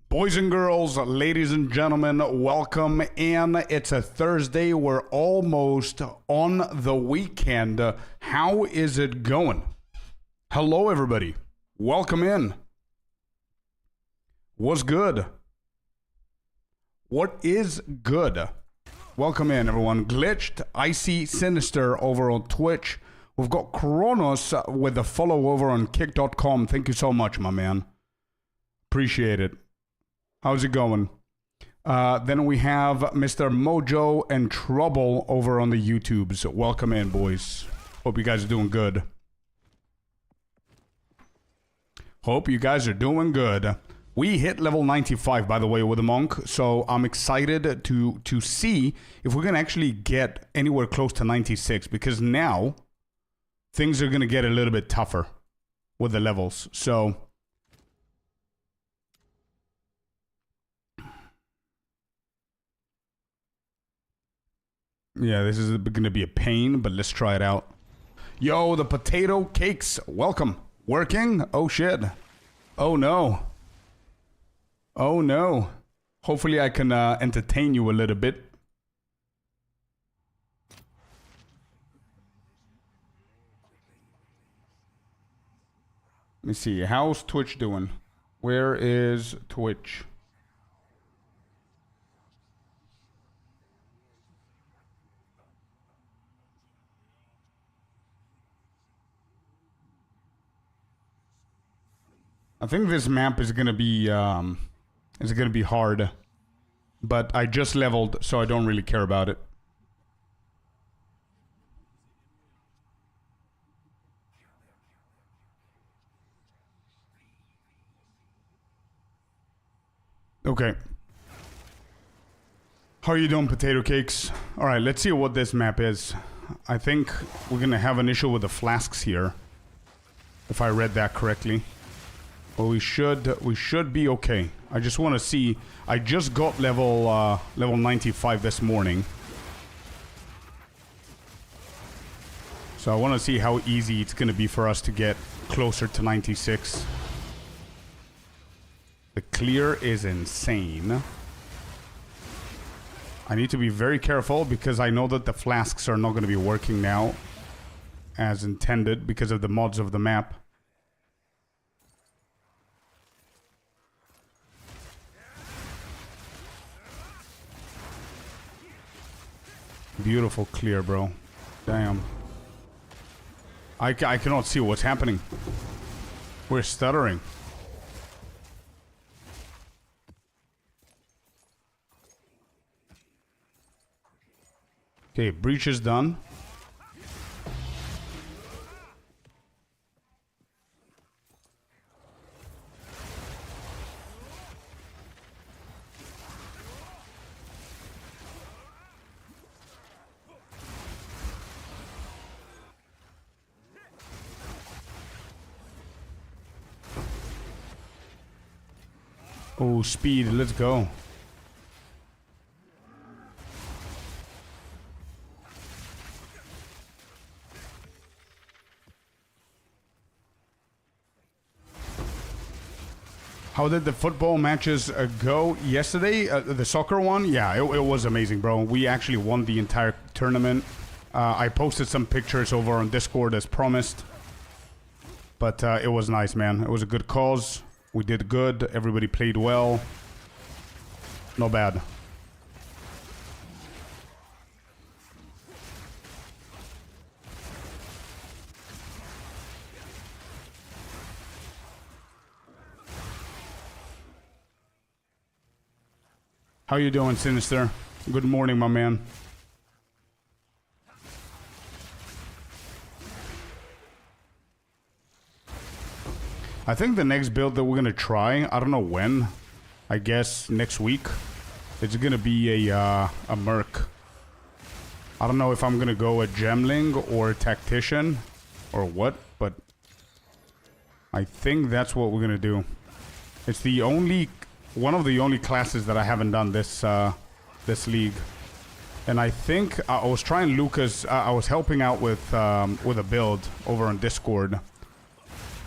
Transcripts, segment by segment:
Boys and girls, ladies and gentlemen, welcome in. It's a Thursday. We're almost on the weekend. How is it going? Hello, everybody. Welcome in. What's good? What is good? Welcome in, everyone. Glitched, Icy, Sinister over on Twitch. We've got Kronos with a follow over on kick.com. Thank you so much, my man. Appreciate it. How's it going? Then we have Mr. Mojo and Trouble over on the YouTubes. Welcome in, boys. Hope you guys are doing good. Hope you guys are doing good. We hit level 95, by the way, with a monk, so I'm excited to see if we're going to actually get anywhere close to 96, because now things are going to get a little bit tougher with the levels, so... yeah, this is going to be a pain, but let's try it out. Yo, the potato cakes, welcome. Working? Oh, shit. Oh, no. Oh, no. Hopefully I can entertain you a little bit. Let me see. How's Twitch doing? Where is Twitch? I think this map is gonna be hard, but I just leveled, so I don't really care about it. Okay. How are you doing, potato cakes? All right, let's see what this map is. I think we're gonna have an issue with the flasks here, if I read that correctly. But we should be okay. I just want to see. I just got level 95 this morning, so I want to see how easy it's going to be for us to get closer to 96. The clear is insane. I need to be very careful because I know that the flasks are not going to be working now as intended because of the mods of the map. Beautiful clear, bro. Damn. I cannot see what's happening. We're stuttering. Okay, breach is done. Oh, speed, let's go. How did the football matches go yesterday? The soccer one? Yeah, it was amazing, bro. We actually won the entire tournament. I posted some pictures over on Discord as promised. But it was nice, man. It was a good cause. We did good. Everybody played well. Not bad. How you doing, Sinister? Good morning, my man. I think the next build that we're gonna try, I don't know when, I guess next week, it's gonna be a Merc. I don't know if I'm gonna go a Gemling or a Tactician or what, but I think that's what we're gonna do. It's the only, one of the only classes that I haven't done this league. And I think I was trying Lucas, I was helping out with a build over on Discord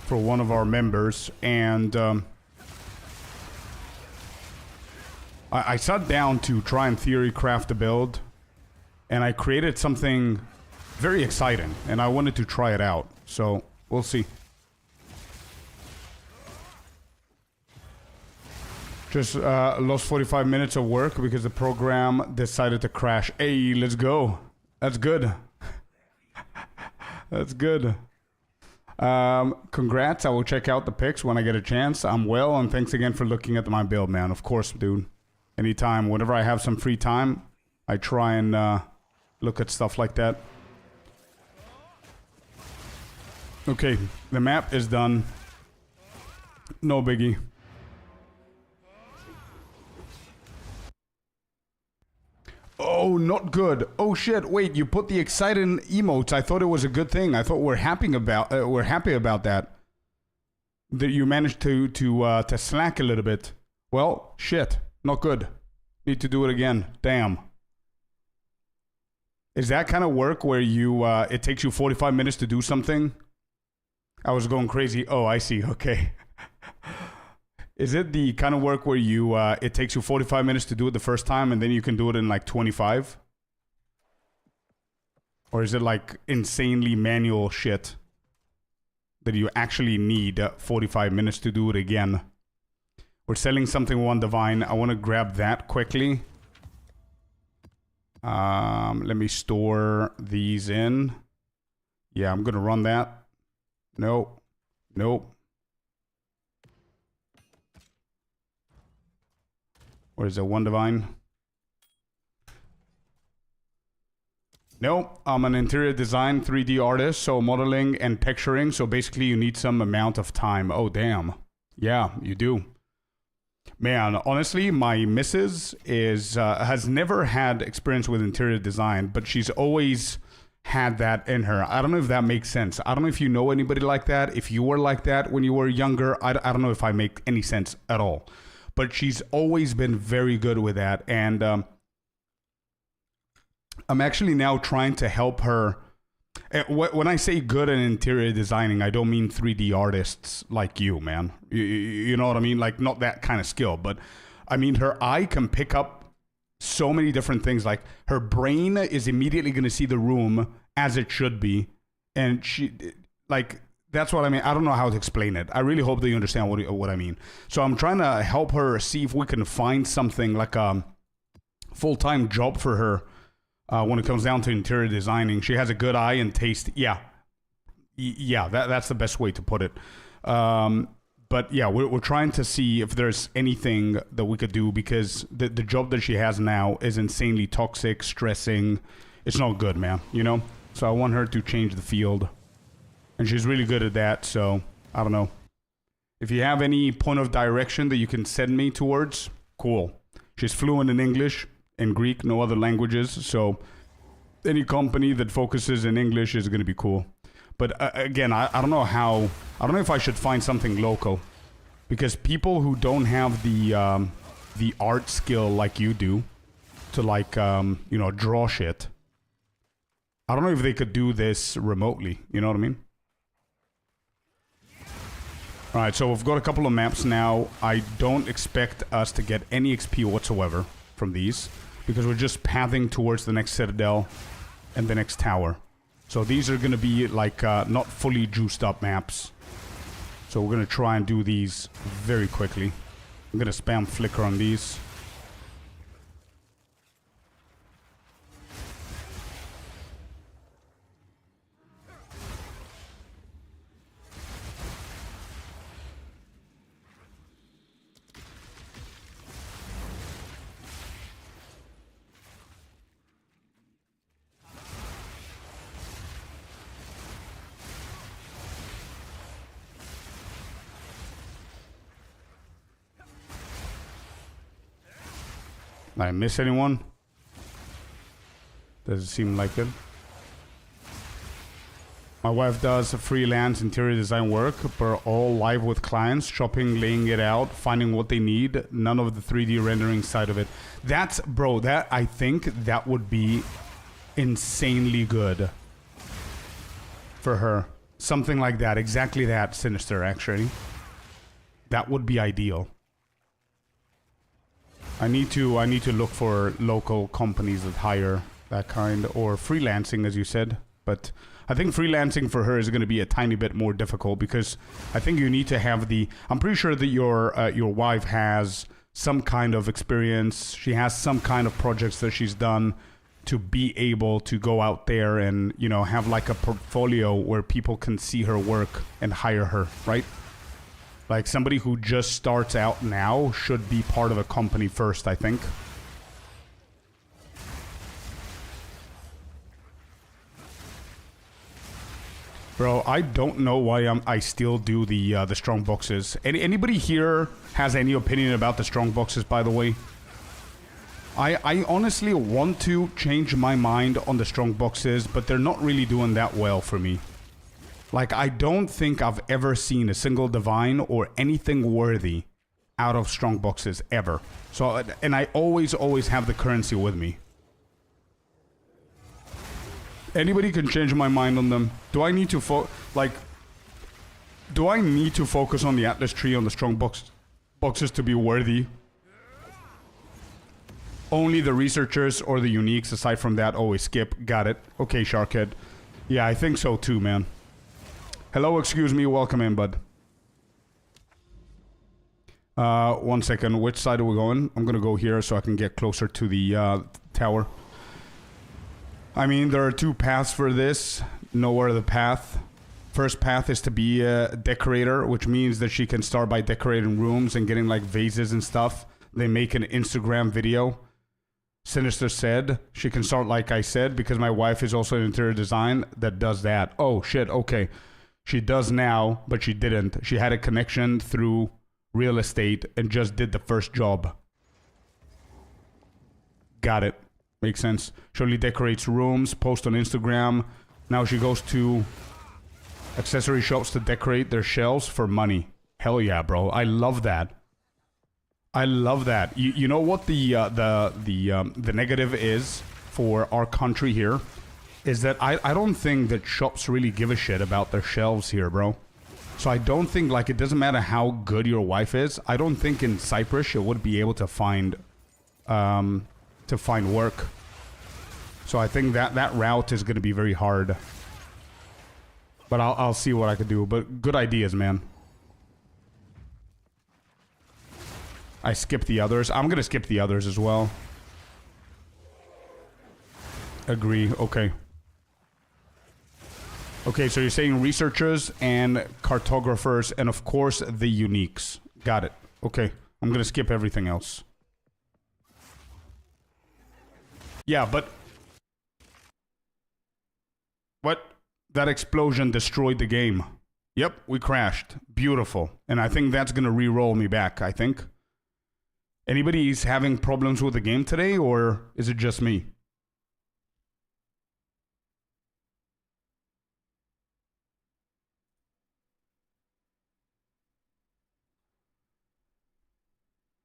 for one of our members, and I sat down to try and theory craft a build, and I created something very exciting, and I wanted to try it out. So, we'll see. Just lost 45 minutes of work because the program decided to crash. Hey, let's go. That's good. That's good. Congrats. I will check out the pics when I get a chance. I'm well, and thanks again for looking at my build, man. Of course, dude. Anytime, whenever I have some free time, I try and look at stuff like that. Okay, the map is done. No biggie. Oh, not good. Oh shit! Wait, you put the exciting emotes. I thought it was a good thing. I thought we're happy about that. That you managed to slack a little bit. Well, shit, not good. Need to do it again. Damn. Is that kind of work where you it takes you 45 minutes to do something? I was going crazy. Oh, I see. Okay. Is it the kind of work where you it takes you 45 minutes to do it the first time and then you can do it in like 25? Or is it like insanely manual shit that you actually need 45 minutes to do it again? We're selling something one divine. I want to grab that quickly. Let me store these in. Yeah, I'm going to run that. Nope. Nope. Or is it one divine? Nope. I'm an interior design 3D artist, so modeling and texturing. So basically you need some amount of time. Oh, damn. Yeah, you do. Man, honestly, my missus is has never had experience with interior design, but she's always had that in her. I don't know if that makes sense. I don't know if you know anybody like that. If you were like that when you were younger, I don't know if I make any sense at all. But she's always been very good with that. And I'm actually now trying to help her. When I say good at interior designing, I don't mean 3D artists like you, man. You know what I mean? Like, not that kind of skill. But I mean, her eye can pick up so many different things. Like, her brain is immediately going to see the room as it should be. And she, like... That's what I mean. I don't know how to explain it. I really hope that you understand what I mean. So I'm trying to help her see if we can find something like a full-time job for her when it comes down to interior designing. She has a good eye and taste. Yeah. Yeah, that's the best way to put it. But yeah, we're trying to see if there's anything that we could do because the job that she has now is insanely toxic, stressing. It's not good, man, you know? So I want her to change the field. And she's really good at that, so I don't know. If you have any point of direction that you can send me towards, cool. She's fluent in English and Greek, no other languages, so any company that focuses in English is going to be cool. But again, I don't know how, I don't know if I should find something local. Because people who don't have the art skill like you do to like, you know, draw shit, I don't know if they could do this remotely, you know what I mean? Alright, so we've got a couple of maps now. I don't expect us to get any XP whatsoever from these, because we're just pathing towards the next citadel and the next tower. So these are going to be like not fully juiced up maps. So we're going to try and do these very quickly. I'm going to spam flicker on these. Did I miss anyone? Doesn't seem like it. My wife does freelance interior design work, but all live with clients, shopping, laying it out, finding what they need. None of the 3D rendering side of it. That's, bro, that, I think that would be insanely good for her. Something like that, exactly that, Sinister, actually. That would be ideal. I need to look for local companies that hire that kind, or freelancing, as you said. But I think freelancing for her is going to be a tiny bit more difficult because I think you need to have the. I'm pretty sure that your wife has some kind of experience. She has some kind of projects that she's done to be able to go out there and, you know, have like a portfolio where people can see her work and hire her, right? Like somebody who just starts out now should be part of a company first, I think. Bro, I don't know why I still do the strong boxes. Anybody here has any opinion about the strong boxes, by the way? I honestly want to change my mind on the strong boxes, but they're not really doing that well for me. Like, I don't think I've ever seen a single divine or anything worthy out of strong boxes, ever. So, and I always have the currency with me. Anybody can change my mind on them. Do I need to do I need to focus on the Atlas tree on the strong boxes to be worthy? Only the researchers or the uniques, aside from that, always skip. Got it. Okay, Sharkhead. Yeah, I think so too, man. Hello, excuse me, welcome in, bud. 1 second, which side are we going? I'm gonna go here so I can get closer to the tower. I mean, there are two paths for this. No other path. First path is to be a decorator, which means that she can start by decorating rooms and getting like vases and stuff. They make an Instagram video. Sinister said she can start like I said, because my wife is also in interior design that does that. Oh shit, okay. She does now, but she didn't. She had a connection through real estate and just did the first job. Got it. Makes sense. She only decorates rooms, posts on Instagram. Now she goes to accessory shops to decorate their shelves for money. Hell yeah, bro. I love that. I love that. You know what the negative is for our country here? Is that I don't think that shops really give a shit about their shelves here, bro. So I don't think, like, it doesn't matter how good your wife is. I don't think in Cyprus she would be able to find work. So I think that route is going to be very hard. But I'll see what I can do. But good ideas, man. I skipped the others. I'm going to skip the others as well. Agree. Okay. Okay, so you're saying researchers and cartographers and, of course, the uniques. Got it. Okay. I'm going to skip everything else. Yeah, but... What? That explosion destroyed the game. Yep, we crashed. Beautiful. And I think that's going to re-roll me back, I think. Anybody's having problems with the game today, or is it just me?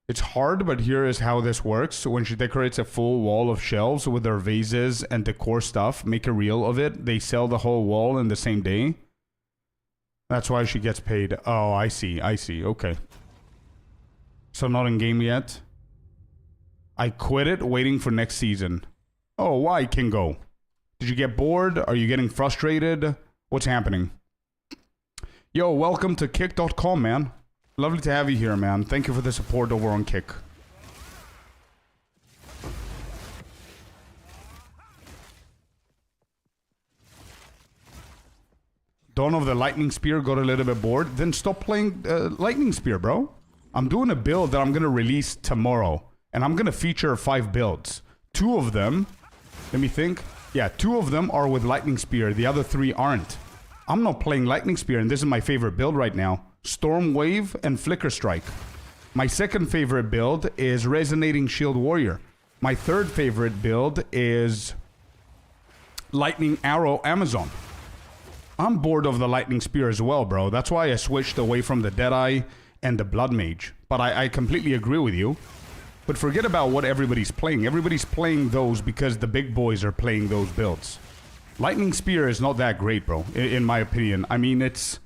It's hard, but here is how this works. So when she decorates a full wall of shelves with their vases and decor stuff, make a reel of it, they sell the whole wall in the same day. That's why she gets paid. Oh, I see. I see. Okay. So not in game yet. I quit it waiting for next season. Oh, why, Kingo? Did you get bored? Are you getting frustrated? What's happening? Yo, welcome to kick.com, man. Lovely to have you here, man. Thank you for the support over on Kick. Dawn of the Lightning Spear got a little bit bored. Then stop playing Lightning Spear, bro. I'm doing a build that I'm going to release tomorrow. And I'm going to feature 5 builds. 2 of them... Let me think. Yeah, 2 of them are with Lightning Spear. The other 3 aren't. I'm not playing Lightning Spear, and this is my favorite build right now. Storm Wave and Flicker Strike. My second favorite build is Resonating Shield Warrior. My third favorite build is Lightning Arrow Amazon. I'm bored of the Lightning Spear as well, bro. That's why I switched away from the Deadeye and the Blood Mage. But I completely agree with you. But forget about what everybody's playing. Everybody's playing those because the big boys are playing those builds. Lightning Spear is not that great, bro, in my opinion. I mean, it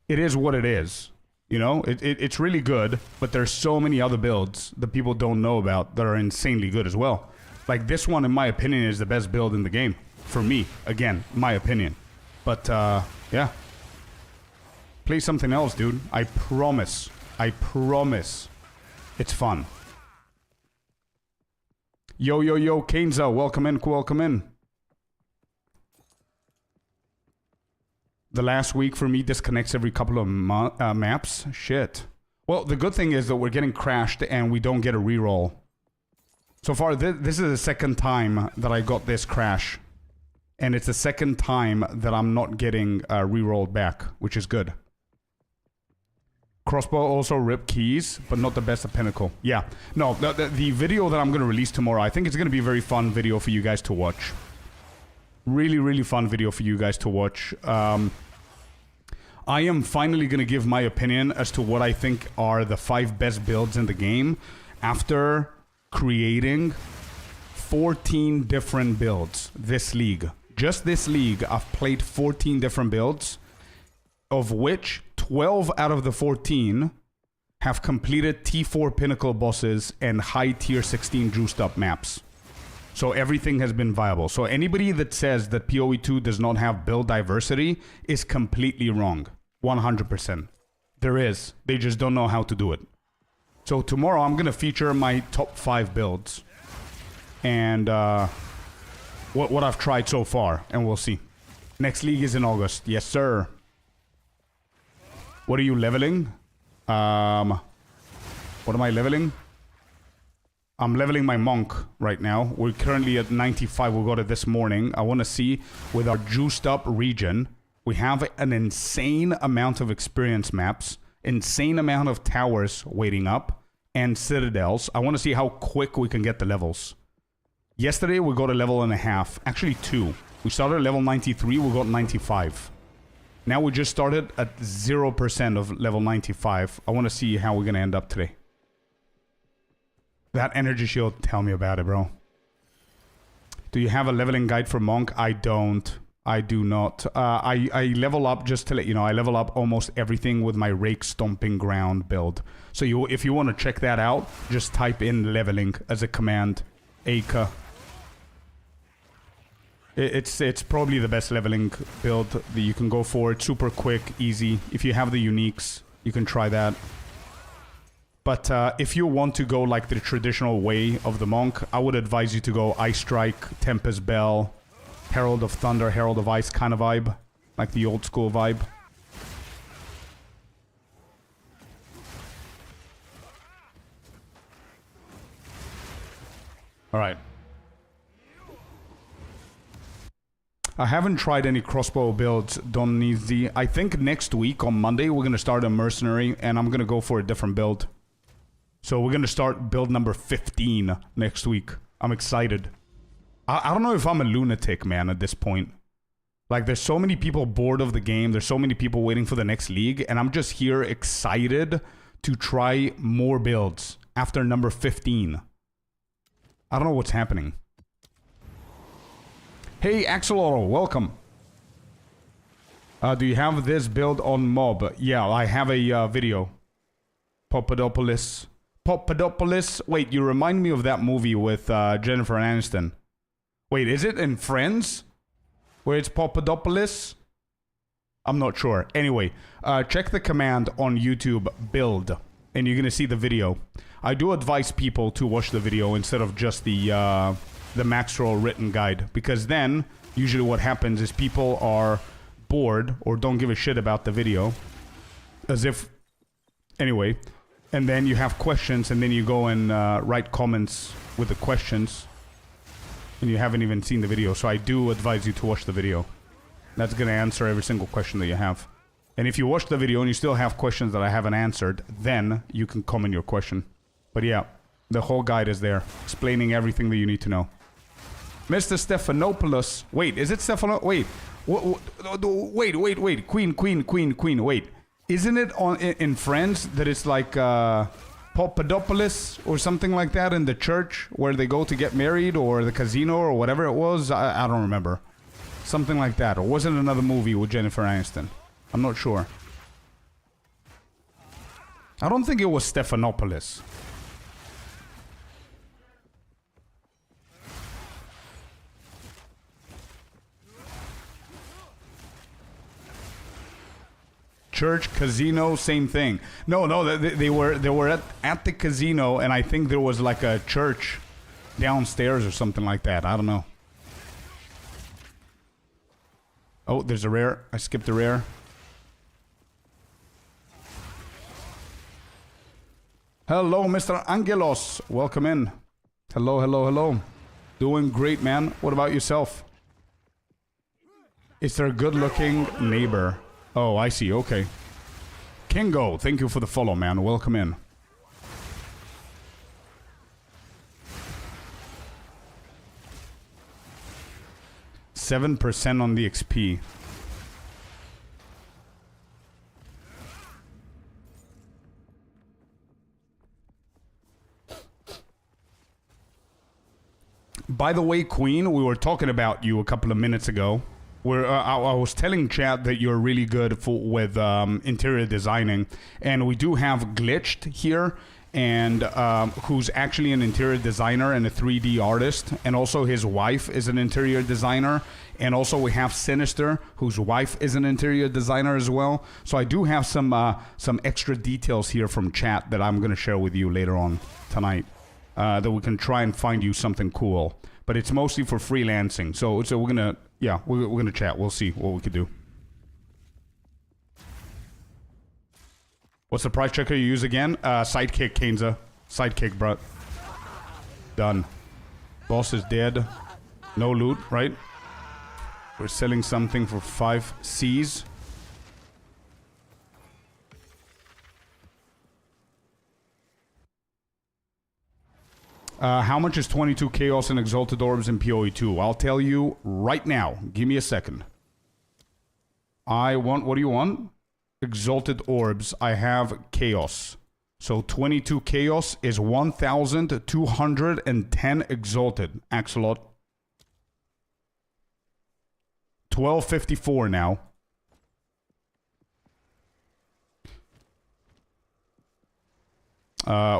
is what it is. You know, it's really good, but there's so many other builds that people don't know about that are insanely good as well. Like this one, in my opinion, is the best build in the game. For me, again, my opinion. But, yeah. Play something else, dude. I promise. I promise. It's fun. Yo, yo, yo, Kainza, welcome in, welcome in. The last week for me disconnects every couple of maps. Shit. Well, the good thing is that we're getting crashed and we don't get a reroll. So far, this is the second time that I got this crash. And it's the second time that I'm not getting rerolled back, which is good. Crossbow also rip keys, but not the best at Pinnacle. Yeah. No, the video that I'm going to release tomorrow, I think it's going to be a very fun video for you guys to watch. Really, really fun video for you guys to watch. I am finally going to give my opinion as to what I think are the 5 best builds in the game after creating 14 different builds this league. Just this league, I've played 14 different builds, of which 12 out of the 14 have completed T4 Pinnacle bosses and high tier 16 juiced up maps. So everything has been viable. So anybody that says that PoE 2 does not have build diversity is completely wrong. 100%. There is. They just don't know how to do it. So tomorrow I'm going to feature my top 5 builds. And what I've tried so far. And we'll see. Next league is in August. Yes, sir. What are you leveling? What am I leveling? I'm leveling my monk right now. We're currently at 95. We got it this morning. I want to see with our juiced up region, we have an insane amount of experience maps, insane amount of towers waiting up, and citadels. I want to see how quick we can get the levels. Yesterday we got a level and a half. Actually 2. We started at level 93. We got 95. Now we just started at 0% of level 95. I want to see how we're going to end up today. That energy shield, tell me about it, bro. Do you have a leveling guide for Monk? I don't. I do not. I level up, just to let you know, I level up almost everything with my Rake Stomping Ground build. So if you want to check that out, just type in leveling as a command. Aka. It's probably the best leveling build that you can go for. It's super quick, easy. If you have the uniques, you can try that. But if you want to go like the traditional way of the Monk, I would advise you to go Ice Strike, Tempest Bell, Herald of Thunder, Herald of Ice kind of vibe. Like the old school vibe. Alright. I haven't tried any crossbow builds, don't need the... I think next week on Monday we're going to start a mercenary and I'm going to go for a different build. So we're going to start build number 15 next week. I'm excited. I don't know if I'm a lunatic, man, at this point. Like, there's so many people bored of the game. There's so many people waiting for the next league. And I'm just here excited to try more builds after number 15. I don't know what's happening. Hey, Axolotl, welcome. Do you have this build on Mob? Yeah, I have a video. Papadopoulos. Papadopoulos? Wait, you remind me of that movie with Jennifer Aniston. Wait, is it in Friends? Where it's Papadopoulos? I'm not sure. Anyway, check the command on YouTube, build, and you're going to see the video. I do advise people to watch the video instead of just the Maxroll written guide. Because then, usually what happens is people are bored or don't give a shit about the video. As if... Anyway... And then you have questions, and then you go and write comments with the questions. And you haven't even seen the video, so I do advise you to watch the video. That's going to answer every single question that you have. And if you watch the video and you still have questions that I haven't answered, then you can comment your question. But yeah, the whole guide is there, explaining everything that you need to know. Mr. Stephanopoulos. Wait, is it Stephanopoulos? Wait. Wait. Queen. Wait. Isn't it on in Friends that it's like Papadopoulos or something like that in the church where they go to get married, or the casino or whatever it was? I don't remember. Something like that. Or was it another movie with Jennifer Aniston? I'm not sure. I don't think it was Stephanopoulos. Church, casino, same thing. No, they were at the casino, and I think there was like a church downstairs or something like that. I don't know. Oh, there's a rare. I skipped a rare. Hello, Mr. Angelos. Welcome in. Hello, hello, hello. Doing great, man. What about yourself? Is there a good-looking neighbor? Oh, I see. Okay. Kingo, thank you for the follow, man. Welcome in. %7 on the XP. By the way, Queen, we were talking about you a couple of minutes ago. Where I was telling chat that you're really good with interior designing, and we do have Glitched here, and who's actually an interior designer and a 3D artist, and also his wife is an interior designer, and also we have Sinister, whose wife is an interior designer as well. So I do have some extra details here from chat that I'm gonna share with you later on tonight, that we can try and find you something cool. But it's mostly for freelancing, so we're gonna. Yeah, we're gonna chat. We'll see what we could do. What's the price checker you use again? Sidekick, Kenza. Sidekick, bro. Done. Boss is dead. No loot, right? We're selling something for 5 Cs. How much is 22 Chaos and Exalted Orbs in PoE2? I'll tell you right now. Give me a second. I want... What do you want? Exalted Orbs. I have Chaos. So 22 Chaos is 1,210 Exalted. Axolot. 1254 now.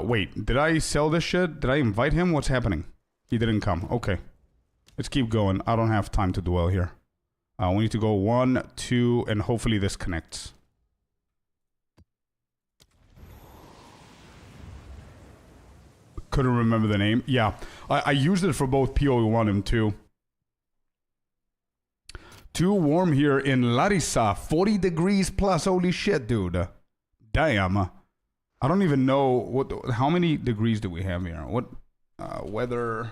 Wait, did I sell this shit? Did I invite him? What's happening? He didn't come. Okay. Let's keep going. I don't have time to dwell here. We need to go 1, 2, and hopefully this connects. Couldn't remember the name. Yeah, I used it for both PoE1 and 2. Too warm here in Larissa. 40 degrees plus. Holy shit, dude. Damn. I don't even know how many degrees do we have here? What weather?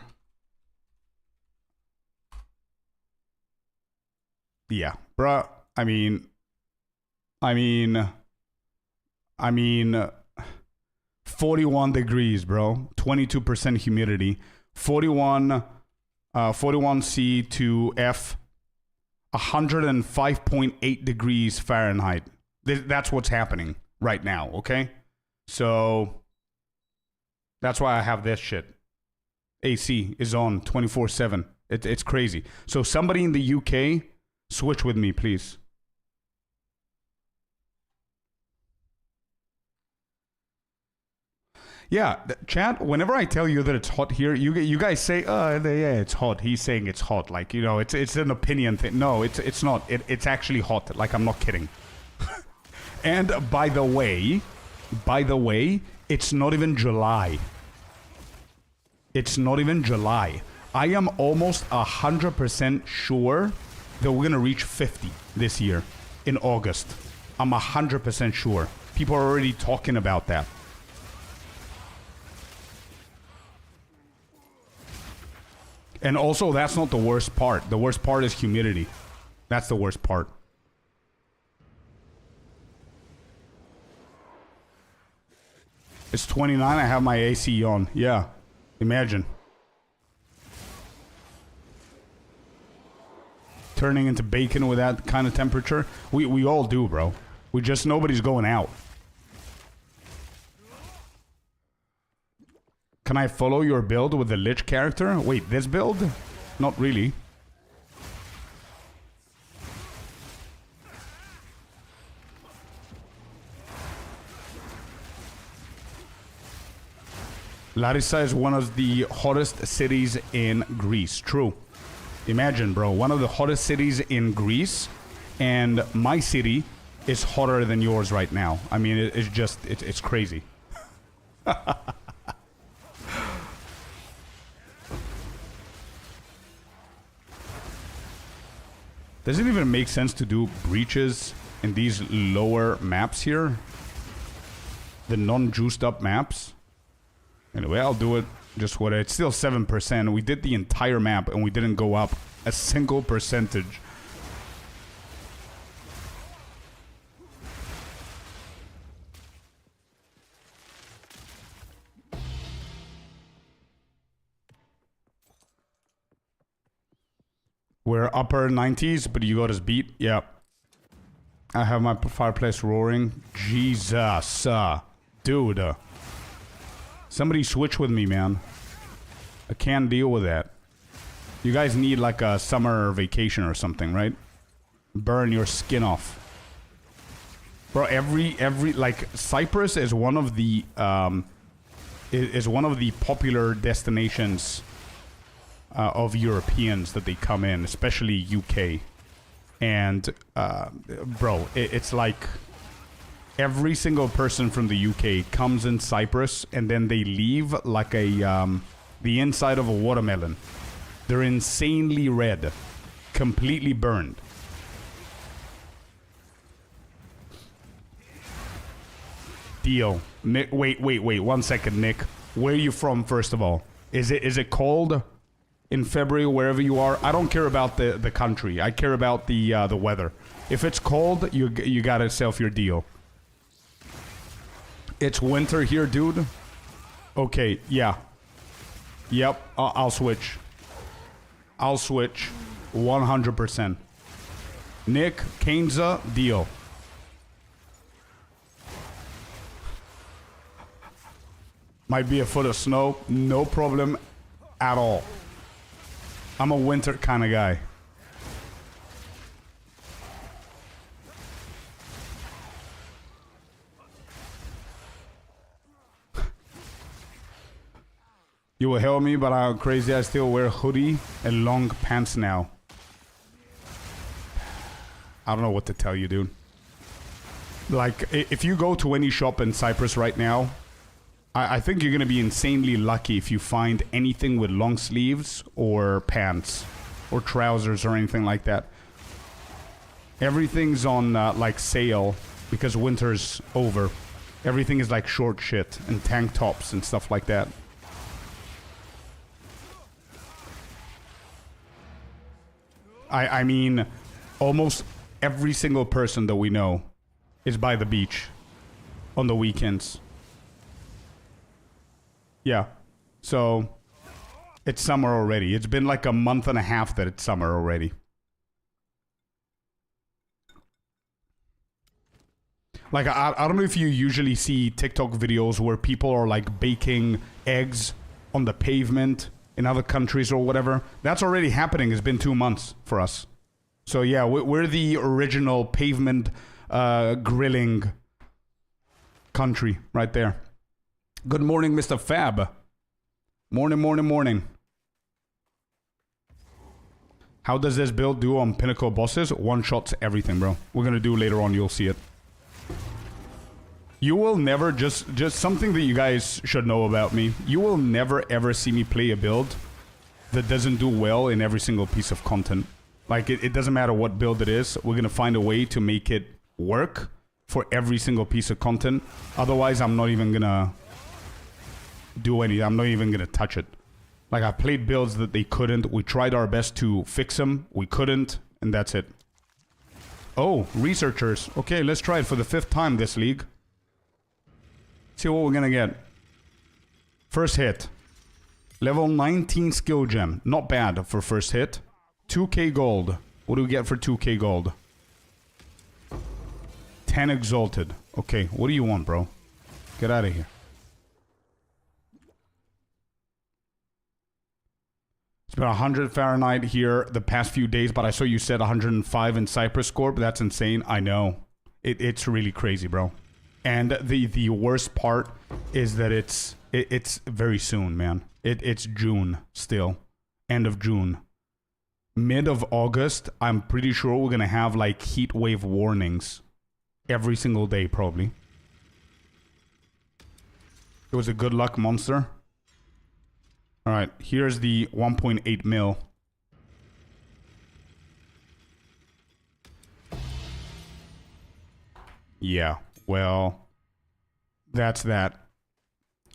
Yeah, bruh. I mean, 41 degrees, bro. 22% humidity. 41 C to F. 105.8 degrees Fahrenheit. That's what's happening right now. Okay. So, that's why I have this shit. AC is on 24/7. It's crazy. So, somebody in the UK, switch with me, please. Yeah, chat, whenever I tell you that it's hot here, you guys say, oh, yeah, it's hot. He's saying it's hot. Like, you know, it's an opinion thing. No, it's not. It's actually hot. Like, I'm not kidding. And by the way, it's not even July. It's not even July. I am almost 100% sure that we're gonna reach 50 this year in August. I'm 100% sure. People are already talking about that. And also, that's not the worst part. The worst part is humidity. That's the worst part. It's 29, I have my AC on. Yeah, imagine. Turning into bacon with that kind of temperature. We all do, bro. Nobody's going out. Can I follow your build with the Lich character? Wait, this build? Not really. Larissa is one of the hottest cities in Greece. True. Imagine, bro, one of the hottest cities in Greece, and my city is hotter than yours right now. I mean, it's just, it's crazy. Does it even make sense to do breaches in these lower maps here? The non-juiced up maps? Anyway, I'll do it just what it's still 7%. We did the entire map and we didn't go up a single percentage. We're upper 90s, but you got us beat. Yeah. I have my fireplace roaring. Jesus. Dude. Somebody switch with me, man. I can't deal with that. You guys need like a summer vacation or something, right? Burn your skin off. Bro, every like Cyprus is one of the popular destinations of Europeans that they come in, especially UK. And bro, it's like every single person from the UK comes in Cyprus and then they leave like a the inside of a watermelon. They're insanely red, completely burned. Deal. Nick, wait, 1 second, Nick. Where are you from, first of all? Is it cold in February wherever you are? I don't care about the country. I care about the weather. If it's cold, you got yourself your deal. It's winter here, dude. Okay, yeah. Yep, I'll switch. I'll switch 100%. Nick, Kainza, deal. Might be a foot of snow, no problem at all. I'm a winter kind of guy. You will help me, but I'm crazy. I still wear hoodie and long pants now. I don't know what to tell you, dude. Like, if you go to any shop in Cyprus right now, I think you're going to be insanely lucky if you find anything with long sleeves or pants or trousers or anything like that. Everything's on, like, sale because winter's over. Everything is, like, short shit and tank tops and stuff like that. I mean, almost every single person that we know is by the beach on the weekends. Yeah. So, it's summer already. It's been like a month and a half that it's summer already. Like, I don't know if you usually see TikTok videos where people are like baking eggs on the pavement in other countries or whatever. That's already happening. It's been 2 months for us. So yeah, we're the original pavement grilling country right there. Good morning, Mr. Fab. Morning. How does this build do on pinnacle bosses? One shots everything, bro. We're gonna do later on, you'll see it. You will never, just something that you guys should know about me. You will never ever see me play a build that doesn't do well in every single piece of content. Like, it doesn't matter what build it is. We're going to find a way to make it work for every single piece of content. Otherwise, I'm not even going to do anything. I'm not even going to touch it. Like, I played builds that they couldn't. We tried our best to fix them. We couldn't. And that's it. Oh, researchers. Okay, let's try it for the 5th time this league. See what we're gonna get. First hit. Level 19 skill gem. Not bad for first hit. 2k gold. What do we get for 2k gold? 10 exalted. Okay, what do you want, bro? Get out of here. It's been 100 Fahrenheit here the past few days, but I saw you said 105 in Cyprus Corp. That's insane. I know. It's really crazy, bro. And the worst part is that it's It's very soon, man. It's June still. End of June. Mid of August, I'm pretty sure we're gonna have like heat wave warnings every single day, probably. It was a good luck monster. Alright, here's the 1.8 mil. Yeah, well, that's that.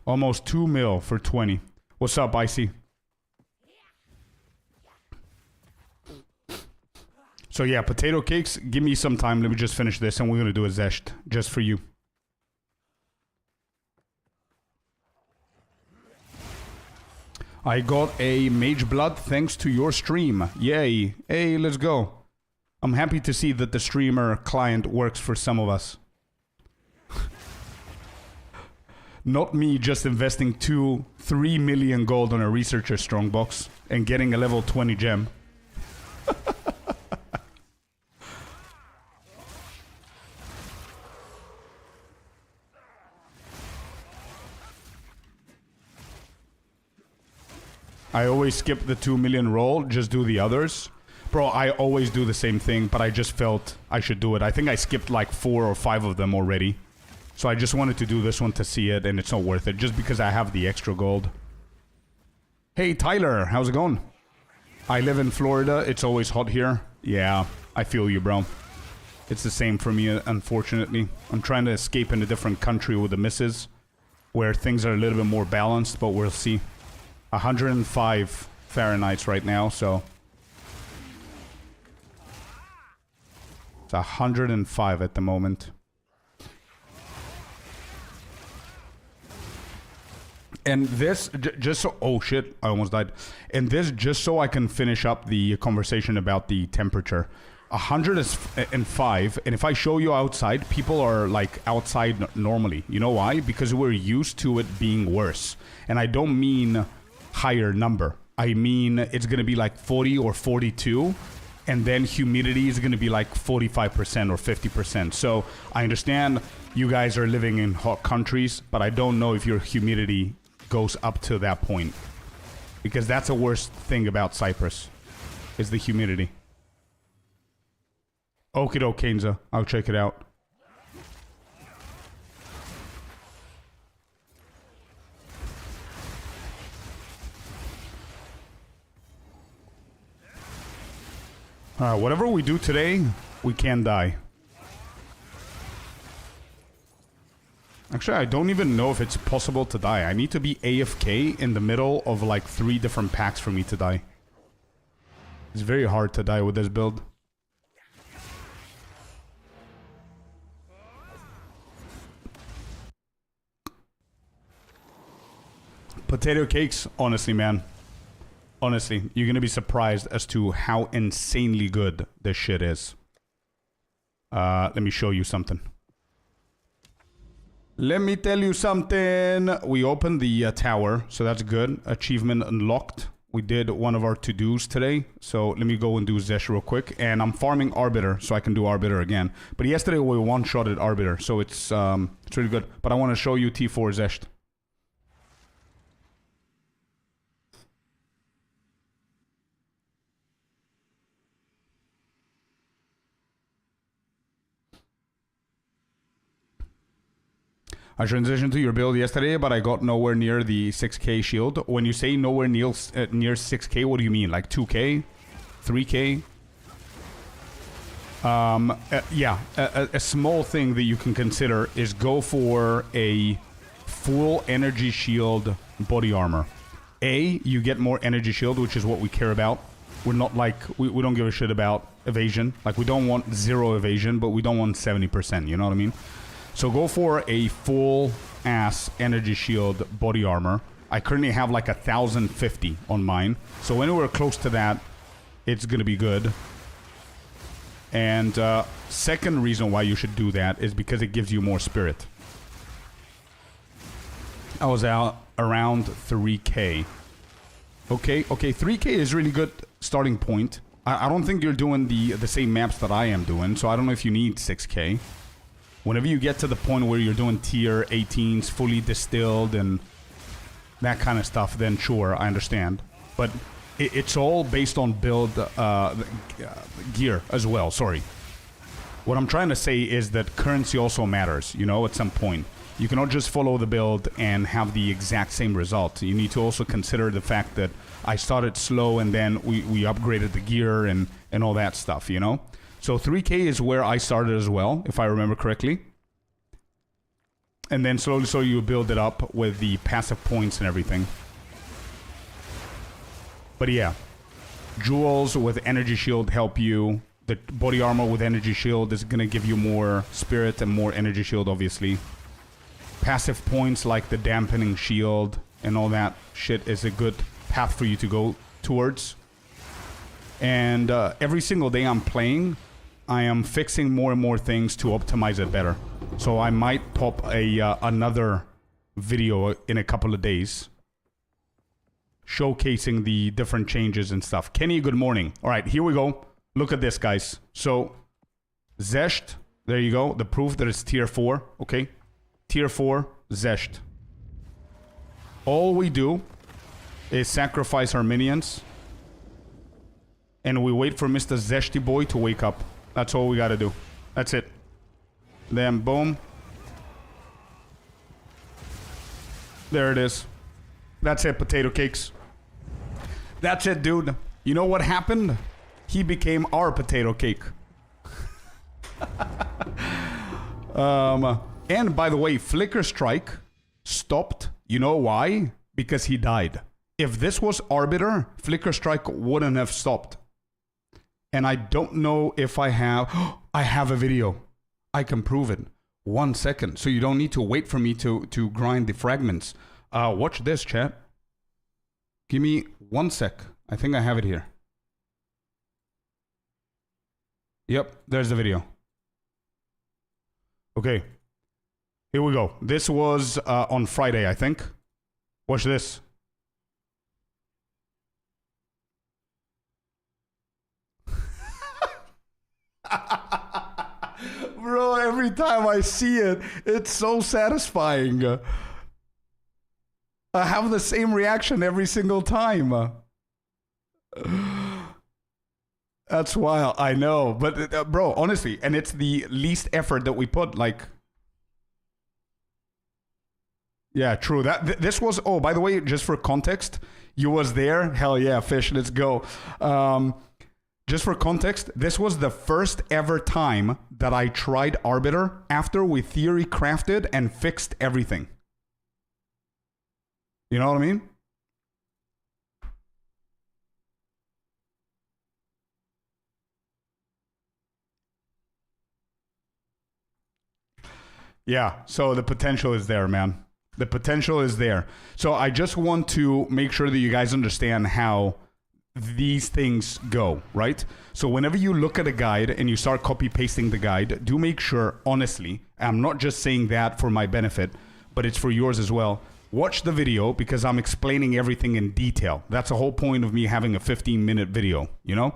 Almost 2 mil for 20. What's up, Icy? So yeah, potato cakes, give me some time. Let me just finish this and we're gonna do a zesht just for you. I got a mage blood thanks to your stream. Yay. Hey, let's go. I'm happy to see that the streamer client works for some of us. Not me just investing 3 million gold on a researcher strongbox and getting a level 20 gem. I always skip the 2 million roll, just do the others. Bro, I always do the same thing, but I just felt I should do it. I think I skipped like 4 or 5 of them already. So I just wanted to do this one to see it, and it's not worth it, just because I have the extra gold. Hey, Tyler, how's it going? I live in Florida, it's always hot here. Yeah, I feel you, bro. It's the same for me, unfortunately. I'm trying to escape in a different country with the missus, where things are a little bit more balanced, but we'll see. 105 Fahrenheit right now, so... It's 105 at the moment. And this, just so... Oh shit, I almost died. And this, just so I can finish up the conversation about the temperature. 105, and if I show you outside, people are like outside normally. You know why? Because we're used to it being worse. And I don't mean higher number. I mean it's gonna be like 40 or 42, and then humidity is gonna be like 45% or 50%. So I understand you guys are living in hot countries, but I don't know if your humidity goes up to that point. Because that's the worst thing about Cyprus, is the humidity. Okie doke, Kenza. I'll check it out. Whatever we do today, we can die. Actually, I don't even know if it's possible to die. I need to be AFK in the middle of like 3 different packs for me to die. It's very hard to die with this build. Potato cakes, honestly, man. Honestly, you're gonna be surprised as to how insanely good this shit is. Let me show you something. Let me tell you something. We opened the tower, so that's good. Achievement unlocked. We did one of our to-dos today, so let me go and do Zesh real quick. And I'm farming Arbiter, so I can do Arbiter again. But yesterday we one-shotted Arbiter, so it's really good. But I want to show you T4 Zesh. I transitioned to your build yesterday, but I got nowhere near the 6k shield. When you say nowhere near 6k, what do you mean? Like 2k? 3k? Yeah, a small thing that you can consider is go for a full energy shield body armor. You get more energy shield, which is what we care about. We're not like, we don't give a shit about evasion. Like, we don't want 0 evasion, but we don't want 70%, you know what I mean? So go for a full-ass energy shield body armor. I currently have like 1,050 on mine. So anywhere close to that, it's going to be good. And second reason why you should do that is because it gives you more spirit. I was out around 3k. Okay, 3k is really good starting point. I don't think you're doing the same maps that I am doing, so I don't know if you need 6k. Whenever you get to the point where you're doing tier 18s, fully distilled, and that kind of stuff, then sure, I understand. But it's all based on build gear as well, sorry. What I'm trying to say is that currency also matters, you know, at some point. You cannot just follow the build and have the exact same result. You need to also consider the fact that I started slow and then we upgraded the gear and all that stuff, you know? So 3K is where I started as well, if I remember correctly. And then slowly so you build it up with the passive points and everything. But yeah, jewels with energy shield help you. The body armor with energy shield is going to give you more spirit and more energy shield, obviously. Passive points like the dampening shield and all that shit is a good path for you to go towards. And every single day I'm playing, I am fixing more and more things to optimize it better. So I might pop another video in a couple of days showcasing the different changes and stuff. Kenny, good morning. All right, here we go. Look at this, guys. So Zesht, there you go. The proof that it's tier 4, okay? Tier 4, Zesht. All we do is sacrifice our minions. And we wait for Mr. Zeshty boy to wake up. That's all we gotta do. That's it. Then boom. There it is. That's it, potato cakes. That's it, dude. You know what happened? He became our potato cake. And by the way, Flicker Strike stopped. You know why? Because he died. If this was Arbiter, Flicker Strike wouldn't have stopped. And I don't know if I have... I have a video. I can prove it. 1 second. So you don't need to wait for me to grind the fragments. Watch this, chat. Give me 1 sec. I think I have it here. Yep, there's the video. Okay. Here we go. This was on Friday, I think. Watch this. Bro, every time I see it, it's so satisfying. I have the same reaction every single time. That's wild, I know. But, bro, honestly, and it's the least effort that we put, like... Yeah, true. This was... Oh, by the way, just for context, you was there? Hell yeah, fish, let's go. Just for context, this was the first ever time that I tried Arbiter after we theory crafted and fixed everything. You know what I mean? Yeah, so the potential is there, man. The potential is there. So I just want to make sure that you guys understand how these things go, right? So whenever you look at a guide and you start copy pasting the guide, do make sure, honestly, I'm not just saying that for my benefit, but it's for yours as well. Watch the video because I'm explaining everything in detail. That's the whole point of me having a 15-minute video, you know?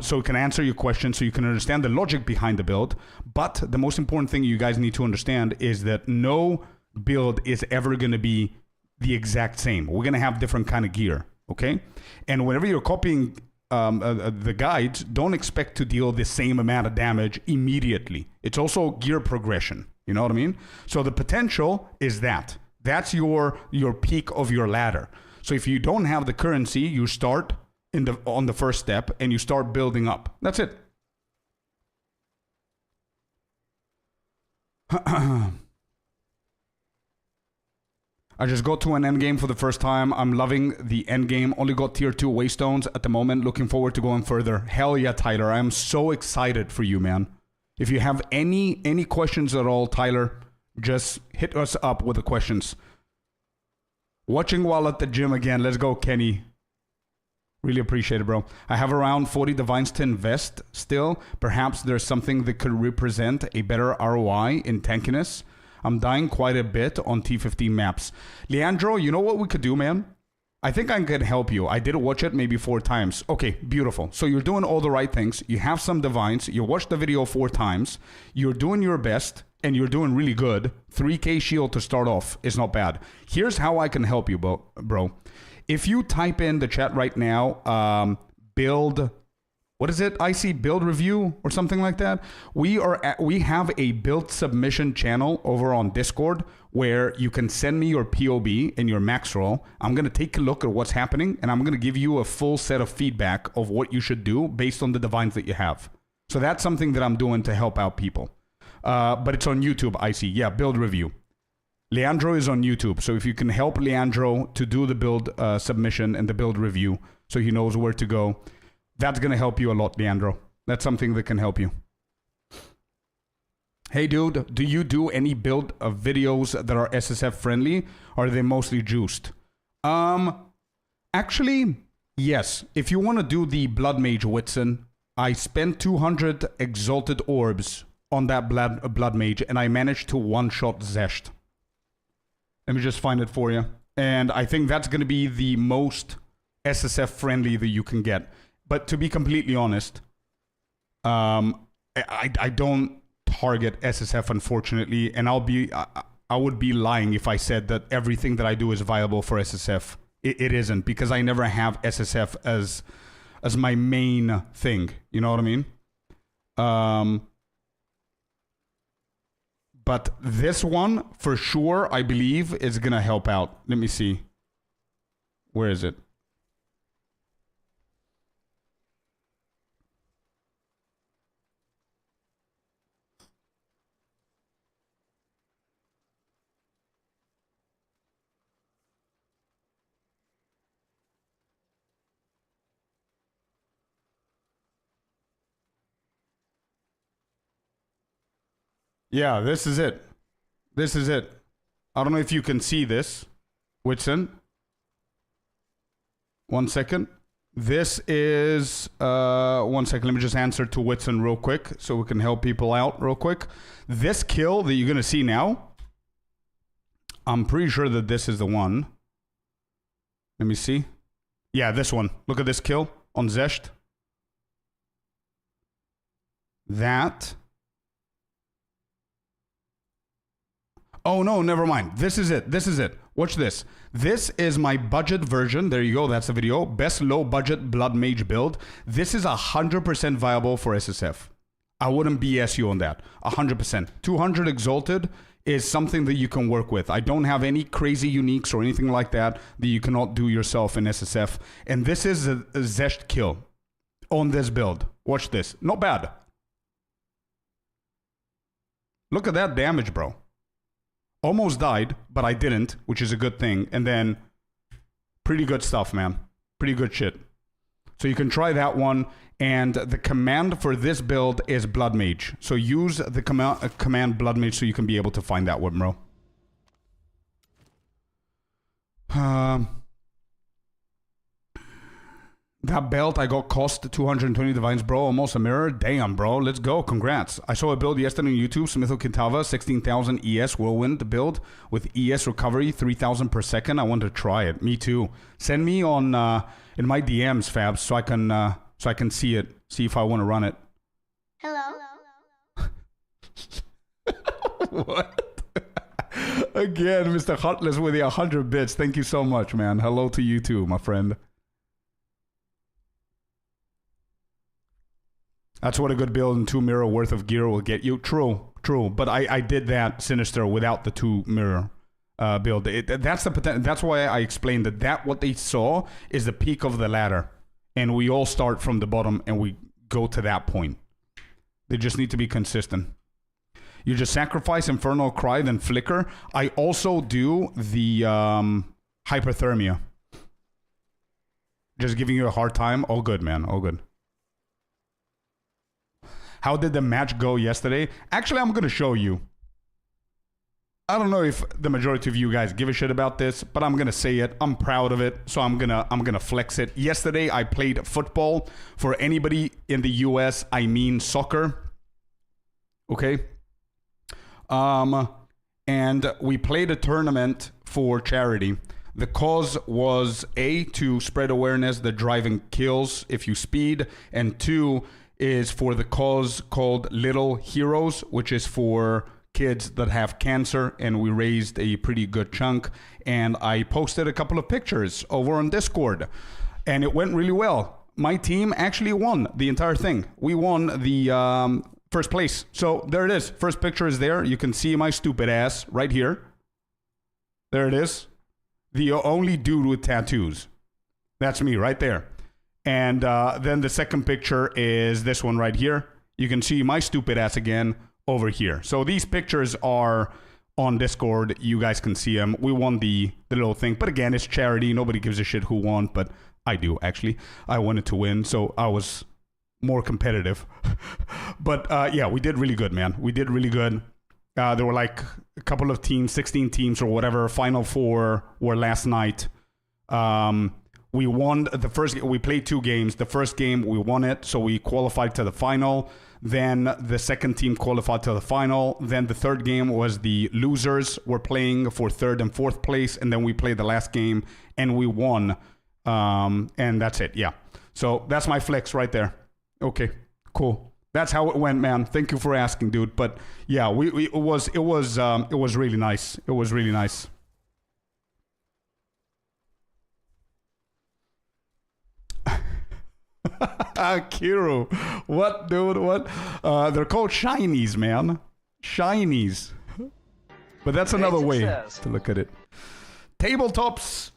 So it can answer your questions, so you can understand the logic behind the build. But the most important thing you guys need to understand is that no build is ever going to be the exact same. We're going to have different kind of gear, okay? And whenever you're copying the guides, don't expect to deal the same amount of damage immediately. It's also gear progression, you know what I mean? So the potential is that. That's your peak of your ladder. So if you don't have the currency, you start on the first step and you start building up. That's it. I just got to an endgame for the first time. I'm loving the endgame. Only got tier 2 waystones at the moment. Looking forward to going further. Hell yeah, Tyler. I'm so excited for you, man. If you have any questions at all, Tyler, just hit us up with the questions. Watching while at the gym again. Let's go, Kenny. Really appreciate it, bro. I have around 40 Divines to invest still. Perhaps there's something that could represent a better ROI in tankiness. I'm dying quite a bit on T15 maps. Leandro, you know what we could do, man? I think I can help you. I did watch it maybe 4 times. Okay, beautiful. So you're doing all the right things. You have some divines. You watched the video 4 times. You're doing your best. and you're doing really good, 3k shield to start off is not bad. Here's how I can help you, bro. If you type in the chat right now, build, what is it? I see build review or something like that. We have a build submission channel over on Discord where you can send me your POB and your max roll. I'm going to take a look at what's happening, and I'm going to give you a full set of feedback of what you should do based on the divines that you have. So that's something that I'm doing to help out people. But it's on YouTube, I see. Yeah, build review. Leandro is on YouTube, so if you can help Leandro to do the build submission and the build review so he knows where to go, that's going to help you a lot, Leandro. That's something that can help you. Hey, dude, do you do any build videos that are SSF friendly, or are they mostly juiced? Actually, yes. If you want to do the Blood Mage, Whitson, I spent 200 Exalted Orbs on that Blood Mage, and I managed to one-shot Zesht. Let me just find it for you. And I think that's going to be the most SSF friendly that you can get. But to be completely honest, I don't target SSF, unfortunately, and I would be lying if I said that everything that I do is viable for SSF. It isn't, because I never have SSF as my main thing. You know what I mean? But this one, for sure, I believe is going to help out. Let me see. Where is it? Yeah, this is it. This is it. I don't know if you can see this, Whitson. 1 second. This is, 1 second. Let me just answer to Whitson real quick so we can help people out real quick. This kill that you're going to see now, I'm pretty sure that this is the one. Let me see. Yeah, this one. Look at this kill on Zesht. That. Oh, no, never mind. This is it. This is it. Watch this. This is my budget version. There you go. That's the video. Best low budget Blood Mage build. This is 100% viable for SSF. I wouldn't BS you on that. 100%. 200 Exalted is something that you can work with. I don't have any crazy uniques or anything like that you cannot do yourself in SSF. And this is a Zesht kill on this build. Watch this. Not bad. Look at that damage, bro. Almost died, but I didn't, which is a good thing. And then, pretty good stuff, man. Pretty good shit. So you can try that one. And the command for this build is Blood Mage. So use the command Blood Mage so you can be able to find that one, bro. That belt I got cost 220 divines, bro. Almost a mirror. Damn, bro. Let's go. Congrats. I saw a build yesterday on YouTube. Smitho Kintava, 16,000 ES whirlwind build with ES recovery, 3,000 per second. I want to try it. Me too. Send me on in my DMs, Fabs, so I can see it. See if I want to run it. Hello. What? Again, Mr. Heartless with the 100 bits. Thank you so much, man. Hello to you too, my friend. That's what a good build and 2 mirror worth of gear will get you. True, true. But I did that Sinister without the 2 mirror build. That's the potential. That's why I explained that what they saw is the peak of the ladder, and we all start from the bottom and we go to that point. They just need to be consistent. You just sacrifice Infernal Cry, then Flicker. I also do the hyperthermia. Just giving you a hard time. All good, man. All good. How did the match go yesterday? Actually, I'm going to show you. I don't know if the majority of you guys give a shit about this, but I'm going to say it. I'm proud of it, so I'm going to flex it. Yesterday, I played football. For anybody in the US, I mean soccer. Okay? And we played a tournament for charity. The cause was A, to spread awareness that driving kills if you speed, and 2, is for the cause called Little Heroes, which is for kids that have cancer, and we raised a pretty good chunk. And I posted a couple of pictures over on Discord, and it went really well. My team actually won the entire thing. We won the first place. So there it is. First picture is there. You can see my stupid ass right here. There it is. The only dude with tattoos. That's me right there. And then the second picture is this one right here. You can see my stupid ass again over here. So these pictures are on Discord. You guys can see them. We won the little thing. But again, it's charity. Nobody gives a shit who won. But I do, actually. I wanted to win. So I was more competitive. But yeah, we did really good, man. We did really good. There were like a couple of teams, 16 teams or whatever. Final four were last night. We won the first. We played 2 games. The first game we won it, so we qualified to the final. Then the second team qualified to the final. Then the third game was the losers were playing for 3rd and 4th place, and then we played the last game and we won. And that's it. Yeah. So that's my flex right there. Okay. Cool. That's how it went, man. Thank you for asking, dude. But yeah, it was really nice. It was really nice. Kiro, what, dude? What? They're called shinies, man. Shinies. But that's another way to look at it. Tabletops.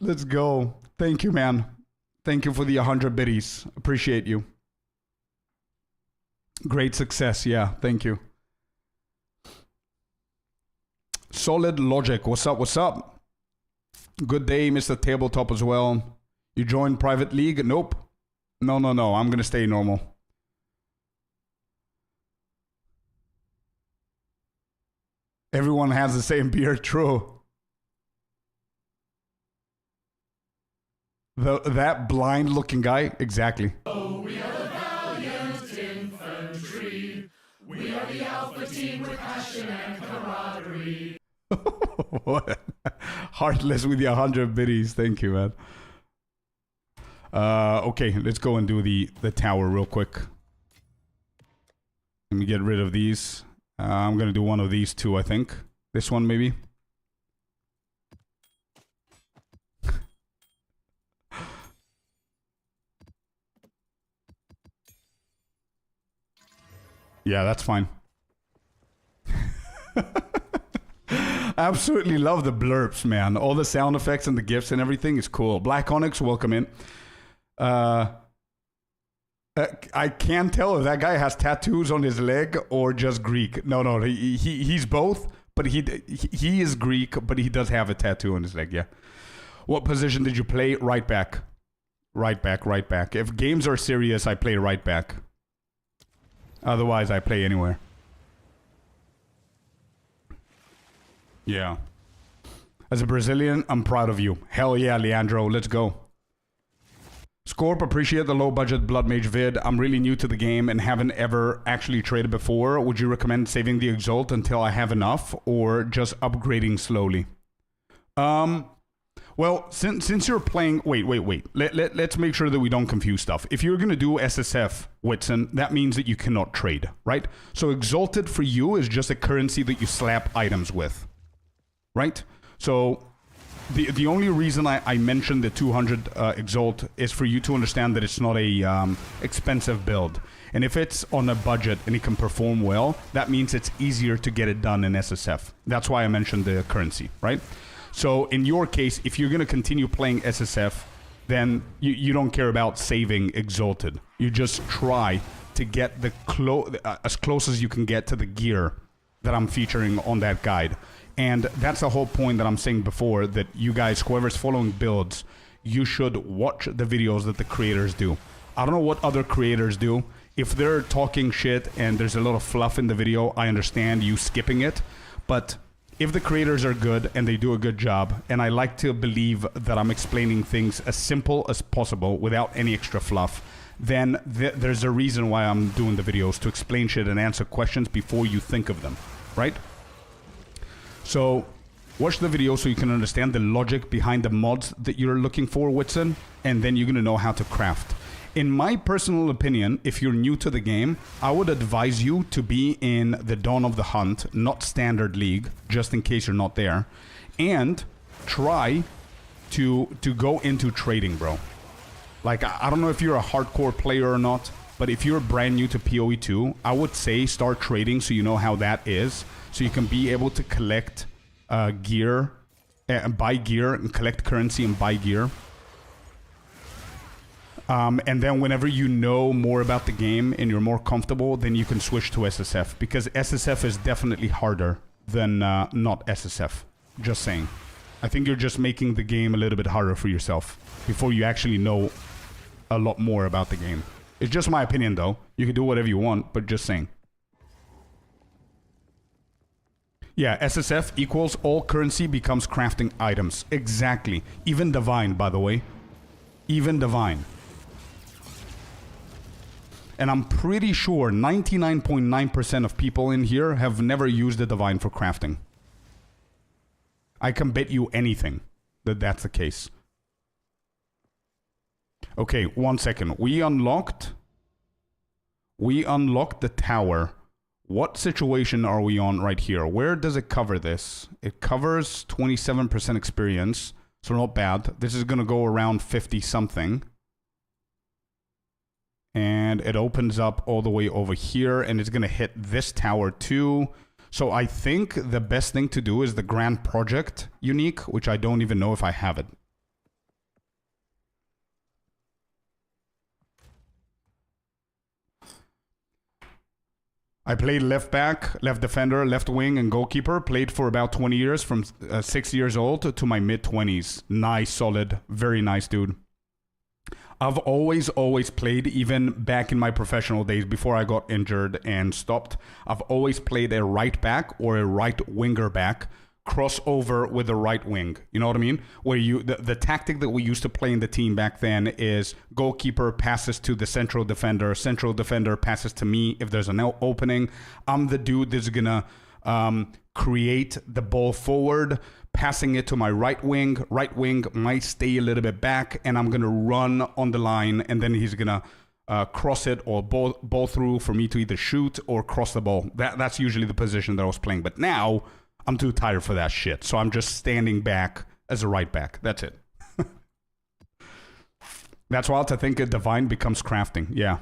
Let's go. Thank you, man. Thank you for the 100 biddies. Appreciate you. Great success. Yeah, thank you. Solid Logic. What's up? What's up? Good day, Mr. Tabletop as well. You joined Private League? Nope. No. I'm going to stay normal. Everyone has the same beard. True. That blind looking guy? Exactly. Oh, we are the valiant infantry. We are the alpha team with passion and camaraderie. What? Heartless with the 100 biddies. Thank you, man. Okay, let's go and do the tower real quick. Let me get rid of these. I'm gonna do one of these two, I think. This one, maybe. Yeah, that's fine. Absolutely love the blurps, man. All the sound effects and the GIFs and everything is cool. Black Onyx, welcome in. I can't tell if that guy has tattoos on his leg or just Greek. No, he's both, but he is Greek, but he does have a tattoo on his leg, yeah. What position did you play? Right back. Right back. If games are serious, I play right back. Otherwise, I play anywhere. Yeah. As a Brazilian, I'm proud of you. Hell yeah, Leandro. Let's go. Scorp, appreciate the low budget Blood Mage vid. I'm really new to the game and haven't ever actually traded before. Would you recommend saving the Exalt until I have enough or just upgrading slowly? Well, since you're playing... Wait. Let's make sure that we don't confuse stuff. If you're going to do SSF, Whitson, that means that you cannot trade, right? So Exalted for you is just a currency that you slap items with, right? So the only reason I mentioned the 200 Exalt is for you to understand that it's not a expensive build. And if it's on a budget and it can perform well, that means it's easier to get it done in SSF. That's why I mentioned the currency, right? So in your case, if you're going to continue playing SSF, then you don't care about saving Exalted. You just try to get the as close as you can get to the gear that I'm featuring on that guide. And that's the whole point that I'm saying before, that you guys, whoever's following builds, you should watch the videos that the creators do. I don't know what other creators do. If they're talking shit and there's a lot of fluff in the video, I understand you skipping it. But if the creators are good and they do a good job, and I like to believe that I'm explaining things as simple as possible without any extra fluff, then there's a reason why I'm doing the videos, to explain shit and answer questions before you think of them, right? So watch the video so you can understand the logic behind the mods that you're looking for, Whitson, and then you're going to know how to craft. In my personal opinion, if you're new to the game, I would advise you to be in the Dawn of the Hunt, not Standard League, just in case you're not there. And try to go into trading, bro. Like, I don't know if you're a hardcore player or not, but if you're brand new to PoE 2, I would say start trading so you know how that is. So you can be able to collect gear, buy gear, and collect currency and buy gear. And then whenever you know more about the game and you're more comfortable, then you can switch to SSF. Because SSF is definitely harder than not SSF. Just saying. I think you're just making the game a little bit harder for yourself before you actually know a lot more about the game. It's just my opinion, though. You can do whatever you want, but just saying. Yeah, SSF equals all currency becomes crafting items. Exactly. Even Divine, by the way. Even Divine. And I'm pretty sure 99.9% of people in here have never used the Divine for crafting. I can bet you anything that that's the case. Okay, 1 second. We unlocked the tower. What situation are we on right here? Where does it cover this? It covers 27% experience, so not bad. This is going to go around 50 something. And it opens up all the way over here, and it's going to hit this tower too. So I think the best thing to do is the Grand Project unique, which I don't even know if I have it. I played left back, left defender, left wing, and goalkeeper. Played for about 20 years, from 6 years old to my mid-20s. Nice, solid, very nice, dude. I've always played, even back in my professional days before I got injured and stopped. I've always played a right back or a right winger back, crossover with the right wing. You know what I mean? Where the tactic that we used to play in the team back then is goalkeeper passes to the central defender passes to me if there's an opening. I'm the dude that's gonna create the ball forward, passing it to my right wing. Right wing might stay a little bit back, and I'm going to run on the line, and then he's going to cross it or ball through for me to either shoot or cross the ball. That's usually the position that I was playing. But now, I'm too tired for that shit. So I'm just standing back as a right back. That's it. That's wild to think a Divine becomes crafting. Yeah.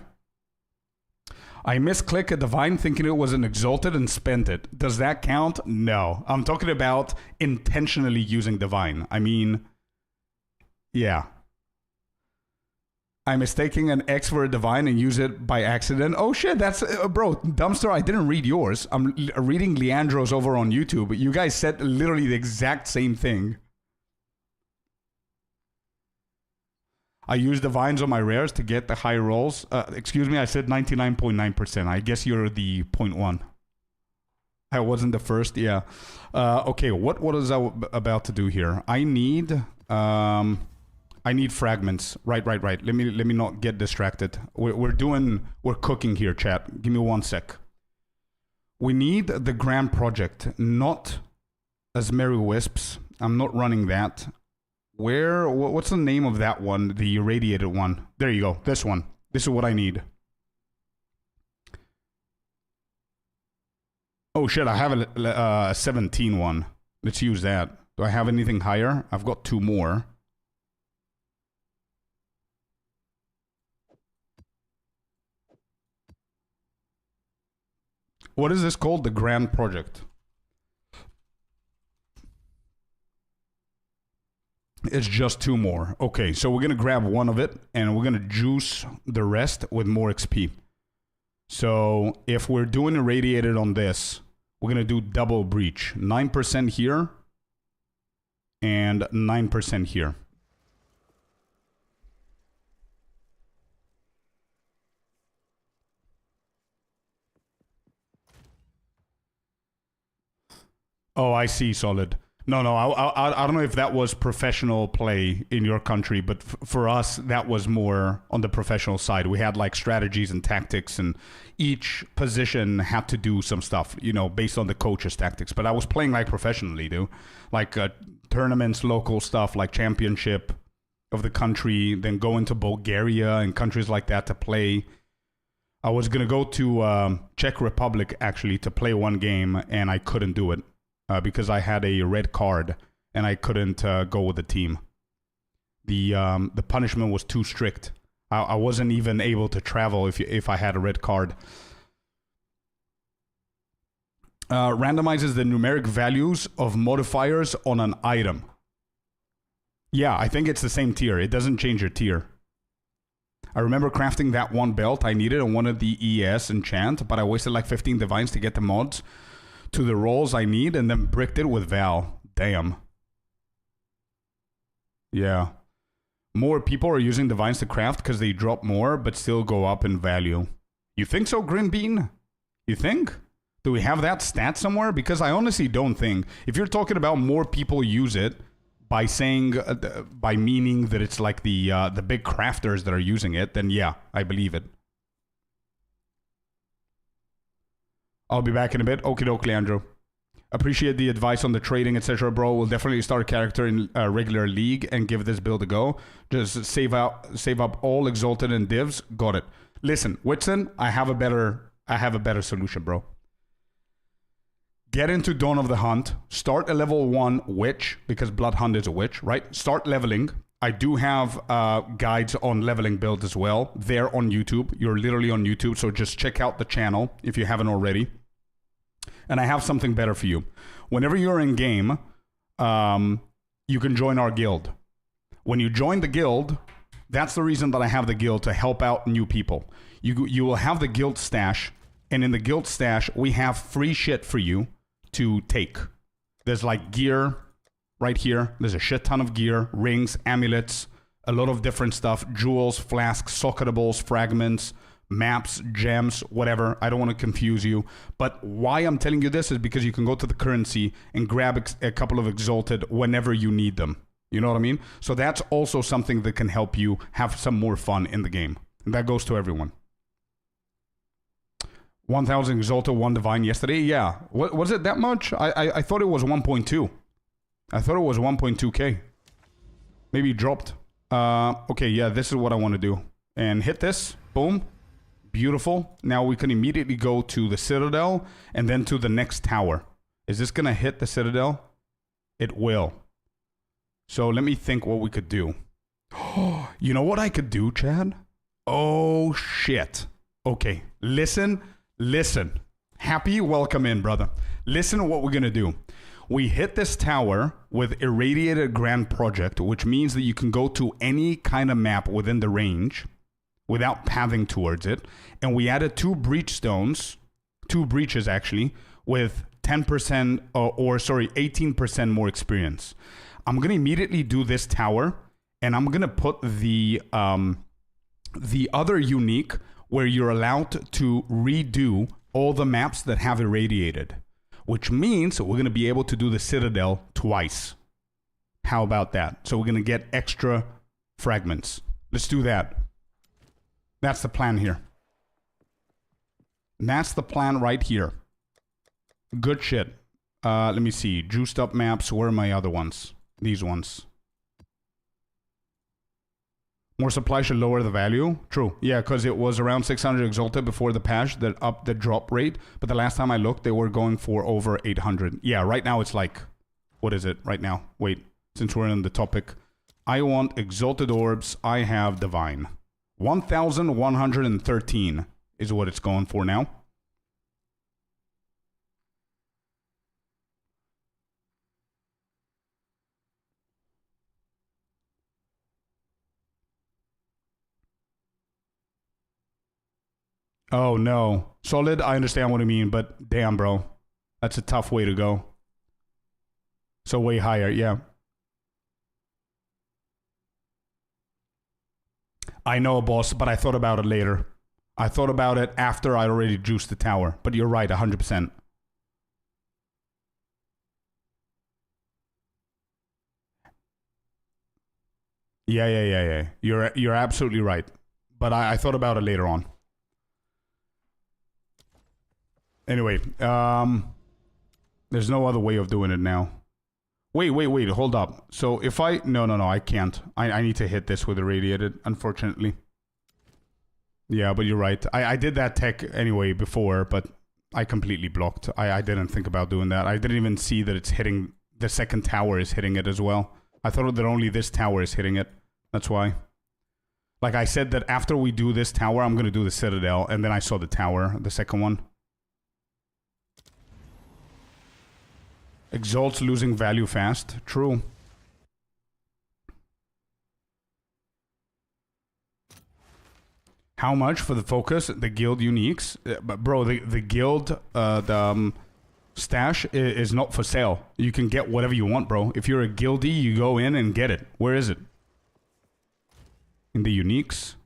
I misclick a Divine thinking it was an Exalted and spent it. Does that count? No. I'm talking about intentionally using Divine. I mean, yeah. I'm mistaking an X for a Divine and use it by accident. Oh shit, that's... bro, Dumpster, I didn't read yours. I'm reading Leandro's over on YouTube. You guys said literally the exact same thing. I use Divines on my rares to get the high rolls. Excuse me, I said 99.9%. I guess you're the 0.1. I wasn't the first, yeah. Okay, what is I about to do here? I need fragments. Right. Let me not get distracted. We're cooking here, chat. Give me 1 sec. We need the Grand Project, not as Merry Wisps. I'm not running that. What's the name of that one? The irradiated one. There you go. This one. This is what I need. Oh shit, I have a 17 one. Let's use that. Do I have anything higher? I've got 2 more. What is this called? The Grand Project. It's just 2 more. Okay, so we're going to grab one of it, and we're going to juice the rest with more XP. So if we're doing irradiated on this, we're going to do double breach. 9% here, and 9% here. Oh, I see, Solid. No, I don't know if that was professional play in your country, but for us, that was more on the professional side. We had like strategies and tactics, and each position had to do some stuff, you know, based on the coach's tactics. But I was playing like professionally, dude. Like tournaments, local stuff, like championship, of the country, then go into Bulgaria and countries like that to play. I was going to go to Czech Republic, actually, to play one game, and I couldn't do it because I had a red card, and I couldn't go with the team. The punishment was too strict. I wasn't even able to travel if I had a red card. Randomizes the numeric values of modifiers on an item. Yeah, I think it's the same tier. It doesn't change your tier. I remember crafting that one belt I needed and wanted the ES enchant, but I wasted like 15 divines to get the mods to the rolls I need and then bricked it with Val. Damn. Yeah. More people are using divines to craft because they drop more but still go up in value. You think so, Grim Bean? You think? Do we have that stat somewhere? Because I honestly don't think. If you're talking about more people use it, by saying, by meaning that it's like the big crafters that are using it, then yeah, I believe it. I'll be back in a bit. Okie doke, Leandro. Appreciate the advice on the trading, etc., bro. We'll definitely start a character in a regular league and give this build a go. Just save up all exalted and divs. Got it. Listen, Whitson, I have a better solution, bro. Get into Dawn of the Hunt. Start a level 1 witch, because Blood Hunt is a witch, right? Start leveling. I do have guides on leveling builds as well. They're on YouTube. You're literally on YouTube, so just check out the channel if you haven't already. And I have something better for you. Whenever you're in game, you can join our guild. When you join the guild, that's the reason that I have the guild, to help out new people. You will have the guild stash, and in the guild stash, we have free shit for you to take. There's like gear right here. There's a shit ton of gear, rings, amulets, a lot of different stuff, jewels, flasks, socketables, fragments, maps, gems, whatever. I don't want to confuse you. But why I'm telling you this is because you can go to the currency and grab a couple of exalted whenever you need them. You know what I mean? So that's also something that can help you have some more fun in the game. And that goes to everyone. 1,000 exalted, 1 divine yesterday. Yeah. What was it that much? I thought it was 1.2. I thought it was 1.2k. Maybe it dropped. Okay, yeah, this is what I want to do. And hit this. Boom. Beautiful. Now we can immediately go to the Citadel and then to the next tower. Is this going to hit the Citadel? It will. So let me think what we could do. You know what I could do, Chad? Oh, shit. Okay, listen. Happy, welcome in, brother. Listen to what we're going to do. We hit this tower with Irradiated Grand Project, which means that you can go to any kind of map within the range without pathing towards it. And we added 2 breach stones, 2 breaches actually, with 10% or 18% more experience. I'm going to immediately do this tower, and I'm going to put the other unique where you're allowed to redo all the maps that have irradiated, which means we're going to be able to do the Citadel twice. How about that? So we're going to get extra fragments. Let's do that. That's the plan here. That's the plan right here. Good shit. Let me see. Juiced up maps. Where are my other ones? These ones. More supply should lower the value. True. Yeah, because it was around 600 exalted before the patch that upped the drop rate. But the last time I looked, they were going for over 800. Yeah, right now it's like... What is it right now? Wait, since we're on the topic. I want exalted orbs. I have divine. 1,113 is what it's going for now. Oh, no. Solid, I understand what you mean, but damn, bro. That's a tough way to go. So way higher, yeah. I know, boss, but I thought about it later. I thought about it after I already juiced the tower. But you're right, 100%. Yeah. You're absolutely right. But I thought about it later on. Anyway, there's no other way of doing it now. Wait, hold up. So if I... No, I can't. I need to hit this with irradiated, unfortunately. Yeah, but you're right. I did that tech anyway before, but I completely blocked. I didn't think about doing that. I didn't even see that it's hitting... The second tower is hitting it as well. I thought that only this tower is hitting it. That's why. Like I said that after we do this tower, I'm going to do the Citadel, and then I saw the tower, the second one. Exalt's losing value fast. True. How much for the focus? The guild uniques? But bro, the guild, stash is not for sale. You can get whatever you want, bro. If you're a guildie, you go in and get it. Where is it? In the uniques?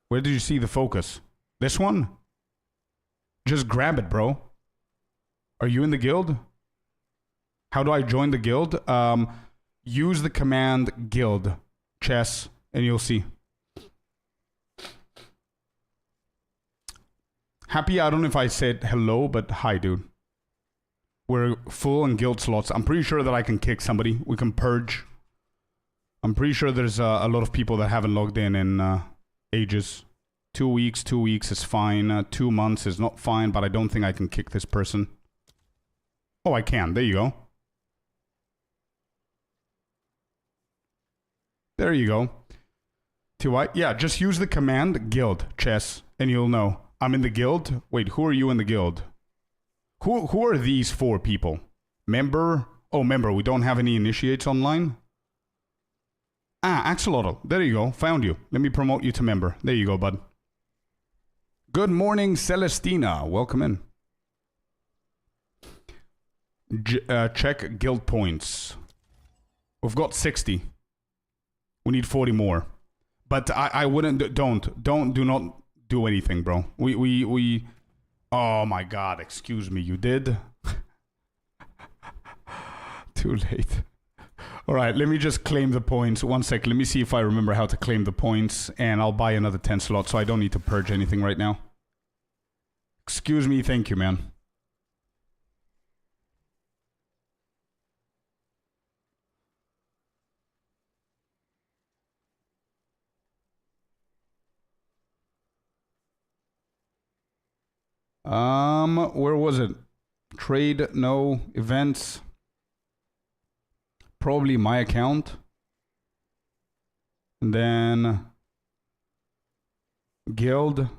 Where did you see the focus? This one? Just grab it, bro. Are you in the guild? How do I join the guild? Use the command guild chess and you'll see. Happy, I don't know if I said hello, but hi, dude. We're full in guild slots. I'm pretty sure that I can kick somebody. We can purge. I'm pretty sure there's a lot of people that haven't logged in ages. 2 weeks is fine. 2 months is not fine, but I don't think I can kick this person. Oh, I can. There you go. There you go. Yeah, just use the command guild chess and you'll know. I'm in the guild. Wait, who are you in the guild? Who are these 4 people? Member? Oh, member. We don't have any initiates online. Ah, Axolotl. There you go. Found you. Let me promote you to member. There you go, bud. Good morning, Celestina. Welcome in. Check guild points. We've got 60. We need 40 more. But I wouldn't... Do not do anything, bro. We... Oh my god, excuse me. You did? Too late. Alright, let me just claim the points. 1 sec, let me see if I remember how to claim the points. And I'll buy another 10 slots, so I don't need to purge anything right now. Excuse me, thank you, man. Where was it? Trade, no. Events. Probably my account. And then guild.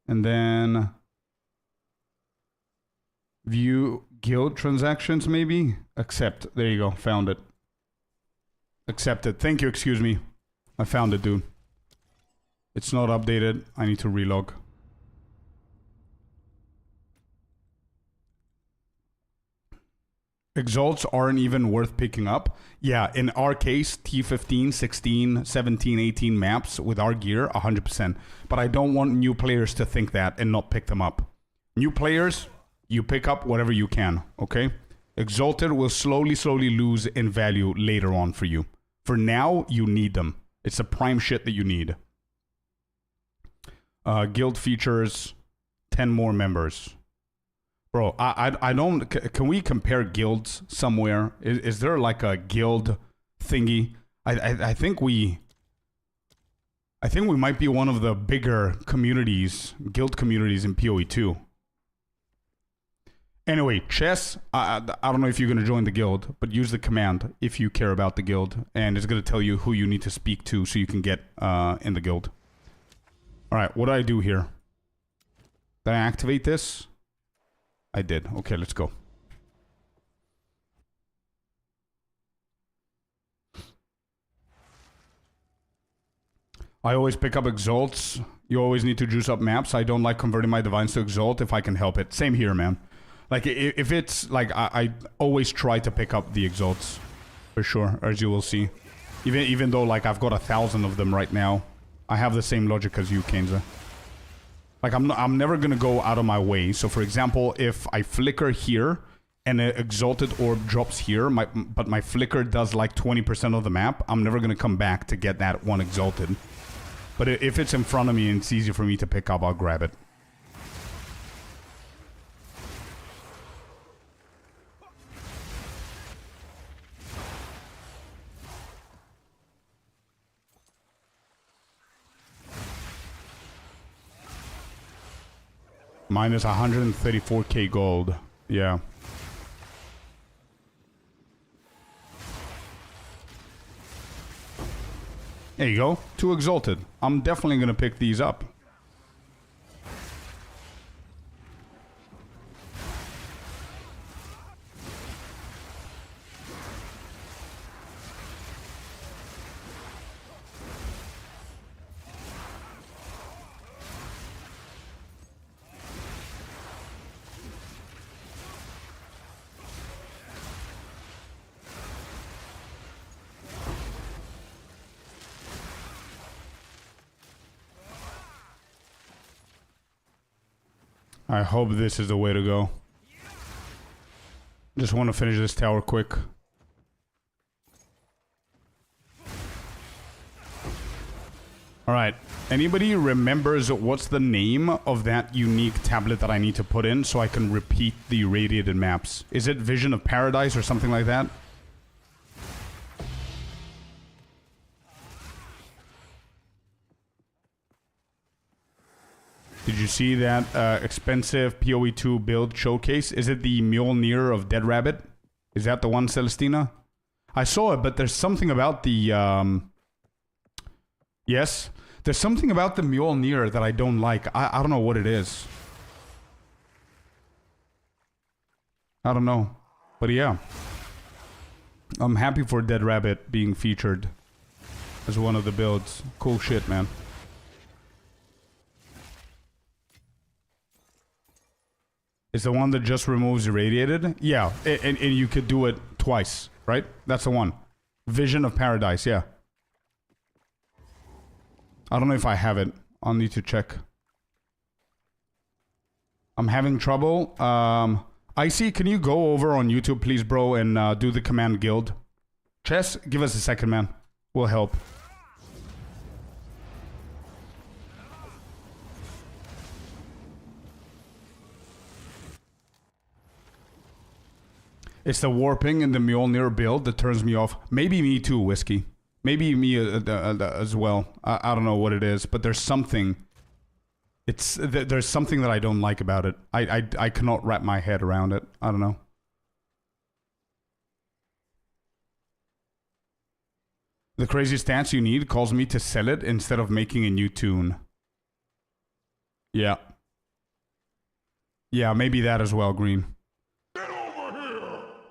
And then view guild transactions, maybe? Accept. There you go. Found it. Accepted. Thank you. Excuse me. I found it, dude. It's not updated. I need to relog. Exalts aren't even worth picking up. Yeah, in our case, T15, 16, 17, 18 maps with our gear, 100%. But I don't want new players to think that and not pick them up. New players, you pick up whatever you can, okay? Exalted will slowly lose in value later on for you. For now, you need them. It's the prime shit that you need. Guild features, 10 more members. Bro, I don't... Can we compare guilds somewhere? Is there like a guild thingy? I think we... I think we might be one of the bigger communities, guild communities in PoE 2. Anyway, chess, I don't know if you're going to join the guild, but use the command if you care about the guild. And it's going to tell you who you need to speak to so you can get in the guild. Alright, what do I do here? Did I activate this? I did. Okay, let's go. I always pick up exalts. You always need to juice up maps. I don't like converting my divines to exalt if I can help it. Same here, man. Like, if it's... Like, I always try to pick up the exalts. For sure, as you will see. Even though, like, I've got 1,000 of them right now. I have the same logic as you, Kenza. Like, I'm never gonna go out of my way. So, for example, if I flicker here and an exalted orb drops here, but my flicker does like 20% of the map, I'm never gonna come back to get that one exalted. But if it's in front of me and it's easy for me to pick up, I'll grab it. Minus 134k gold. Yeah. There you go. 2 exalted. I'm definitely gonna pick these up. I hope this is the way to go. Just want to finish this tower quick. Alright. Anybody remembers what's the name of that unique tablet that I need to put in so I can repeat the irradiated maps? Is it Vision of Paradise or something like that? Did you see that expensive PoE2 build showcase? Is it the Mjolnir of Dead Rabbit? Is that the one, Celestina? I saw it, but there's something about the... Yes? There's something about the Mjolnir that I don't like. I don't know what it is. I don't know. But yeah. I'm happy for Dead Rabbit being featured as one of the builds. Cool shit, man. It's the one that just removes irradiated? Yeah, and you could do it twice, right? That's the one. Vision of Paradise, yeah. I don't know if I have it. I'll need to check. I'm having trouble. Icy, can you go over on YouTube, please, bro, and do the command guild? Chess, give us a second, man. We'll help. It's the warping in the Mjolnir build that turns me off. Maybe me too, Whiskey. Maybe me as well. I don't know what it is, but there's something. There's something that I don't like about it. I cannot wrap my head around it. I don't know. The crazy stance you need calls me to sell it instead of making a new tune. Yeah. Yeah, maybe that as well, Green.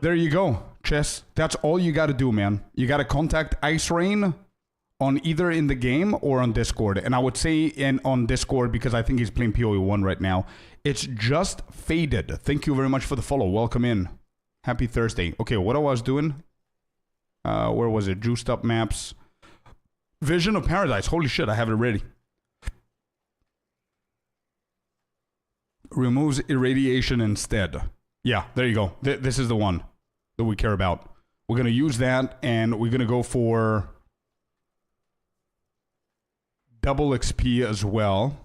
There you go, Chess. That's all you gotta do, man. You gotta contact Ice Rain on either in the game or on Discord. And I would say on Discord because I think he's playing PoE 1 right now. It's just Faded. Thank you very much for the follow. Welcome in. Happy Thursday. Okay, what I was doing? Where was it? Juiced up maps. Vision of Paradise. Holy shit, I have it ready. Removes irradiation instead. Yeah, there you go. This is the one that we care about. We're going to use that, and we're going to go for double XP as well.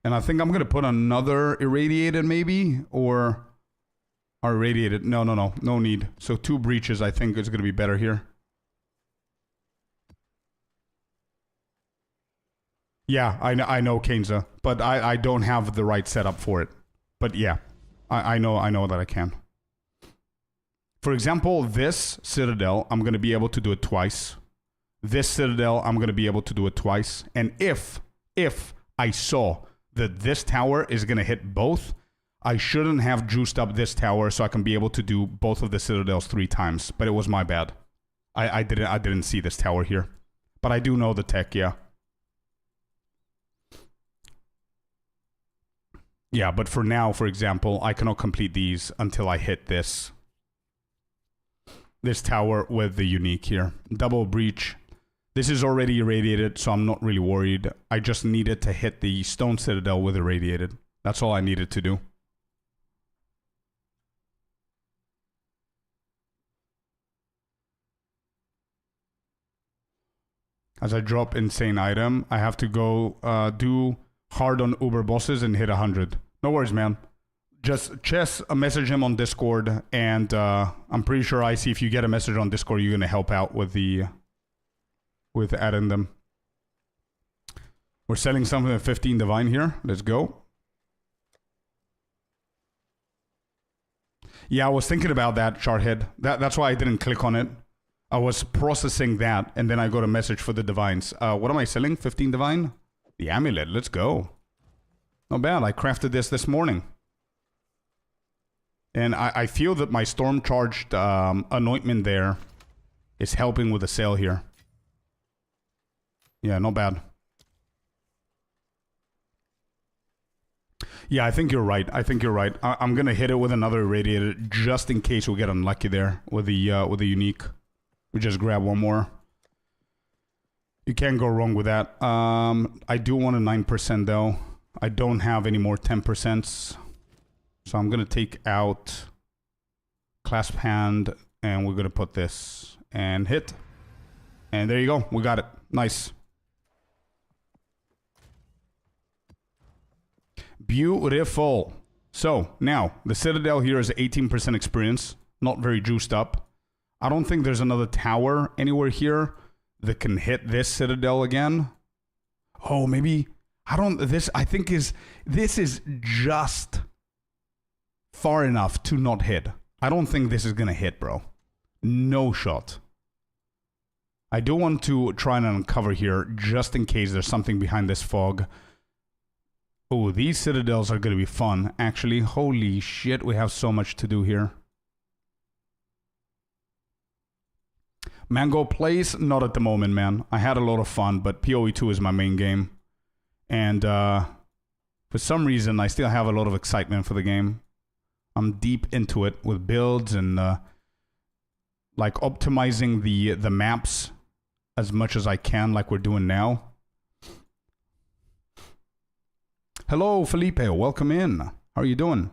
And I think I'm going to put another irradiated maybe, or irradiated. No need. So 2 breaches I think is going to be better here. Yeah, I know Kenza, but I don't have the right setup for it. But yeah, I know that I can. For example, this Citadel, I'm going to be able to do it twice. This Citadel, I'm going to be able to do it twice. And if I saw that this tower is going to hit both, I shouldn't have juiced up this tower so I can be able to do both of the Citadels 3 times. But it was my bad. I didn't see this tower here. But I do know the tech, yeah. Yeah, but for now, for example, I cannot complete these until I hit this tower with the unique here. Double breach. This is already irradiated, so I'm not really worried. I just needed to hit the stone citadel with irradiated. That's all I needed to do. As I drop insane item, I have to go do hard on Uber bosses and hit 100. No worries, man. Just message him on Discord, and I'm pretty sure Icy, if you get a message on Discord, you're gonna help out with adding them. We're selling something at 15 divine here. Let's go. Yeah, I was thinking about that, Charthead. That's why I didn't click on it. I was processing that, and then I got a message for the divines. What am I selling? 15 divine? The amulet. Let's go. Not bad. I crafted this morning. And I feel that my storm-charged anointment there is helping with the sale here. Yeah, not bad. Yeah, I think you're right. I'm gonna hit it with another irradiator just in case we get unlucky there with the unique. We just grab one more. You can't go wrong with that. I do want a 9% though. I don't have any more 10%. So I'm gonna take out clasp hand and we're gonna put this and hit. And there you go. We got it. Nice. Beautiful. So now the Citadel here is 18% experience, not very juiced up. I don't think there's another tower anywhere here that can hit this Citadel again. Oh, maybe I don't. This I think is just far enough to not hit. I don't think this is gonna hit, bro. No shot. I do want to try and uncover here just in case there's something behind this fog. Oh, these citadels are going to be fun, actually. Holy shit, we have so much to do here. Mango plays? Not at the moment, man. I had a lot of fun, but PoE 2 is my main game. And for some reason, I still have a lot of excitement for the game. I'm deep into it with builds and like optimizing the maps as much as I can, like we're doing now. Hello, Felipe. Welcome in. How are you doing?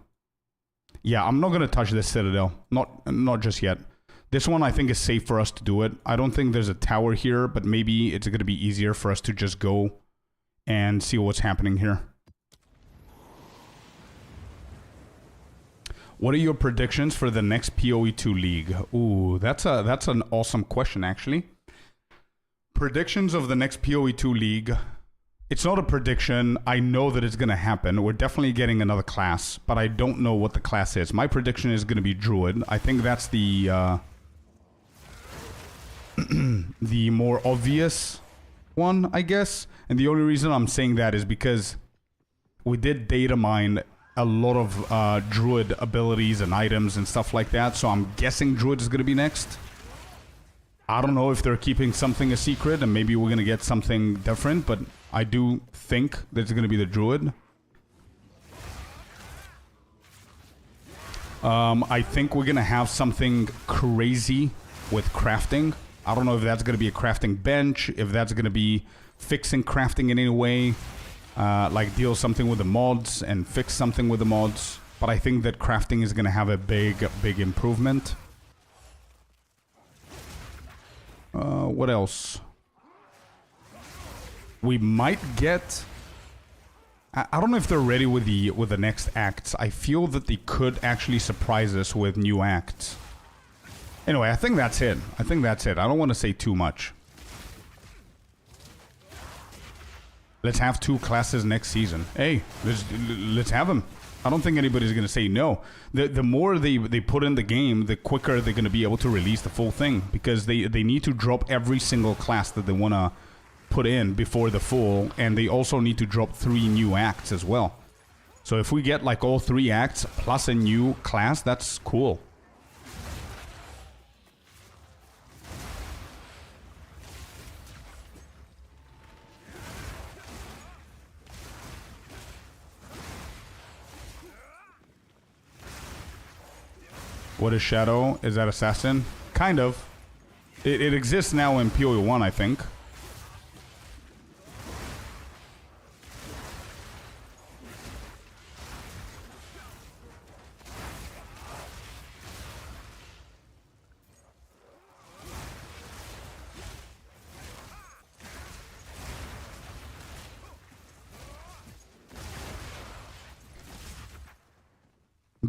Yeah, I'm not going to touch this Citadel. Not just yet. This one I think is safe for us to do it. I don't think there's a tower here, but maybe it's going to be easier for us to just go and see what's happening here. What are your predictions for the next PoE 2 league? Ooh, that's an awesome question, actually. Predictions of the next PoE 2 league... It's not a prediction. I know that it's going to happen. We're definitely getting another class, but I don't know what the class is. My prediction is going to be Druid. I think that's the the more obvious one, I guess. And the only reason I'm saying that is because we did data mine a lot of Druid abilities and items and stuff like that. So I'm guessing Druid is going to be next. I don't know if they're keeping something a secret and maybe we're going to get something different, but I do think that it's going to be the Druid. I think we're going to have something crazy with crafting. I don't know if that's going to be a crafting bench, if that's going to be fixing crafting in any way, like deal something with the mods and fix something with the mods. But I think that crafting is going to have a big improvement. What else? We might get... I don't know if they're ready with the next acts. I feel that they could actually surprise us with new acts. Anyway, I think that's it. I don't want to say too much. Let's have 2 classes next season. Hey, let's have them. I don't think anybody's going to say no. The more they put in the game, the quicker they're going to be able to release the full thing. Because they need to drop every single class that they want to put in before the full. And they also need to drop 3 new acts as well. So if we get like all 3 acts plus a new class, that's cool. What is Shadow? Is that Assassin? Kind of. It exists now in PoE 1, I think.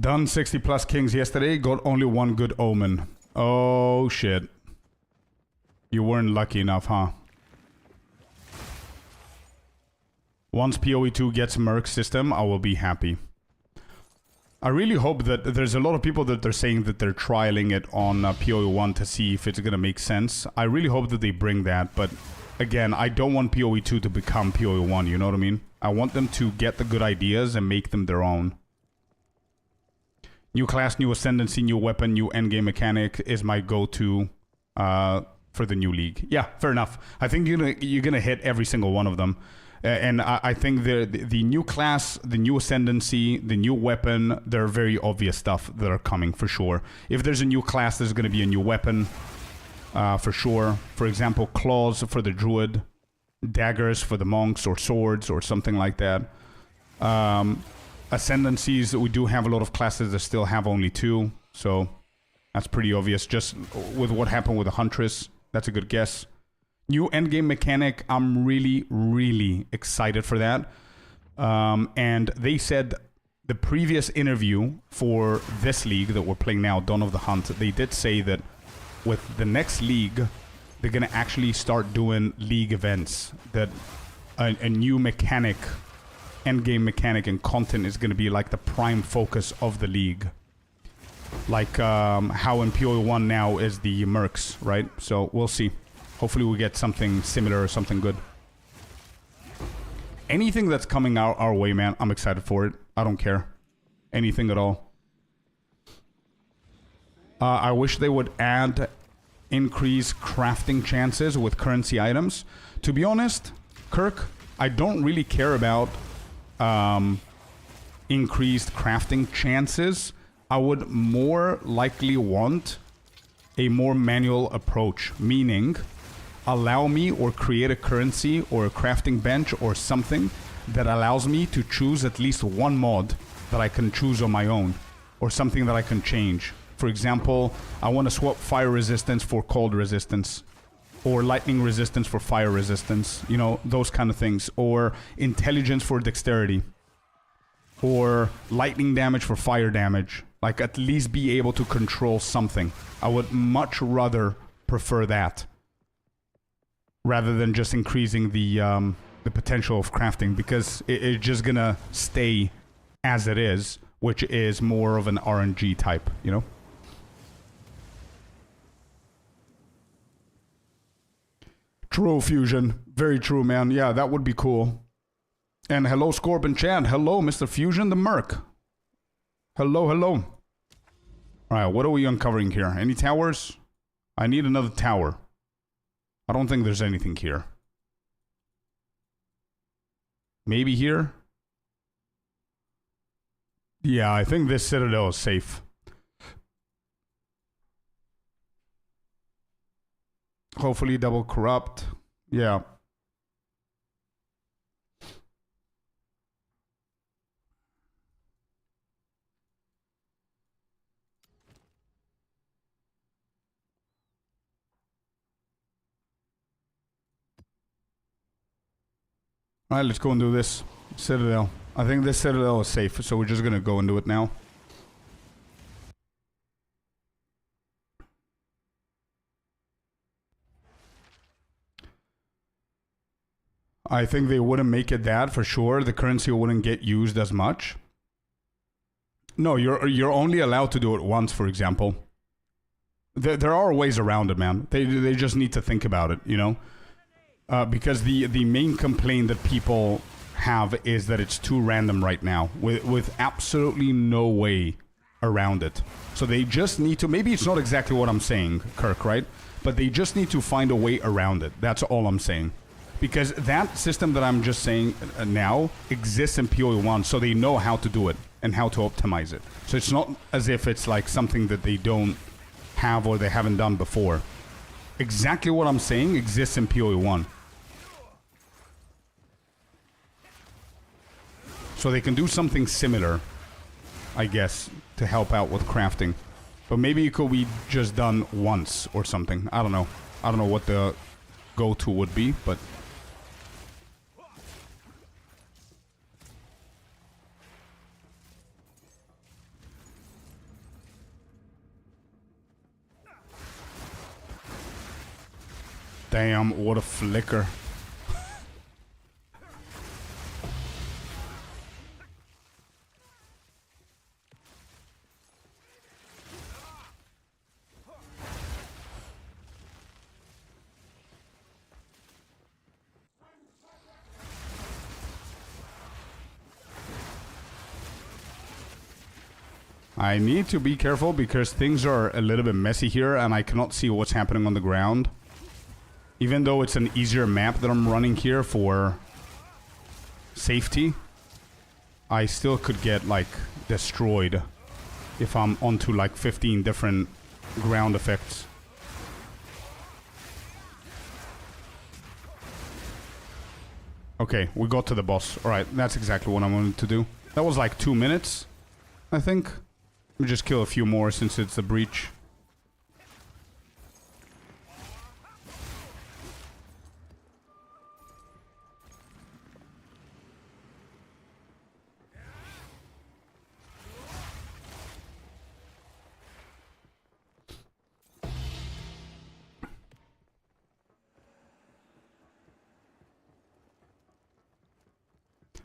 Done 60 plus kings yesterday, got only 1 good omen. Oh shit. You weren't lucky enough, huh? Once PoE 2 gets Merc system, I will be happy. I really hope that there's a lot of people that they're saying that they're trialing it on PoE 1 to see if it's going to make sense. I really hope that they bring that, but again, I don't want PoE 2 to become PoE 1, you know what I mean? I want them to get the good ideas and make them their own. New class, new ascendancy, new weapon, new endgame mechanic is my go-to for the new league. Yeah, fair enough. I think you're gonna hit every single one of them. And I think the new class, the new ascendancy, the new weapon, they're very obvious stuff that are coming for sure. If there's a new class, there's going to be a new weapon for sure. For example, claws for the druid, daggers for the monks, or swords, or something like that. Ascendancies, we do have a lot of classes that still have only 2, so that's pretty obvious. Just with what happened with the Huntress, that's a good guess. New endgame mechanic, I'm really, really excited for that. And they said the previous interview for this league that we're playing now, Dawn of the Hunt, they did say that with the next league, they're going to actually start doing league events. That a new mechanic, endgame mechanic and content is going to be like the prime focus of the league. Like how in PoE 1 now is the Mercs, right? So we'll see. Hopefully we get something similar or something good. Anything that's coming our way, man, I'm excited for it. I don't care. Anything at all. I wish they would add increase crafting chances with currency items. To be honest, Kirk, I don't really care about increased crafting chances. I would more likely want a more manual approach, meaning allow me or create a currency or a crafting bench or something that allows me to choose at least one mod that I can choose on my own, or something that I can change. For example, I want to swap fire resistance for cold resistance, or lightning resistance for fire resistance, you know, those kind of things, or intelligence for dexterity, or lightning damage for fire damage. Like, at least be able to control something. I would much rather prefer that, rather than just increasing the potential of crafting, because it's just gonna stay as it is, which is more of an RNG type, you know? True, Fusion. Very true, man. Yeah, that would be cool. And hello, Scorpion Chan. Hello, Mr. Fusion the Merc. Hello, hello. Alright, what are we uncovering here? Any towers? I need another tower. I don't think there's anything here. Maybe here? Yeah, I think this citadel is safe. Hopefully double corrupt. Yeah. Alright, let's go and do this. Citadel. I think this citadel is safe, so we're just gonna go and do it now. I think they wouldn't make it that for sure. The currency wouldn't get used as much. No, you're only allowed to do it once, for example. There are ways around it, man. They just need to think about it, you know? Because the main complaint that people have is that it's too random right now, with absolutely no way around it. So they just need to, maybe it's not exactly what I'm saying, Kirk, right? But they just need to find a way around it. That's all I'm saying. Because that system that I'm just saying now exists in PoE 1, so they know how to do it and how to optimize it. So it's not as if it's like something that they don't have or they haven't done before. Exactly what I'm saying exists in PoE 1. So they can do something similar, I guess, to help out with crafting. But maybe it could be just done once or something. I don't know. I don't know what the go-to would be, but... Damn, what a flicker. I need to be careful because things are a little bit messy here and I cannot see what's happening on the ground. Even though it's an easier map that I'm running here for safety, I still could get, like, destroyed if I'm onto, like, 15 different ground effects. Okay, we got to the boss. Alright, that's exactly what I wanted to do. That was like 2 minutes, I think. Let me just kill a few more since it's a breach.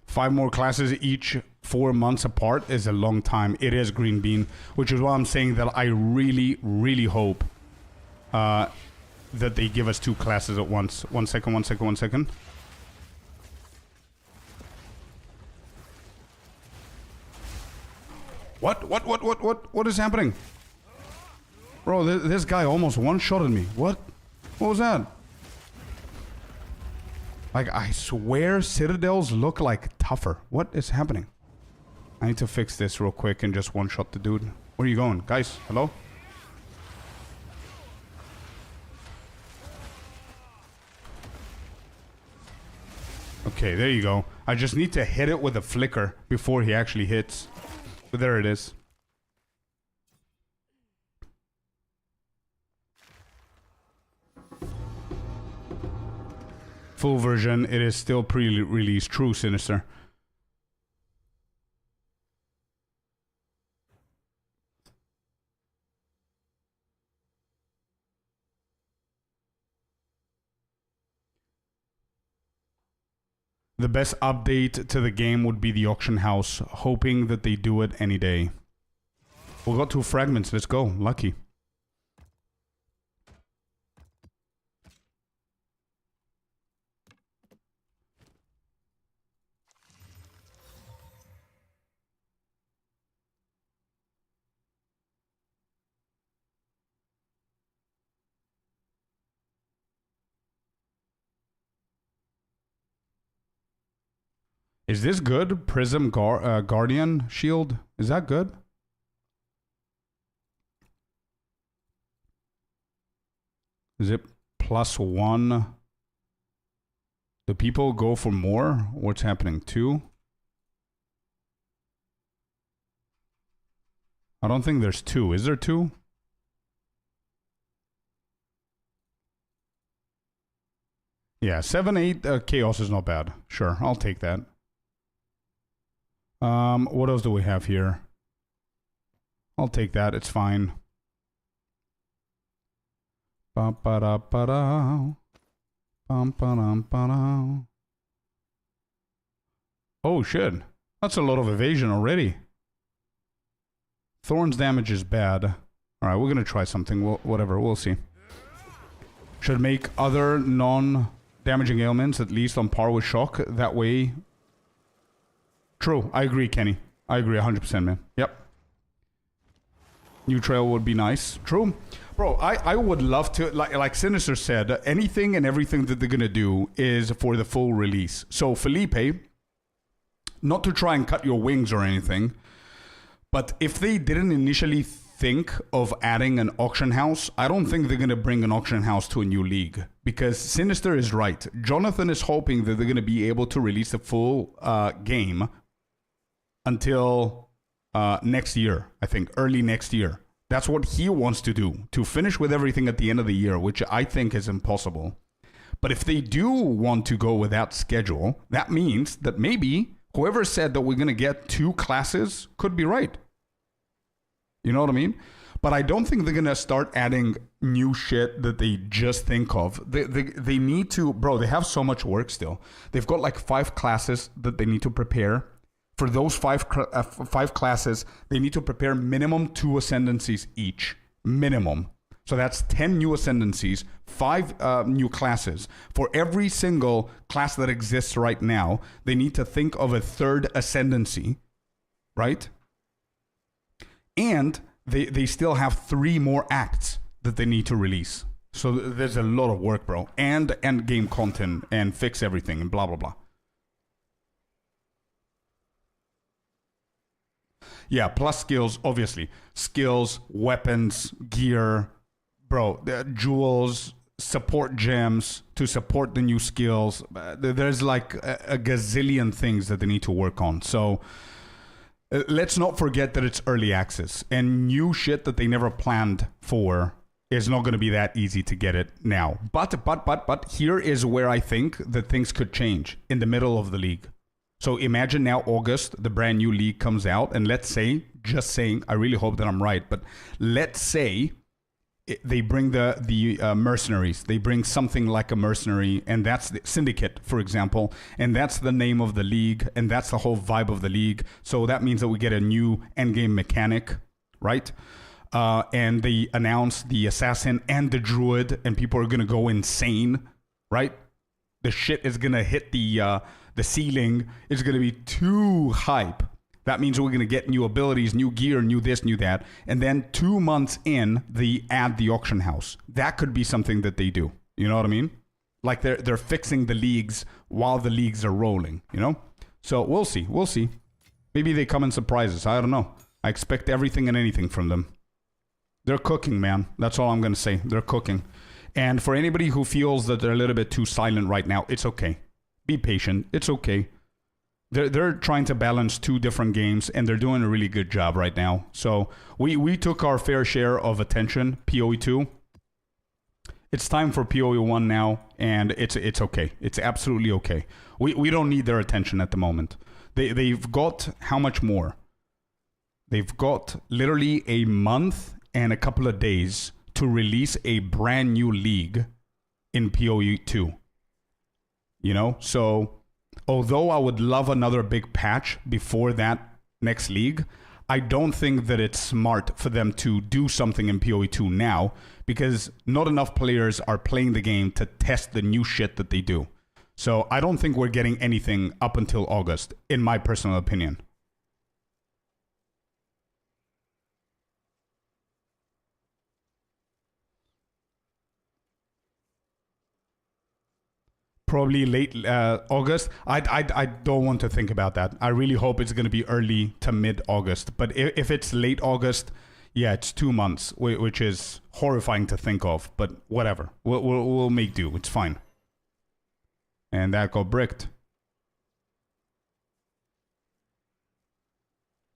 Five more classes each 4 months apart is a long time. It is Green Bean, which is why I'm saying that I really, really hope that they give us 2 classes at once. One second. What is happening? Bro, this guy almost one-shotted me. What was that? Like, I swear citadels look like tougher. What is happening? I need to fix this real quick and just one-shot the dude. Where are you going? Guys, hello? Okay, there you go. I just need to hit it with a flicker before he actually hits. But there it is. Full version, it is still pre-release. True, Sinister. The best update to the game would be the auction house. Hoping that they do it any day. We'll go 2 fragments. Let's go. Lucky. Is this good? Prism Guardian Shield? Is that good? Is it +1? Do people go for more? What's happening? 2? I don't think there's 2. Is there 2? Yeah, 7, 8 Chaos is not bad. Sure, I'll take that. What else do we have here? I'll take that, it's fine. Ba-ba-da-ba-da. Bum-ba-dum-ba-da. Oh shit, that's a lot of evasion already. Thorns damage is bad. Alright, we're gonna try something, whatever, we'll see. Should make other non-damaging ailments at least on par with shock, that way... True, I agree, Kenny. I agree 100%, man. Yep. New trail would be nice. True. Bro, I would love to, like Sinister said, anything and everything that they're gonna do is for the full release. So, Felipe, not to try and cut your wings or anything, but if they didn't initially think of adding an auction house, I don't think they're gonna bring an auction house to a new league. Because Sinister is right. Jonathan is hoping that they're gonna be able to release the full game until next year, I think, early next year. That's what he wants to do, to finish with everything at the end of the year, which I think is impossible. But if they do want to go with that schedule, that means that maybe whoever said that we're going to get 2 classes could be right. You know what I mean? But I don't think they're going to start adding new shit that they just think of. They need to... Bro, they have so much work still. They've got like 5 classes that they need to prepare. For those 5 classes, they need to prepare minimum 2 ascendancies each. Minimum. So that's 10 new ascendancies, 5 new classes. For every single class that exists right now, they need to think of a 3rd ascendancy, right? And they still have 3 more acts that they need to release. So there's a lot of work, bro. And end game content and fix everything and blah, blah, blah. Yeah, plus skills, obviously. Skills, weapons, gear, bro, jewels, support gems to support the new skills. There's like a gazillion things that they need to work on. So let's not forget that it's early access. And new shit that they never planned for is not going to be that easy to get it now. But here is where I think that things could change in the middle of the league. So imagine now August, the brand new league comes out, and let's say, just saying, I really hope that I'm right, but let's say they bring the mercenaries. They bring something like a mercenary, and that's the Syndicate, for example, and that's the name of the league, and that's the whole vibe of the league. So that means that we get a new endgame mechanic, right? And they announce the assassin and the druid, and people are gonna go insane, right? The shit is gonna hit the ceiling. It's gonna be too hype. That means we're gonna get new abilities, new gear, new this, new that, and then 2 months in, they add the auction house. That could be something that they do. You know what I mean? Like they're fixing the leagues while the leagues are rolling. You know? So we'll see. We'll see. Maybe they come in surprises. I don't know. I expect everything and anything from them. They're cooking, man. That's all I'm going to say. They're cooking. And for anybody who feels that they're a little bit too silent right now, it's okay. Be patient. It's okay. They're trying to balance 2 different games, and they're doing a really good job right now. So we took our fair share of attention, PoE 2. It's time for PoE 1 now, and it's okay. It's absolutely okay. We don't need their attention at the moment. They've got how much more? They've got literally a month and a couple of days to release a brand new league in PoE 2. You know? So, although I would love another big patch before that next league, I don't think that it's smart for them to do something in PoE 2 now, because not enough players are playing the game to test the new shit that they do. So I don't think we're getting anything up until August, in my personal opinion. Probably late August. I don't want to think about that. I really hope it's going to be early to mid-August. But if it's late August, yeah, it's 2 months, which is horrifying to think of. But whatever. We'll make do. It's fine. And that got bricked.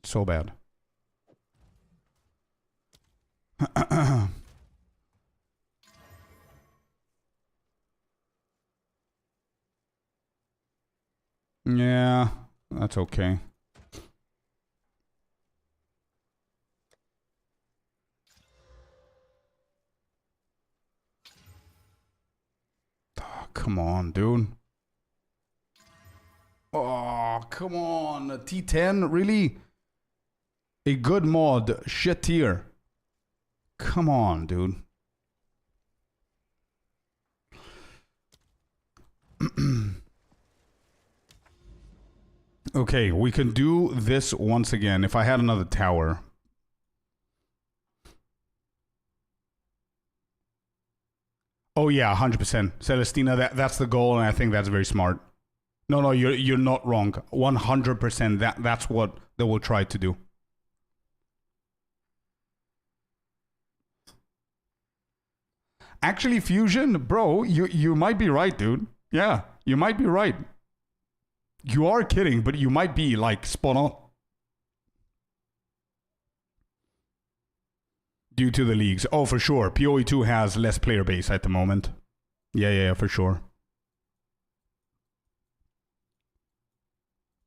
So bad. Yeah, that's okay. Oh, come on, dude. Oh, come on. A T10? Really? A good mod. Shit tier. Come on, dude. Okay, we can do this once again. If I had another tower. Oh yeah, 100%. Celestina, that's the goal, and I think that's very smart. No, you're not wrong. 100%. That's what they will try to do. Actually, Fusion, bro, you might be right, dude. Yeah, you might be right. You are kidding, but you might be, like, spot on. Due to the leagues. Oh, for sure. PoE 2 has less player base at the moment. Yeah, for sure.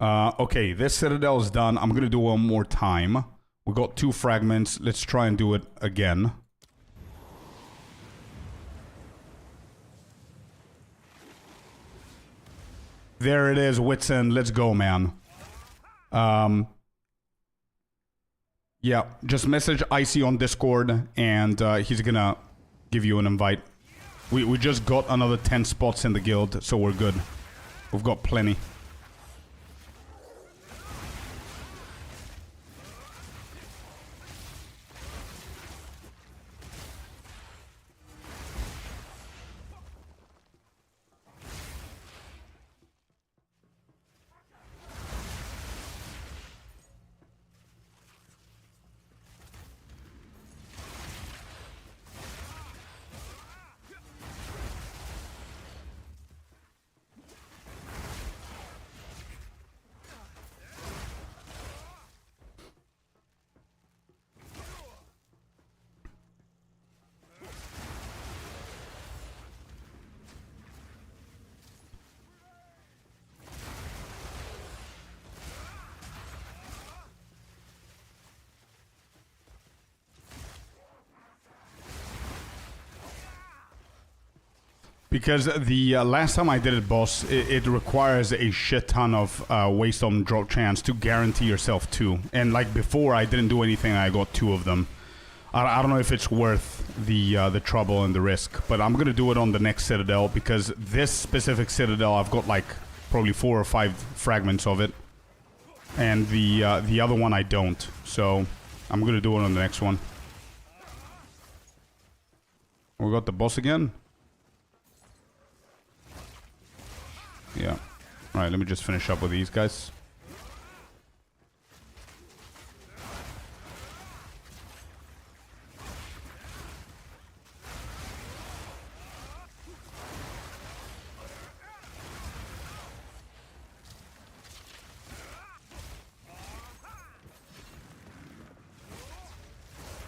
Okay, this Citadel is done. I'm going to do one more time. We got 2 fragments. Let's try and do it again. There it is, Whitson. Let's go, man. Yeah, just message Icy on Discord, and he's gonna give you an invite. We just got another 10 spots in the guild, so we're good. We've got plenty. Because the last time I did it, boss, it requires a shit ton of waste on drop chance to guarantee yourself 2. And like before, I didn't do anything, I got 2 of them. I don't know if it's worth the trouble and the risk, but I'm gonna do it on the next Citadel, because this specific Citadel, I've got like probably 4 or 5 fragments of it. And the other one I don't, so I'm gonna do it on the next one. We got the boss again? Yeah. Alright, let me just finish up with these guys.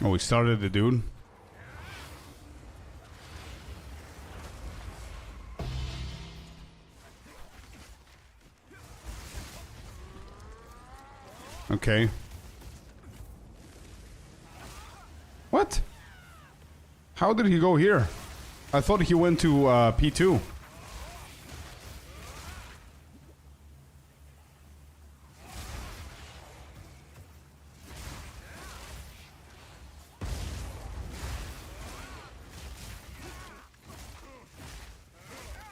Oh, we started the dude. Okay. What? How did he go here? I thought he went to P2.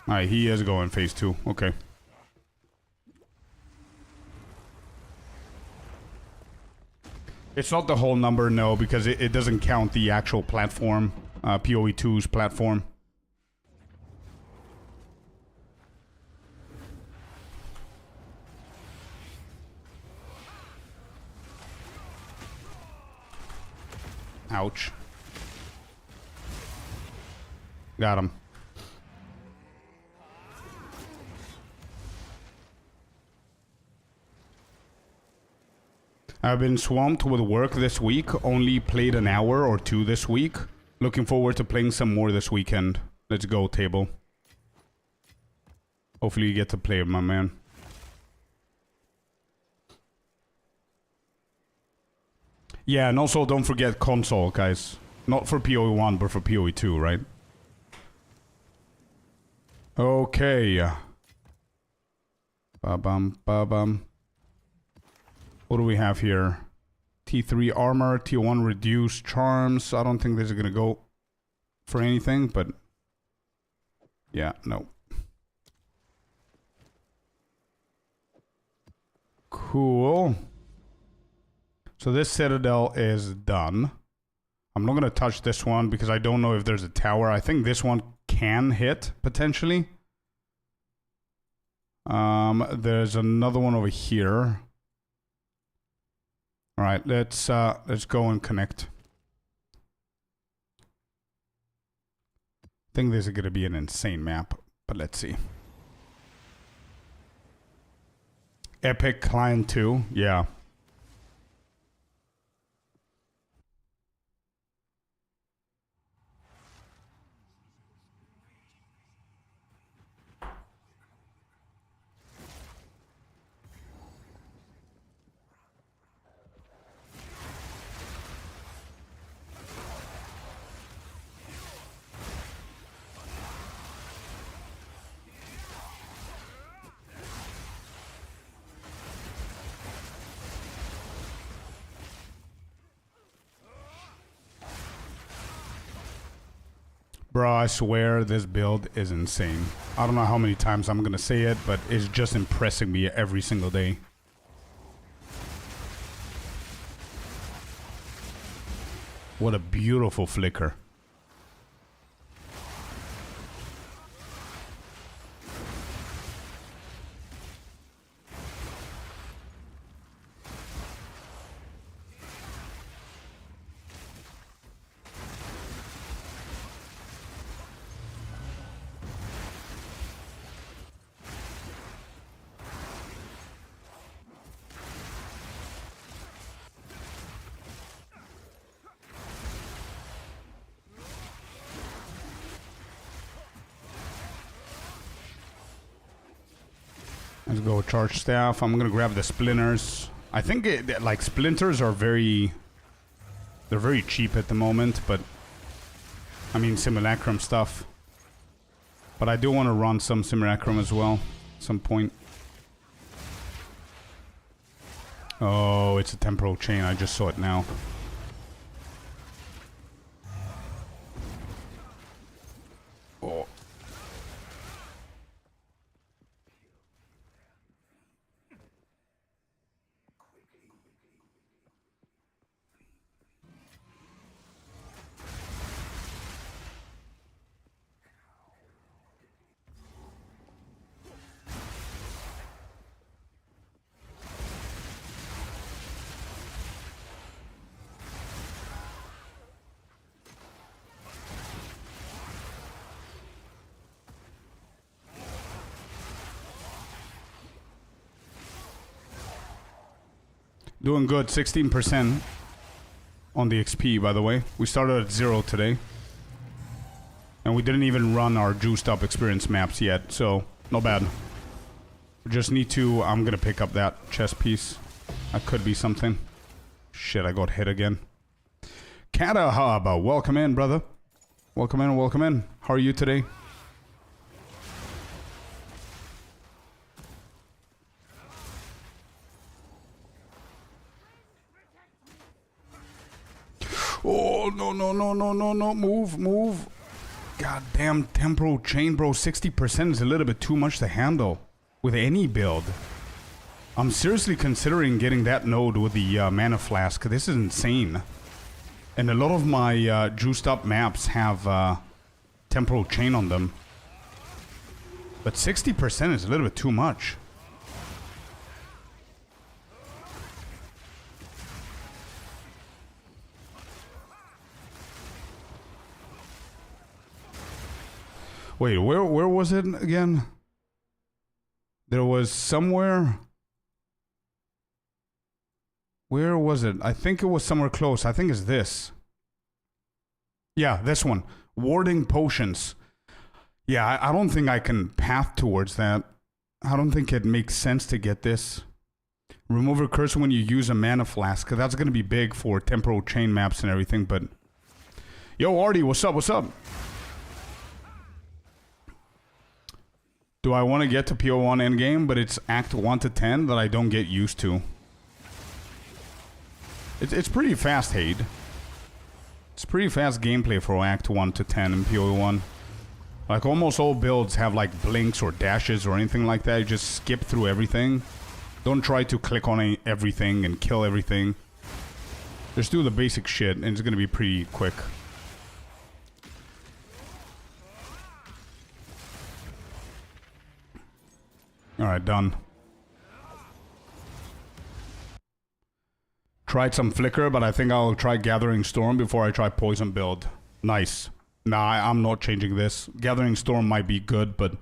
Alright, he is going phase 2. Okay. It's not the whole number, no, because it doesn't count the actual platform, PoE2's platform. Ouch. Got him. I've been swamped with work this week, only played an hour or 2 this week. Looking forward to playing some more this weekend. Let's go, table. Hopefully you get to play, my man. Yeah, and also don't forget console, guys. Not for PoE1, but for PoE2, right? Okay. Ba-bum, ba-bum. What do we have here? T3 armor, T1 reduced charms. I don't think this is gonna go for anything, but yeah, no. Cool. So this Citadel is done. I'm not gonna touch this one because I don't know if there's a tower. I think this one can hit potentially. There's another one over here. All right, let's go and connect. I think this is gonna be an insane map, but let's see. Epic Client 2, yeah. Bro, I swear this build is insane. I don't know how many times I'm gonna say it, but it's just impressing me every single day. What a beautiful flicker. Let's go charge staff. I'm gonna grab the splinters. I think like splinters are they're very cheap at the moment, but I mean simulacrum stuff. But I do want to run some Simulacrum as well at some point. Oh, it's a temporal chain. I just saw it now. Oh. Doing good, 16% on the XP, by the way. We started at 0 today. And we didn't even run our juiced up experience maps yet, so not bad. We just need to... I'm gonna pick up that chest piece. That could be something. Shit, I got hit again. Katahaba, welcome in, brother. Welcome in, welcome in. How are you today? Oh, no, no, no, no, no, no. Move, move. Goddamn temporal chain, bro. 60% is a little bit too much to handle with any build. I'm seriously considering getting that node with the mana flask. This is insane. And a lot of my juiced up maps have temporal chain on them. But 60% is a little bit too much. Wait, where was it again? There was somewhere... Where was it? I think it was somewhere close. I think it's this. Yeah, this one. Warding potions. Yeah, I don't think I can path towards that. I don't think it makes sense to get this. Remove a curse when you use a mana flask. That's going to be big for temporal chain maps and everything, but... Yo, Artie, what's up, what's up? Do I want to get to PO1 endgame, but it's Act 1 to 10 that I don't get used to? It's pretty fast, Hade. It's pretty fast gameplay for Act 1 to 10 in PO1. Like, almost all builds have, like, blinks or dashes or anything like that. You just skip through everything. Don't try to click on everything and kill everything. Just do the basic shit, and it's gonna be pretty quick. Alright, done. Tried some Flicker, but I think I'll try Gathering Storm before I try Poison build. Nice. Nah, I'm not changing this. Gathering Storm might be good, but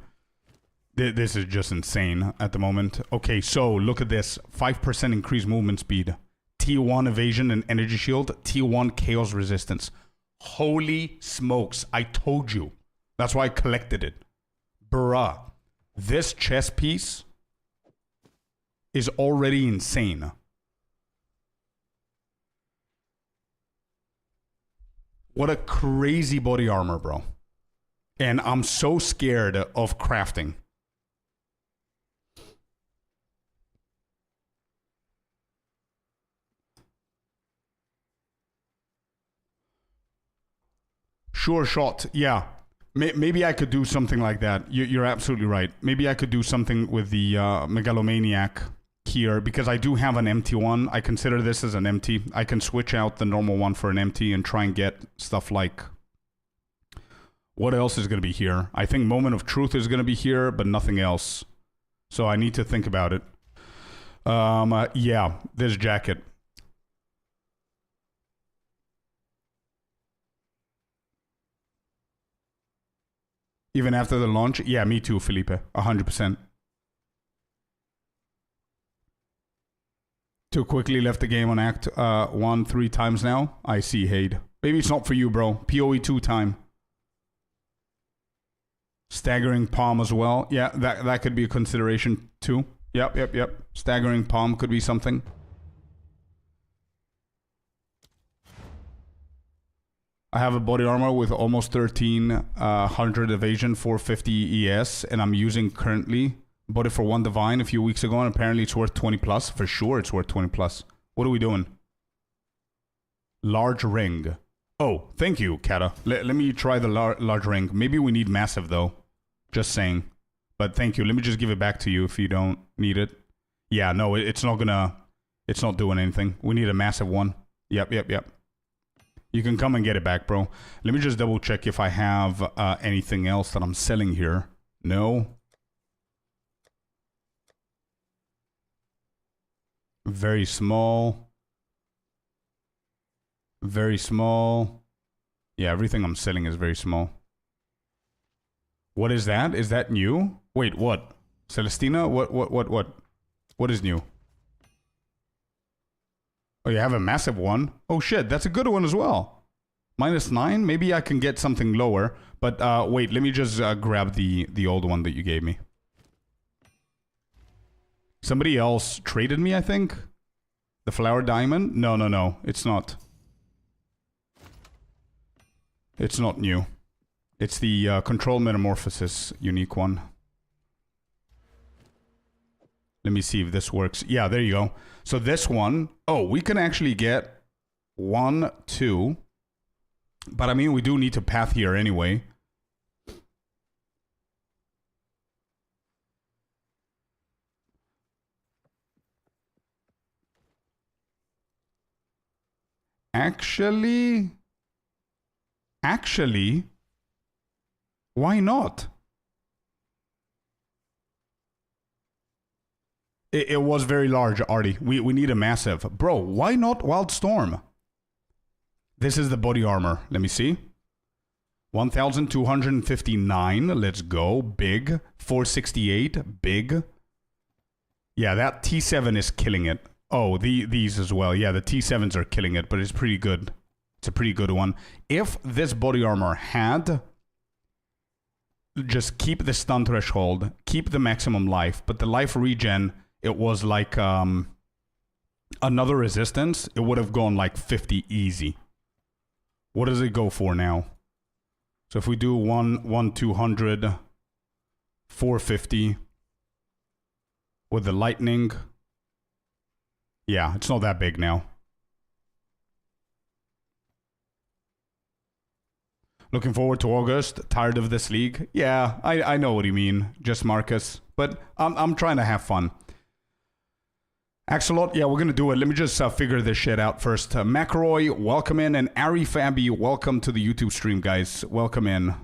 this is just insane at the moment. Okay, so look at this. 5% increased movement speed. T1 evasion and energy shield. T1 chaos resistance. Holy smokes. I told you. That's why I collected it. Bruh. This chess piece is already insane. What a crazy body armor, bro. And I'm so scared of crafting. Sure shot, yeah. Maybe I could do something like that. You're absolutely right. Maybe I could do something with the Megalomaniac here, because I do have an empty one. I consider this as an empty. I can switch out the normal one for an empty and try and get stuff like... What else is going to be here? I think Moment of Truth is going to be here, but nothing else. So I need to think about it. Yeah, this jacket. Even after the launch? Yeah, me too, Felipe. 100%. Too quickly left the game on Act 1 3 times now. I see, Hade. Maybe it's not for you, bro. PoE 2 time. Staggering Palm as well. Yeah, that could be a consideration too. Yep. Staggering Palm could be something. I have a body armor with almost 1300 evasion, 450 ES, and I'm using currently. Bought it for 1 divine a few weeks ago, and apparently it's worth 20 plus. For sure it's worth 20 plus. What are we doing? Large ring. Oh, thank you, Kata. Let me try the large ring. Maybe we need massive, though. Just saying. But thank you. Let me just give it back to you if you don't need it. Yeah, no, it's not gonna... It's not doing anything. We need a massive one. Yep. You can come and get it back, bro. Let me just double check if I have anything else that I'm selling here. No. Very small. Very small. Yeah, everything I'm selling is very small. What is that? Is that new? Wait, what? Celestina? What? What is new? Oh, you have a massive one? Oh shit, that's a good one as well. -9? Maybe I can get something lower. But wait, let me just grab the old one that you gave me. Somebody else traded me, I think? The flower diamond? No. It's not. It's not new. It's the control metamorphosis unique one. Let me see if this works. Yeah, there you go. So this one, oh, we can actually get 1, 2. But I mean, we do need to path here anyway. Actually, why not? It was very large, Artie. We need a massive. Bro, why not Wild Storm? This is the body armor. Let me see. 1,259. Let's go. Big. 468. Big. Yeah, that T7 is killing it. Oh, these as well. Yeah, the T7s are killing it, but it's pretty good. It's a pretty good one. If this body armor had... Just keep the stun threshold. Keep the maximum life. But the life regen... It was like another resistance. It would have gone like 50 easy. What does it go for now? So if we do 200, 450 with the lightning. Yeah, it's not that big now. Looking forward to August. Tired of this league? Yeah, I know what you mean. Just Marcus. But I'm trying to have fun. Axolot, yeah, we're going to do it. Let me just figure this shit out first. McRoy, welcome in. And Ari Fabi, welcome to the YouTube stream, guys. Welcome in.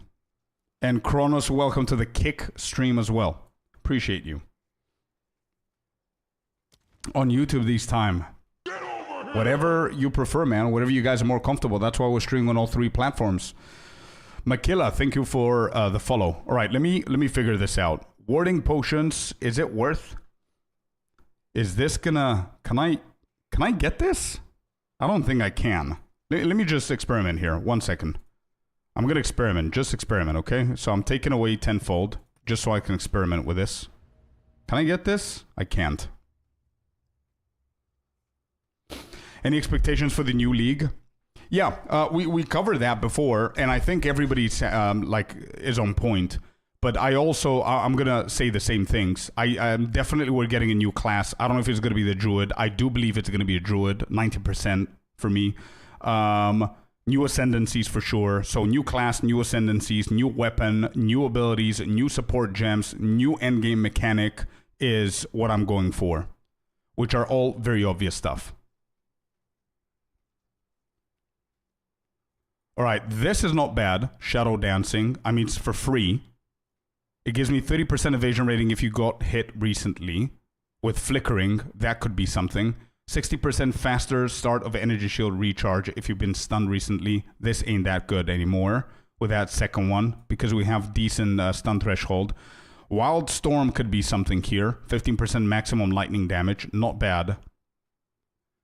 And Kronos, welcome to the Kick stream as well. Appreciate you. On YouTube this time. Whatever you prefer, man. Whatever you guys are more comfortable. That's why we're streaming on all 3 platforms. Makila, thank you for the follow. All right, let me figure this out. Warding potions, is it worth... Is this gonna... Can I get this? I don't think I can. Let me just experiment here. 1 second. I'm gonna experiment. Just experiment, okay? So I'm taking away tenfold. Just so I can experiment with this. Can I get this? I can't. Any expectations for the new league? Yeah, we covered that before. And I think everybody's is on point. But I also, I'm going to say the same things. Definitely we're getting a new class. I don't know if it's going to be the Druid. I do believe it's going to be a Druid, 90% for me. New Ascendancies for sure. So new class, new Ascendancies, new weapon, new abilities, new support gems, new endgame mechanic is what I'm going for. Which are all very obvious stuff. Alright, this is not bad. Shadow Dancing. I mean, it's for free. It gives me 30% evasion rating if you got hit recently. With flickering, that could be something. 60% faster start of energy shield recharge if you've been stunned recently. This ain't that good anymore with that second one because we have decent stun threshold. Wild Storm could be something here. 15% maximum lightning damage. Not bad.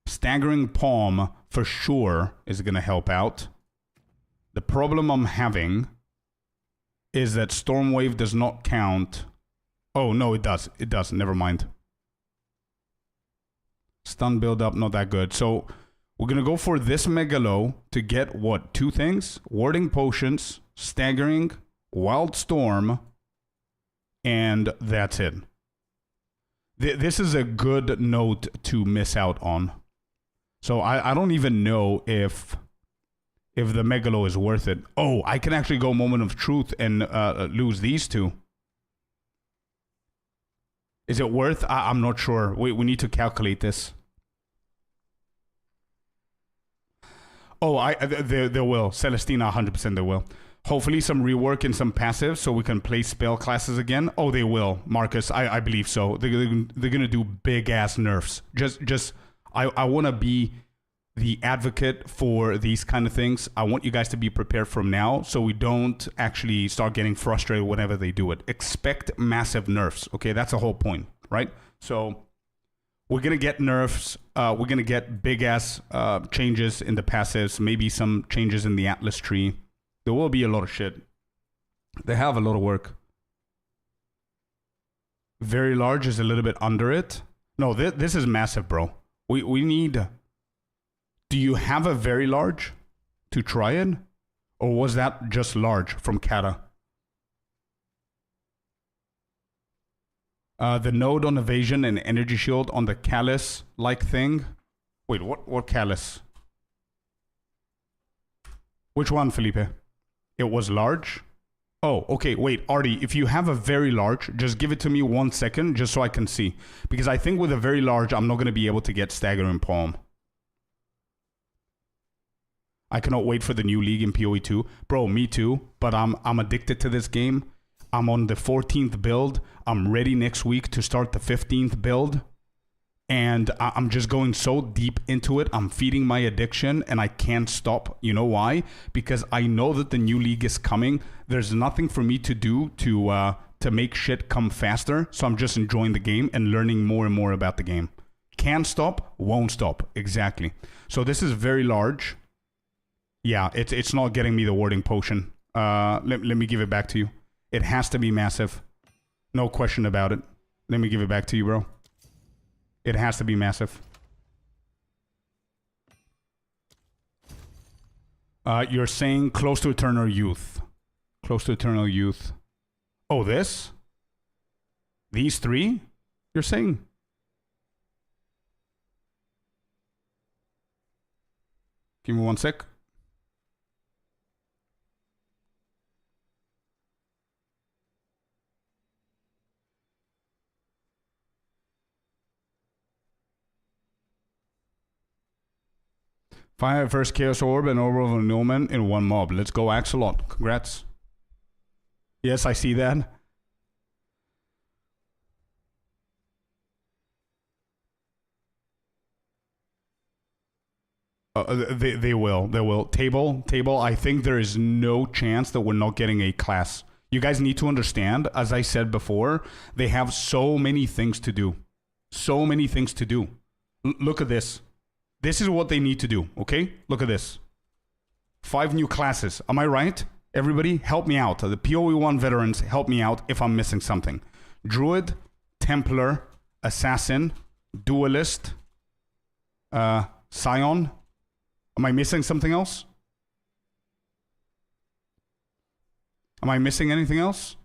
Staggering Palm for sure is going to help out. The problem I'm having... is that Storm Wave does not count. Oh, no, it does. It does. Never mind. Stun build up, not that good. So We're going to go for this Megalo to get what? 2 things? Warding Potions, Staggering, Wild Storm, and that's it. This is a good note to miss out on. So I don't even know if the Megalo is worth it. Oh, I can actually go Moment of Truth and lose these 2. Is it worth? I'm not sure. We need to calculate this. Oh, they will. Celestina, 100% they will. Hopefully some rework and some passives so we can play spell classes again. Oh, they will, Marcus. I believe so. They're going to do big-ass nerfs. I want to be the advocate for these kind of things. I want you guys to be prepared from now so we don't actually start getting frustrated whenever they do it. Expect massive nerfs, okay? That's the whole point, right? So we're going to get nerfs. We're going to get big-ass changes in the passives, maybe some changes in the Atlas tree. There will be a lot of shit. They have a lot of work. Very large is a little bit under it. No, this is massive, bro. We need... Do you have a very large to try it? Or was that just large from Kata? The node on evasion and energy shield on the Callus-like thing. Wait, what Callus? Which one, Felipe? It was large? Oh, okay, wait, Artie, if you have a very large, just give it to me 1 second, just so I can see. Because I think with a very large, I'm not going to be able to get Staggering Palm. I cannot wait for the new league in PoE 2. Bro, me too, but I'm addicted to this game. I'm on the 14th build. I'm ready next week to start the 15th build. And I'm just going so deep into it. I'm feeding my addiction and I can't stop. You know why? Because I know that the new league is coming. There's nothing for me to do to make shit come faster. So I'm just enjoying the game and learning more and more about the game. Can't stop, won't stop. Exactly. So this is very large. Yeah, it's not getting me the warding potion. Let me give it back to you. It has to be massive. No question about it. Let me give it back to you, bro. It has to be massive. You're saying close to eternal youth. Close to eternal youth. Oh, this? These 3? You're saying? Give me 1 sec. Fire first Chaos Orb and Orb of Annulment in 1 mob. Let's go, Axolot. Congrats. Yes, I see that. They will. They will. Table. I think there is no chance that we're not getting a class. You guys need to understand, as I said before, they have so many things to do. So many things to do. Look at this. This is what they need to do, okay? Look at this. 5 new classes. Am I right? Everybody, help me out. The PoE 1 veterans, help me out if I'm missing something. Druid, Templar, Assassin, Duelist, Scion. Am I missing something else? Am I missing anything else?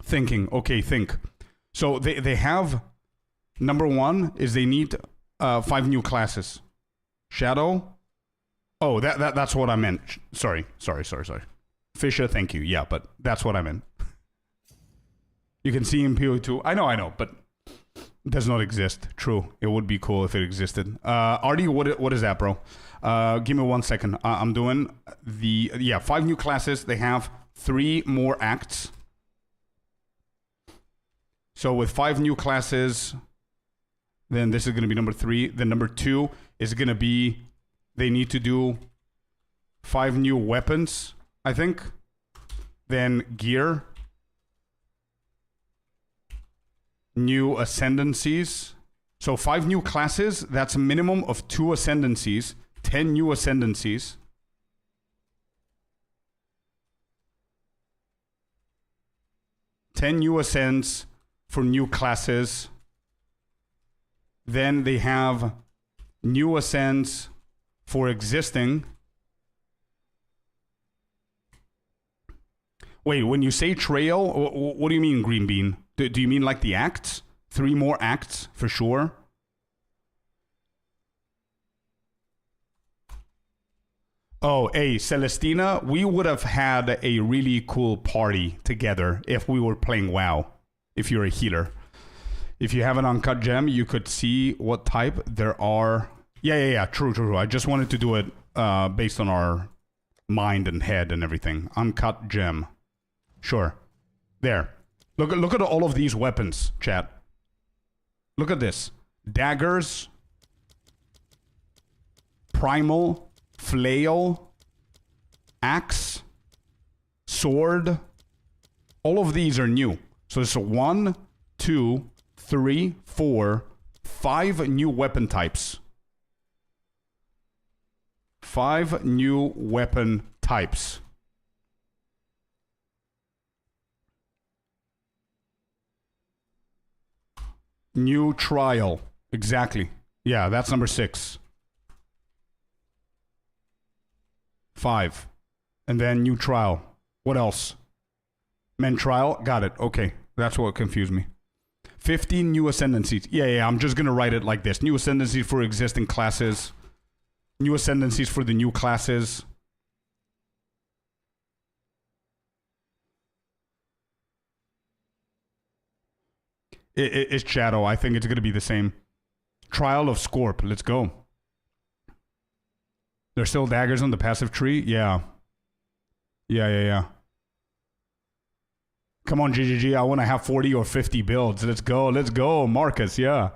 Thinking. Okay, think. So they have, number 1 is they need 5 new classes. Shadow. Oh, that's what I meant. Sorry. Fisher, thank you. Yeah, but that's what I meant. You can see in PoE 2. I know, but it does not exist. True. It would be cool if it existed. Artie, what is that, bro? Give me 1 second. I'm doing 5 new classes. They have 3 more acts. So with 5 new classes, then this is going to be number 3. Then number 2 is going to be, they need to do 5 new weapons, I think. Then gear. New ascendancies. So 5 new classes, that's a minimum of 2 ascendancies. 10 new ascendancies. Ten new ascents for new classes. Then they have new ascents for existing. Wait, when you say trail, what do you mean, Green Bean? Do you mean like the acts? 3 more acts for sure? Oh, hey, Celestina, we would have had a really cool party together if we were playing WoW, if you're a healer. If you have an uncut gem, you could see what type there are. Yeah, true. I just wanted to do it based on our mind and head and everything. Uncut gem. Sure. There. Look at all of these weapons, chat. Look at this. Daggers. Primal. Flail. Axe. Sword. All of these are new. So it's 1, 2, 3, 4, 5 new weapon types. 5 new weapon types. New trial. Exactly. Yeah, that's number 6. 5. And then new trial. What else? Men trial. Got it. Okay. That's what confused me. 15 new ascendancies. Yeah, I'm just going to write it like this. New ascendancies for existing classes. New ascendancies for the new classes. It's Shadow. I think it's going to be the same. Trial of Scorp. Let's go. There's still daggers on the passive tree? Yeah. Yeah. Come on, GGG. I want to have 40 or 50 builds. Let's go, Marcus. Yeah.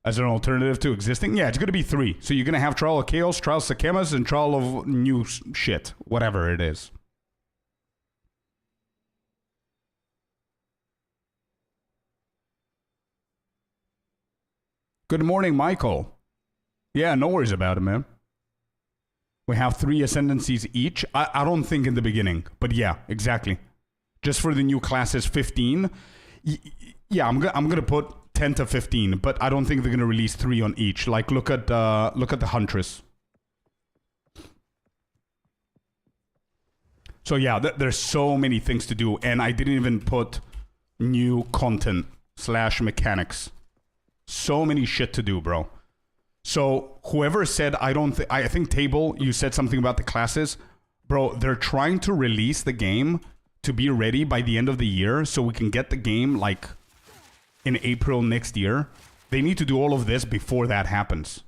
As an alternative to existing? Yeah, it's going to be 3. So you're going to have Trial of Chaos, Trial of Sakemas, and Trial of new shit. Whatever it is. Good morning, Michael. Yeah, no worries about it, man. We have 3 ascendancies each. I don't think in the beginning, but yeah, exactly. Just for the new classes, 15. Yeah, I'm gonna put 10 to 15, but I don't think they're gonna release 3 on each. Like, look at the Huntress. So yeah, there's so many things to do, and I didn't even put new content / mechanics. So many shit to do, bro. So whoever said I think Table, you said something about the classes. Bro, they're trying to release the game to be ready by the end of the year so we can get the game like in April next year. They need to do all of this before that happens.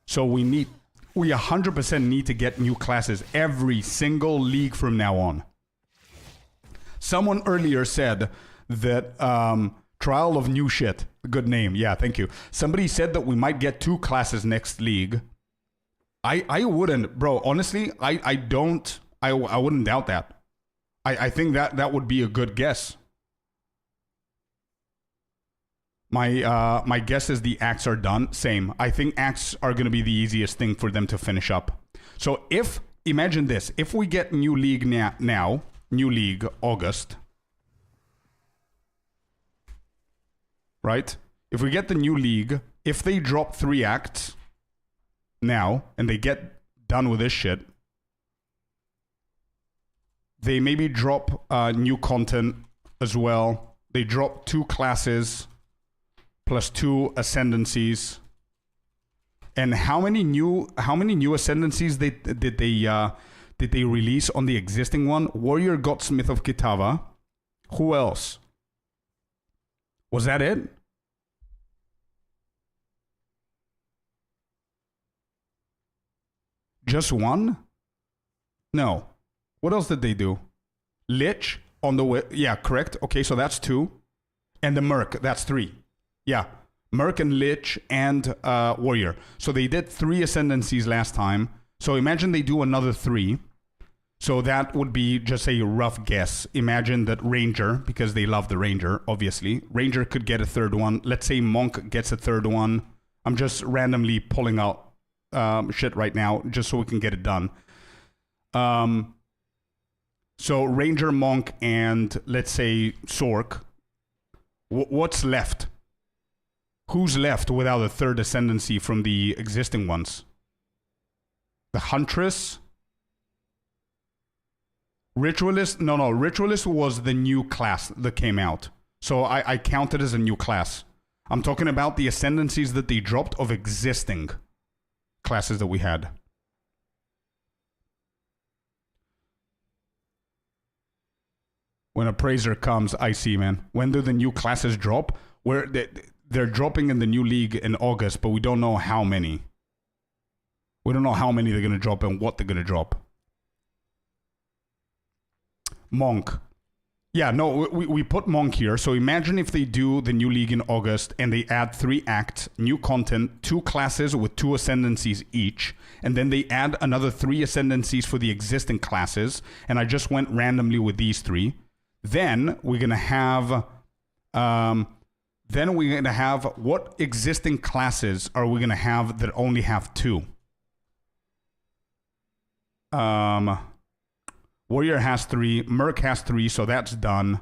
So we 100% need to get new classes every single league from now on. Someone earlier said that Trial of New Shit. Good name. Yeah, thank you. Somebody said that we might get 2 classes next league. I wouldn't, bro. Honestly, I wouldn't doubt that. I think that would be a good guess. My guess is the acts are done. Same. I think acts are going to be the easiest thing for them to finish up. So imagine this. If we get new league now, new league, August. Right? If we get the new league, if they drop 3 acts now, and they get done with this shit, they maybe drop new content as well. They drop 2 classes plus 2 ascendancies. And how many new ascendancies did they release on the existing one? Warrior Godsmith of Kitava. Who else? Was that it? Just 1? No. What else did they do? Lich on the way. Yeah, correct. Okay, so that's 2. And the Merc, that's 3. Yeah. Merc and Lich and Warrior. So they did 3 ascendancies last time. So imagine they do another 3. So that would be just a rough guess. Imagine that Ranger, because they love the Ranger, obviously. Ranger could get a 3rd one. Let's say Monk gets a 3rd one. I'm just randomly pulling out shit right now, just so we can get it done. So Ranger, Monk, and let's say Sork. What's left? Who's left without a third ascendancy from the existing ones? The Huntress? Ritualist? No. Ritualist was the new class that came out. So I count it as a new class. I'm talking about the ascendancies that they dropped of existing classes that we had. When Appraiser comes, I see, man. When do the new classes drop? Where they're dropping in the new league in August, but we don't know how many. We don't know how many they're going to drop and what they're going to drop. Monk. Yeah, no, we put Monk here. So imagine if they do the new league in August and they add 3 acts, new content, 2 classes with 2 ascendancies each, and then they add another 3 ascendancies for the existing classes, and I just went randomly with these 3. Then we're going to have... what existing classes are we going to have that only have 2? Warrior has 3, Merc has 3, so that's done.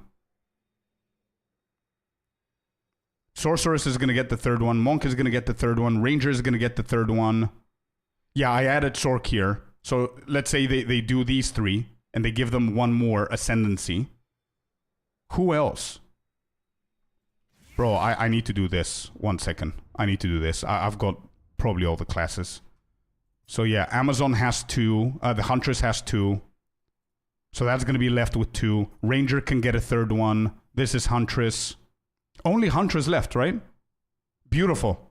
Sorceress is going to get the 3rd one, Monk is going to get the 3rd one, Ranger is going to get the 3rd one. Yeah, I added Sork here. So let's say they do these 3, and they give them 1 more ascendancy. Who else? Bro, I need to do this. 1 second. I need to do this. I've got probably all the classes. So yeah, Amazon has 2. The Huntress has 2. So that's going to be left with 2. Ranger can get a 3rd one. This is Huntress. Only Huntress left, right? Beautiful.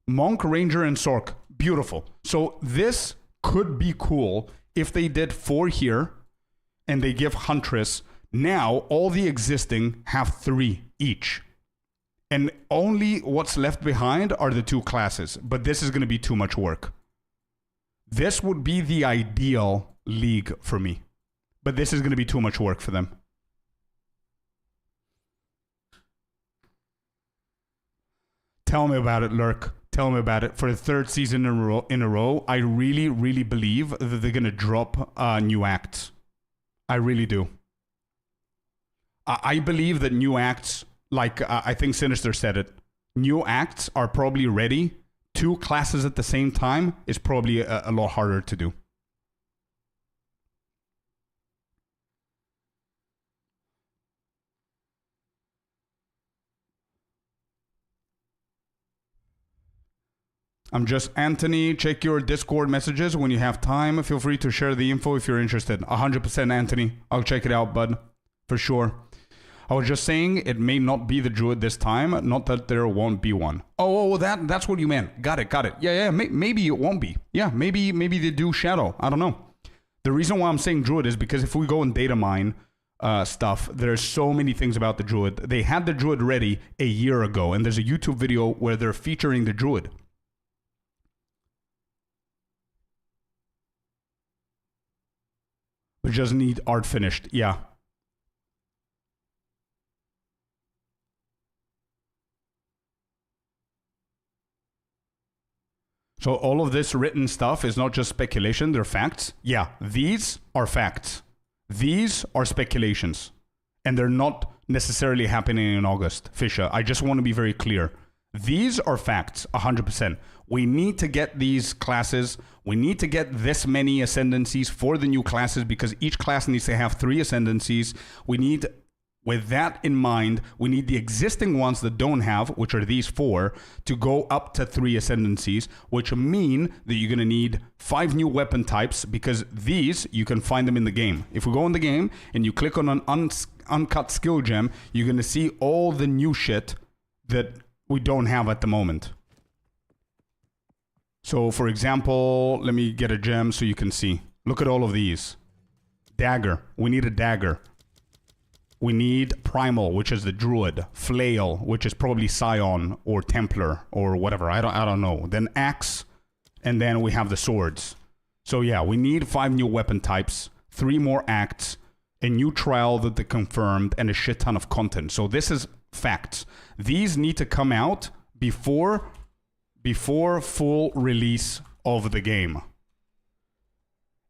Monk, Ranger, and Sork. Beautiful. So this could be cool if they did 4 here and they give Huntress. Now all the existing have 3 each. And only what's left behind are the 2 classes. But this is going to be too much work. This would be the ideal league for me. But this is going to be too much work for them. Tell me about it, Lurk. Tell me about it. For the 3rd season in a row, I really, really believe that they're going to drop new acts. I really do. I believe that new acts, like I think Sinister said it, new acts are probably ready. 2 classes at the same time is probably a lot harder to do. I'm just Anthony. Check your Discord messages when you have time. Feel free to share the info if you're interested. 100% Anthony. I'll check it out, bud. For sure. I was just saying it may not be the Druid this time. Not that there won't be one. Oh, that's what you meant. Got it. Yeah. Maybe it won't be. Yeah, maybe they do Shadow. I don't know. The reason why I'm saying Druid is because if we go and data mine stuff, there's so many things about the Druid. They had the Druid ready a year ago, and there's a YouTube video where they're featuring the Druid. We just need art finished. Yeah. So all of this written stuff is not just speculation, they're facts. Yeah, these are facts. These are speculations. And they're not necessarily happening in August, Fisher. I just want to be very clear. These are facts, 100%. We need to get these classes. We need to get this many ascendancies for the new classes because each class needs to have 3 ascendancies. We need, with that in mind, we need the existing ones that don't have, which are these 4, to go up to 3 ascendancies, which mean that you're going to need 5 new weapon types because these, you can find them in the game. If we go in the game and you click on an uncut skill gem, you're going to see all the new shit that we don't have at the moment. So, for example, let me get a gem so you can see. Look at all of these. Dagger. We need a dagger. We need Primal, which is the Druid. Flail, which is probably Scion or Templar or whatever. I don't know. Then Axe, and then we have the swords. So yeah, we need 5 new weapon types, 3 more acts, a new trial that they confirmed, and a shit ton of content. So this is facts. These need to come out before full release of the game.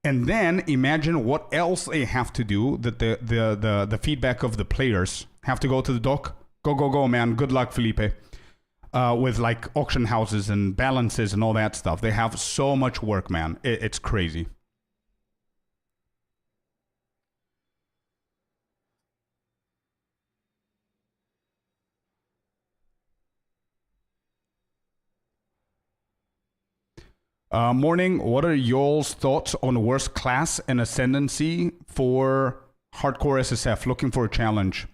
And then imagine what else they have to do, that the feedback of the players have to go to the doc. Go, man. Good luck, Felipe. with like auction houses and balances and all that stuff. They have so much work, man. It's crazy. Morning, what are y'all's thoughts on the worst class and ascendancy for hardcore SSF? Looking for a challenge.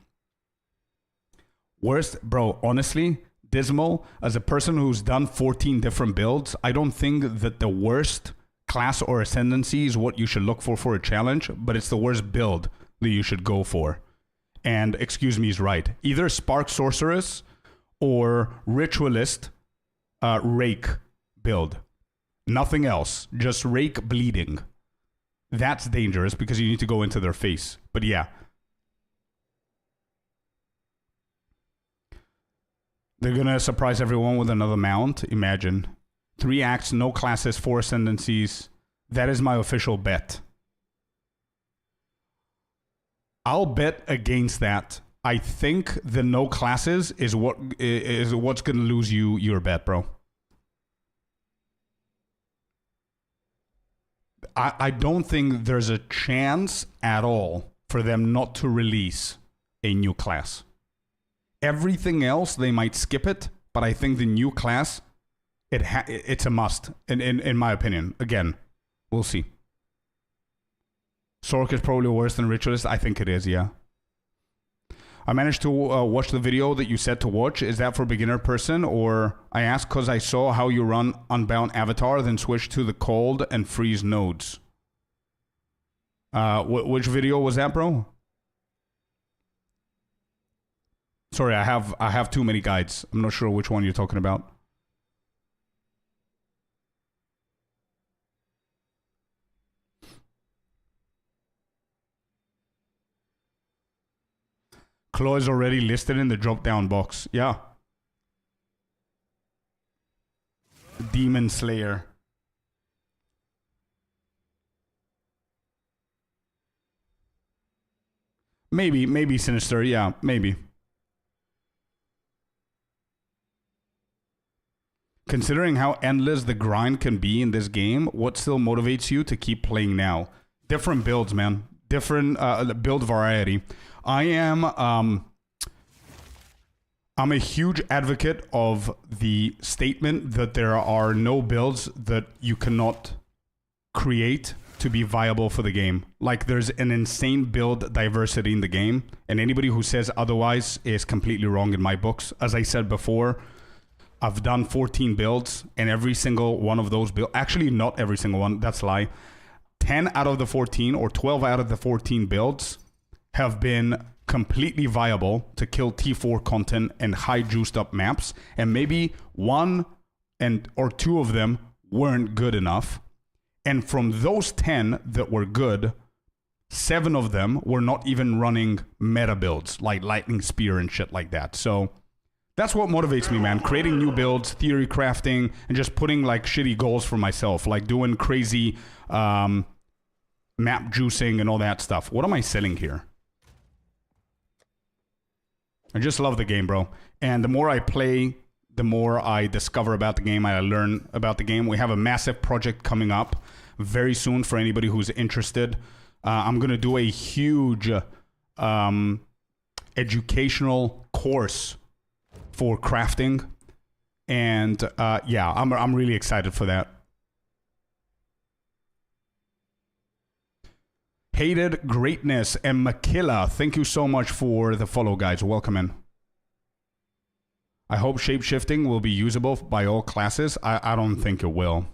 Worst, bro, honestly, Dismal, as a person who's done 14 different builds, I don't think that the worst class or ascendancy is what you should look for a challenge, but it's the worst build that you should go for. And excuse me is right. Either Spark Sorceress or Ritualist Rake build. Nothing else. Just Rake bleeding. That's dangerous because you need to go into their face. But yeah. They're going to surprise everyone with another mount. Imagine. 3 acts, no classes, 4 ascendancies. That is my official bet. I'll bet against that. I think the no classes is what's going to lose you your bet, bro. I don't think there's a chance at all for them not to release a new class. Everything else, they might skip it, but I think the new class, it's a must, in my opinion. Again, we'll see. Sork is probably worse than Ritualist. I think it is, yeah. I managed to watch the video that you said to watch. Is that for beginner person? Or I asked because I saw how you run Unbound Avatar, then switch to the cold and freeze nodes. Which video was that, bro? Sorry, I have too many guides. I'm not sure which one you're talking about. Claw is already listed in the drop-down box. Yeah. Demon Slayer. Maybe Sinister. Yeah, maybe. Considering how endless the grind can be in this game, what still motivates you to keep playing now? Different builds, man. Different build variety. I'm a huge advocate of the statement that there are no builds that you cannot create to be viable for the game. Like, there's an insane build diversity in the game, and anybody who says otherwise is completely wrong in my books. As I said before, I've done 14 builds, and every single one of those builds, actually not every single one, that's a lie. 10 out of the 14 or 12 out of the 14 builds have been completely viable to kill T4 content and high juiced up maps, and maybe 1 or 2 of them weren't good enough. And from those 10 that were good, 7 of them were not even running meta builds like Lightning Spear and shit like that. So that's what motivates me, man. Creating new builds, theory crafting, and just putting like shitty goals for myself, like doing crazy map juicing and all that stuff. What am I selling here? I just love the game, bro. And the more I play, the more I discover about the game, I learn about the game. We have a massive project coming up very soon for anybody who's interested. I'm going to do a huge educational course for crafting. And yeah, I'm really excited for that. Hated Greatness and Makilla, thank you so much for the follow, guys. Welcome in. I hope shapeshifting will be usable by all classes. I don't think it will.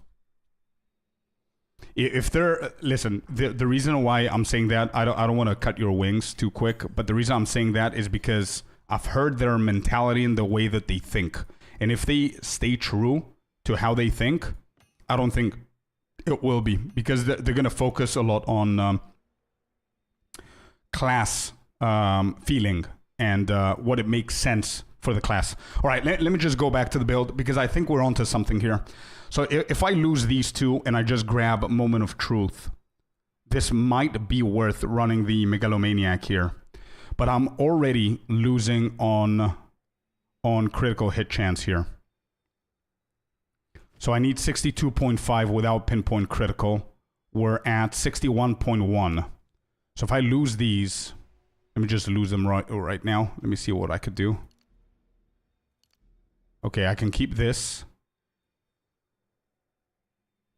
If they're, listen, the reason why I'm saying that, I don't want to cut your wings too quick, but the reason I'm saying that is because I've heard their mentality and the way that they think. And if they stay true to how they think, I don't think it will be, because they're going to focus a lot on class feeling and what it makes sense for the class. All right, let me just go back to the build, because I think we're onto something here. So if I lose these two and I just grab Moment of Truth, this might be worth running the Megalomaniac here. But I'm already losing on critical hit chance here. So I need 62.5 without pinpoint critical. We're at 61.1. So if I lose these, let me just lose them right now. Let me see what I could do. Okay, I can keep this.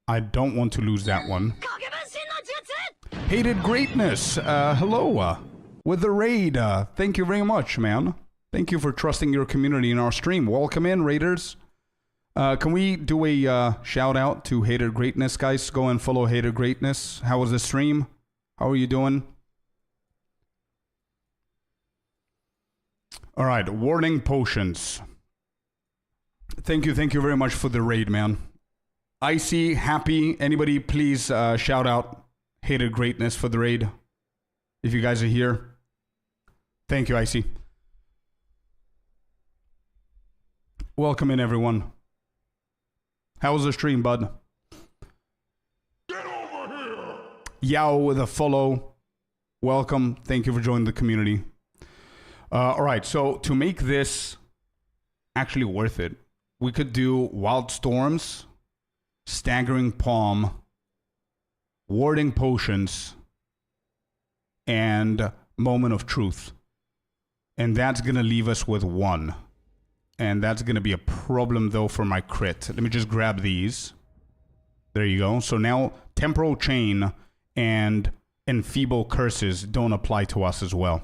I don't want to lose that one. Hated Greatness, hello. With the raid, thank you very much, man. Thank you for trusting your community in our stream. Welcome in, raiders. Can we do a shout out to Hated Greatness, guys? Go and follow Hated Greatness. How was the stream? How are you doing? All right, warding potions. Thank you very much for the raid, man. Icy, happy. Anybody, please shout out Hated Greatness for the raid. If you guys are here. Thank you, Icy. Welcome in, everyone. How was the stream, bud? Get over here! Yao with a follow. Welcome. Thank you for joining the community. All right, so to make this actually worth it, we could do Wild Storms, Staggering Palm, Warding Potions, and Moment of Truth. And that's going to leave us with 1. And that's going to be a problem, though, for my crit. Let me just grab these. There you go. So now Temporal Chain and Enfeeble Curses don't apply to us as well.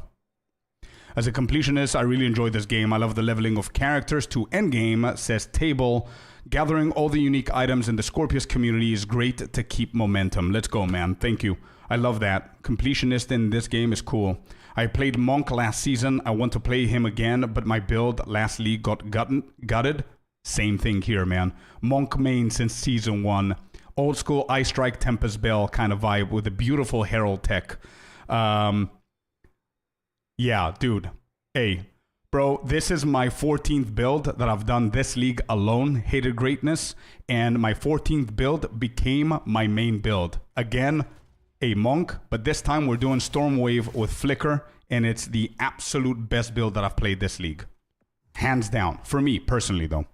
As a completionist, I really enjoyed this game. I love the leveling of characters to endgame, says Table. Gathering all the unique items in the Scorpius community is great to keep momentum. Let's go, man. Thank you. I love that. Completionist in this game is cool. I played Monk last season. I want to play him again, but my build last league got gutted. Same thing here, man. Monk main since season 1. Old school Ice Strike Tempest Bell kind of vibe with a beautiful Herald tech. Yeah, dude. Hey, bro, this is my 14th build that I've done this league alone, Hated Greatness, and my 14th build became my main build. Again, a Monk, but this time we're doing Stormwave with Flicker, and it's the absolute best build that I've played this league. Hands down. For me, personally, though.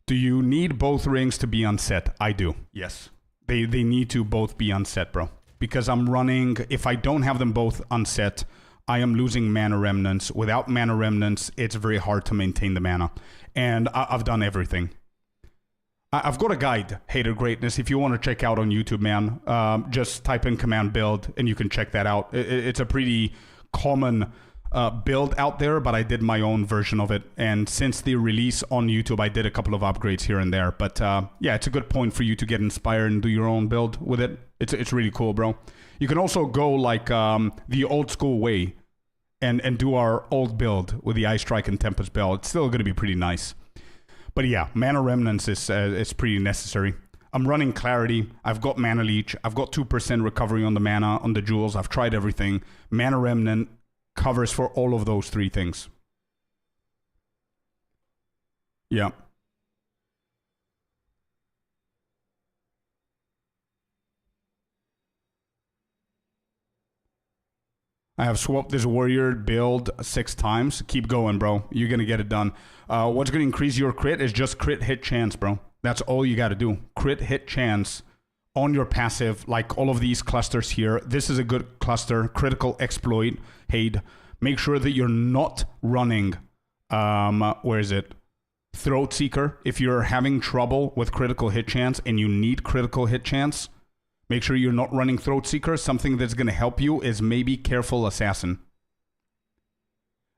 Do you need both rings to be unset? I do, yes. They need to both be unset, bro. Because I'm running, if I don't have them both unset, I am losing mana remnants. Without mana remnants, it's very hard to maintain the mana. And I've done everything. I've got a guide, Hated Greatness, if you want to check out on YouTube, man. Just type in command build and you can check that out. It's a pretty common build out there, but I did my own version of it. And since the release on YouTube, I did a couple of upgrades here and there. But yeah, it's a good point for you to get inspired and do your own build with it. It's really cool, bro. You can also go like the old school way and do our old build with the Ice Strike and Tempest Bell. It's still going to be pretty nice. But yeah, Mana Remnants is pretty necessary. I'm running Clarity. I've got Mana Leech. I've got 2% recovery on the mana, on the jewels. I've tried everything. Mana Remnant covers for all of those 3 things. Yeah. I have swapped this warrior build 6 times. Keep going, bro. You're going to get it done. What's going to increase your crit is just crit hit chance, bro. That's all you got to do. Crit hit chance on your passive, like all of these clusters here. This is a good cluster. Critical exploit. Haid. Make sure that you're not running, where is it? Throat Seeker. If you're having trouble with critical hit chance and you need critical hit chance, make sure you're not running Throat Seeker. Something that's going to help you is maybe Careful Assassin.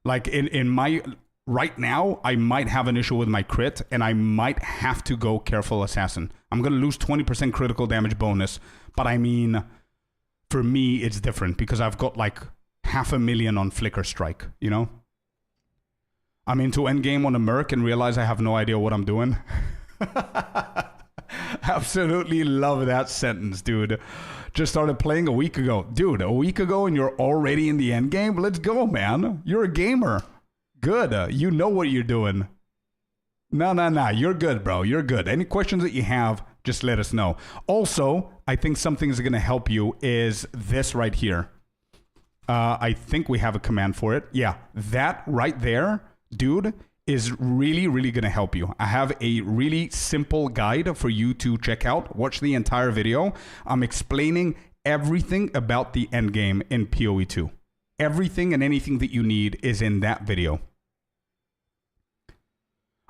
Like in my... Right now, I might have an issue with my crit, and I might have to go Careful Assassin. I'm going to lose 20% critical damage bonus, but I mean, for me, it's different, because I've got like 500,000 on Flicker Strike, you know? I'm into endgame on a Merc and realize I have no idea what I'm doing. Absolutely love that sentence, dude. Just started playing a week ago. Dude, a week ago and you're already in the endgame? Let's go, man. You're a gamer. Good. You know what you're doing. No. You're good, bro. You're good. Any questions that you have, just let us know. Also, I think something is going to help you is this right here. I think we have a command for it. Yeah, that right there, dude, is really, really going to help you. I have a really simple guide for you to check out. Watch the entire video. I'm explaining everything about the endgame in PoE 2. Everything and anything that you need is in that video.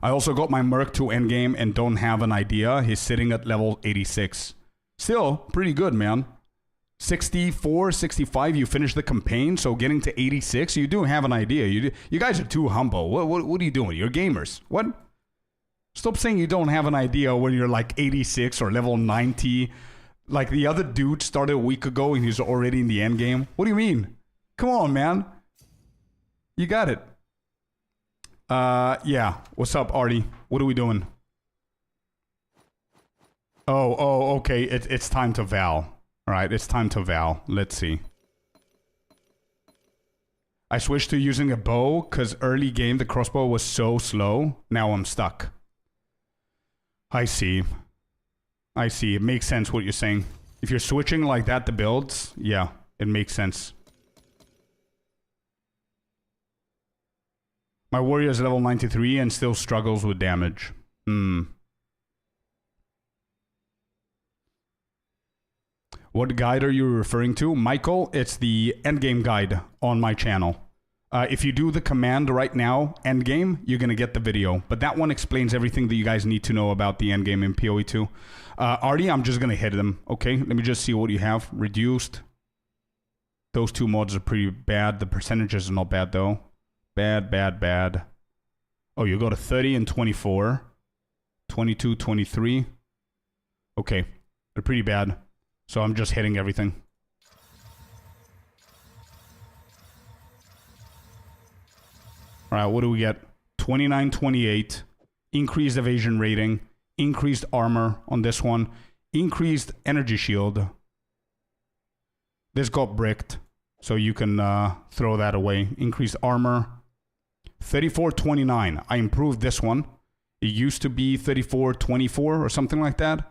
I also got my Merc to endgame and don't have an idea. He's sitting at level 86. Still, pretty good, man. 64, 65, you finish the campaign, so getting to 86, you do have an idea. You guys are too humble. What are you doing? You're gamers. What? Stop saying you don't have an idea when you're like 86 or level 90. Like the other dude started a week ago and he's already in the end game. What do you mean? Come on, man. You got it. Yeah. What's up, Artie? What are we doing? Oh, okay. It's time to Val. All right, it's time to Val. Let's see. I switched to using a bow because early game the crossbow was so slow. Now I'm stuck. I see. I see. It makes sense what you're saying. If you're switching like that to builds, yeah, it makes sense. My warrior is level 93 and still struggles with damage. What guide are you referring to? Michael, it's the endgame guide on my channel. If you do the command right now, endgame, you're going to get the video. But that one explains everything that you guys need to know about the endgame in PoE 2. Artie, I'm just going to hit them. Okay, let me just see what you have. Reduced. Those two mods are pretty bad. The percentages are not bad, though. Bad, bad, bad. Oh, you go to 30 and 24. 22, 23. Okay, they're pretty bad. So I'm just hitting everything. Alright, what do we get? 29, 28. Increased evasion rating. Increased armor on this one. Increased energy shield. This got bricked. So you can throw that away. Increased armor. 34, 29. I improved this one. It used to be 34, 24 or something like that.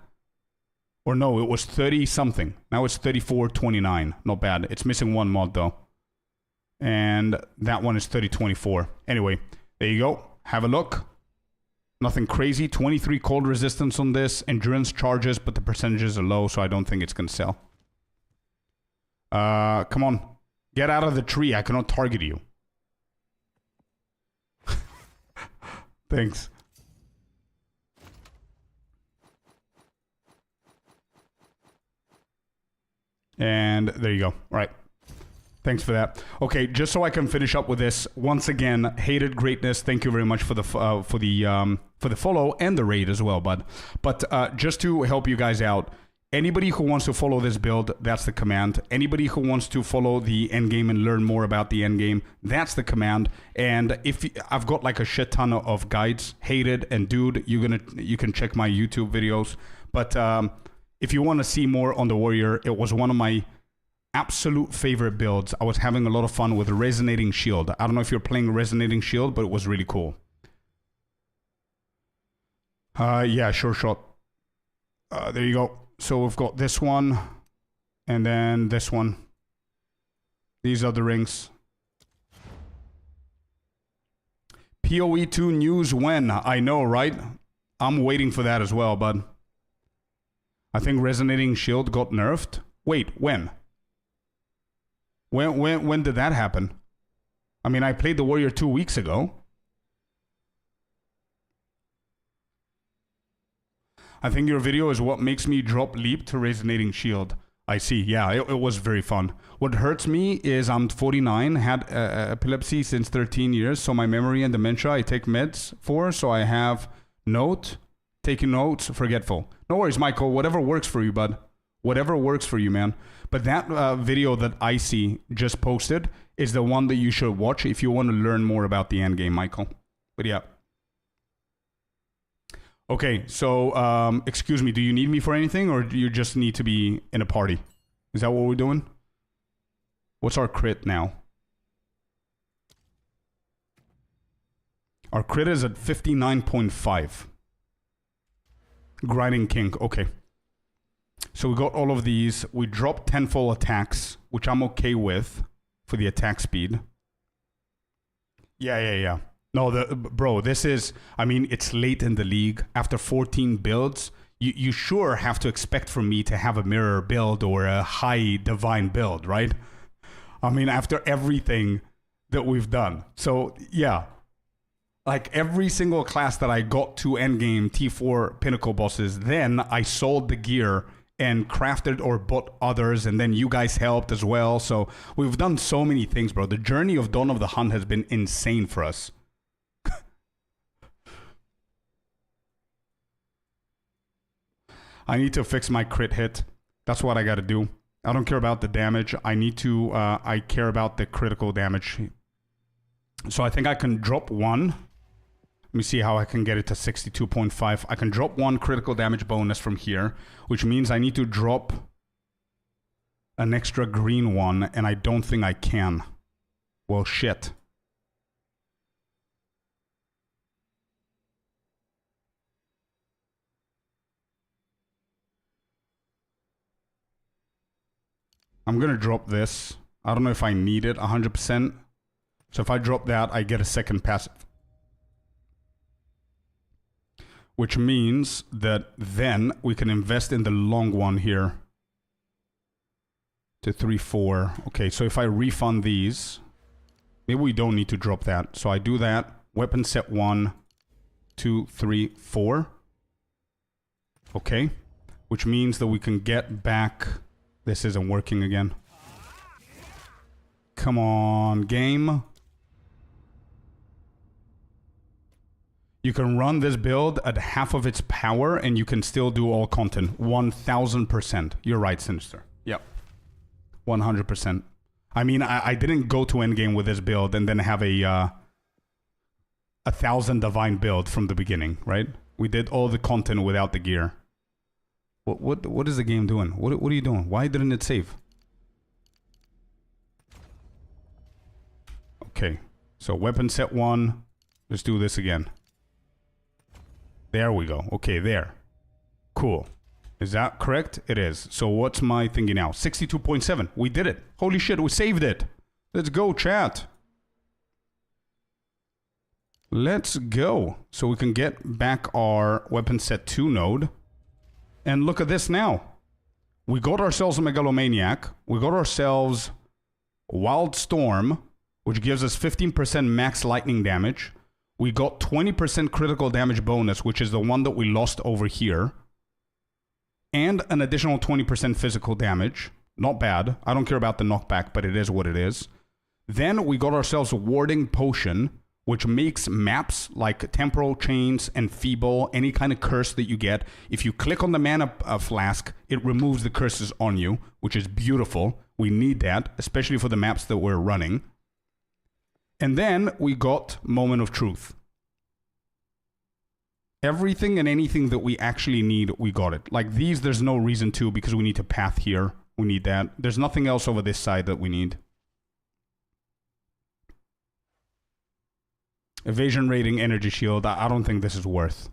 Or no, it was 30 something. Now it's 34.29. Not bad. It's missing one mod though. And that one is 30.24. Anyway, there you go. Have a look. Nothing crazy. 23 cold resistance on this. Endurance charges, but the percentages are low, so I don't think it's going to sell. Come on. Get out of the tree. I cannot target you. Thanks. And there you go. All right. Thanks for that. Okay, just so I can finish up with this, once again, Hated Greatness, thank you very much for the follow and the raid as well, bud. But just to help you guys out, anybody who wants to follow this build, that's the command. Anybody who wants to follow the endgame and learn more about the endgame, that's the command. And if I've got like a shit ton of guides, Hated and Dude, you can check my YouTube videos. But if you want to see more on the warrior, it was one of my absolute favorite builds. I was having a lot of fun with Resonating Shield. I don't know if you're playing Resonating Shield, but it was really cool. Yeah, sure shot. There you go. So we've got this one, and then this one. These are the rings. PoE 2 news when? I know, right? I'm waiting for that as well, bud. I think Resonating Shield got nerfed. Wait, when? When did that happen? I mean, I played the Warrior 2 weeks ago. I think your video is what makes me drop Leap to Resonating Shield. I see. Yeah, it was very fun. What hurts me is I'm 49, had epilepsy since 13 years, so my memory and dementia I take meds for, so I have taking notes, forgetful. No worries, Michael. Whatever works for you, bud. Whatever works for you, man. But that video that Icy just posted is the one that you should watch if you want to learn more about the endgame, Michael. But yeah. Okay, so, excuse me, do you need me for anything, or do you just need to be in a party? Is that what we're doing? What's our crit now? Our crit is at 59.5. Grinding King, okay. So we got all of these. We dropped tenfold attacks, which I'm okay with for the attack speed. Yeah. No, bro, this is, I mean, it's late in the league. After 14 builds, you sure have to expect from me to have a mirror build or a high divine build, right? I mean, after everything that we've done. So, yeah. Like, every single class that I got to endgame T4 pinnacle bosses, then I sold the gear and crafted or bought others, and then you guys helped as well. So, we've done so many things, bro. The journey of Dawn of the Hunt has been insane for us. I need to fix my crit hit. That's what I got to do. I don't care about the damage. I need to, I care about the critical damage. So I think I can drop one. Let me see how I can get it to 62.5. I can drop one critical damage bonus from here, which means I need to drop an extra green one, and I don't think I can. Well, shit. I'm going to drop this. I don't know if I need it 100%. So if I drop that, I get a second passive. Which means that then we can invest in the long one here. To 3-4. Okay, so if I refund these, maybe we don't need to drop that. So I do that. Weapon set 1, 2, 3, 4. Okay. Which means that we can get back... This isn't working again. Come on, game. You can run this build at half of its power and you can still do all content. 1000%. You're right, Sinister. Yep. 100%. I mean, I didn't go to endgame with this build and then have a 1000 divine build from the beginning, right? We did all the content without the gear. What is the game doing? What are you doing? Why didn't it save? Okay, so weapon set 1. Let's do this again. There we go. Okay, there. Cool. Is that correct? It is. So what's my thingy now? 62.7. We did it. Holy shit, we saved it. Let's go, chat. Let's go. So we can get back our weapon set 2 node. And look at this now. We got ourselves a Megalomaniac. We got ourselves Wild Storm, which gives us 15% max lightning damage. We got 20% critical damage bonus, which is the one that we lost over here. And an additional 20% physical damage. Not bad. I don't care about the knockback, but it is what it is. Then we got ourselves a Warding Potion, which makes maps like Temporal Chains and Feeble, any kind of curse that you get. If you click on the mana flask, it removes the curses on you, which is beautiful. We need that, especially for the maps that we're running. And then we got Moment of Truth. Everything and anything that we actually need, we got it. Like these, there's no reason to, because we need to path here. We need that. There's nothing else over this side that we need. Evasion rating, energy shield. I don't think this is worth.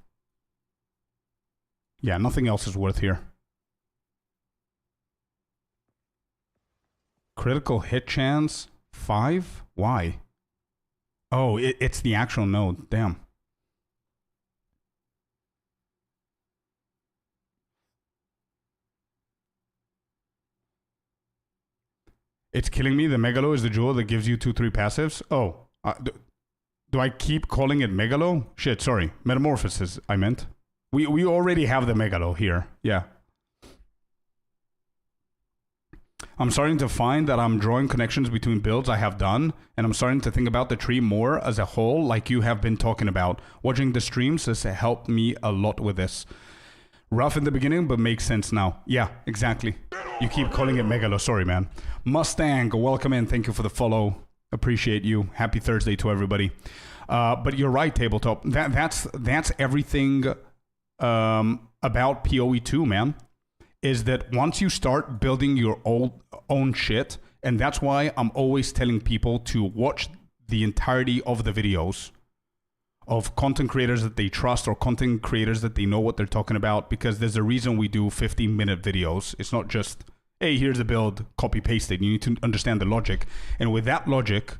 Yeah, nothing else is worth here. Critical hit chance, 5? Why? Oh, it's the actual node. Damn. It's killing me. The Megalo is the jewel that gives you 2-3 passives. Oh, do I keep calling it Megalo? Shit, sorry. Metamorphosis, I meant. We already have the Megalo here. Yeah. I'm starting to find that I'm drawing connections between builds I have done, and I'm starting to think about the tree more as a whole, like you have been talking about. Watching the streams has helped me a lot with this. Rough in the beginning, but makes sense now. Yeah, exactly. You keep calling it Megalo. Sorry, man. Mustang, welcome in. Thank you for the follow. Appreciate you. Happy Thursday to everybody. But you're right, Tabletop. That's everything about PoE2, man. Is that once you start building your own shit, and that's why I'm always telling people to watch the entirety of the videos of content creators that they trust or content creators that they know what they're talking about, because there's a reason we do 15-minute videos. It's not just, hey, here's a build, copy paste it. You need to understand the logic. And with that logic,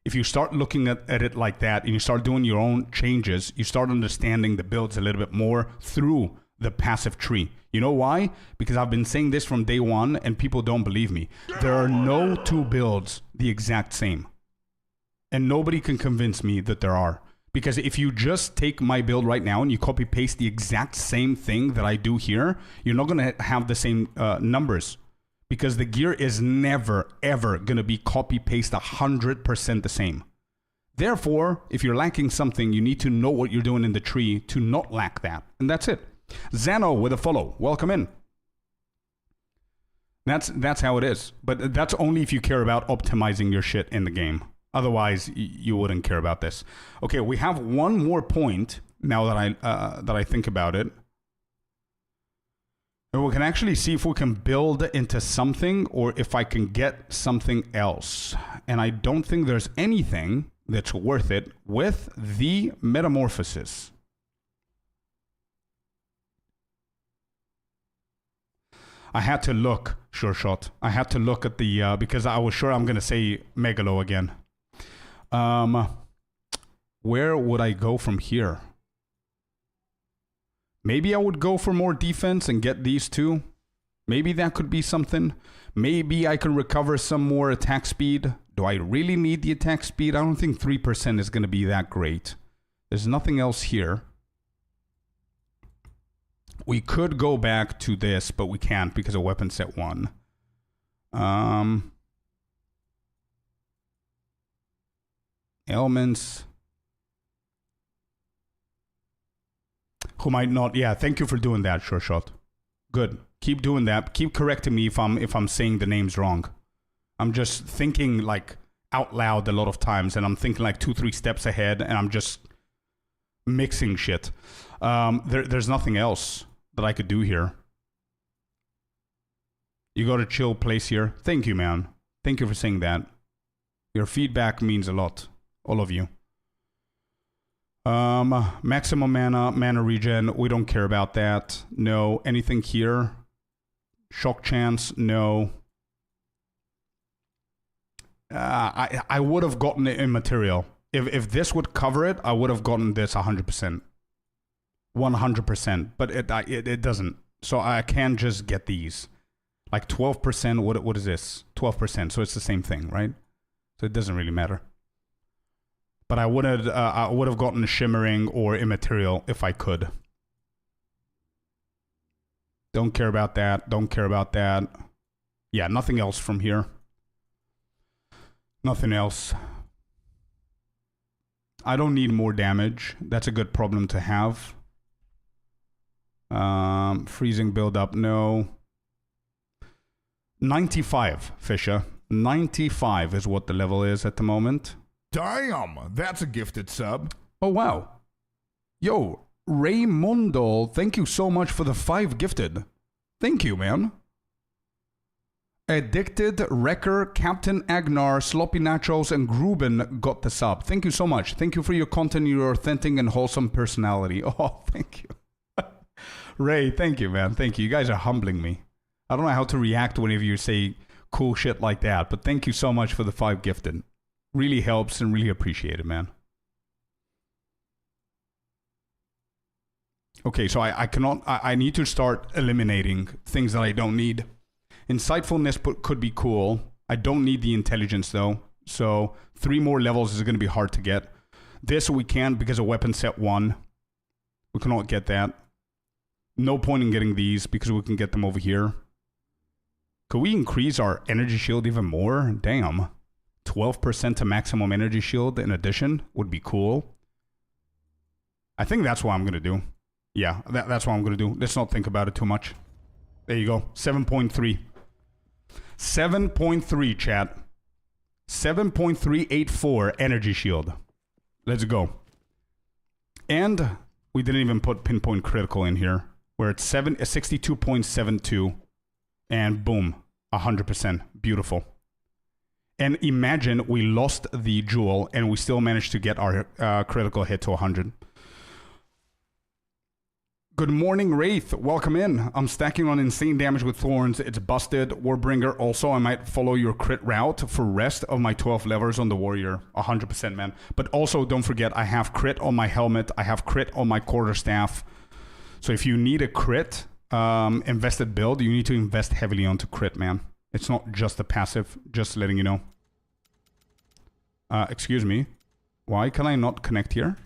If you start looking at it like that and you start doing your own changes, you start understanding the builds a little bit more through the passive tree. You know why? Because I've been saying this from day one and people don't believe me. There are no two builds the exact same. And nobody can convince me that there are. Because if you just take my build right now and you copy paste the exact same thing that I do here, you're not going to have the same numbers. Because the gear is never, ever going to be copy paste 100% the same. Therefore, if you're lacking something, you need to know what you're doing in the tree to not lack that. And that's it. Zano with a follow. Welcome in. That's how it is. But that's only if you care about optimizing your shit in the game. Otherwise, you wouldn't care about this. Okay, we have one more point now that I think about it. And we can actually see if we can build into something or if I can get something else. And I don't think there's anything that's worth it with the metamorphosis. I had to look, sure shot. I had to look at the, because I was sure I'm going to say Megalo again. Where would I go from here? Maybe I would go for more defense and get these two. Maybe that could be something. Maybe I can recover some more attack speed. Do I really need the attack speed? I don't think 3% is going to be that great. There's nothing else here. We could go back to this, but we can't because of weapon set 1. Elements. Who might not? Yeah, thank you for doing that, Sure Shot. Good. Keep doing that. Keep correcting me if I'm saying the names wrong. I'm just thinking like out loud a lot of times, and I'm thinking like 2-3 steps ahead, and I'm just mixing shit. There's nothing else that I could do here. You got a chill place here. Thank you, man. Thank you for saying that. Your feedback means a lot, all of you. Maximum mana regen, we don't care about that. No. Anything here? Shock chance, no. I would have gotten it in material. If this would cover it, I would have gotten this 100%. 100%. But it doesn't. So I can just get these. Like 12%, what is this? 12%, so it's the same thing, right? So it doesn't really matter. But I would have gotten shimmering or immaterial if I could. Don't care about that. Don't care about that. Yeah, nothing else from here. Nothing else. I don't need more damage. That's a good problem to have. Freezing build-up, no. 95, Fisher. 95 is what the level is at the moment. Damn, that's a gifted sub. Oh, wow. Yo, Raymondo, thank you so much for the 5 gifted. Thank you, man. Addicted, Wrecker, Captain Agnar, Sloppy Nachos, and Gruben got the sub. Thank you so much. Thank you for your content, your authentic and wholesome personality. Oh, thank you. Ray, thank you, man. Thank you. You guys are humbling me. I don't know how to react whenever you say cool shit like that, but thank you so much for the 5 gifted. Really helps and really appreciate it, man. Okay, so I need to start eliminating things that I don't need. Insightfulness could be cool. I don't need the intelligence though. So 3 more levels is going to be hard to get. This we can because of weapon set 1. We cannot get that. No point in getting these because we can get them over here. Could we increase our energy shield even more? Damn. 12% to maximum energy shield in addition would be cool. I think that's what I'm going to do. Yeah, that's what I'm going to do. Let's not think about it too much. There you go. 7.3. 7.3, chat. 7.384 energy shield. Let's go. And we didn't even put pinpoint critical in here. We're at 62.72. And boom, 100%. Beautiful. And imagine we lost the jewel and we still managed to get our critical hit to 100. Good morning, Wraith. Welcome in. I'm stacking on insane damage with Thorns. It's busted. Warbringer. Also, I might follow your crit route for rest of my 12 levers on the Warrior. 100%, man. But also, don't forget, I have crit on my helmet. I have crit on my quarterstaff. So if you need a crit invested build, you need to invest heavily onto crit, man. It's not just a passive. Just letting you know. Excuse me. Why can I not connect here?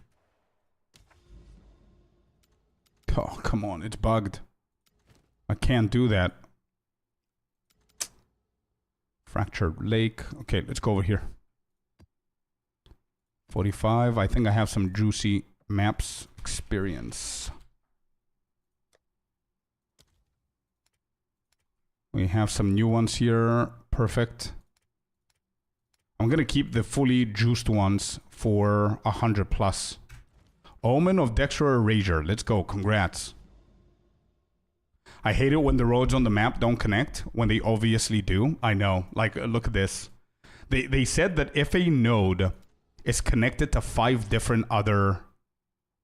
Oh, come on. It's bugged. I can't do that. Fractured Lake. Okay, let's go over here. 45. I think I have some juicy maps experience. We have some new ones here. Perfect. I'm going to keep the fully juiced ones for 100 plus. Omen of Dexter Erasure. Let's go. Congrats. I hate it when the roads on the map don't connect when they obviously do. I know. Like, look at this. They said that if a node is connected to 5 different other...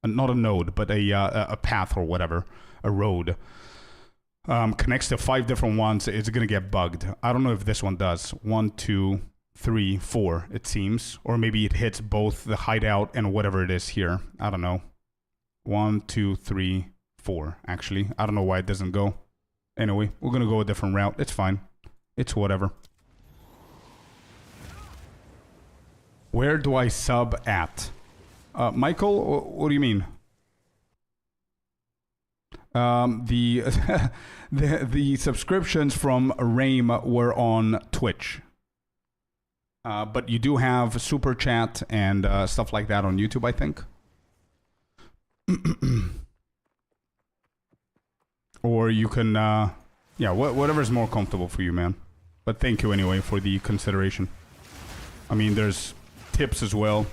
not a node, but a path or whatever. A road. Connects to 5 different ones, it's going to get bugged. I don't know if this one does. 1, 2... 3, 4, it seems. Or maybe it hits both the hideout and whatever it is here. I don't know. 1, 2, 3, 4, actually. I don't know why it doesn't go. Anyway, we're going to go a different route. It's fine. It's whatever. Where do I sub at? Michael, what do you mean? The subscriptions from Rame were on Twitch. But you do have super chat and stuff like that on YouTube, I think. Or you can, yeah, whatever's more comfortable for you, man. But thank you anyway for the consideration. I mean, there's tips as well.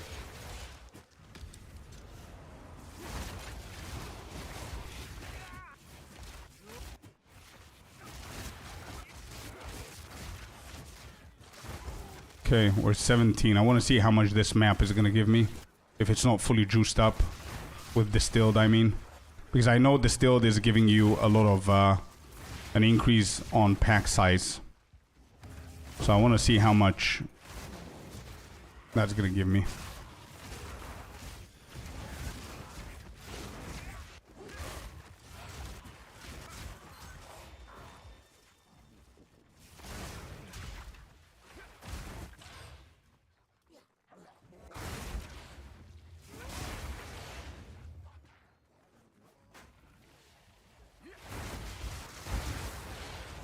Okay, we're 17. I want to see how much this map is going to give me. If it's not fully juiced up. With distilled, I mean. Because I know distilled is giving you a lot of... an increase on pack size. So I want to see how much... that's going to give me.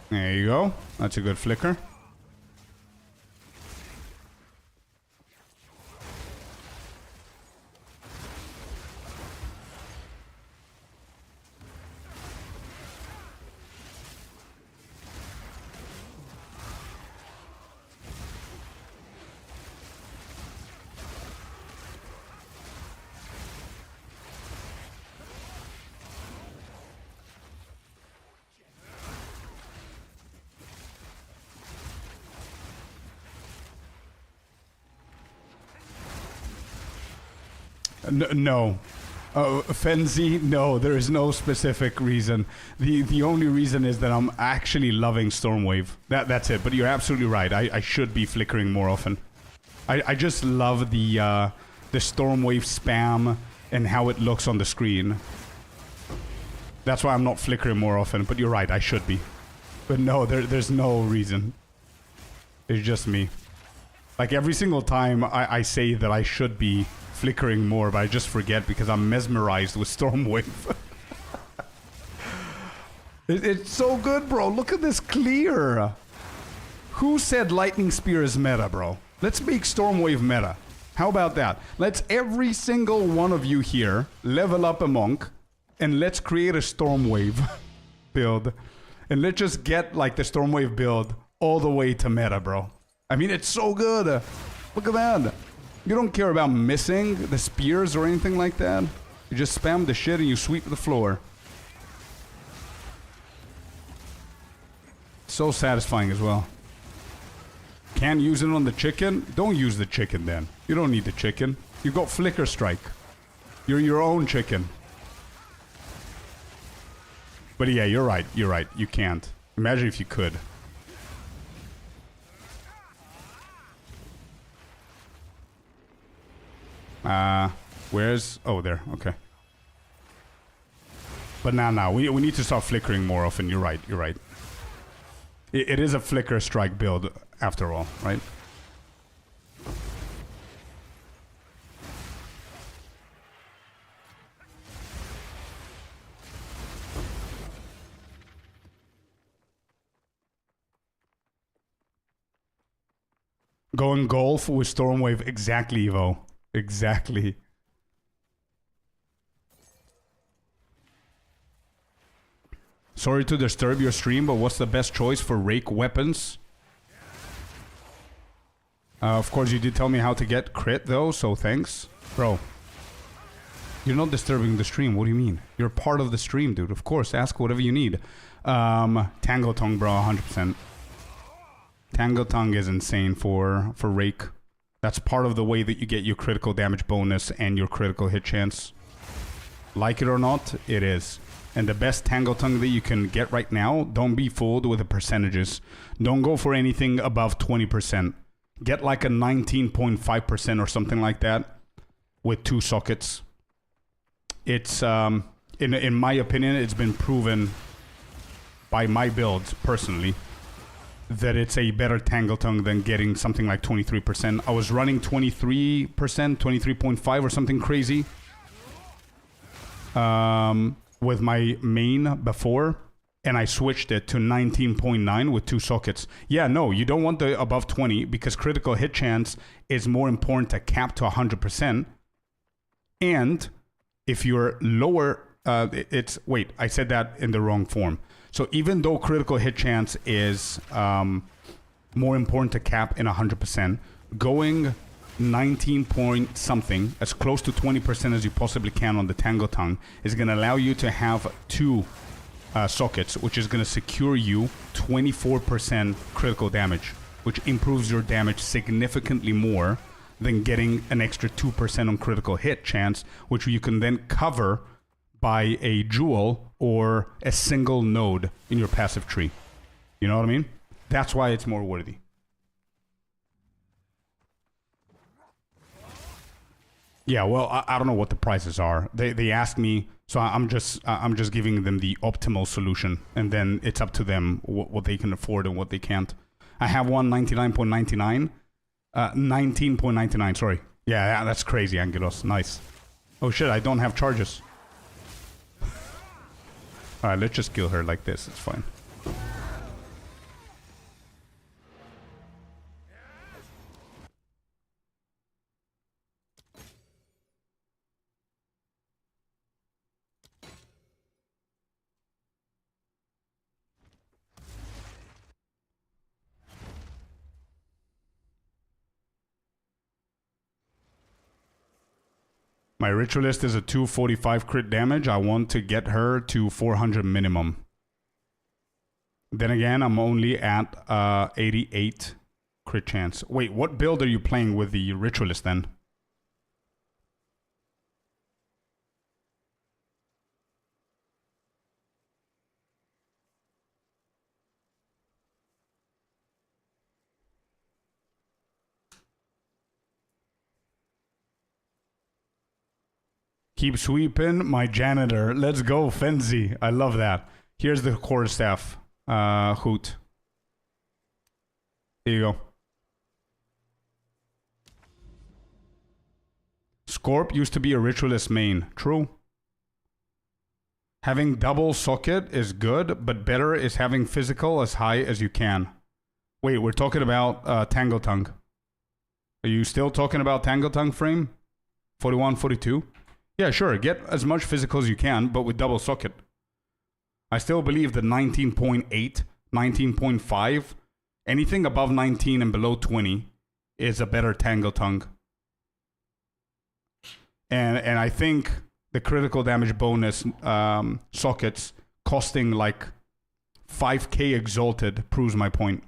There you go. That's a good flicker. No. Fenzi, no, there is no specific reason. The only reason is that I'm actually loving Stormwave. That's it, but you're absolutely right. I should be flickering more often. I just love the Stormwave spam and how it looks on the screen. That's why I'm not flickering more often, but you're right, I should be. But no, there's no reason. It's just me. Like every single time I say that I should be flickering more, but I just forget because I'm mesmerized with Stormwave. It's so good, bro. Look at this clear. Who said Lightning Spear is meta, bro? Let's make Stormwave meta. How about that? Let's every single one of you here level up a monk and let's create a Stormwave build. And let's just get like the Stormwave build all the way to meta, bro. I mean, it's so good. Look at that. You don't care about missing the spears or anything like that. You just spam the shit and you sweep the floor. So satisfying as well. Can't use it on the chicken? Don't use the chicken then. You don't need the chicken. You got Flicker Strike. You're your own chicken. But yeah, you're right. You're right. You can't. Imagine if you could. Where's... Oh, there. Okay. But now. We need to start flickering more often. You're right. You're right. It is a flicker strike build, after all, right? Going golf with Stormwave. Exactly, Evo. Exactly. Sorry to disturb your stream, but what's the best choice for rake weapons? Of course, you did tell me how to get crit, though, so thanks. Bro. You're not disturbing the stream. What do you mean? You're part of the stream, dude. Of course, ask whatever you need. Tango Tongue, bro, 100%. Tango Tongue is insane for rake. That's part of the way that you get your critical damage bonus and your critical hit chance. Like it or not, it is. And the best Tango Tongue that you can get right now, don't be fooled with the percentages. Don't go for anything above 20%. Get like a 19.5% or something like that with 2 sockets. It's, in my opinion, it's been proven by my builds, personally, that it's a better Tango Tongue than getting something like 23%. I was running 23%, 23.5 or something crazy. With my main before, and I switched it to 19.9 with 2 sockets. Yeah, no, you don't want the above 20 because critical hit chance is more important to cap to 100%. And if you're lower, wait, I said that in the wrong form. So even though critical hit chance is more important to cap in 100%, going 19 point something, as close to 20% as you possibly can on the Tango Tongue, is going to allow you to have 2 sockets, which is going to secure you 24% critical damage, which improves your damage significantly more than getting an extra 2% on critical hit chance, which you can then cover by a jewel or a single node in your passive tree. You know what I mean? That's why it's more worthy. Yeah, well, I don't know what the prices are. They asked me, so I'm just giving them the optimal solution, and then it's up to them what they can afford and what they can't. I have one 99.99, 19.99. Sorry. Yeah, that's crazy, Angelos. Nice. Oh shit, I don't have charges. All right, let's just kill her like this. It's fine. My Ritualist is a 245 crit damage. I want to get her to 400 minimum. Then again, I'm only at 88 crit chance. Wait, what build are you playing with the Ritualist then? Keep sweeping, my janitor. Let's go, Fenzi. I love that. Here's the quarterstaff. Hoot. Here you go. Scorp used to be a Ritualist main. True. Having double socket is good, but better is having physical as high as you can. Wait, we're talking about Tango Tongue. Are you still talking about Tango Tongue frame? 41, 42? Yeah, sure. Get as much physical as you can, but with double socket. I still believe that 19.8, 19.5, anything above 19 and below 20 is a better Tango Tongue. And I think the critical damage bonus sockets costing like 5k exalted proves my point.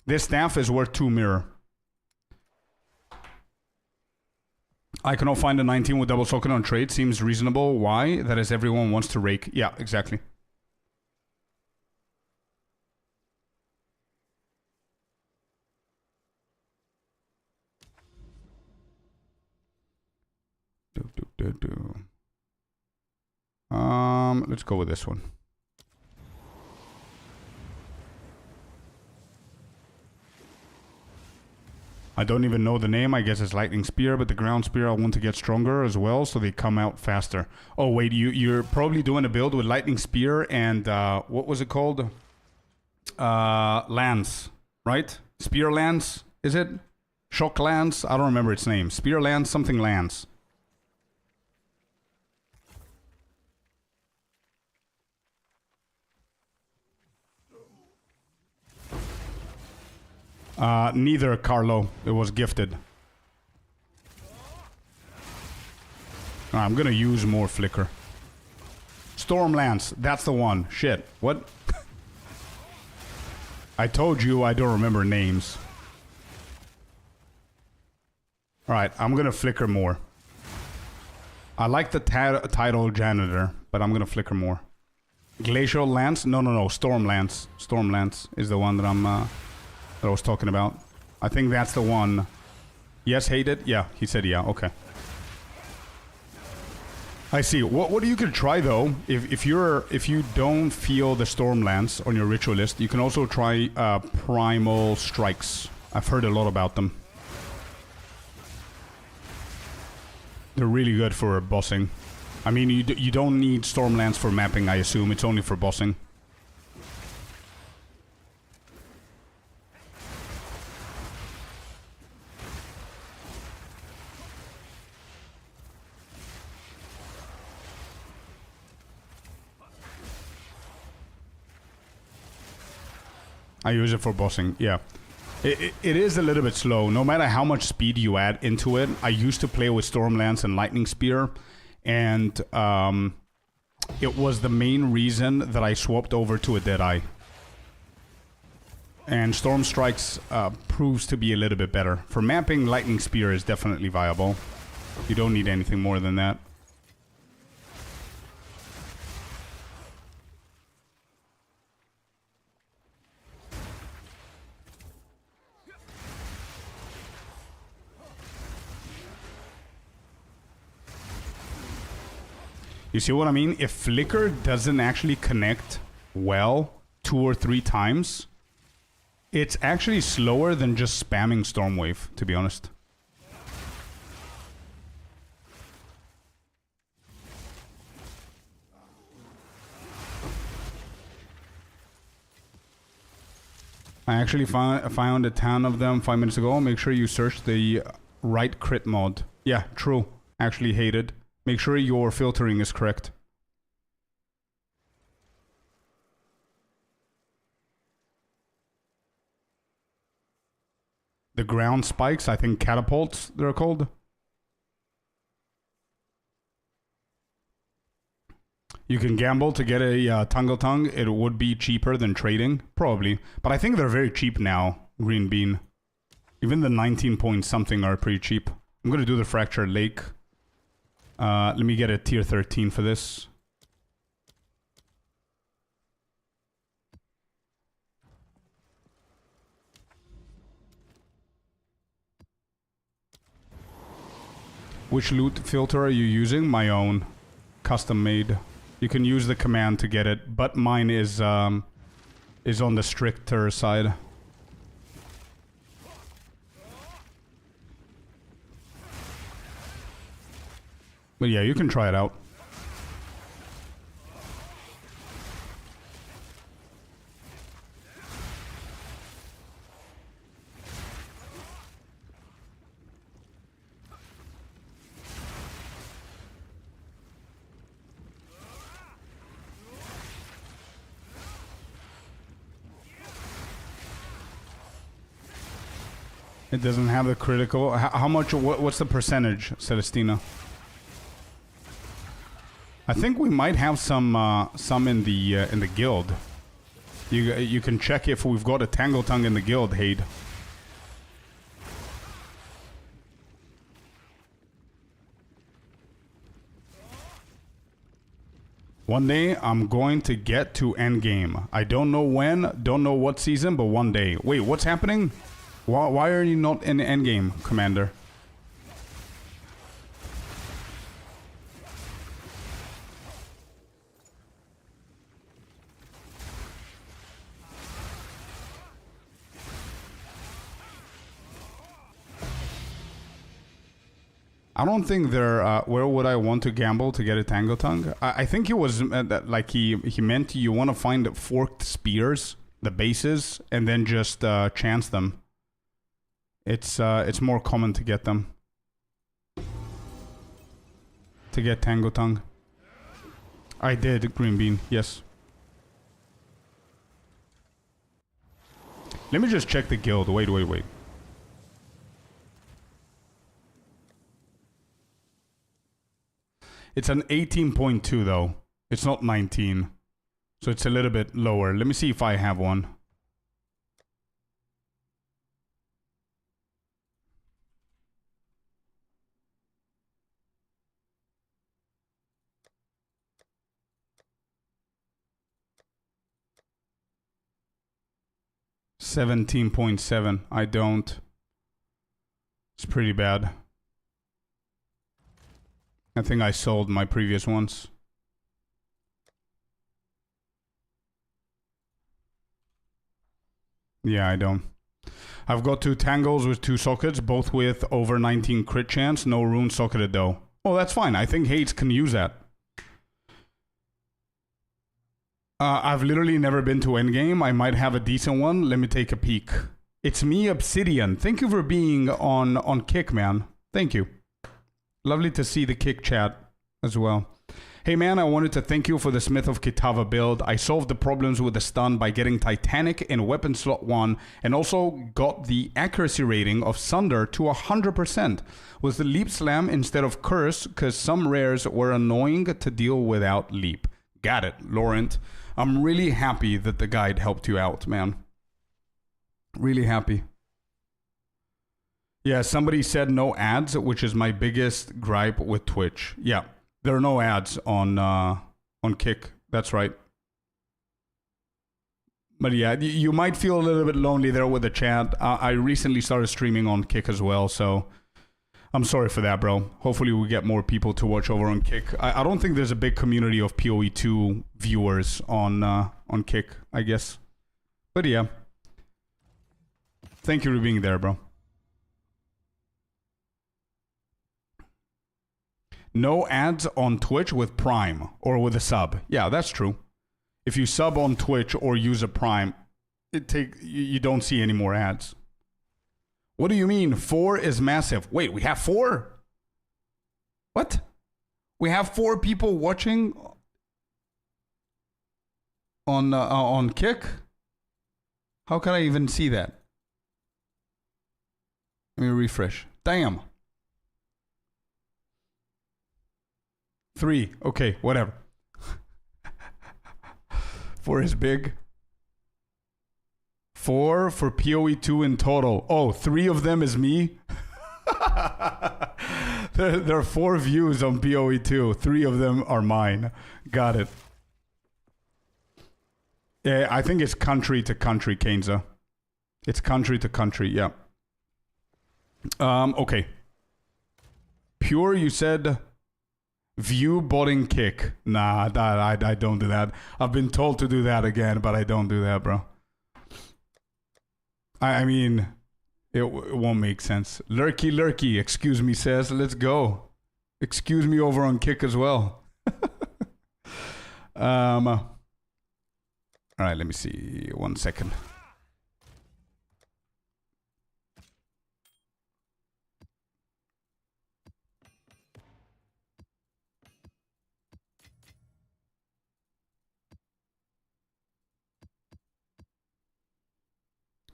This staff is worth 2 mirror. I cannot find a 19 with double token on trade. Seems reasonable. Why? That is, everyone wants to rake. Yeah, exactly. Let's go with this one. I don't even know the name. I guess it's Lightning Spear, but the Ground Spear I want to get stronger as well, so they come out faster. Oh wait, you're probably doing a build with Lightning Spear and what was it called? Lance, right? Spear Lance, is it? Shock Lance? I don't remember its name. Spear Lance, something Lance. Neither, Carlo. It was gifted. I'm gonna use more Flicker. Stormlance, that's the one. Shit, what? I told you I don't remember names. Alright, I'm gonna Flicker more. I like the title Janitor, but I'm gonna Flicker more. Glacial Lance? No, Stormlance. Stormlance is the one that that I was talking about. I think that's the one. Yes, hate it? Yeah, he said yeah, okay. I see. What you could try though, if you don't feel the Stormlance on your ritual list, you can also try Primal Strikes. I've heard a lot about them. They're really good for bossing. I mean, you don't need Stormlance for mapping, I assume. It's only for bossing. I use it for bossing, yeah. It is a little bit slow. No matter how much speed you add into it, I used to play with Stormlance and Lightning Spear, and it was the main reason that I swapped over to a Deadeye. And Storm Strikes proves to be a little bit better. For mapping, Lightning Spear is definitely viable. You don't need anything more than that. You see what I mean? If Flicker doesn't actually connect well 2 or 3 times, it's actually slower than just spamming Stormwave, to be honest. I actually found a ton of them 5 minutes ago. Make sure you search the right crit mod. Yeah, true. Actually hated. Make sure your filtering is correct. The ground spikes, I think catapults, they're called. You can gamble to get a Tungle Tongue. It would be cheaper than trading, probably. But I think they're very cheap now, Green Bean. Even the 19 point something are pretty cheap. I'm gonna do the Fractured Lake. Let me get a tier 13 for this. Which loot filter are you using? My own. Custom made. You can use the command to get it, but mine is on the stricter side. But yeah, you can try it out. It doesn't have the critical. How much? What's the percentage, Celestina? I think we might have some in the guild. You can check if we've got a Tangle Tongue in the guild, Hade. One day, I'm going to get to endgame. I don't know when, don't know what season, but one day. Wait, what's happening? Why are you not in endgame, Commander? I don't think they're. Where would I want to gamble to get a Tango Tongue? I think it was like he meant you want to find forked spears, the bases, and then just chance them. It's more common to get them. To get Tango Tongue. I did, Green Bean, yes. Let me just check the guild. Wait. It's an 18.2 though. It's not 19. So it's a little bit lower. Let me see if I have one. $17.7. I don't. It's pretty bad. I think I sold my previous ones. Yeah, I don't. I've got 2 tangles with 2 sockets, both with over 19 crit chance, no rune socketed though. Oh, that's fine. I think Hades can use that. I've literally never been to endgame. I might have a decent one. Let me take a peek. It's me, Obsidian. Thank you for being on Kick, man. Thank you. Lovely to see the Kick chat as well. Hey man, I wanted to thank you for the Smith of Kitava build. I solved the problems with the stun by getting Titanic in weapon slot 1 and also got the accuracy rating of Sunder to 100%. Was the Leap Slam instead of Curse because some rares were annoying to deal without Leap. Got it, Laurent. I'm really happy that the guide helped you out, man. Really happy. Yeah, somebody said no ads, which is my biggest gripe with Twitch. Yeah, there are no ads on Kick. That's right. But yeah, you might feel a little bit lonely there with the chat. I recently started streaming on Kick as well, so I'm sorry for that, bro. Hopefully we get more people to watch over on Kick. I don't think there's a big community of PoE2 viewers on Kick, I guess. But yeah. Thank you for being there, bro. No ads on Twitch with Prime or with a sub. Yeah, that's true. If you sub on Twitch or use a Prime, you don't see any more ads. What do you mean? 4 is massive. Wait, we have 4? What? We have 4 people watching on Kick? How can I even see that? Let me refresh. Damn. 3. Okay, whatever. 4 is big. 4 for PoE2 in total. Oh, 3 of them is me? there are 4 views on PoE2. 3 of them are mine. Got it. Yeah, I think it's country to country, Kenza. It's country to country, yeah. Okay. Pure, you said view botting Kick. Nah, I don't do that. I've been told to do that again, but I don't do that, bro. I mean, it won't make sense. Lurky, excuse me, says, let's go. Excuse me over on Kick as well. All right, let me see. 1 second.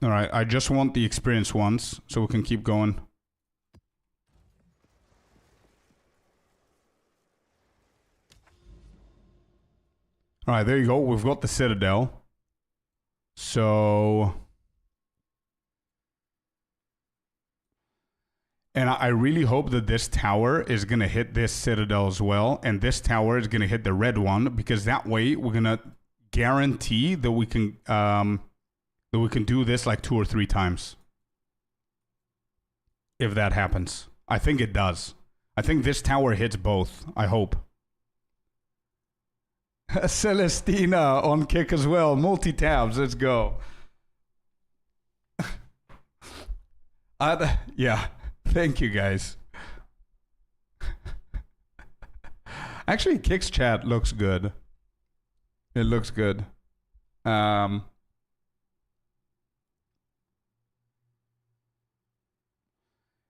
All right, I just want the experience ones so we can keep going. All right, there you go. We've got the Citadel. So And I really hope that this tower is going to hit this citadel as well. And this tower is going to hit the red one, because that way we're going to guarantee that we can do this like 2 or 3 times. If that happens. I think it does. I think this tower hits both. I hope. Celestina on kick as well. Multi-tabs. Let's go. Yeah. Thank you, guys. Actually, Kick's chat looks good. It looks good.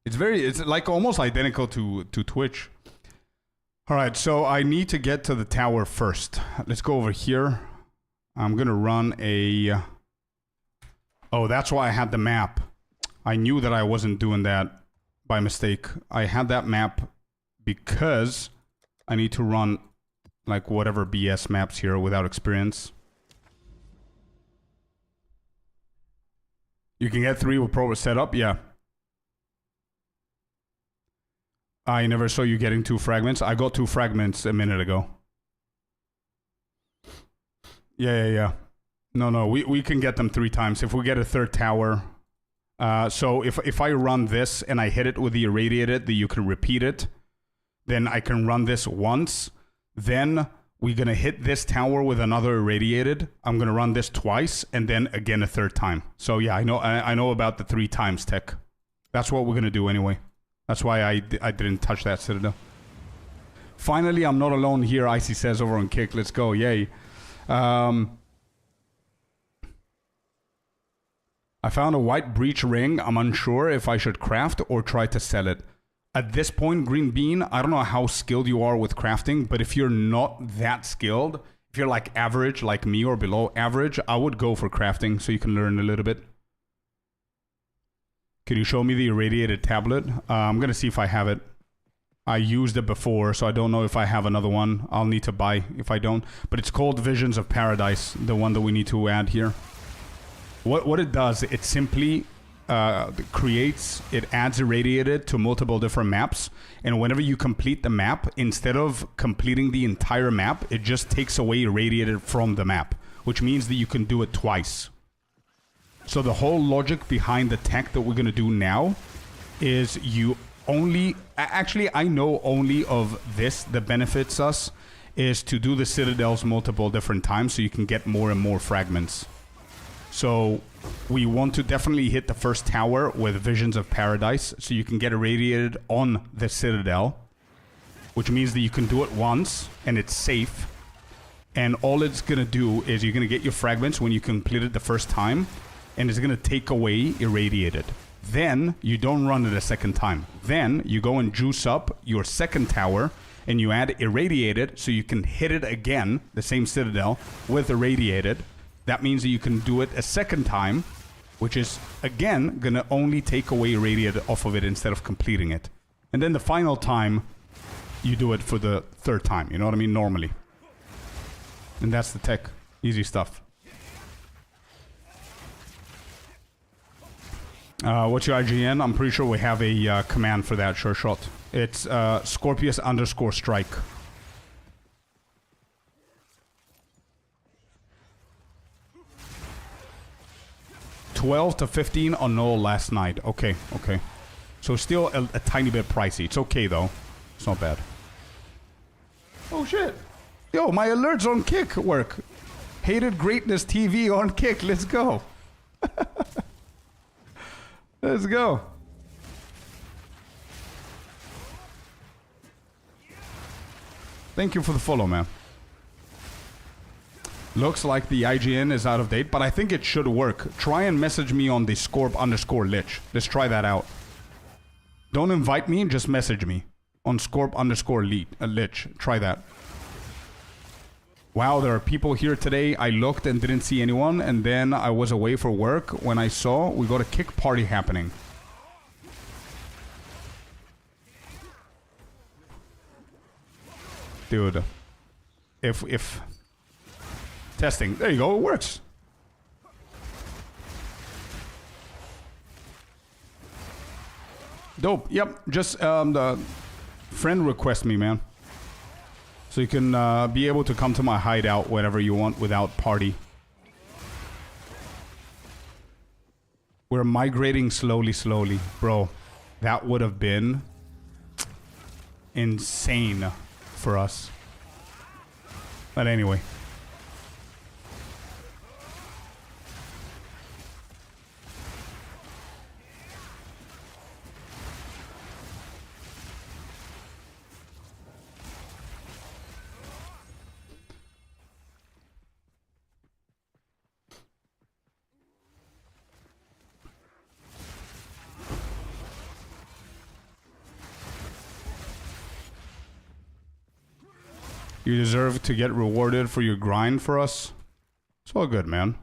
It's like almost identical to Twitch. All right, so I need to get to the tower first. Let's go over here. I'm gonna run a... Oh, that's why I had the map. I knew that I wasn't doing that by mistake. I had that map because I need to run like whatever BS maps here without experience. You can get 3 with proper setup, yeah. I never saw you getting 2 fragments. I got 2 fragments a minute ago. Yeah. No, we can get them 3 times. If we get a 3rd tower. So if I run this and I hit it with the irradiated, that you can repeat it. Then I can run this once. Then we're going to hit this tower with another irradiated. I'm going to run this twice and then again a 3rd time. So yeah, I know about the 3 times tech. That's what we're going to do anyway. That's why I didn't touch that citadel. Finally, I'm not alone here, Icy says over on Kick. Let's go, yay. I found a white breach ring. I'm unsure if I should craft or try to sell it. At this point, Green Bean, I don't know how skilled you are with crafting, but if you're not that skilled, if you're like average, like me, or below average, I would go for crafting so you can learn a little bit. Can you show me the irradiated tablet? I'm going to see if I have it. I used it before, so I don't know if I have another one. I'll need to buy if I don't. But it's called Visions of Paradise, the one that we need to add here. What it does, it simply it adds irradiated to multiple different maps. And whenever you complete the map, instead of completing the entire map, it just takes away irradiated from the map. Which means that you can do it twice. So the whole logic behind the tech that we're going to do now is you only... Actually, I know only of this that benefits us is to do the citadels multiple different times so you can get more and more fragments. So we want to definitely hit the first tower with Visions of Paradise so you can get irradiated on the citadel, which means that you can do it once and it's safe. And all it's going to do is you're going to get your fragments when you complete it the first time, and it's going to take away irradiated. Then you don't run it a second time. Then you go and juice up your second tower and you add irradiated so you can hit it again, the same citadel, with irradiated. That means that you can do it a second time, which is, again, going to only take away irradiated off of it instead of completing it. And then the final time, you do it for the 3rd time. You know what I mean? Normally. And that's the tech. Easy stuff. What's your IGN? I'm pretty sure we have a command for that, sure shot. It's Scorpius _strike. $12 to $15 on Null last night. Okay. So still a tiny bit pricey. It's okay though. It's not bad. Oh shit. Yo, my alerts on Kick work. Hated Greatness TV on Kick. Let's go. Let's go. Thank you for the follow, man. Looks like the IGN is out of date, but I think it should work. Try and message me on the Scorp _lich. Let's try that out. Don't invite me, just message me on Scorp _lich. Try that. Wow, there are people here today. I looked and didn't see anyone, and then I was away for work when I saw we got a kick party happening. Dude. If testing. There you go, it works. Dope. Yep. Just the friend request me, man. So you can be able to come to my hideout whenever you want without party. We're migrating slowly. Bro, that would have been insane for us. But anyway. You deserve to get rewarded for your grind for us. It's all good, man.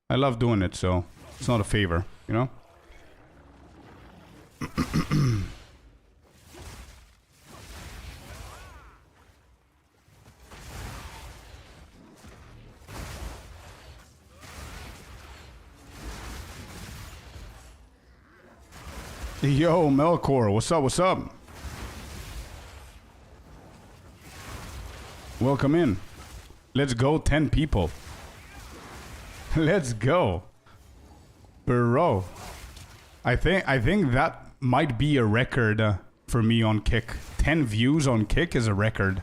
I love doing it, so it's not a favor, you know? Yo, Melkor, what's up, what's up? Welcome in. Let's go, 10 people. Let's go. Bro. I think that might be a record for me on Kick. 10 views on Kick is a record.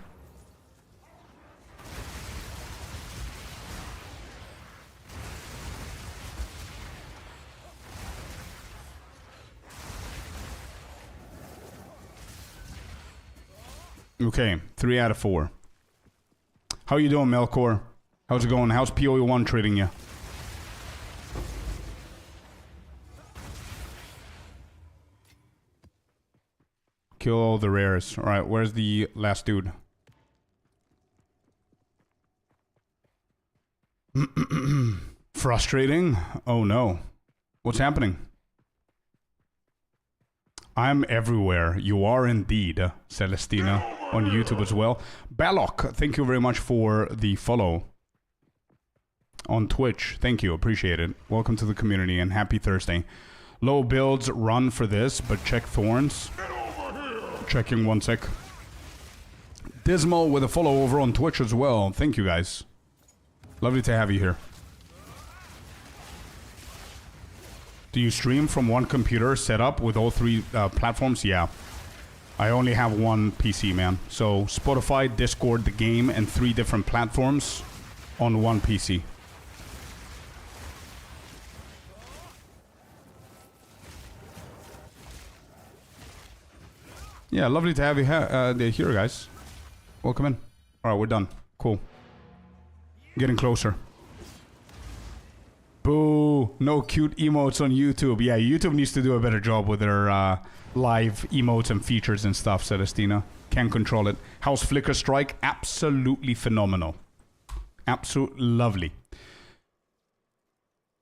Okay, 3 out of 4. How you doing, Melkor? How's it going? How's PoE1 treating you? Kill all the rares. Alright, where's the last dude? Frustrating? Oh no. What's happening? I'm everywhere. You are indeed, Celestina. On YouTube as well. Balok, thank you very much for the follow. On Twitch, thank you, appreciate it. Welcome to the community and happy Thursday. Low builds run for this, but check Thorns. Checking 1 sec. Dismal with a follow over on Twitch as well. Thank you guys. Lovely to have you here. Do you stream from one computer set up with all 3 platforms? Yeah. I only have one PC, man. So Spotify, Discord, the game, and 3 different platforms on one PC. Yeah, lovely to have you here, guys. Welcome in. All right, we're done. Cool. Getting closer. Boo! No cute emotes on YouTube. Yeah, YouTube needs to do a better job with their live emotes and features and stuff, Celestina. Can't control it. How's Flicker Strike? Absolutely phenomenal. Absolutely lovely.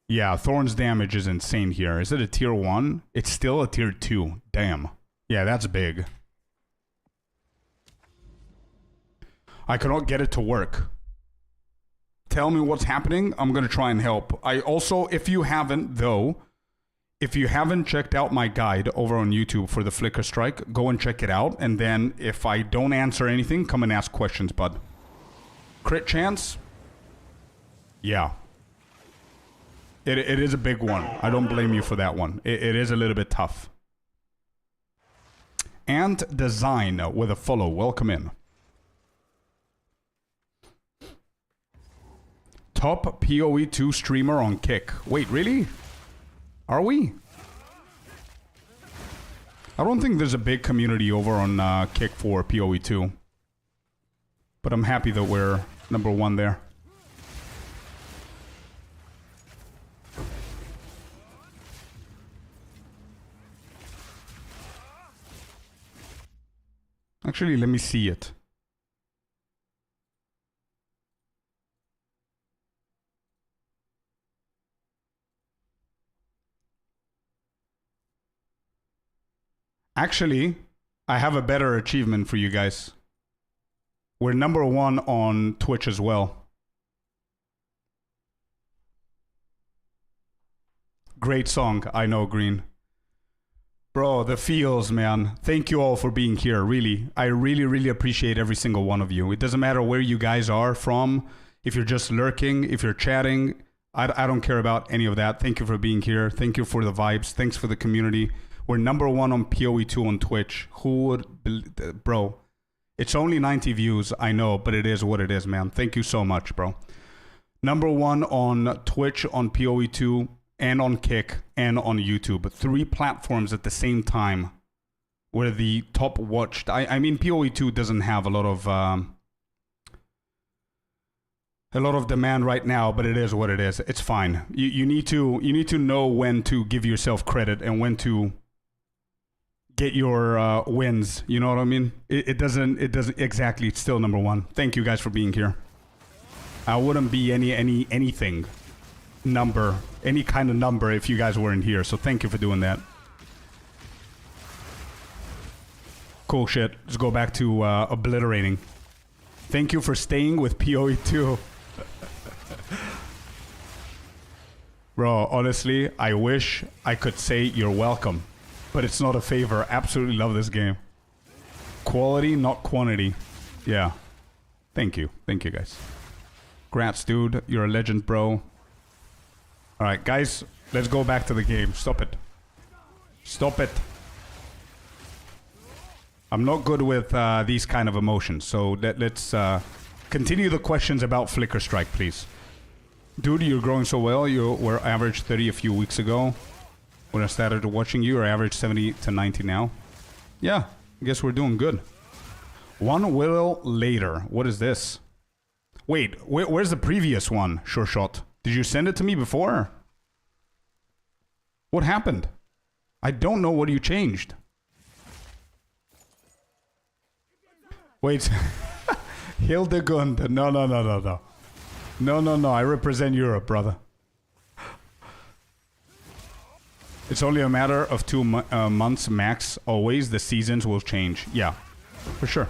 Yeah, Thorn's damage is insane here. Is it a tier 1? It's still a tier 2. Damn. Yeah, that's big. I cannot get it to work. Tell me what's happening. I'm going to try and help. I also, if you haven't checked out my guide over on YouTube for the Flicker Strike, go and check it out. And then if I don't answer anything, come and ask questions, bud. Crit chance? Yeah. It is a big one. I don't blame you for that one. It is a little bit tough. And Design with a follow. Welcome in. Top PoE2 streamer on Kick. Wait, really? Are we? I don't think there's a big community over on Kick for PoE2. But I'm happy that we're number 1 there. Actually, let me see it. Actually, I have a better achievement for you guys. We're number 1 on Twitch as well. Great song, I know, Green. Bro, the feels, man. Thank you all for being here, really. I really, really appreciate every single one of you. It doesn't matter where you guys are from. If you're just lurking, if you're chatting, I don't care about any of that. Thank you for being here. Thank you for the vibes. Thanks for the community. We're #1 on PoE2 on Twitch. Who would... Bro, it's only 90 views, I know, but it is what it is, man. Thank you so much, bro. #1 on Twitch, on PoE2, and on Kick, and on YouTube. 3 platforms at the same time. We're the top watched. I mean, PoE2 doesn't have a lot of demand right now, but it is what it is. It's fine. You need to know when to give yourself credit and when to get your wins. You know what I mean? It doesn't exactly. It's still #1. Thank you guys for being here. I wouldn't be anything number, any kind of number if you guys weren't here. So thank you for doing that. Cool shit. Let's go back to obliterating. Thank you for staying with PoE2. Bro, honestly, I wish I could say you're welcome, but it's not a favor. Absolutely love this game. Quality, not quantity. Yeah. Thank you. Thank you, guys. Grats, dude. You're a legend, bro. Alright, guys. Let's go back to the game. Stop it. Stop it. I'm not good with these kind of emotions, so let's continue the questions about Flicker Strike, please. Dude, you're growing so well. You were average 30 a few weeks ago. When I started watching you, you're average 70 to 90 now. Yeah, I guess we're doing good. 1 will later. What is this? Wait, where's the previous one, Sure Shot? Did you send it to me before? What happened? I don't know what you changed. Wait. Hildegund. No. No. I represent Europe, brother. It's only a matter of 2 months max. Always. The seasons will change. Yeah, for sure.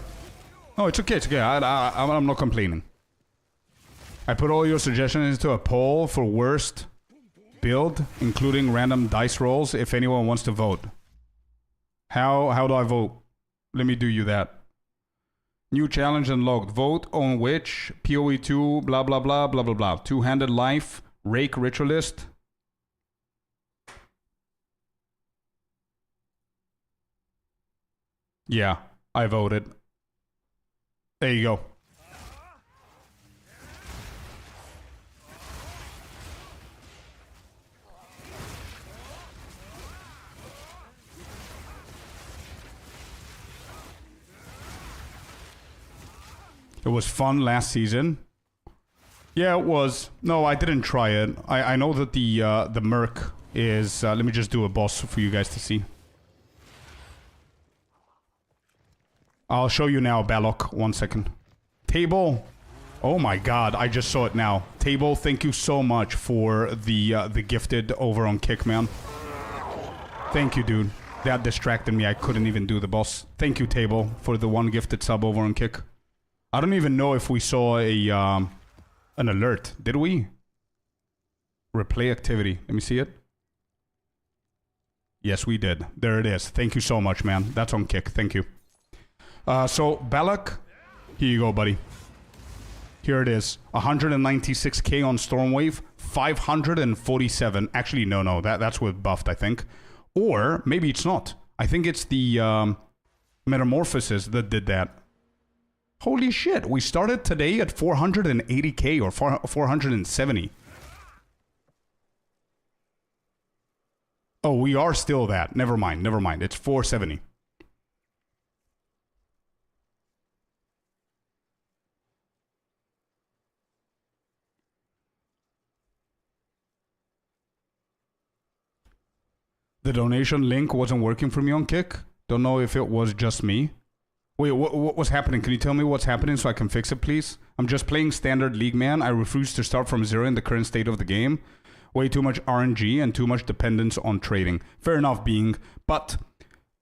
No, it's okay. It's okay. I'm not complaining. I put all your suggestions into a poll for worst build, including random dice rolls, if anyone wants to vote. How do I vote? Let me do you that. New challenge unlocked. Vote on which PoE2 blah blah blah blah blah blah. Two-handed life, rake ritualist. Yeah, I voted. There you go. It was fun last season. Yeah, it was. No, I didn't try it. I know that the Merc is... let me just do a boss for you guys to see. I'll show you now, Balok. 1 second. Table. Oh my god, I just saw it now. Table, thank you so much for the gifted over on Kick, man. Thank you, dude. That distracted me. I couldn't even do the boss. Thank you, Table, for the 1 gifted sub over on Kick. I don't even know if we saw a an alert. Did we? Replay activity. Let me see it. Yes, we did. There it is. Thank you so much, man. That's on Kick. Thank you. So, Balak, here you go, buddy. Here it is. 196k on Stormwave. 547. Actually, no. That's with buffed, I think. Or, maybe it's not. I think it's the Metamorphosis that did that. Holy shit, we started today at 480k or 470. Oh, we are still that. Never mind. It's 470. The donation link wasn't working for me on Kick. Don't know if it was just me. Wait, what was happening? Can you tell me what's happening so I can fix it, please? I'm just playing standard league, man. I refuse to start from 0 in the current state of the game. Way too much RNG and too much dependence on trading. Fair enough, being. But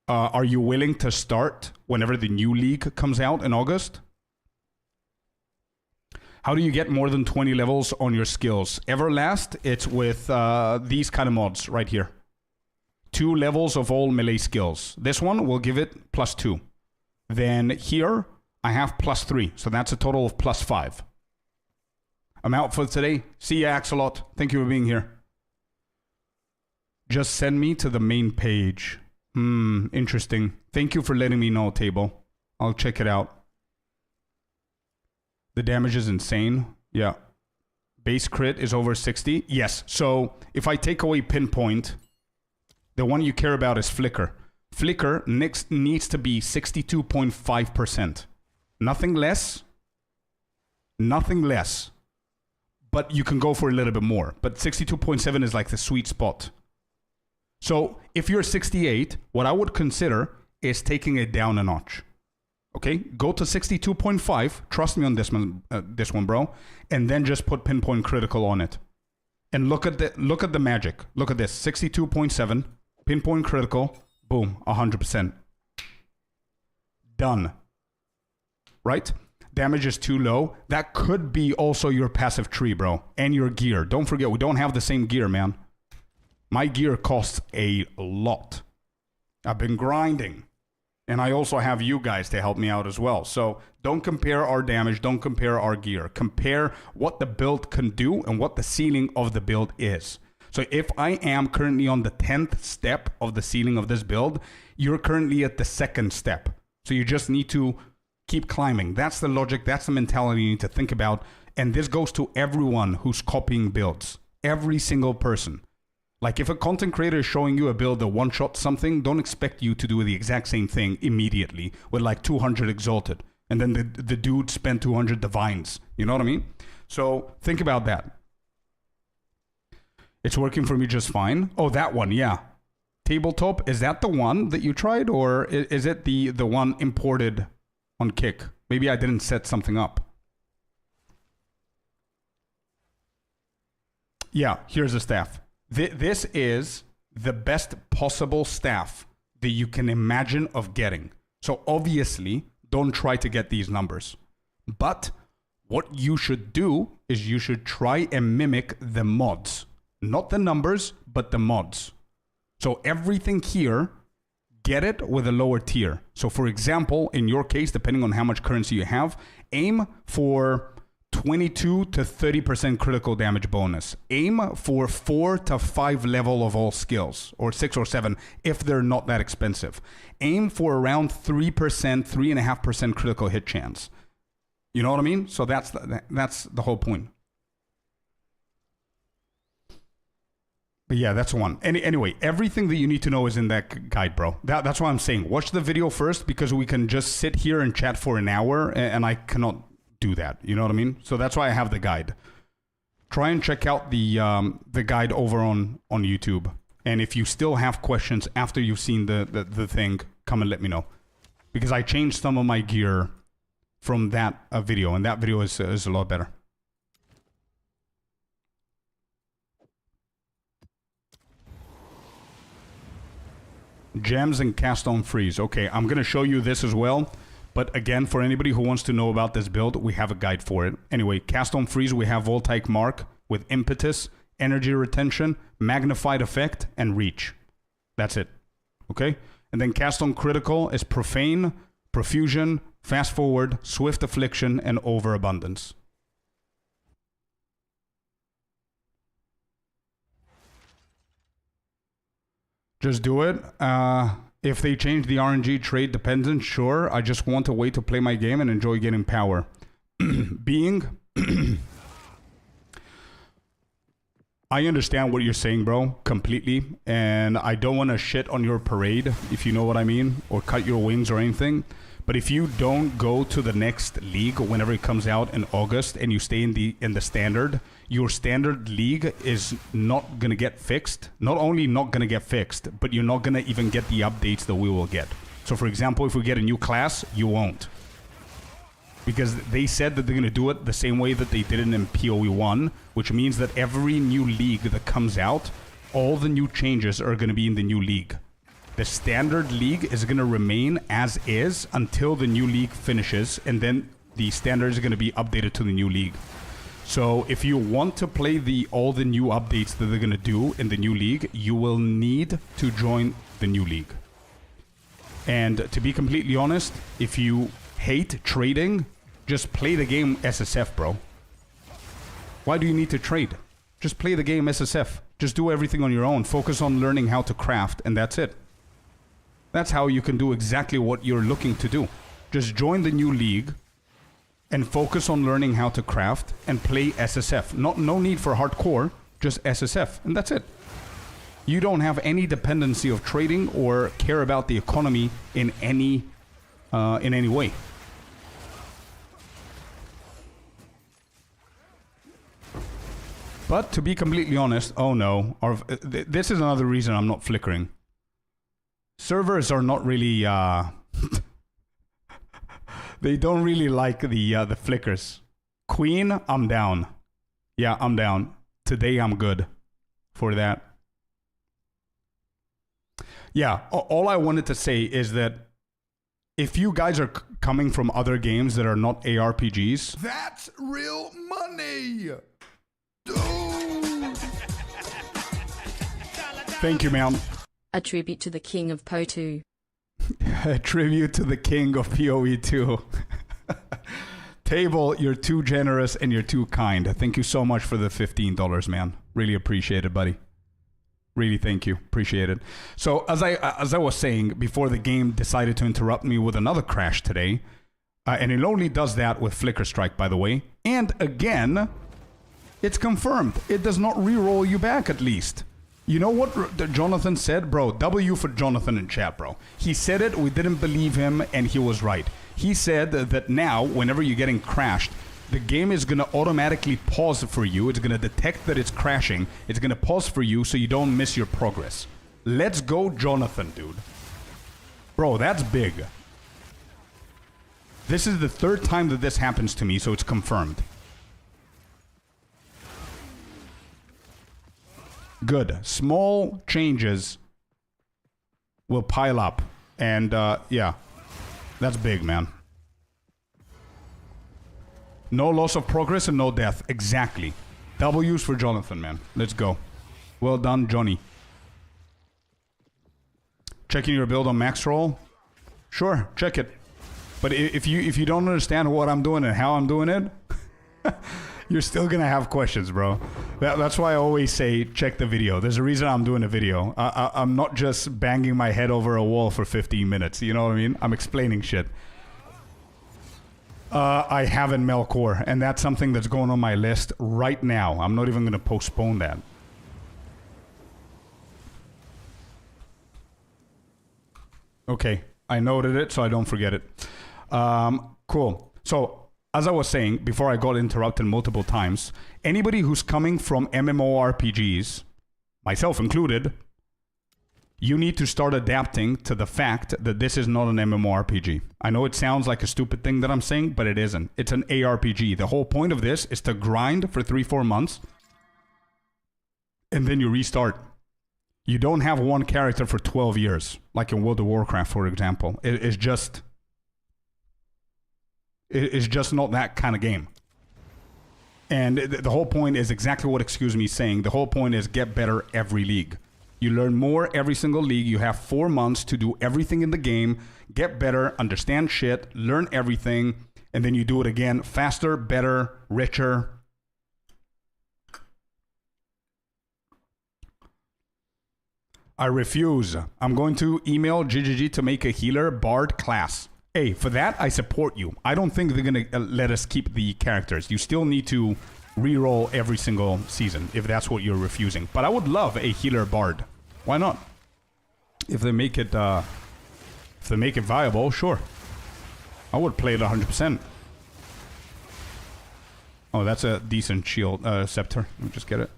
are you willing to start whenever the new league comes out in August? How do you get more than 20 levels on your skills? Everlast, it's with these kind of mods right here. 2 levels of all melee skills. This one will give it +2. Then here, I have +3. So that's a total of +5. I'm out for today. See ya, Axolot. Thank you for being here. Just send me to the main page. Interesting. Thank you for letting me know, Table. I'll check it out. The damage is insane. Yeah. Base crit is over 60. Yes. So if I take away pinpoint, the one you care about is flicker. Flicker needs to be 62.5%. Nothing less. Nothing less. But you can go for a little bit more. But 62.7 is like the sweet spot. So if you're 68, what I would consider is taking it down a notch. Okay, go to 62.5. Trust me on this one, bro. And then just put pinpoint critical on it. And look at the magic. Look at this. 62.7. Pinpoint critical. Boom. 100%. Done. Right? Damage is too low. That could be also your passive tree, bro. And your gear. Don't forget, we don't have the same gear, man. My gear costs a lot. I've been grinding. And I also have you guys to help me out as well. So don't compare our damage. Don't compare our gear. Compare what the build can do and what the ceiling of the build is. So if I am currently on the 10th step of the ceiling of this build, you're currently at the 2nd step. So you just need to keep climbing. That's the logic. That's the mentality you need to think about. And this goes to everyone who's copying builds. Every single person. Like if a content creator is showing you a build that one-shot something, don't expect you to do the exact same thing immediately with like 200 exalted. And then the dude spent 200 divines. You know what I mean? So think about that. It's working for me just fine. Oh, that one, yeah. Tabletop, is that the one that you tried? Or is it the one imported on Kick? Maybe I didn't set something up. Yeah, here's the staff. This is the best possible staff that you can imagine of getting. So obviously, don't try to get these numbers. But what you should do is you should try and mimic the mods. Not the numbers, but the mods. So everything here, get it with a lower tier. So for example, in your case, depending on how much currency you have, aim for 22 to 30% critical damage bonus. Aim for 4 to 5 level of all skills, or 6 or 7 if they're not that expensive. Aim for around 3%, 3.5% critical hit chance. You know what I mean? So that's the whole point. But yeah, that's one. Anyway, everything that you need to know is in that guide, bro. That's what I'm saying. Watch the video first because we can just sit here and chat for an hour and I cannot do that. You know what I mean? So that's why I have the guide. Try and check out the guide over on YouTube. And if you still have questions after you've seen the thing, come and let me know. Because I changed some of my gear from that video. And that video is a lot better. Gems and cast on freeze. Okay, I'm going to show you this as well. But again, for anybody who wants to know about this build, we have a guide for it. Anyway, cast on freeze, we have Voltaic Mark with impetus, energy retention, magnified effect, and reach. That's it. Okay? And then cast on critical is profane, profusion, fast forward, swift affliction, and overabundance. Just do it. If they change the RNG trade dependent, sure. I just want a way to play my game and enjoy getting power. I understand what you're saying, bro, completely. And I don't want to shit on your parade, if you know what I mean, or cut your wings or anything. But if you don't go to the next league whenever it comes out in August and you stay in the standard, your standard league is not going to get fixed. Not only not going to get fixed, but you're not going to even get the updates that we will get. So for example, if we get a new class, you won't. Because they said that they're going to do it the same way that they did it in PoE 1, which means that every new league that comes out, all the new changes are going to be in the new league. The standard league is going to remain as is until the new league finishes, and then the standard is going to be updated to the new league. So if you want to play all the new updates that they're going to do in the new league, you will need to join the new league. And to be completely honest, if you hate trading, just play the game SSF, bro. Why do you need to trade? Just play the game SSF. Just do everything on your own. Focus on learning how to craft, and that's it. That's how you can do exactly what you're looking to do. Just join the new league and focus on learning how to craft and play SSF. No need for hardcore, just SSF, and that's it. You don't have any dependency of trading or care about the economy in any way. But to be completely honest, oh no, this is another reason I'm not flickering. Servers are not really, they don't really like the flickers. Queen, I'm down. Yeah, I'm down. Today I'm good for that. Yeah, all I wanted to say is that if you guys are coming from other games that are not ARPGs... That's real money! Dude! Thank you, ma'am. A tribute to the king of PO2. A tribute to the king of PoE2. Table, you're too generous and you're too kind. Thank you so much for the $15, man. Really appreciate it, buddy. Really, thank you. Appreciate it. So, as I was saying, before the game decided to interrupt me with another crash today, and it only does that with Flicker Strike, by the way. And again, it's confirmed. It does not re-roll you back, at least. You know what Jonathan said? Bro, W for Jonathan in chat, bro. He said it, we didn't believe him, and he was right. He said that now, whenever you're getting crashed, the game is going to automatically pause for you. It's going to detect that it's crashing. It's going to pause for you so you don't miss your progress. Let's go, Jonathan, dude. Bro, that's big. This is the third time that this happens to me, so it's confirmed. Good. Small changes will pile up. And, yeah. That's big, man. No loss of progress and no death. Exactly. W's for Jonathan, man. Let's go. Well done, Johnny. Checking your build on max roll? Sure, check it. But if you don't understand what I'm doing and how I'm doing it, you're still gonna have questions, bro. That's why I always say check the video. There's a reason I'm doing a video. I'm not just banging my head over a wall for 15 minutes. You know what I mean? I'm explaining shit. I haven't Melkor, and that's something that's going on my list right now. I'm not even gonna postpone that. Okay, I noted it so I don't forget it. Cool. So, as I was saying, before I got interrupted multiple times, anybody who's coming from MMORPGs, myself included, you need to start adapting to the fact that this is not an MMORPG. I know it sounds like a stupid thing that I'm saying, but it isn't. It's an ARPG. The whole point of this is to grind for 3-4 months, and then you restart. You don't have one character for 12 years, like in World of Warcraft, for example. It's just not that kind of game. And the whole point is exactly what Excuse Me is saying. The whole point is get better every league. You learn more every single league. You have 4 months to do everything in the game, get better, understand shit, learn everything, and then you do it again faster, better, richer. I refuse. I'm going to email GGG to make a healer bard class. Hey, for that, I support you. I don't think they're going to let us keep the characters. You still need to re-roll every single season, if that's what you're refusing. But I would love a healer bard. Why not? If they make it viable, sure. I would play it 100%. Oh, that's a decent shield scepter. Let me just get it.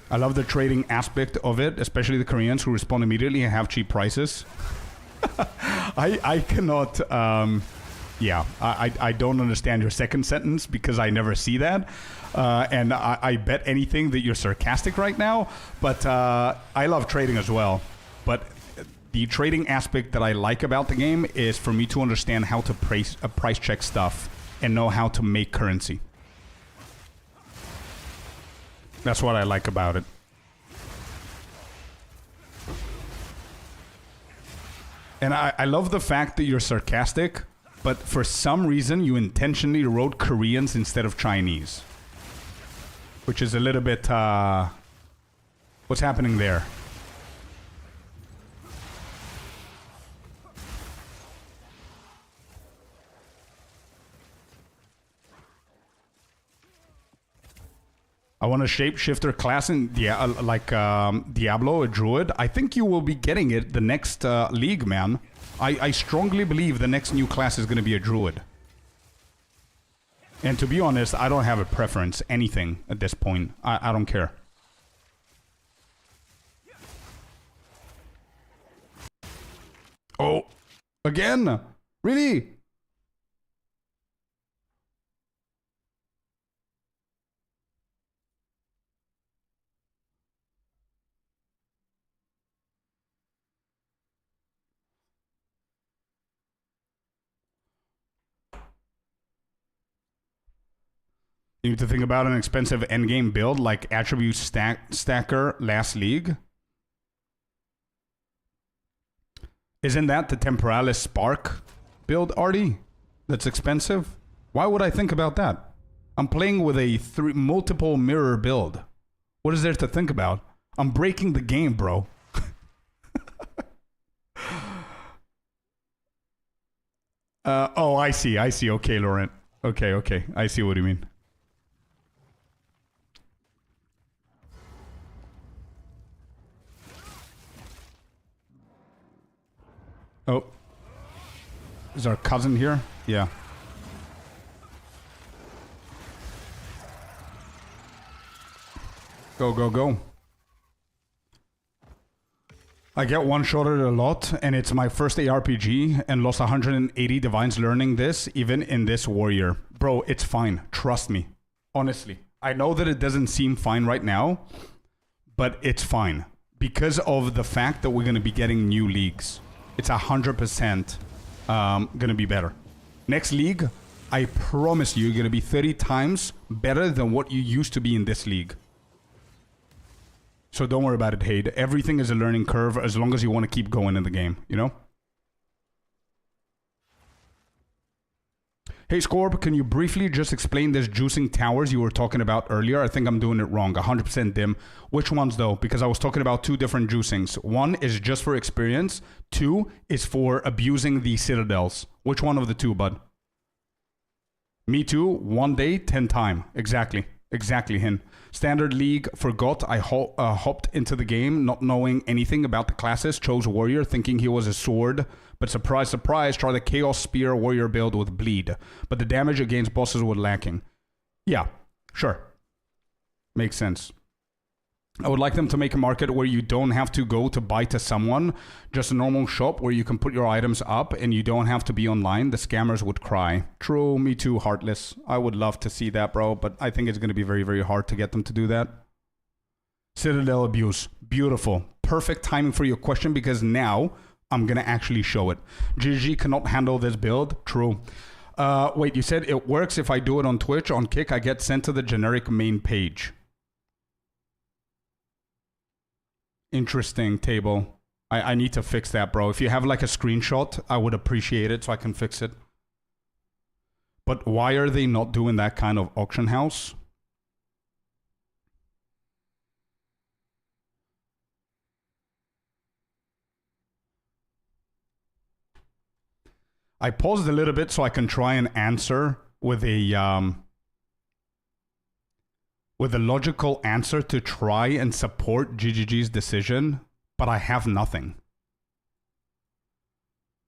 I love the trading aspect of it, especially the Koreans who respond immediately and have cheap prices. I cannot... yeah, I don't understand your second sentence because I never see that. And I bet anything that you're sarcastic right now. But I love trading as well. But the trading aspect that I like about the game is for me to understand how to price check stuff and know how to make currency. That's what I like about it. And I love the fact that you're sarcastic, but for some reason you intentionally wrote Koreans instead of Chinese. Which is a little bit, what's happening there? I want a shapeshifter class in Diablo, a druid. I think you will be getting it the next league, man. I strongly believe the next new class is going to be a druid. And to be honest, I don't have a preference, anything at this point. I don't care. Oh, again? Really? You need to think about an expensive endgame build like attribute stacker last league. Isn't that the Temporalis Spark build, Artie? That's expensive? Why would I think about that? I'm playing with a multiple mirror build. What is there to think about? I'm breaking the game, bro. Oh, I see. Okay, Laurent. Okay. I see what you mean. Oh. Is our cousin here? Yeah. Go. I get one-shotted a lot, and it's my first ARPG, and lost 180 divines learning this, even in this warrior. Bro, it's fine. Trust me. Honestly. I know that it doesn't seem fine right now, but it's fine. Because of the fact that we're going to be getting new leagues. It's 100% gonna be better. Next league, I promise you, you're gonna be 30 times better than what you used to be in this league. So don't worry about it, Hade. Everything is a learning curve as long as you want to keep going in the game, you know? Hey Scorp, can you briefly just explain this juicing towers you were talking about earlier? I think I'm doing it wrong. 100% dim. Which ones though? Because I was talking about two different juicings. One is just for experience. Two is for abusing the citadels. Which one of the two, bud? Me too. 1 day, 10 time. Exactly, Hin. Standard League, forgot. I hopped into the game not knowing anything about the classes. Chose Warrior thinking he was a sword. But surprise, surprise, try the Chaos Spear Warrior build with Bleed. But the damage against bosses was lacking. Yeah, sure. Makes sense. I would like them to make a market where you don't have to go to buy to someone. Just a normal shop where you can put your items up and you don't have to be online. The scammers would cry. True, me too, Heartless. I would love to see that, bro. But I think it's going to be very, very hard to get them to do that. Citadel abuse. Beautiful. Perfect timing for your question because now I'm going to actually show it. GG cannot handle this build. True. Wait, you said it works if I do it on Twitch. On Kick, I get sent to the generic main page. Interesting, Table. I need to fix that, bro. If you have like a screenshot, I would appreciate it so I can fix it. But why are they not doing that kind of auction house? I paused a little bit so I can try and answer with a logical answer to try and support GGG's decision, but I have nothing.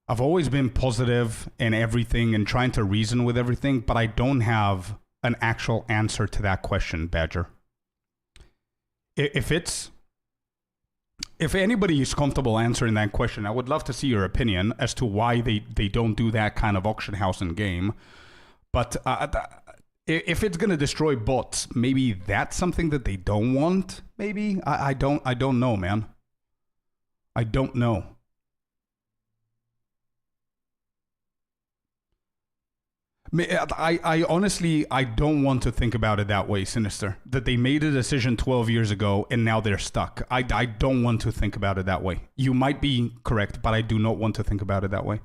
I've always been positive in everything and trying to reason with everything, but I don't have an actual answer to that question, Badger. If anybody is comfortable answering that question, I would love to see your opinion as to why they don't do that kind of auction house in game. But if it's going to destroy bots, maybe that's something that they don't want. Maybe I don't know, man. I don't know. I honestly, I don't want to think about it that way, Sinister. That they made a decision 12 years ago and now they're stuck. I don't want to think about it that way. You might be correct, but I do not want to think about it that way.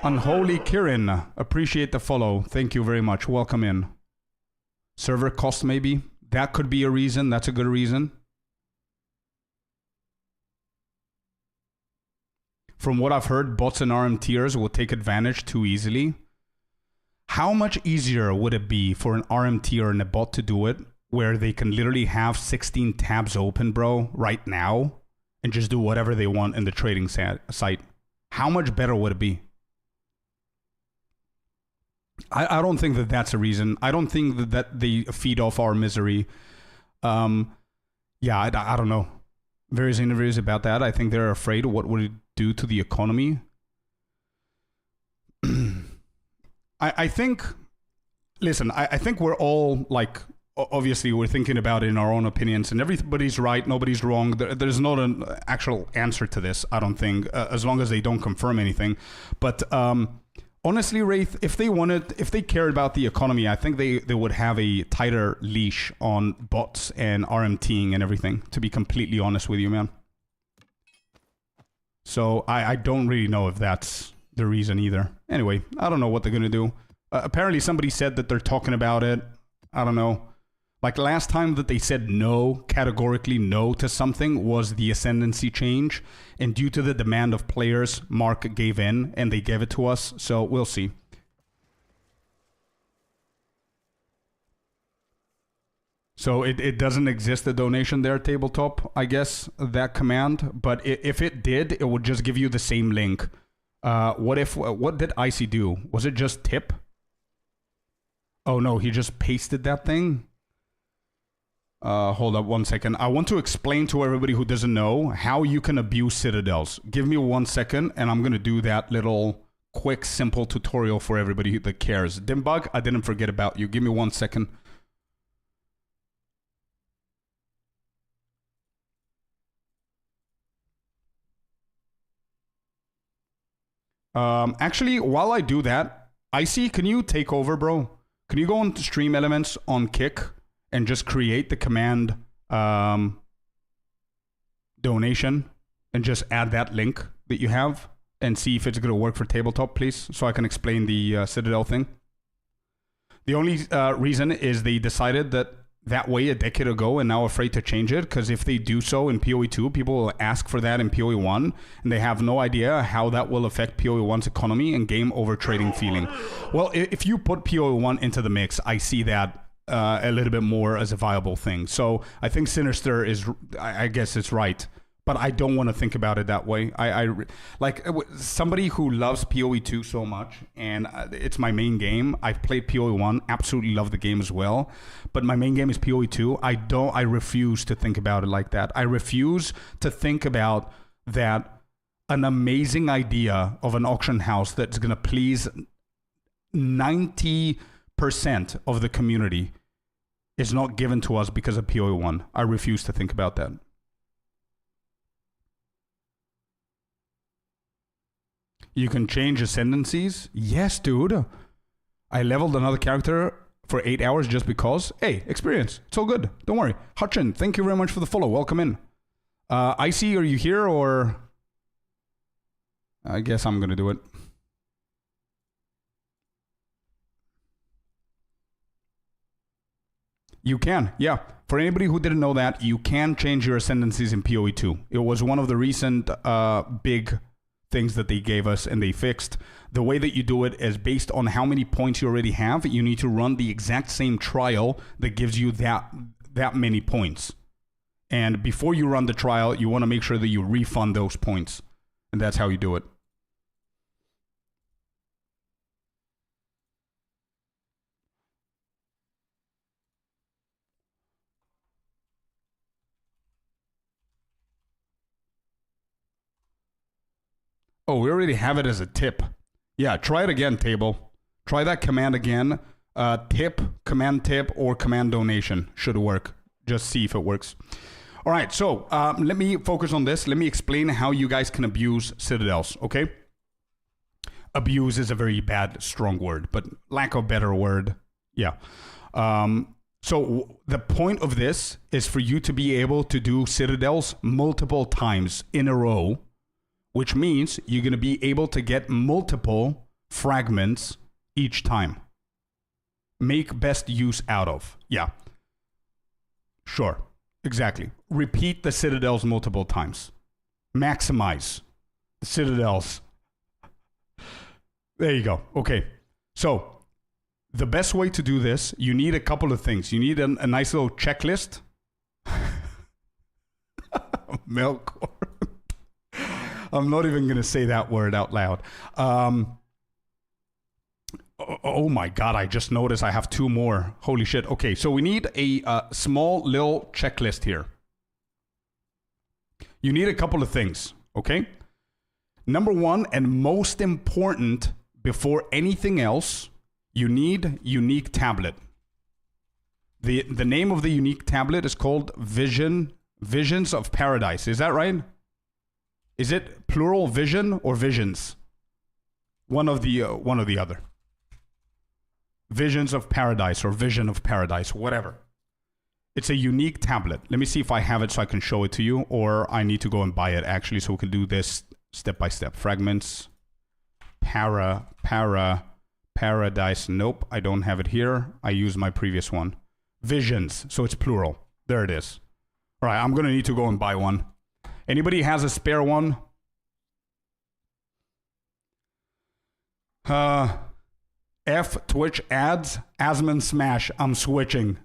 Unholy Kirin, appreciate the follow. Thank you very much. Welcome in. Server cost, maybe? That could be a reason. That's a good reason. From what I've heard, bots and RMTers will take advantage too easily. How much easier would it be for an RMTer and a bot to do it, where they can literally have 16 tabs open, bro, right now, and just do whatever they want in the trading site? How much better would it be? I don't think that that's a reason. I don't think that they feed off our misery. Yeah, I don't know. Various interviews about that. I think they're afraid of what would it do to the economy. I think, listen, I think we're all, like, obviously we're thinking about it in our own opinions, and everybody's right, nobody's wrong. There's not an actual answer to this, I don't think, as long as they don't confirm anything. But honestly, Wraith, if they cared about the economy, I think they would have a tighter leash on bots and RMTing and everything, to be completely honest with you, man. So I don't really know if that's the reason either. Anyway, I don't know what they're going to do. Apparently somebody said that they're talking about it. I don't know. Like last time that they said no, categorically no to something, was the Ascendancy change. And due to the demand of players, Mark gave in and they gave it to us. So we'll see. So it doesn't exist, the donation there, tabletop, I guess, that command. But if it did, it would just give you the same link. What did Icy do? Was it just tip? Oh no, he just pasted that thing? Hold up 1 second. I want to explain to everybody who doesn't know how you can abuse citadels. Give me 1 second and I'm going to do that little quick, simple tutorial for everybody that cares. Dimbug, I didn't forget about you. Give me 1 second. Actually, while I do that, Icy, can you take over, bro? Can you go on to Stream Elements on Kick and just create the command donation and just add that link that you have and see if it's going to work for tabletop, please, so I can explain the Citadel thing. The only reason is they decided that way a decade ago and now afraid to change it, because if they do so in PoE2, people will ask for that in PoE1, and they have no idea how that will affect PoE1's economy and game over trading feeling. Well, if you put PoE1 into the mix, I see that a little bit more as a viable thing. So I think Sinister is, I guess it's right, but I don't want to think about it that way. I like somebody who loves PoE2 so much, and it's my main game. I've played PoE1, absolutely love the game as well, but my main game is PoE2. I refuse to think about it like that. I refuse to think about that an amazing idea of an auction house that's going to please 90% of the community is not given to us because of PoE1. I refuse to think about that. You can change ascendancies? Yes, dude. I leveled another character for 8 hours just because. Hey, experience. It's all good. Don't worry. Hutchin, thank you very much for the follow. Welcome in. Icy, are you here or? I guess I'm going to do it. You can, yeah. For anybody who didn't know that, you can change your ascendancies in PoE2. It was one of the recent big things that they gave us and they fixed. The way that you do it is based on how many points you already have. You need to run the exact same trial that gives you that many points. And before you run the trial, you want to make sure that you refund those points. And that's how you do it. Oh, we already have it as a tip. Yeah, try it again, table. Try that command again. tip, command tip, or command donation should work. Just see if it works. All right, so let me focus on this. Let me explain how you guys can abuse citadels, okay? Abuse is a very bad, strong word, but lack of better word, yeah. So the point of this is for you to be able to do citadels multiple times in a row, which means you're going to be able to get multiple fragments each time. Make best use out of. Yeah. Sure. Exactly. Repeat the citadels multiple times. Maximize the citadels. There you go. Okay. So the best way to do this, you need a couple of things. You need a nice little checklist. Melkor. I'm not even going to say that word out loud. Oh my God, I just noticed I have 2 more. Holy shit. Okay, so we need a small little checklist here. You need a couple of things, okay? Number 1, and most important before anything else, you need unique tablet. The name of the unique tablet is called Visions of Paradise. Is that right? Is it plural vision or visions? One of the other. Visions of Paradise or Vision of Paradise, whatever. It's a unique tablet. Let me see if I have it so I can show it to you, or I need to go and buy it actually so we can do this step by step. Fragments. Paradise. Nope, I don't have it here. I used my previous one. Visions, so it's plural. There it is. All right, I'm going to need to go and buy one. Anybody has a spare one? Twitch ads, Asman Smash, I'm switching.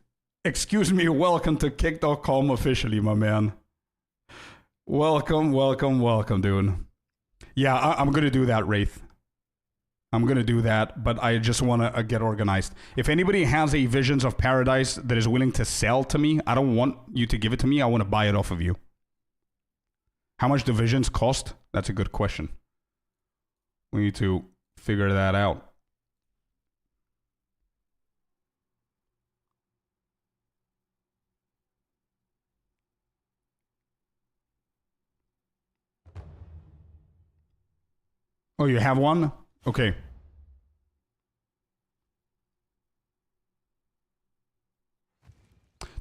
Excuse me, welcome to kick.com officially, my man. Welcome, dude. Yeah, I'm going to do that, Wraith. I'm going to do that, but I just want to get organized. If anybody has a Visions of Paradise that is willing to sell to me, I don't want you to give it to me. I want to buy it off of you. How much do Visions cost? That's a good question. We need to figure that out. Oh, you have one? Okay.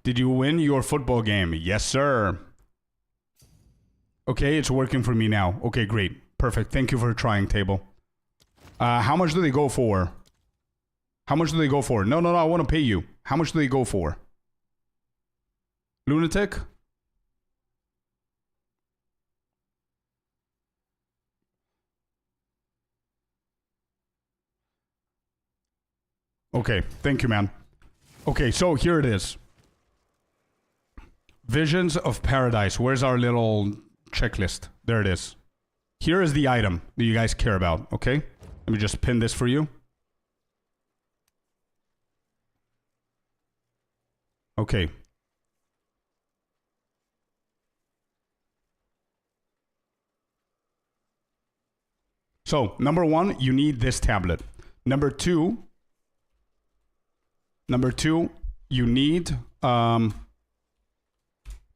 Did you win your football game? Yes, sir. Okay, it's working for me now. Okay, great. Perfect. Thank you for trying, table. How much do they go for? How much do they go for? No, I want to pay you. How much do they go for? Lunatic? Okay, thank you, man. Okay, so here it is. Visions of Paradise. Where's our little checklist? There it is. Here is the item that you guys care about, okay? Let me just pin this for you. Okay. So, number 1, you need this tablet. Number 2, you need to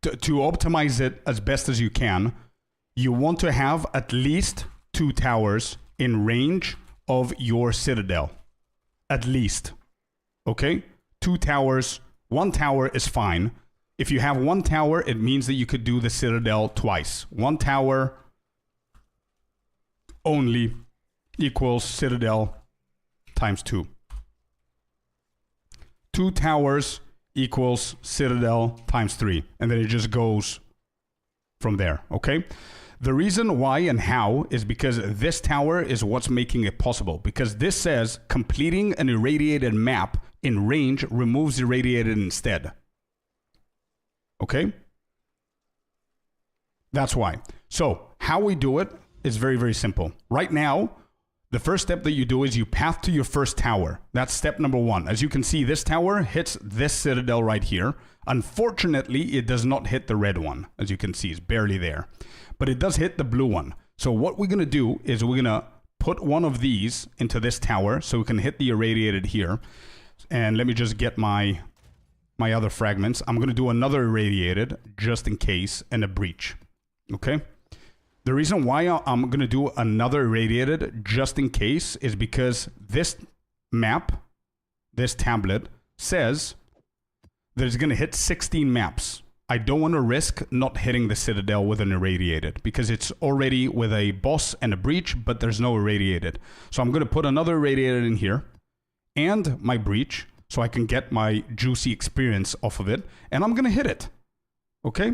optimize it as best as you can. You want to have at least 2 towers in range of your citadel. At least. Okay? 2 towers. 1 tower is fine. If you have 1 tower, it means that you could do the citadel twice. 1 tower only equals citadel times 2. 2 towers equals citadel times 3. And then it just goes from there, okay? The reason why and how is because this tower is what's making it possible. Because this says completing an irradiated map in range removes irradiated instead. Okay? That's why. So, how we do it is very, very simple. Right now, the first step that you do is you path to your first tower. That's step number 1. As you can see, this tower hits this citadel right here. Unfortunately, it does not hit the red one. As you can see, it's barely there. But it does hit the blue one. So what we're going to do is we're going to put one of these into this tower so we can hit the irradiated here. And let me just get my other fragments. I'm going to do another irradiated just in case and a breach. Okay? The reason why I'm going to do another irradiated just in case is because this map, this tablet, says that it's going to hit 16 maps. I don't want to risk not hitting the Citadel with an irradiated because it's already with a boss and a breach, but there's no irradiated. So I'm going to put another irradiated in here and my breach so I can get my juicy experience off of it. And I'm going to hit it. Okay?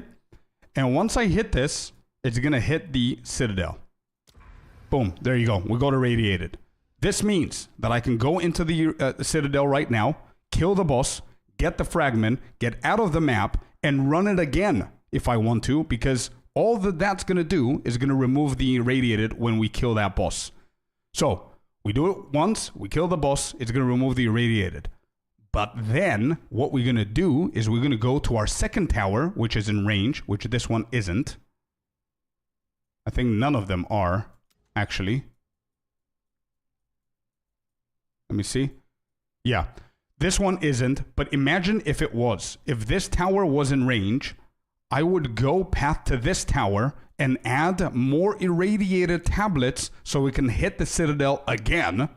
And once I hit this, it's going to hit the Citadel. Boom. There you go. We got irradiated. This means that I can go into the Citadel right now, kill the boss, get the fragment, get out of the map, and run it again if I want to, because all that's going to do is going to remove the irradiated when we kill that boss. So, we do it once, we kill the boss, it's going to remove the irradiated. But then, what we're going to do is we're going to go to our second tower, which is in range, which this one isn't. I think none of them are, actually. Let me see. Yeah. This one isn't, but imagine if it was. If this tower was in range, I would go path to this tower and add more irradiated tablets so we can hit the Citadel again.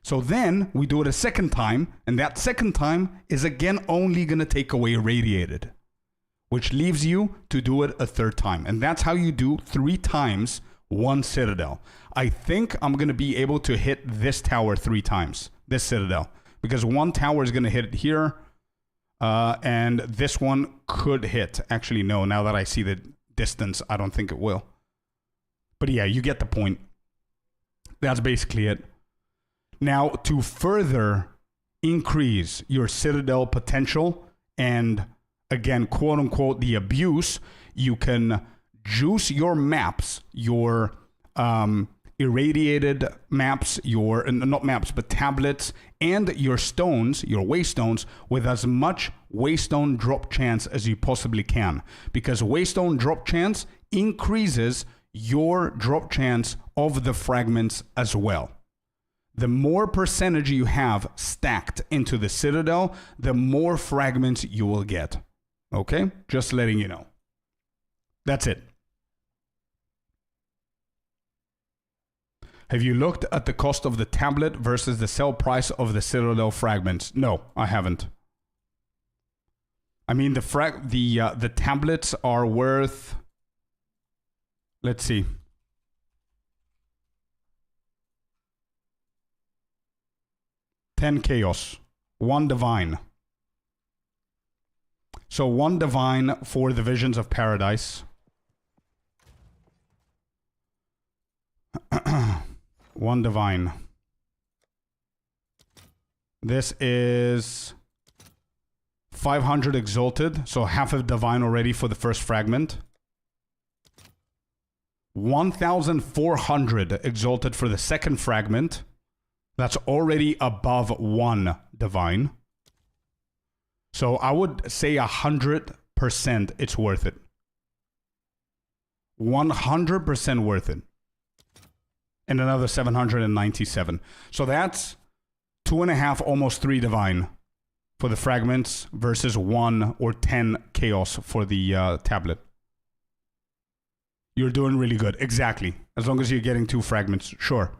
So then we do it a second time, and that second time is again only going to take away irradiated, which leaves you to do it a third time. And that's how you do 3 times one Citadel. I think I'm going to be able to hit this tower 3 times, this Citadel. Because one tower is going to hit it here, and this one could hit. Actually, no, now that I see the distance, I don't think it will. But yeah, you get the point. That's basically it. Now, to further increase your Citadel potential, and again, quote unquote, the abuse, you can juice your maps, your irradiated maps, your, not maps, but tablets, and your stones, your waystones, with as much waystone drop chance as you possibly can. Because waystone drop chance increases your drop chance of the fragments as well. The more percentage you have stacked into the Citadel, the more fragments you will get. Okay? Just letting you know. That's it. Have you looked at the cost of the tablet versus the sell price of the Citadel fragments? No, I haven't. I mean, the tablets are worth, let's see. $10 chaos, 1 divine. So 1 divine for the Visions of Paradise. 1 divine. This is 500 exalted, so half of divine already for the first fragment. 1,400 exalted for the second fragment. That's already above 1 divine. So I would say 100% it's worth it. 100% worth it. And another 797. So that's 2.5, almost 3 divine for the fragments versus 1 or 10 chaos for the tablet. You're doing really good. Exactly. As long as you're getting 2 fragments. Sure.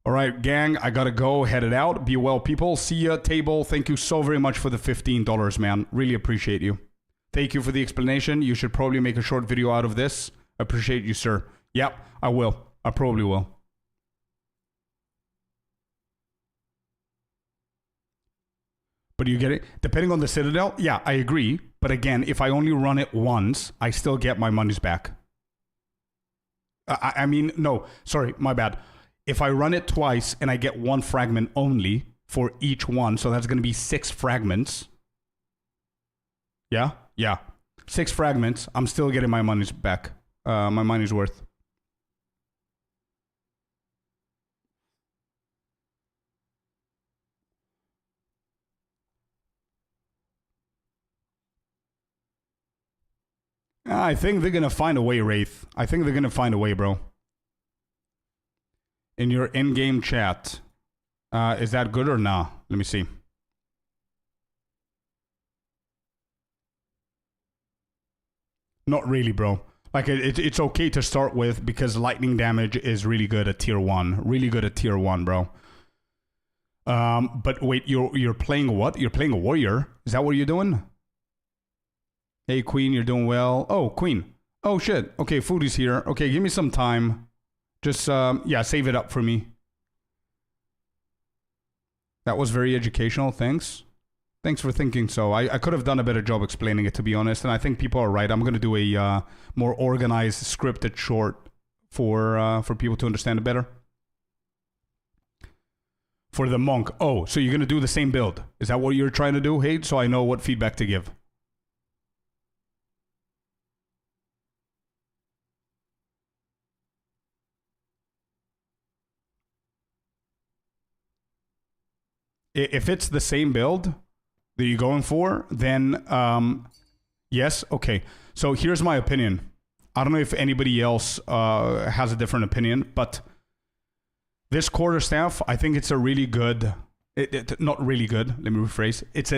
All right, gang, I gotta go, headed out. Be well, people. See ya, table. Thank you so very much for the $15, man. Really appreciate you. Thank you for the explanation. You should probably make a short video out of this. Appreciate you, sir. Yep, I will. I probably will. But you get it? Depending on the Citadel, yeah, I agree. But again, if I only run it once, I still get my money's back. I mean, no, sorry, my bad. If I run it twice and I get 1 fragment only for each one, so that's going to be 6 fragments. Yeah? Yeah. 6 fragments, I'm still getting my money's back. My money's worth. I think they're going to find a way, Wraith. I think they're going to find a way, bro. in your in-game chat. Is that good or nah? Let me see. Not really, bro. Like, it's okay to start with because lightning damage is really good at tier 1. Really good at tier 1, bro. But wait, you're playing what? You're playing a warrior? Is that what you're doing? Hey, Queen, you're doing well. Oh, Queen. Oh, shit. Okay, food is here. Okay, give me some time. Just, yeah, save it up for me. That was very educational. Thanks. Thanks for thinking so. I could have done a better job explaining it, to be honest. And I think people are right. I'm going to do a more organized, scripted short for people to understand it better. For the monk. Oh, so you're going to do the same build. Is that what you're trying to do, Hate? So I know what feedback to give. If it's the same build that you're going for, then yes, okay. So here's my opinion. I don't know if anybody else has a different opinion, but this quarterstaff, I think it's a really good, not really good, let me rephrase. It's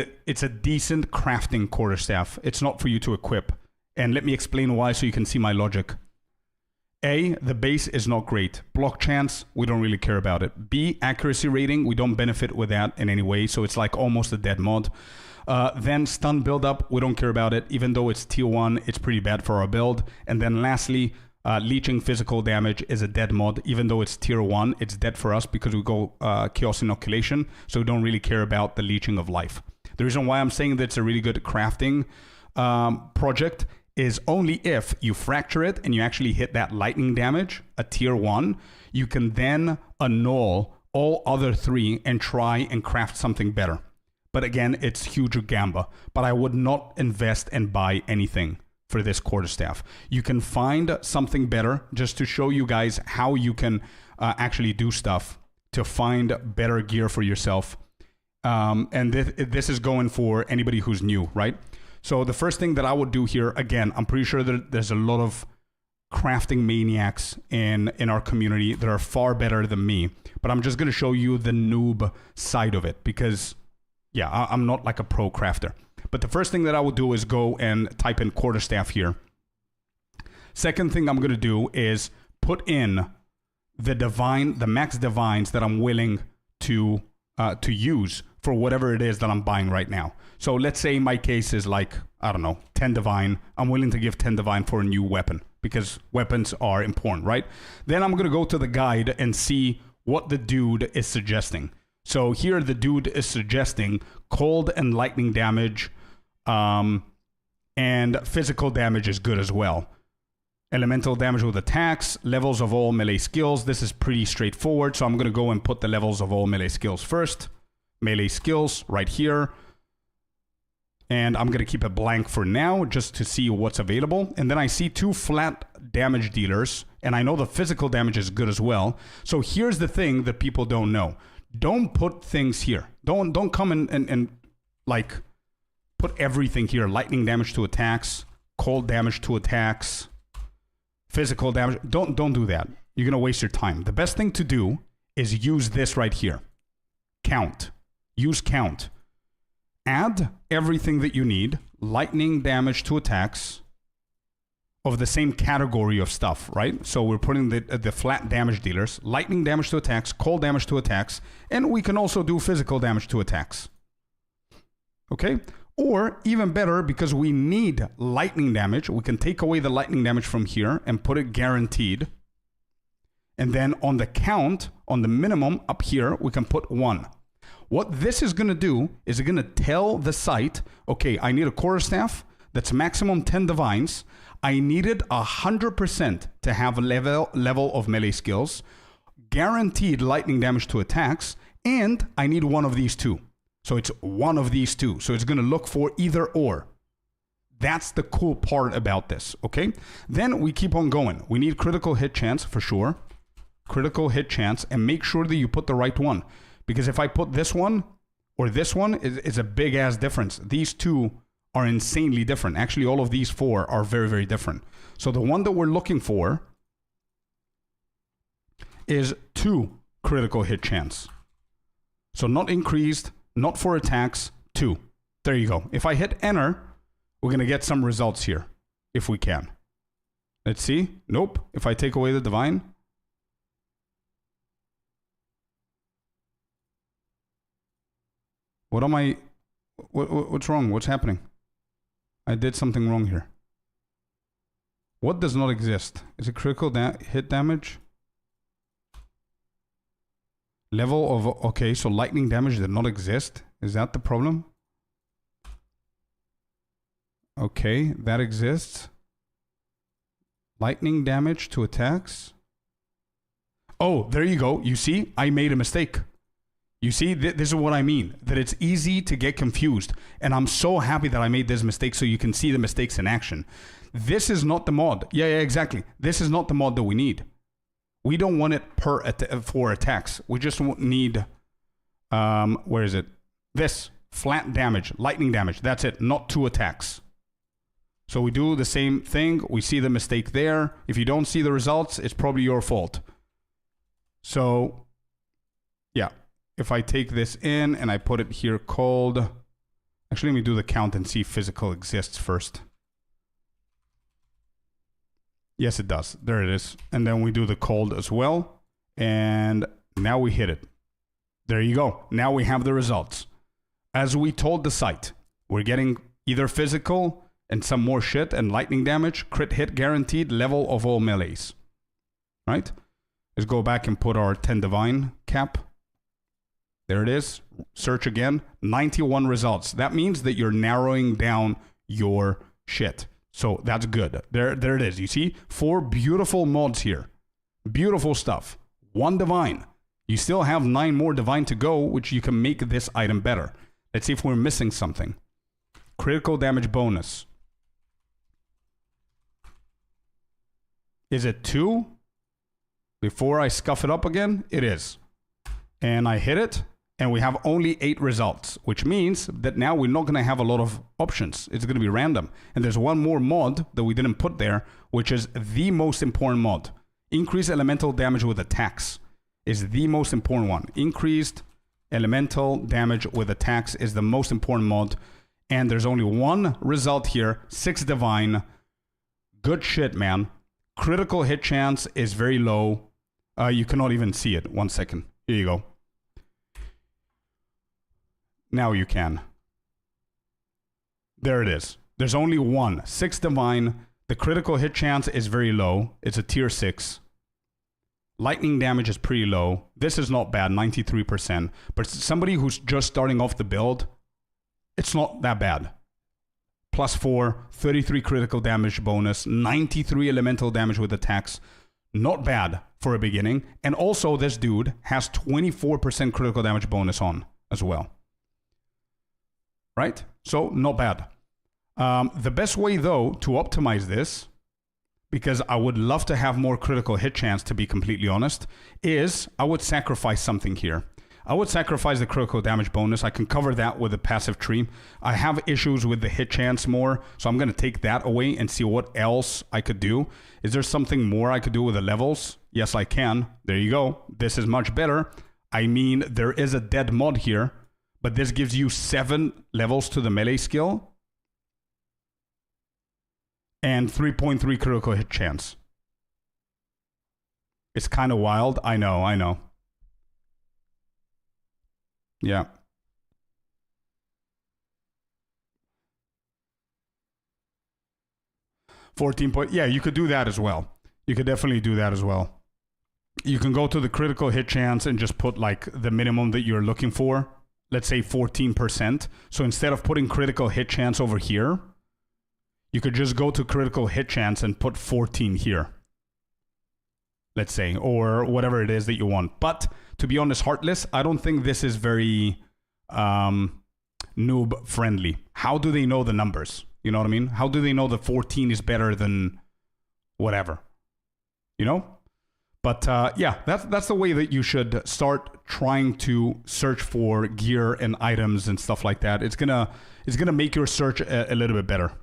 a decent crafting quarterstaff. It's not for you to equip. And let me explain why so you can see my logic. A, the base is not great. Block chance, we don't really care about it. B, accuracy rating, we don't benefit with that in any way, so it's like almost a dead mod. Then stun build-up, we don't care about it. Even though it's tier 1, it's pretty bad for our build. And then lastly, leeching physical damage is a dead mod. Even though it's tier 1, it's dead for us because we go Chaos Inoculation, so we don't really care about the leeching of life. The reason why I'm saying that it's a really good crafting project is only if you fracture it and you actually hit that lightning damage, a tier 1, you can then annul all other 3 and try and craft something better. But again, it's huge gamba. But I would not invest and buy anything for this quarterstaff. You can find something better just to show you guys how you can actually do stuff to find better gear for yourself. And this is going for anybody who's new, right? So the first thing that I would do here, again, I'm pretty sure that there's a lot of crafting maniacs in our community that are far better than me. But I'm just going to show you the noob side of it because, yeah, I'm not like a pro crafter. But the first thing that I would do is go and type in quarterstaff here. Second thing I'm going to do is put in the max divines that I'm willing to use for whatever it is that I'm buying right now. So let's say my case is like, I don't know, 10 divine. I'm willing to give 10 divine for a new weapon because weapons are important, right? Then I'm going to go to the guide and see what the dude is suggesting. So here the dude is suggesting cold and lightning damage, and physical damage is good as well. Elemental damage with attacks, levels of all melee skills. This is pretty straightforward, so I'm going to go and put the levels of all melee skills first. Melee skills right here. And I'm going to keep it blank for now just to see what's available. And then I see 2 flat damage dealers, and I know the physical damage is good as well. So here's the thing that people don't know. Don't put things here. Don't come and like put everything here. Lightning damage to attacks, cold damage to attacks, physical damage. Don't do that. You're going to waste your time. The best thing to do is use this right here. Count. Use count. Add everything that you need. Lightning damage to attacks of the same category of stuff, right? So we're putting the flat damage dealers, lightning damage to attacks, cold damage to attacks, and we can also do physical damage to attacks. Okay? Or even better, because we need lightning damage, we can take away the lightning damage from here and put it guaranteed. And then on the count, on the minimum up here, we can put 1. What this is going to do is it's going to tell the site, okay, I need a quarterstaff that's maximum 10 divines. I needed 100% to have a level of melee skills, guaranteed lightning damage to attacks, and I need one of these 2. So it's one of these 2. So it's going to look for either or. That's the cool part about this, okay? Then we keep on going. We need critical hit chance for sure. Critical hit chance, and make sure that you put the right one. Because if I put this one or this one, it's a big ass difference. These 2 are insanely different. Actually, all of these 4 are very, very different. So the one that we're looking for is 2 critical hit chance. So not increased, not for attacks, 2. There you go. If I hit enter, we're going to get some results here, if we can. Let's see. Nope. If I take away the divine. What am I... What's wrong? What's happening? I did something wrong here. What does not exist? Is it critical hit damage? Level of... Okay, so lightning damage did not exist. Is that the problem? Okay, that exists. Lightning damage to attacks. Oh, there you go. You see, I made a mistake. You see, this is what I mean. That it's easy to get confused. And I'm so happy that I made this mistake so you can see the mistakes in action. This is not the mod. Yeah, exactly. This is not the mod that we need. We don't want it for attacks. We just need... where is it? This. Flat damage. Lightning damage. That's it. Not 2 attacks. So we do the same thing. We see the mistake there. If you don't see the results, it's probably your fault. So, yeah. If I take this in and I put it here cold... Actually, let me do the count and see if physical exists first. Yes, it does. There it is. And then we do the cold as well. And now we hit it. There you go. Now we have the results. As we told the site, we're getting either physical... and some more shit, and lightning damage, crit hit guaranteed, level of all melees. Right? Let's go back and put our 10 divine cap. There it is. Search again. 91 results. That means that you're narrowing down your shit. So that's good. There it is. You see? 4 beautiful mods here. Beautiful stuff. 1 divine. You still have 9 more divine to go, which you can make this item better. Let's see if we're missing something. Critical damage bonus. Is it 2? Before I scuff it up again, it is. And I hit it, and we have only 8 results, which means that now we're not going to have a lot of options. It's going to be random. And there's one more mod that we didn't put there, which is the most important mod. Increase elemental damage with attacks is the most important one. Increased elemental damage with attacks is the most important mod. And there's only 1 result here, 6 divine. Good shit, man. Critical hit chance is very low. You cannot even see it. 1 second. Here you go. Now you can. There it is. There's only 1. 6 divine. The critical hit chance is very low. It's a tier 6. Lightning damage is pretty low. This is not bad, 93%. But somebody who's just starting off the build, it's not that bad. +4, 33 critical damage bonus, 93 elemental damage with attacks. Not bad for a beginning. And also this dude has 24% critical damage bonus on as well. Right? So not bad. The best way though to optimize this, because I would love to have more critical hit chance to be completely honest, is I would sacrifice something here. I would sacrifice the critical damage bonus. I can cover that with a passive tree. I have issues with the hit chance more, so I'm going to take that away and see what else I could do. Is there something more I could do with the levels? Yes, I can. There you go. This is much better. I mean, there is a dead mod here, but this gives you 7 levels to the melee skill and 3.3 critical hit chance. It's kind of wild. I know. Yeah. 14 point. Yeah, you could do that as well. You could definitely do that as well. You can go to the critical hit chance and just put like the minimum that you're looking for. Let's say 14%. So instead of putting critical hit chance over here, you could just go to critical hit chance and put 14 here. Let's say, or whatever it is that you want. But to be honest, Heartless, I don't think this is very noob friendly. How do they know the numbers? You know what I mean? How do they know that 14 is better than whatever? You know? But yeah, that's the way that you should start trying to search for gear and items and stuff like that. It's gonna make your search a little bit better.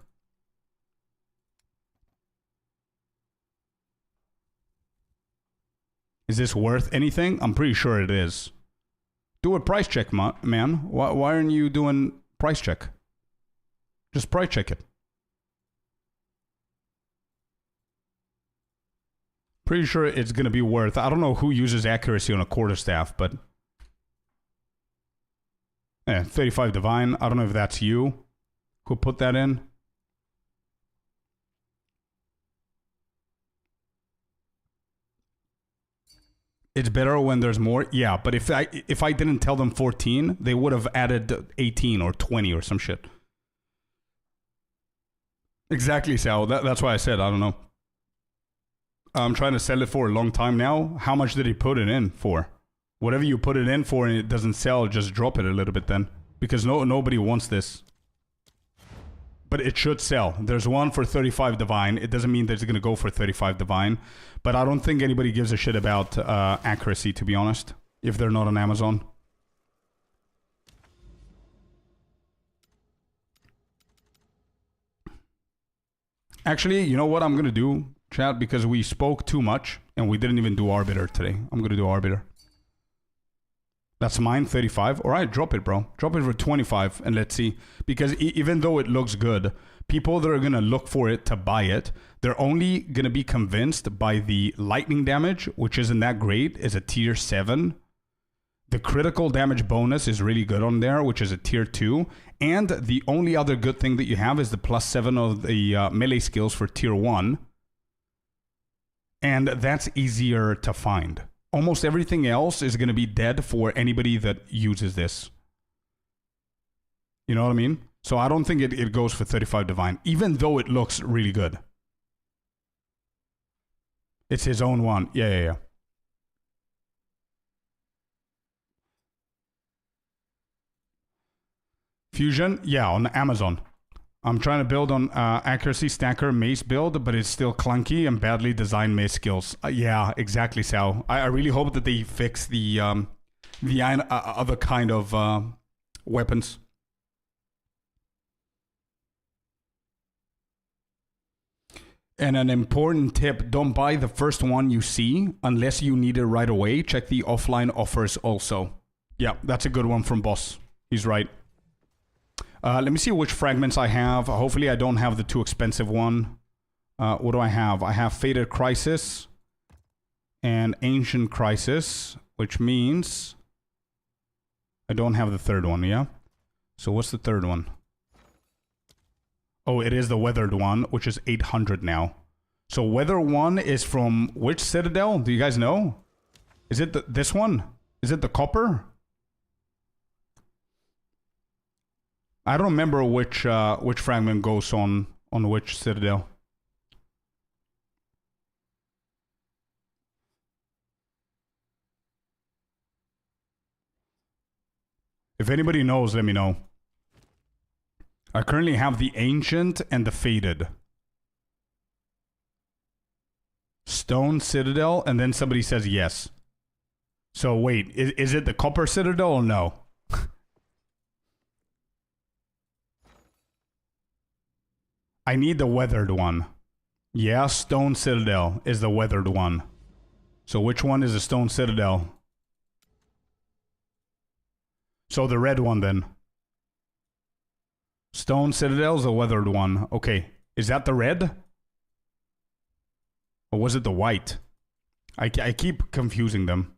Is this worth anything? I'm pretty sure it is. Do a price check, man. Why aren't you doing price check? Just price check it. Pretty sure it's going to be worth... I don't know who uses accuracy on a quarterstaff, but... 35 divine. I don't know if that's you who put that in. It's better when there's more. Yeah, but if I didn't tell them 14, they would have added 18 or 20 or some shit. Exactly, Sal. That's why I said I don't know. I'm trying to sell it for a long time now. How much did he put it in for? Whatever you put it in for and it doesn't sell, just drop it a little bit then. Because nobody wants this. But it should sell. There's one for 35 divine. It doesn't mean that it's going to go for 35 divine. But I don't think anybody gives a shit about accuracy, to be honest. If they're not on Amazon. Actually, you know what I'm going to do, chat? Because we spoke too much and we didn't even do Arbiter today. I'm going to do Arbiter. That's mine, 35. All right, drop it, bro. Drop it for 25 and let's see. Because even though it looks good, people that are going to look for it to buy it, they're only going to be convinced by the lightning damage, which isn't that great, is a tier 7. The critical damage bonus is really good on there, which is a tier 2. And the only other good thing that you have is the +7 of the melee skills for tier 1. And that's easier to find. Almost everything else is going to be dead for anybody that uses this. You know what I mean? So I don't think it goes for 35 divine, even though it looks really good. It's his own one. Yeah. Fusion? Yeah, on Amazon. I'm trying to build on accuracy stacker mace build, but it's still clunky and badly designed mace skills. Yeah, exactly, Sal. I really hope that they fix the other kind of weapons. And an important tip, don't buy the first one you see unless you need it right away. Check the offline offers also. Yeah, that's a good one from Boss. He's right. Let me see which fragments I have. Hopefully I don't have the too expensive one. What do I have? I have Fated Crisis and Ancient Crisis, which means I don't have the third one, yeah? So what's the third one? Oh, it is the Weathered one, which is 800 now. So Weather 1 is from which Citadel? Do you guys know? Is it this one? Is it the Copper? I don't remember which fragment goes on which Citadel. If anybody knows, let me know. I currently have the Ancient and the Faded. Stone Citadel, and then somebody says yes. So wait, is it the Copper Citadel or no? I need the Weathered one. Yeah, Stone Citadel is the Weathered one. So which one is the Stone Citadel? So the red one then. Stone Citadel is the Weathered one. Okay, is that the red? Or was it the white? I keep confusing them.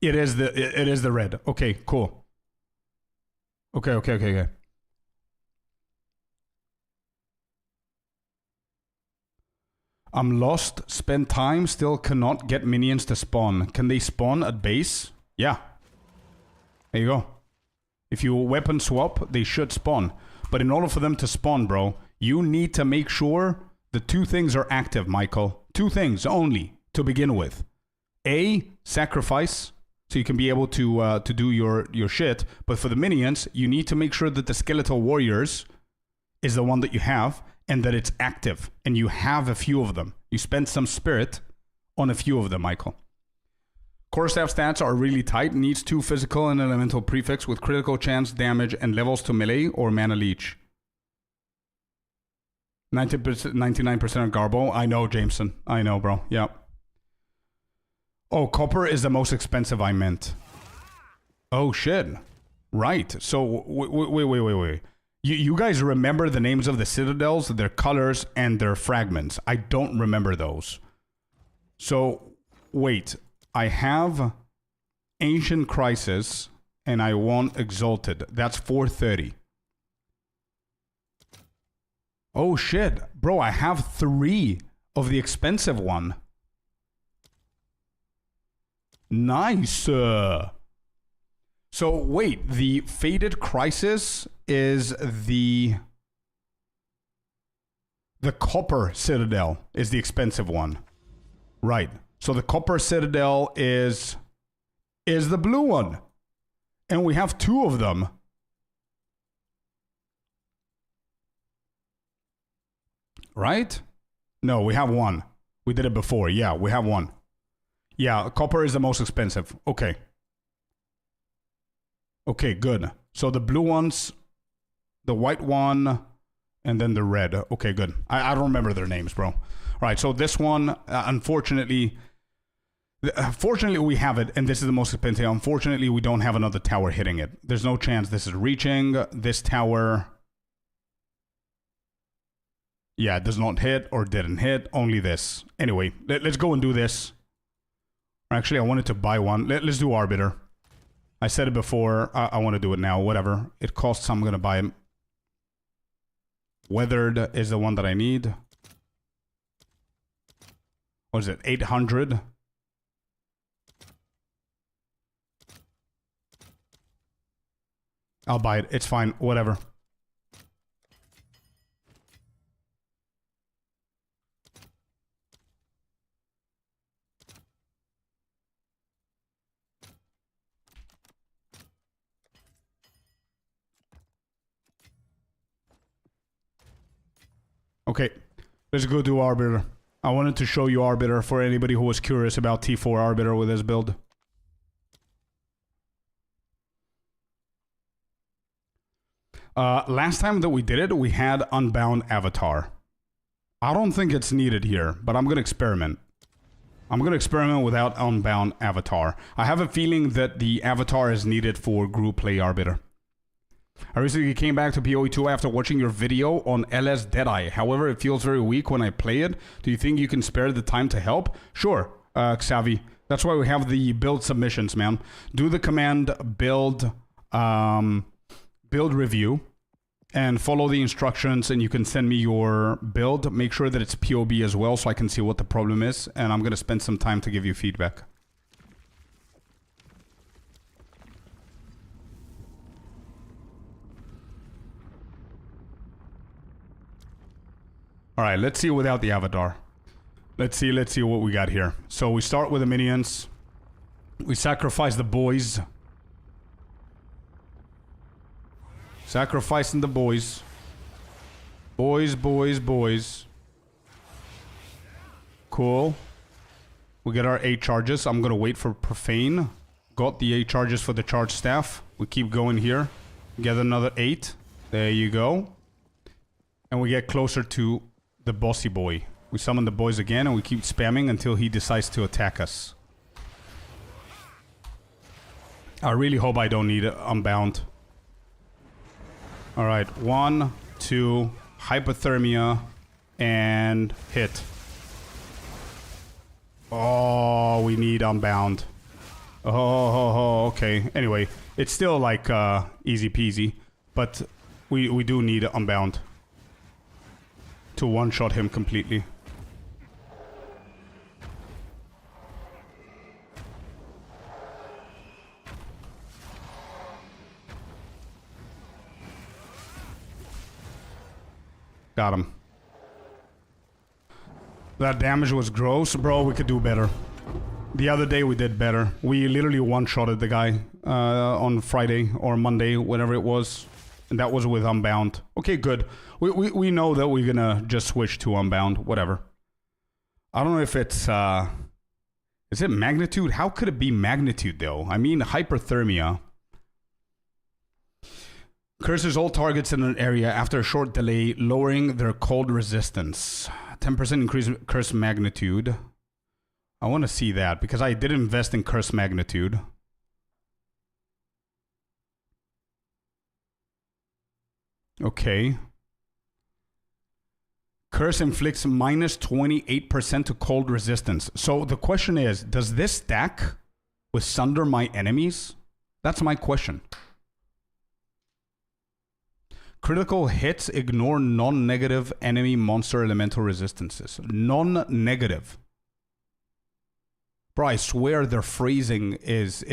It is the red. Okay, cool. Okay. I'm lost. Spend time. Still cannot get minions to spawn. Can they spawn at base? Yeah. There you go. If you weapon swap, they should spawn. But in order for them to spawn, bro, you need to make sure the two things are active, Michael. Two things only to begin with. A, sacrifice. So you can be able to do your shit. But for the minions, you need to make sure that the Skeletal Warriors is the one that you have and that it's active. And you have a few of them. You spend some spirit on a few of them, Michael. Quarterstaff stats are really tight. Needs 2 physical and elemental prefix with critical chance, damage, and levels to melee or mana leech. 90%, 99% of Garbo. I know, Jameson. I know, bro. Yeah. Oh, copper is the most expensive, I meant. Oh, shit. Right. So, wait. You guys remember the names of the citadels, their colors, and their fragments. I don't remember those. So, wait. I have Ancient Crisis, and I want Exalted. That's 430. Oh, shit. Bro, I have 3 of the expensive one. Nice. So, wait. The Faded Crisis is the Copper Citadel is the expensive one. Right. So, the Copper Citadel is the blue one. And we have 2 of them. Right? No, we have 1. We did it before. Yeah, we have 1. Yeah, copper is the most expensive. Okay. Okay, good. So the blue ones, the white one, and then the red. Okay, good. I don't remember their names, bro. All right, so this one, unfortunately, fortunately we have it, and this is the most expensive. Unfortunately, we don't have another tower hitting it. There's no chance this is reaching. This tower... Yeah, it does not hit or didn't hit. Only this. Anyway, let's go and do this. Actually, I wanted to buy one. Let's do Arbiter. I said it before. I want to do it now. Whatever. It costs, I'm going to buy it. Weathered is the one that I need. What is it? 800? I'll buy it. It's fine. Whatever. Okay, let's go do Arbiter. I wanted to show you Arbiter for anybody who was curious about T4 Arbiter with this build. Last time that we did it, we had Unbound Avatar. I don't think it's needed here, but I'm going to experiment. I'm going to experiment without Unbound Avatar. I have a feeling that the Avatar is needed for group play Arbiter. I recently came back to PoE2 after watching your video on LS Deadeye. However, it feels very weak when I play it. Do you think you can spare the time to help? Sure, Xavi. That's why we have the build submissions, man. Do the command build review and follow the instructions, and you can send me your build. Make sure that it's POB as well so I can see what the problem is, and I'm going to spend some time to give you feedback. All right, let's see without the Avatar. Let's see what we got here. So we start with the minions. We sacrifice the boys. Sacrificing the boys. Boys. Cool. We get our 8 charges. I'm gonna wait for Profane. Got the 8 charges for the charge staff. We keep going here. Get another 8. There you go. And we get closer to the bossy boy. We summon the boys again and we keep spamming until he decides to attack us. I really hope I don't need Unbound. Alright, 1, 2, hypothermia, and hit. Oh, we need Unbound. Oh, okay. Anyway, it's still like easy peasy, but we do need Unbound to one-shot him completely. Got him. That damage was gross. Bro, we could do better. The other day we did better. We literally one-shotted the guy on Friday or Monday, whatever it was. And that was with Unbound. Okay, good. We know that we're gonna just switch to Unbound. Whatever. I don't know if it's... is it Magnitude? How could it be Magnitude, though? I mean, Hyperthermia. Curses all targets in an area after a short delay, lowering their cold resistance. 10% increase curse magnitude. I want to see that because I did invest in curse magnitude. Okay. Curse inflicts minus 28% to cold resistance. So the question is, does this stack with Sunder my enemies? That's my question. Critical hits ignore non-negative enemy monster elemental resistances. Non-negative. Bro, I swear their phrasing is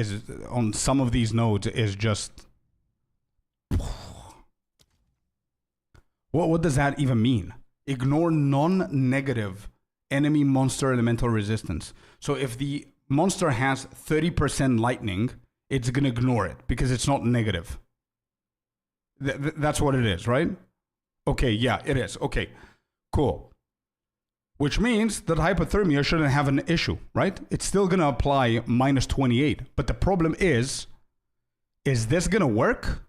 on some of these nodes is just... What does that even mean? Ignore non-negative enemy monster elemental resistance. So if the monster has 30% lightning, it's going to ignore it because it's not negative. That's what it is, right? Okay, yeah, it is. Okay, cool. Which means that hypothermia shouldn't have an issue, right? It's still going to apply minus 28. But the problem is this going to work?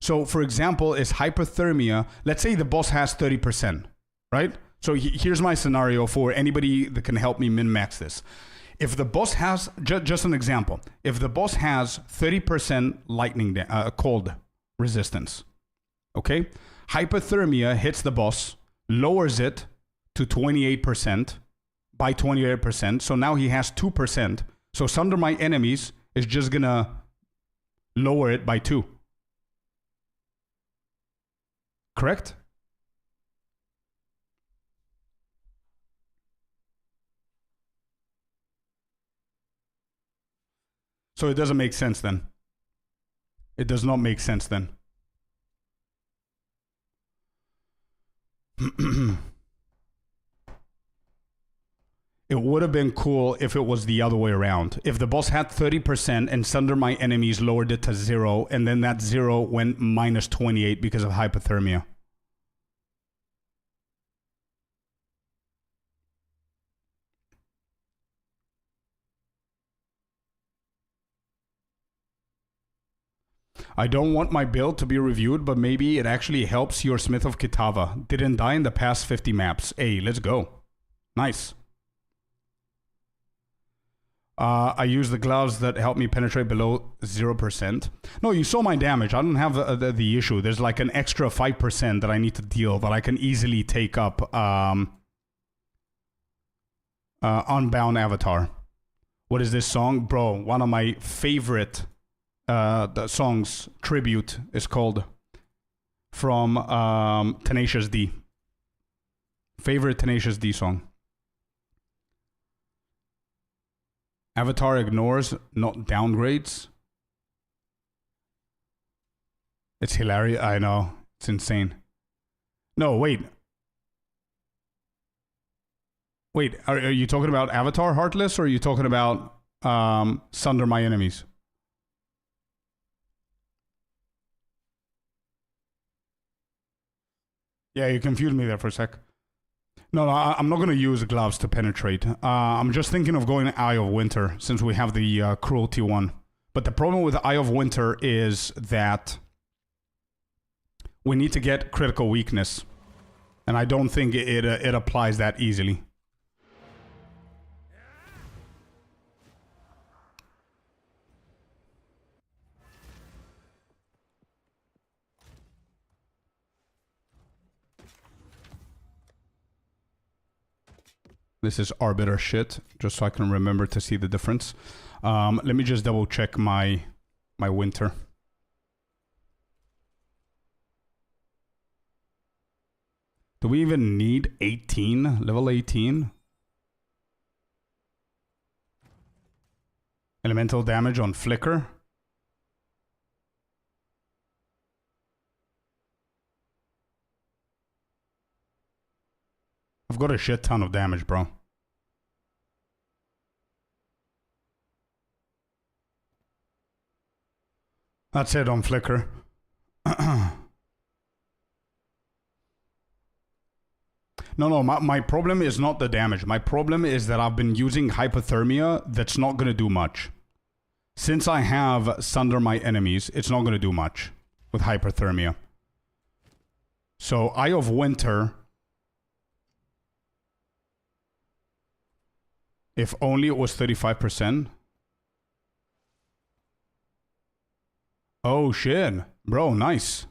So, for example, is hypothermia, let's say the boss has 30%, right? So here's my scenario for anybody that can help me min-max this. If the boss has, just an example, if the boss has 30% lightning, cold resistance, okay? Hypothermia hits the boss, lowers it to 28%, by 28%, so now he has 2%. So Sunder my enemies is just gonna lower it by 2. Correct? So it doesn't make sense then. It does not make sense then. It would have been cool if it was the other way around. If the boss had 30% and Sunder my enemies lowered it to 0, and then that 0 went minus 28 because of hypothermia. I don't want my build to be reviewed, but maybe it actually helps your Smith of Kitava. Didn't die in the past 50 maps. Hey, let's go. Nice. I use the gloves that help me penetrate below 0%. No, you saw my damage. I don't have the issue. There's like an extra 5% that I need to deal that I can easily take up Unbound Avatar. What is this song? Bro, one of my favorite the song's tribute is called from Tenacious D. Favorite Tenacious D song. Avatar ignores, not downgrades. It's hilarious. I know. It's insane. No, wait. Wait, are you talking about Avatar Heartless or are you talking about Sunder My Enemies? Yeah, you confused me there for a sec. No, I'm not going to use gloves to penetrate. I'm just thinking of going Eye of Winter since we have the cruelty one. But the problem with Eye of Winter is that we need to get critical weakness. And I don't think it applies that easily. This is Arbiter shit, just so I can remember to see the difference. Let me just double check my winter. Do we even need 18? Level 18? Elemental damage on Flicker? I've got a shit ton of damage, bro. That's it on Flicker. No, my problem is not the damage. My problem is that I've been using hypothermia that's not going to do much. Since I have Sunder my enemies, it's not going to do much with hypothermia. So, Eye of Winter... If only it was 35%. Oh, shit. Bro, nice.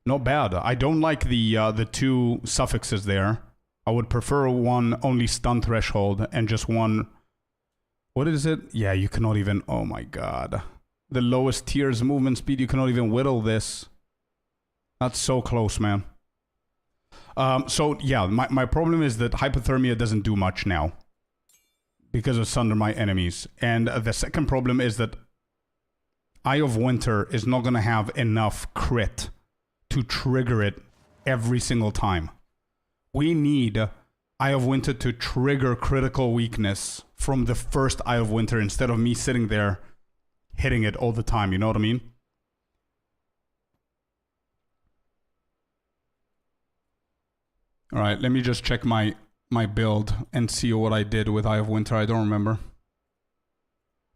Not bad. I don't like the two suffixes there. I would prefer one only stun threshold and just one... What is it? Yeah, you cannot even... Oh my god. The lowest tier's movement speed, you cannot even whittle this. That's so close, man. So, yeah, my problem is that hypothermia doesn't do much now. Because of Sunder my enemies. And the second problem is that Eye of Winter is not going to have enough crit to trigger it every single time. We need Eye of Winter to trigger critical weakness from the first Eye of Winter instead of me sitting there hitting it all the time, you know what I mean? Alright, let me just check my build and see what I did with Eye of Winter. I don't remember.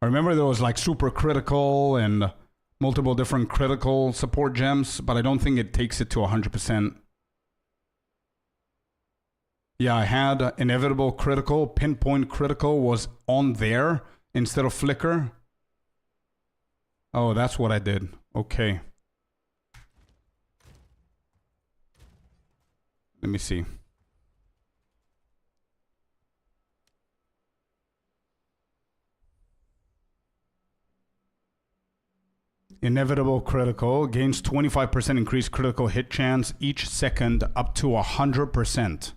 I remember there was like super critical and multiple different critical support gems, but I don't think it takes it to 100%. Yeah, I had inevitable critical, pinpoint critical was on there instead of flicker. Oh, that's what I did. Okay. Let me see. Inevitable critical gains 25% increased critical hit chance each second up to 100%.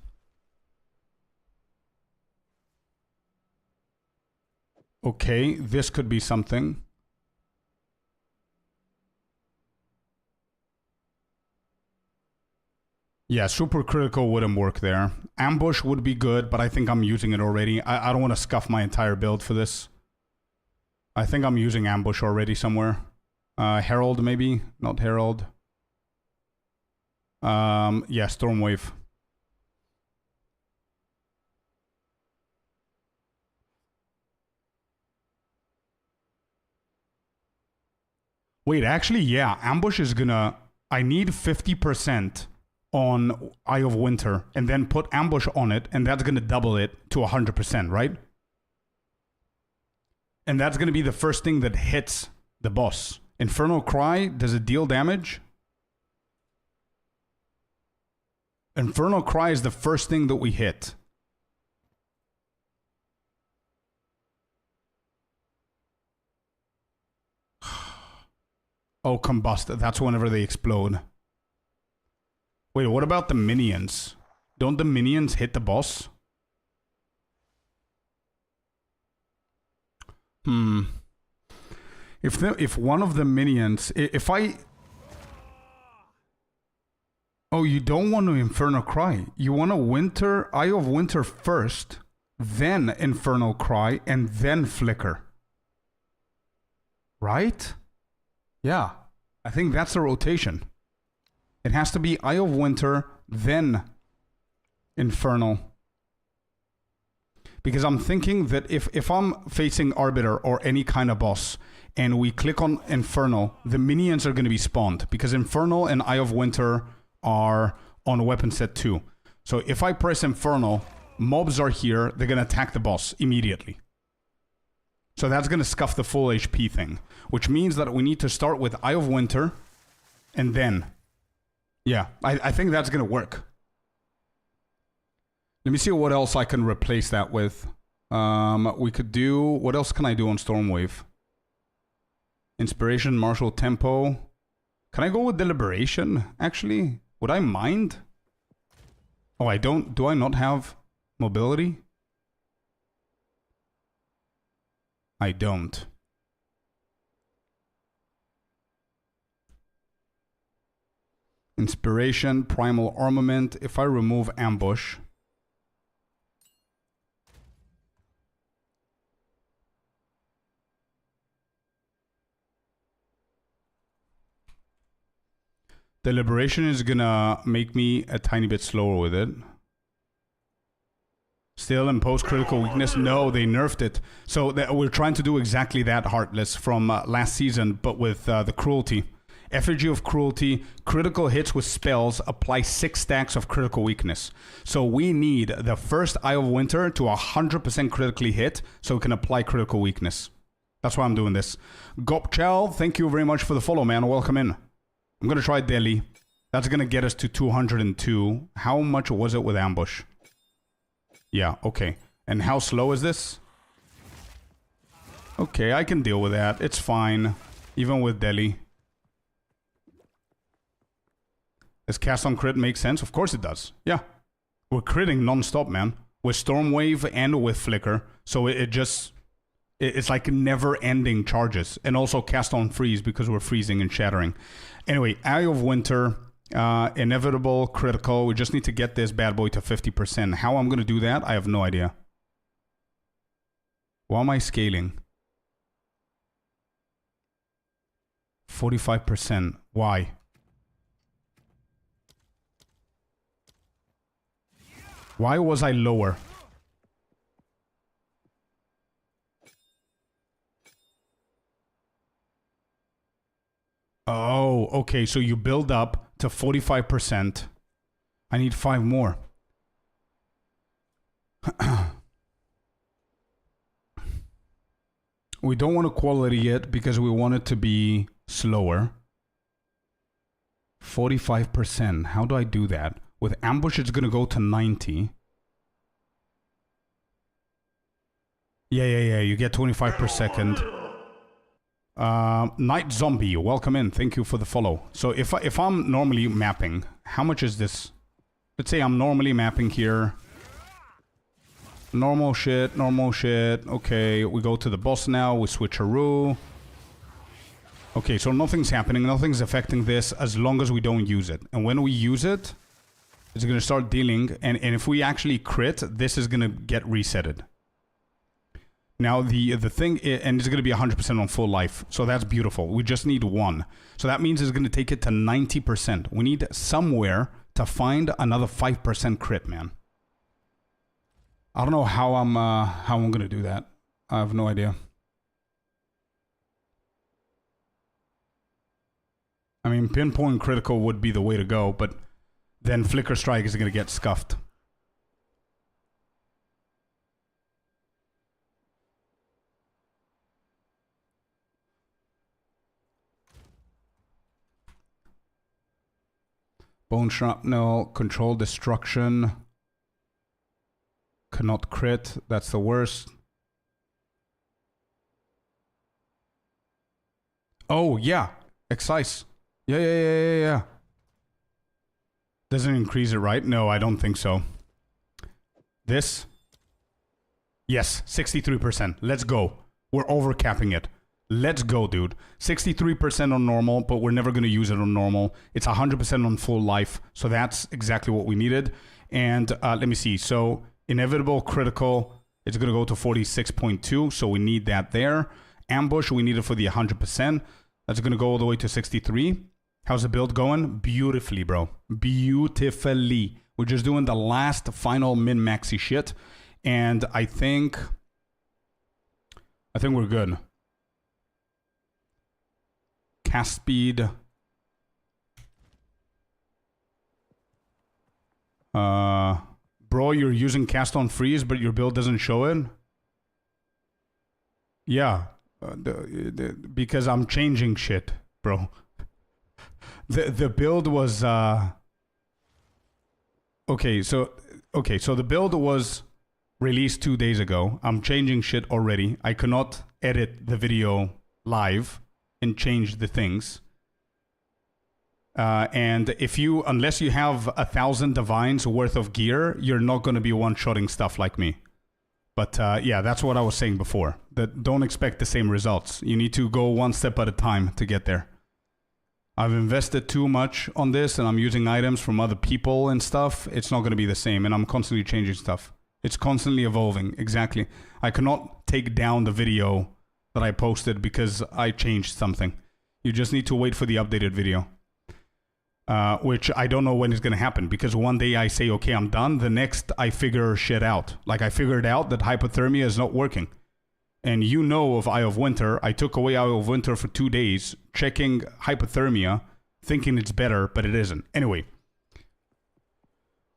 Okay, this could be something. Yeah, super critical wouldn't work there. Ambush would be good, but I think I'm using it already. I don't want to scuff my entire build for this. I think I'm using ambush already somewhere. Herald maybe, not Herald. Yeah, Stormwave. Wait, actually, yeah, ambush is gonna... I need 50% on Eye of Winter, and then put ambush on it, and that's gonna double it to 100%, right? And that's gonna be the first thing that hits the boss. Infernal Cry, does it deal damage? Infernal Cry is the first thing that we hit. Oh, Combust, that's whenever they explode. Wait, what about the minions? Don't the minions hit the boss? If one of the minions... If I... Oh, you don't want to Infernal Cry. You want to Eye of Winter first, then Infernal Cry, and then Flicker. Right? Yeah. I think that's the rotation. It has to be Eye of Winter, then Infernal. Because I'm thinking that if I'm facing Arbiter or any kind of boss, and we click on Infernal, the minions are going to be spawned. Because Infernal and Eye of Winter are on weapon set 2. So if I press Infernal, mobs are here, they're going to attack the boss immediately. So that's going to scuff the full HP thing. Which means that we need to start with Eye of Winter, and then... Yeah, I think that's going to work. Let me see what else I can replace that with. We could do... What else can I do on Stormwave? Inspiration, Martial Tempo. Can I go with Deliberation, actually? Would I mind? Oh, I don't... Do I not have mobility? I don't. Inspiration, Primal Armament. If I remove Ambush... The liberation is gonna make me a tiny bit slower with it. Still impose critical weakness. No, they nerfed it. So we're trying to do exactly that, Heartless, from last season, but with the cruelty. Effigy of Cruelty, critical hits with spells apply 6 stacks of critical weakness. So we need the first Eye of Winter to 100% critically hit so we can apply critical weakness. That's why I'm doing this. Gopchel, thank you very much for the follow, man. Welcome in. I'm going to try Delhi. That's going to get us to 202. How much was it with Ambush? Yeah, okay. And how slow is this? Okay, I can deal with that. It's fine. Even with Delhi. Does cast on crit make sense? Of course it does. Yeah. We're critting non-stop, man. With Stormwave and with Flicker. So it's like never-ending charges. And also cast on freeze because we're freezing and shattering. Anyway, Eye of Winter... inevitable, critical. We just need to get this bad boy to 50%. How I'm going to do that, I have no idea. Why am I scaling? 45%. Why? Why was I lower? Oh, okay. So you build up to 45%. I need 5 more. We don't want to quality it because we want it to be slower. 45%. How do I do that? With Ambush, it's going to go to 90. Yeah. You get 25 per second. Night Zombie, welcome in. Thank you for the follow. So if I'm normally mapping, how much is this? Let's say I'm normally mapping here. Normal shit. Okay, we go to the boss now. We switch a rule. Okay, so nothing's happening. Nothing's affecting this as long as we don't use it. And when we use it, it's going to start dealing. And if we actually crit, this is going to get resetted. Now, the thing, and it's going to be 100% on full life. So that's beautiful. We just need 1. So that means it's going to take it to 90%. We need somewhere to find another 5% crit, man. I don't know how I'm going to do that. I have no idea. I mean, pinpoint critical would be the way to go, but then Flicker Strike is going to get scuffed. Bone Shrapnel, Control Destruction. Cannot crit, that's the worst. Oh, yeah. Excise. Yeah. Doesn't increase it, right? No, I don't think so. This? Yes, 63%. Let's go. We're overcapping it. Let's go, dude. 63% on normal, but we're never going to use it on normal. It's 100% on full life, so that's exactly what we needed. And let me see. So, inevitable, critical, it's going to go to 46.2, so we need that there. Ambush, we need it for the 100%. That's going to go all the way to 63. How's the build going? Beautifully, bro. Beautifully. We're just doing the last final min-maxy shit, and I think we're good. Cast speed. Bro, you're using cast on freeze, but your build doesn't show it? Yeah. Because I'm changing shit, bro. The build was... Okay, so the build was released 2 days ago. I'm changing shit already. I cannot edit the video live and change the things. And unless you have 1,000 divines worth of gear, you're not going to be one-shotting stuff like me. But yeah, that's what I was saying before. That don't expect the same results. You need to go one step at a time to get there. I've invested too much on this and I'm using items from other people and stuff. It's not going to be the same, and I'm constantly changing stuff. It's constantly evolving. Exactly. I cannot take down the video that I posted because I changed something. You just need to wait for the updated video. which I don't know when it's going to happen, because one day I say, okay, I'm done. The next, I figure shit out. Like, I figured out that hypothermia is not working. And you know of Eye of Winter. I took away Eye of Winter for 2 days, checking hypothermia, thinking it's better, but it isn't. Anyway,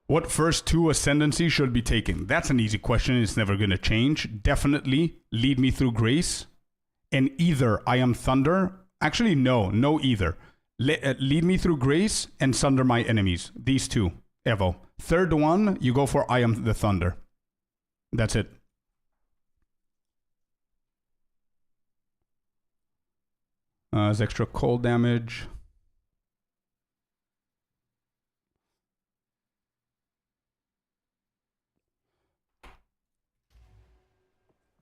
what first 2 ascendancy should be taken? That's an easy question. It's never going to change. Definitely Lead Me Through Grace. And either I Am Thunder. Actually, no either. Lead Me Through Grace and Sunder My Enemies. These 2. Evo. Third one, you go for I Am the Thunder. That's it. It's extra cold damage.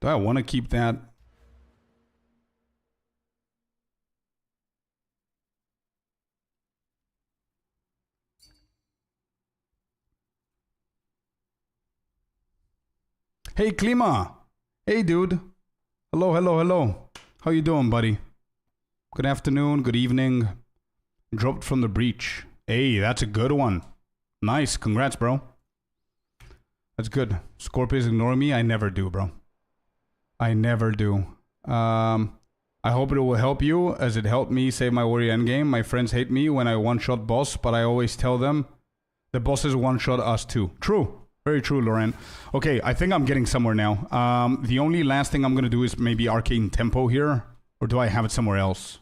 Do I want to keep that? Hey, Klima. Hey, dude. Hello. How you doing, buddy? Good afternoon, good evening. Dropped from the breach. Hey, that's a good one. Nice, congrats, bro. That's good. Scorpius ignore me? I never do, bro. I never do. I hope it will help you, as it helped me save my warrior endgame. My friends hate me when I one-shot boss, but I always tell them the bosses one-shot us too. True. Very true, Lauren. Okay, I think I'm getting somewhere now. The only last thing I'm going to do is maybe Arcane Tempo here. Or do I have it somewhere else?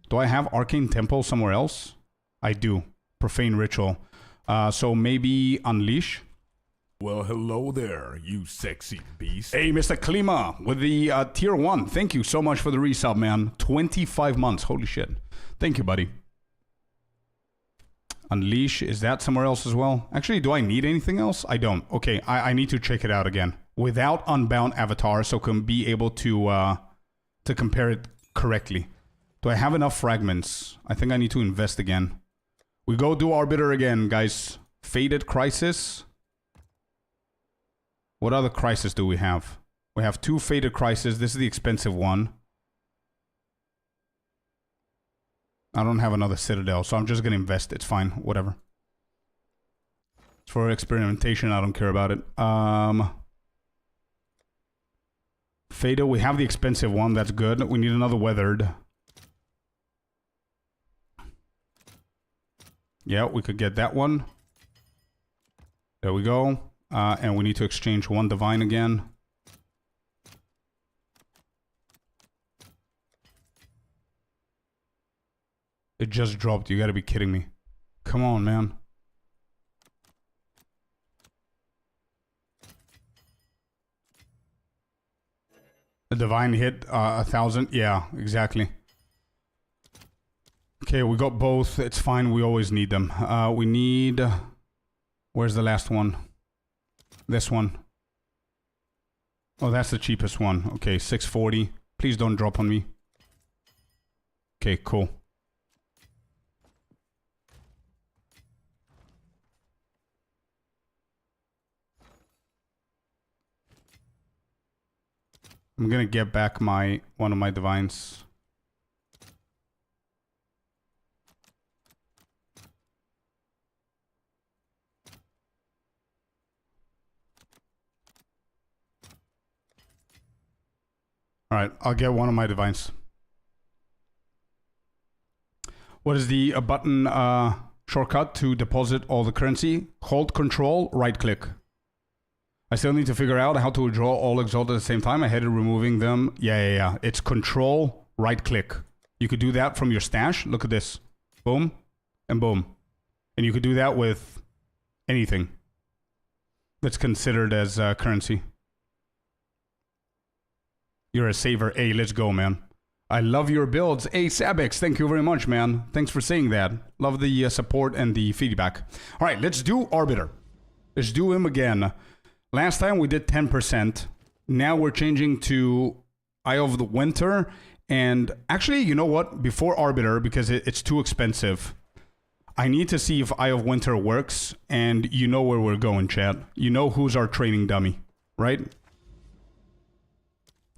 Do I have Arcane Tempo somewhere else? I do. Profane Ritual. So maybe Unleash. Well, hello there, you sexy beast. Hey, Mr. Klima with the tier 1. Thank you so much for the resub, man. 25 months. Holy shit. Thank you, buddy. Unleash. Is that somewhere else as well? Actually, do I need anything else? I don't. Okay, I need to check it out again. Without Unbound Avatar, so can be able to compare it correctly. Do I have enough fragments? I think I need to invest again. We go do Arbiter again, guys. Faded Crisis. What other Crisis do we have? We have 2 Faded Crisis. This is the expensive one. I don't have another Citadel, so I'm just gonna invest. It's fine, whatever. It's for experimentation, I don't care about it. Faded, we have the expensive one, that's good. We need another Weathered. Yeah, we could get that one. There we go. And we need to exchange 1 Divine again. It just dropped, you gotta be kidding me. Come on, man. A Divine hit 1,000. Yeah, exactly. Okay, we got both. It's fine. We always need them. We need... Where's the last one? This one. Oh, that's the cheapest one. Okay, 640. Please don't drop on me. Okay, cool. I'm gonna get back one of my divines. Alright, I'll get one of my divines. What is the button shortcut to deposit all the currency? Hold Control, right click. I still need to figure out how to withdraw all Exalt at the same time. I hated removing them. Yeah. It's Control, right click. You could do that from your stash. Look at this. Boom, and boom. And you could do that with anything that's considered as currency. You're a saver. Hey, let's go, man. I love your builds. Hey, Sabex, thank you very much, man. Thanks for saying that. Love the support and the feedback. All right, let's do Arbiter. Let's do him again. Last time we did 10%. Now we're changing to Eye of the Winter. And actually, you know what? Before Arbiter, because it's too expensive, I need to see if Eye of Winter works. And you know where we're going, chat. You know who's our training dummy, right?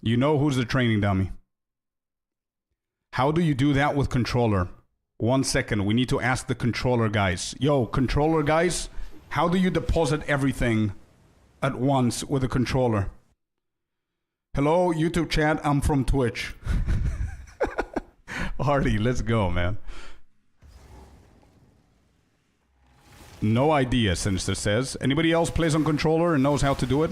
You know who's the training dummy. How do you do that with controller? 1 second. We need to ask the controller guys. Yo, controller guys, how do you deposit everything at once with a controller? Hello, YouTube chat. I'm from Twitch. Hardy, let's go, man. No idea, Sinister says. Anybody else plays on controller and knows how to do it?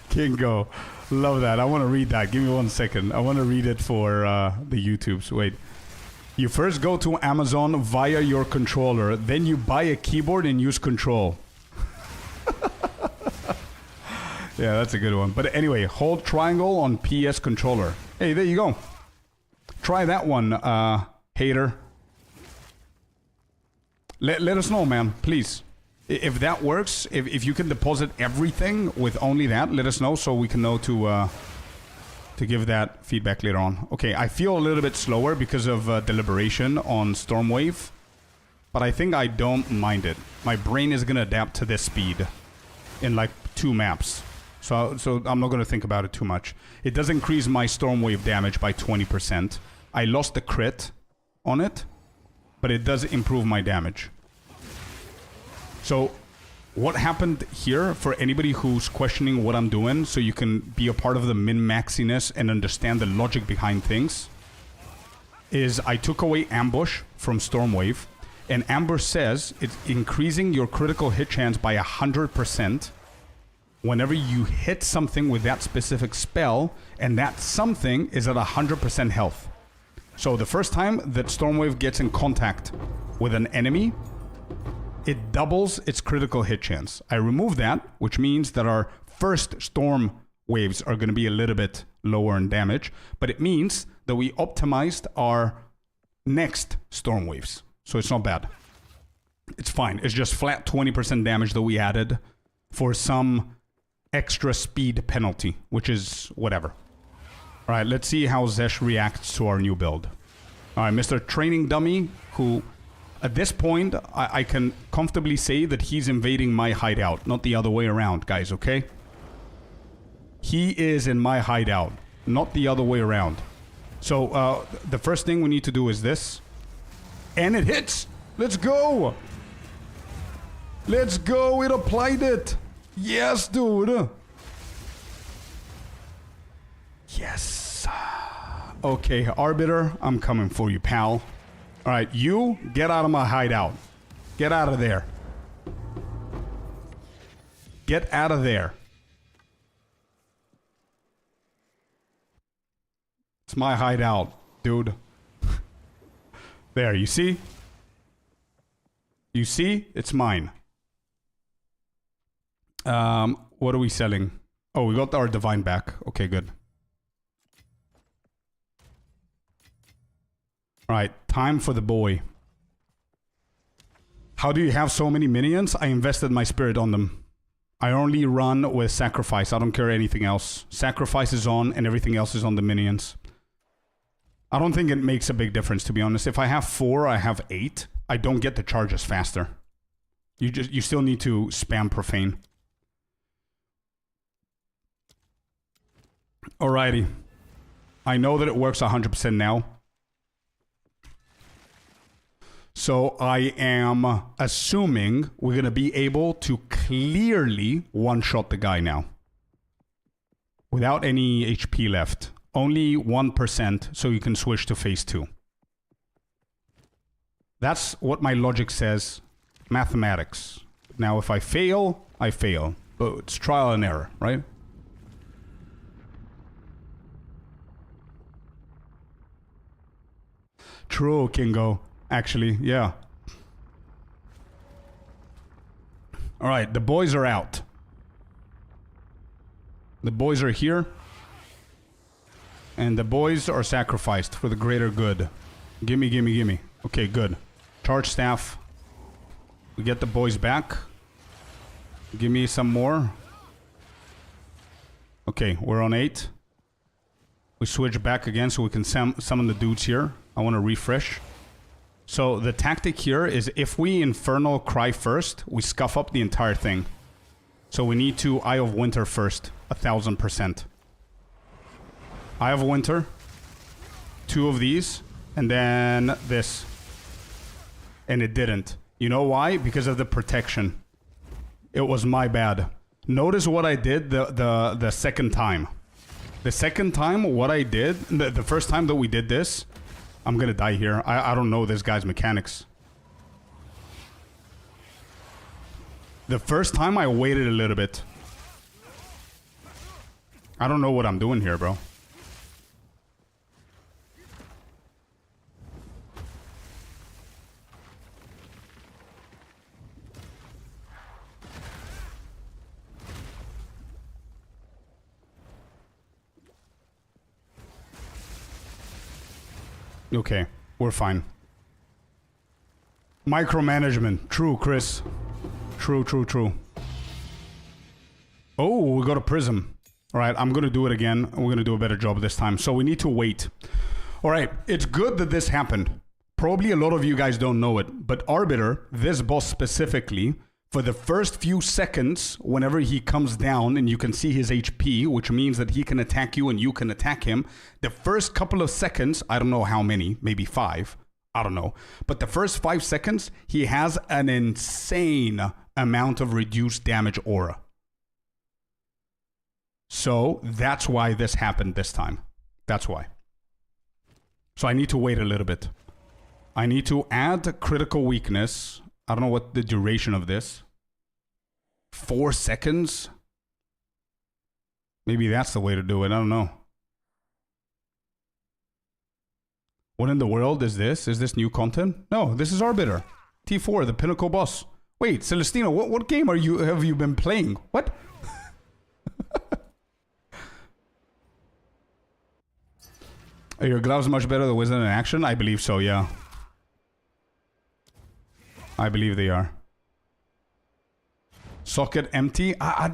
Kingo. Love that. I want to read that. Give me 1 second. I want to read it for the YouTubes. Wait. You first go to Amazon via your controller. Then you buy a keyboard and use control. Yeah, that's a good one. But anyway, hold triangle on PS controller. Hey, there you go. Try that one, hater. Let us know, man. Please. If that works, if you can deposit everything with only that, let us know so we can know to give that feedback later on. Okay, I feel a little bit slower because of deliberation on Stormwave, but I think I don't mind it. My brain is going to adapt to this speed in like 2 maps. So I'm not going to think about it too much. It does increase my Stormwave damage by 20%. I lost the crit on it, but it does improve my damage. So, what happened here, for anybody who's questioning what I'm doing, so you can be a part of the min-maxiness and understand the logic behind things, is I took away Ambush from Stormwave, and Ambush says it's increasing your critical hit chance by 100% whenever you hit something with that specific spell, and that something is at 100% health. So the first time that Stormwave gets in contact with an enemy, it doubles its critical hit chance. I remove that, which means that our first storm waves are going to be a little bit lower in damage, but it means that we optimized our next storm waves. So it's not bad. It's fine. It's just flat 20% damage that we added for some extra speed penalty, which is whatever. All right, let's see how Zesh reacts to our new build. All right, Mr. Training Dummy, who... At this point, I can comfortably say that he's invading my hideout, not the other way around, guys, okay? He is in my hideout, not the other way around. So, the first thing we need to do is this. And it hits! Let's go! Let's go! It applied it! Yes, dude! Yes! Okay, Arbiter, I'm coming for you, pal. Alright, you, get out of my hideout. Get out of there. Get out of there. It's my hideout, dude. There, you see? You see? It's mine. What are we selling? Oh, we got our divine back. Okay, good. Alright, time for the boy. How do you have so many minions? I invested my spirit on them. I only run with sacrifice. I don't care anything else. Sacrifice is on and everything else is on the minions. I don't think it makes a big difference, to be honest. If I have 4, I have 8. I don't get the charges faster. You still need to spam profane. Alrighty. I know that it works 100% now. So I am assuming we're going to be able to clearly one-shot the guy now. Without any HP left. Only 1%, so you can switch to phase 2. That's what my logic says. Mathematics. Now if I fail, I fail. But it's trial and error, right? True, Kingo. Actually, yeah. Alright, the boys are out. The boys are here. And the boys are sacrificed for the greater good. Gimme, gimme, gimme. Okay, good. Charge staff. We get the boys back. Give me some more. Okay, we're on 8. We switch back again so we can summon the dudes here. I want to refresh. So the tactic here is if we Infernal Cry first, we scuff up the entire thing. So we need to Eye of Winter first, 1000%. Eye of Winter, 2 of these, and then this. And it didn't. You know why? Because of the protection. It was my bad. Notice what I did the second time. The second time, what I did, the first time that we did this, I'm gonna die here. I don't know this guy's mechanics. The first time I waited a little bit. I don't know what I'm doing here, bro. Okay, we're fine. Micromanagement. True, Chris. True, true, true. Oh, we got a prism. Alright, I'm gonna do it again. We're gonna do a better job this time. So we need to wait. Alright, it's good that this happened. Probably a lot of you guys don't know it, but Arbiter, this boss specifically, for the first few seconds, whenever he comes down and you can see his HP, which means that he can attack you and you can attack him, the first couple of seconds, I don't know how many, maybe 5, I don't know, but the first 5 seconds, he has an insane amount of reduced damage aura. So that's why this happened this time. That's why. So I need to wait a little bit. I need to add critical weakness. I don't know what the duration of this. 4 seconds? Maybe that's the way to do it. I don't know. What in the world is this? Is this new content? No, this is Arbiter. T4, the pinnacle boss. Wait, Celestino, what game have you been playing? What? Are your gloves much better than Wizard in action? I believe so, yeah. I believe they are. Socket empty? I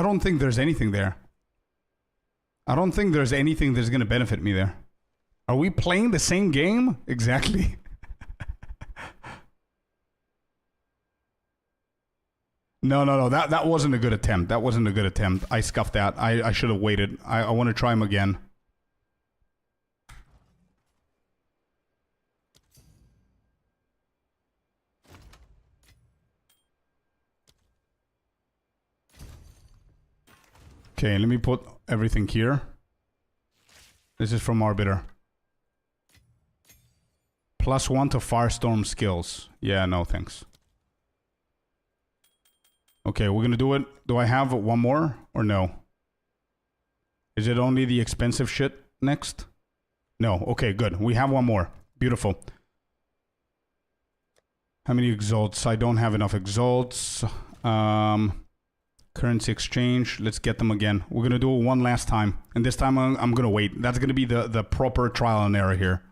don't think there's anything there. I don't think there's anything that's going to benefit me there. Are we playing the same game? Exactly. No. That wasn't a good attempt. That wasn't a good attempt. I scuffed that. I should have waited. I want to try him again. Okay, let me put everything here. This is from Arbiter. +1 to Firestorm skills. Yeah, no thanks. Okay, we're gonna do it. Do I have one more or no? Is it only the expensive shit next? No, okay, good. We have one more. Beautiful. How many exalts? I don't have enough exalts. Currency exchange. Let's get them again. We're going to do it one last time. And this time I'm going to wait. That's going to be the proper trial and error here.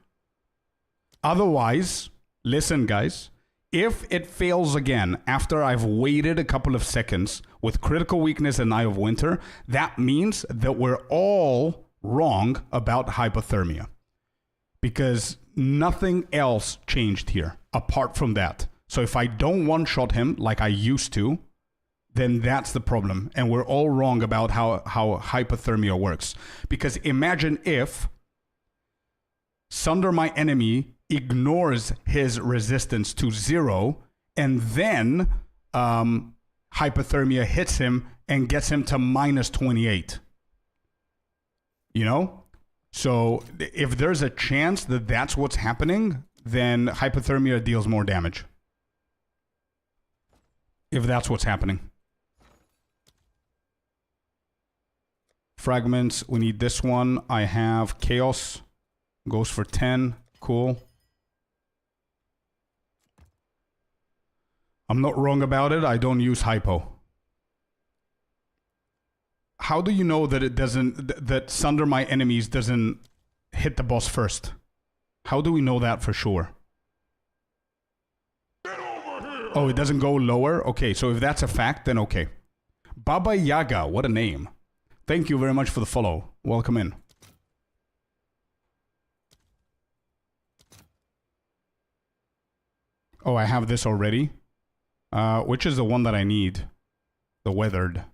Otherwise, listen guys. If it fails again after I've waited a couple of seconds with critical weakness and Eye of Winter, that means that we're all wrong about hypothermia. Because nothing else changed here apart from that. So if I don't one-shot him like I used to, then that's the problem. And we're all wrong about how hypothermia works. Because imagine if Sunder My Enemy ignores his resistance to 0, and then hypothermia hits him and gets him to -28. You know? So if there's a chance that that's what's happening, then hypothermia deals more damage. If that's what's happening. Fragments, we need this one. I have Chaos. Goes for 10. Cool. I'm not wrong about it. I don't use hypo. How do you know that it doesn't, that Sunder My Enemies doesn't hit the boss first? How do we know that for sure? Get over here! Oh, it doesn't go lower? Okay, so if that's a fact, then okay. Baba Yaga, what a name. Thank you very much for the follow. Welcome in. Oh, I have this already. Which is the one that I need? The weathered.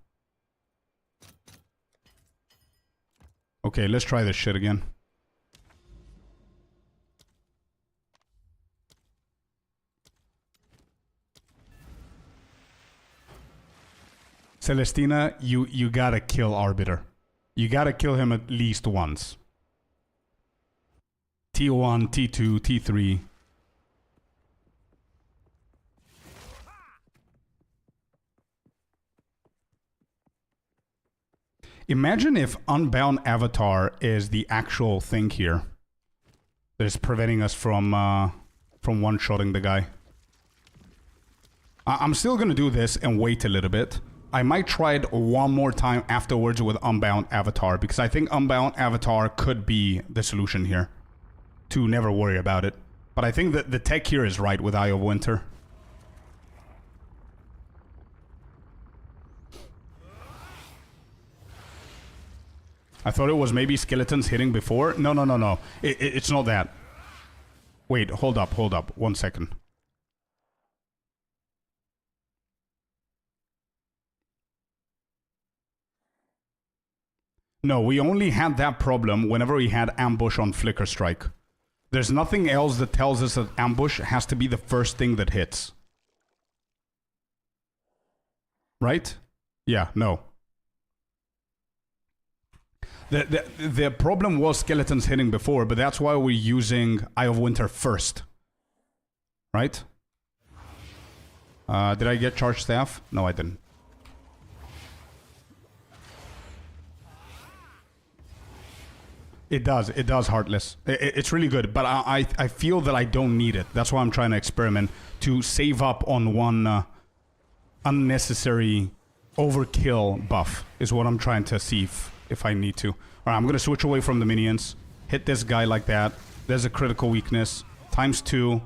Okay, let's try this shit again. Celestina, you gotta kill Arbiter. You gotta kill him at least once. T1, T2, T3. Imagine if Unbound Avatar is the actual thing here that is preventing us from one-shotting the guy. I'm still gonna do this and wait a little bit. I might try it one more time afterwards with Unbound Avatar, because I think Unbound Avatar could be the solution here. To never worry about it. But I think that the tech here is right with Eye of Winter. I thought it was maybe skeletons hitting before. No. It's not that. Wait, hold up. 1 second. No, we only had that problem whenever we had ambush on Flicker Strike. There's nothing else that tells us that ambush has to be the first thing that hits. Right? Yeah, no. The problem was skeletons hitting before, but that's why we're using Eye of Winter first. Right? Did I get Charged Staff? No, I didn't. It does Heartless. It's really good, but I feel that I don't need it. That's why I'm trying to experiment to save up on one unnecessary overkill buff is what I'm trying to see if I need to. Alright, I'm gonna switch away from the minions, hit this guy like that. There's a critical weakness, ×2,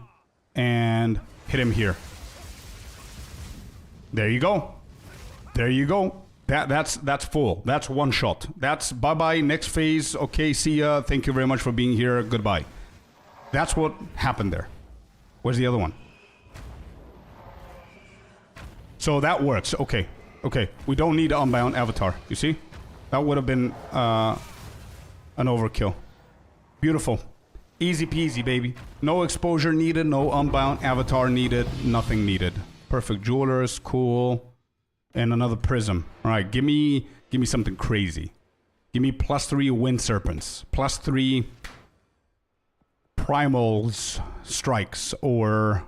and hit him here. There you go. There you go. That's full. That's one shot. That's bye-bye, next phase, okay, see ya, thank you very much for being here, goodbye. That's what happened there. Where's the other one? So that works, okay. Okay, we don't need Unbound Avatar, you see? That would have been an overkill. Beautiful. Easy peasy, baby. No exposure needed, no Unbound Avatar needed, nothing needed. Perfect Jewelers, cool. And another prism. Alright, give me something crazy. Give me +3 Wind Serpents. +3 Primals Strikes. Or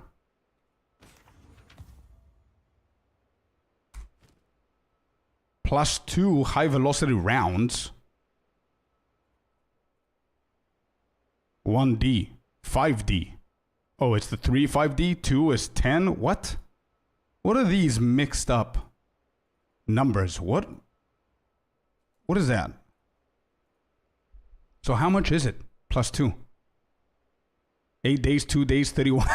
+2 High Velocity Rounds. 1D. 5D. Oh, it's the 3 5D. 2 is 10. What? What are these mixed up numbers? What is that? So how much is it? +2. 8 days, 2 days, 31.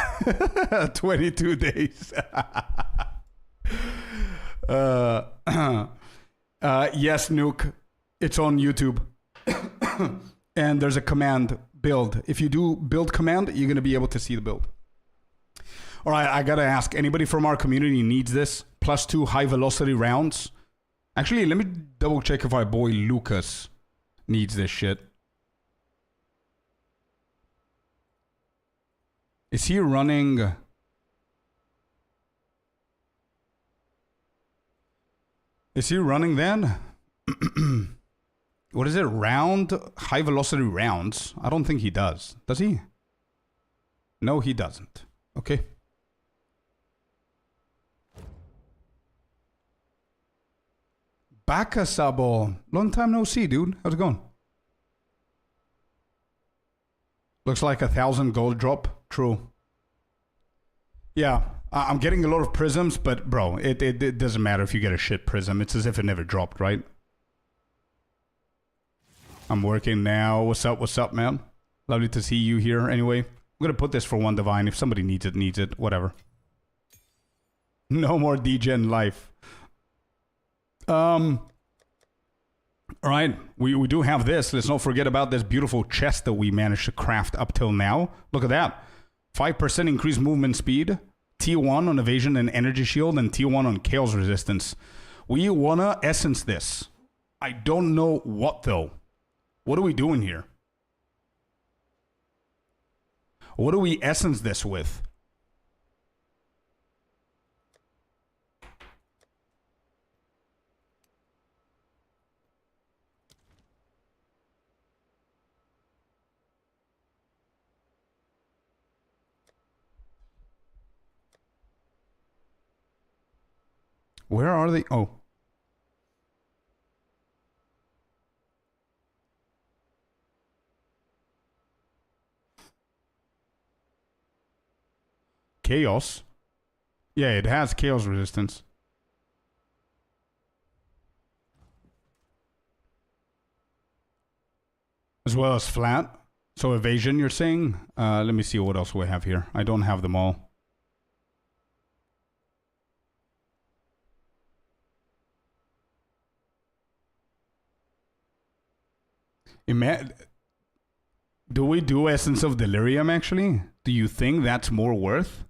22 days. Yes, Nuke. It's on YouTube. And there's a command, build. If you do build command, you're going to be able to see the build. All right, I got to ask, anybody from our community needs this? +2 high velocity rounds? Actually, let me double check if our boy Lucas needs this shit. Is he running? Is he running then? What is it? Round? High velocity rounds? I don't think he does. Does he? No, he doesn't. Okay. Baka Sabo. Long time no see, dude. How's it going? Looks like 1,000 gold drop. True. Yeah, I'm getting a lot of prisms, but bro, it doesn't matter if you get a shit prism. It's as if it never dropped, right? I'm working now. What's up, man? Lovely to see you here anyway. I'm gonna put this for one divine. If somebody needs it, whatever. No more degen life. All right, we do have this. Let's not forget about this beautiful chest that we managed to craft up till now. Look at that. 5% increased movement speed, T1 on evasion and energy shield, and T1 on chaos resistance. We wanna essence this. I don't know what though. What are we doing here? What do we essence this with? Where are they? Oh. Chaos? Yeah, it has chaos resistance. As well as flat. So evasion, you're saying? Let me see what else we have here. I don't have them all. Do we do Essence of Delirium, actually? Do you think that's more worth?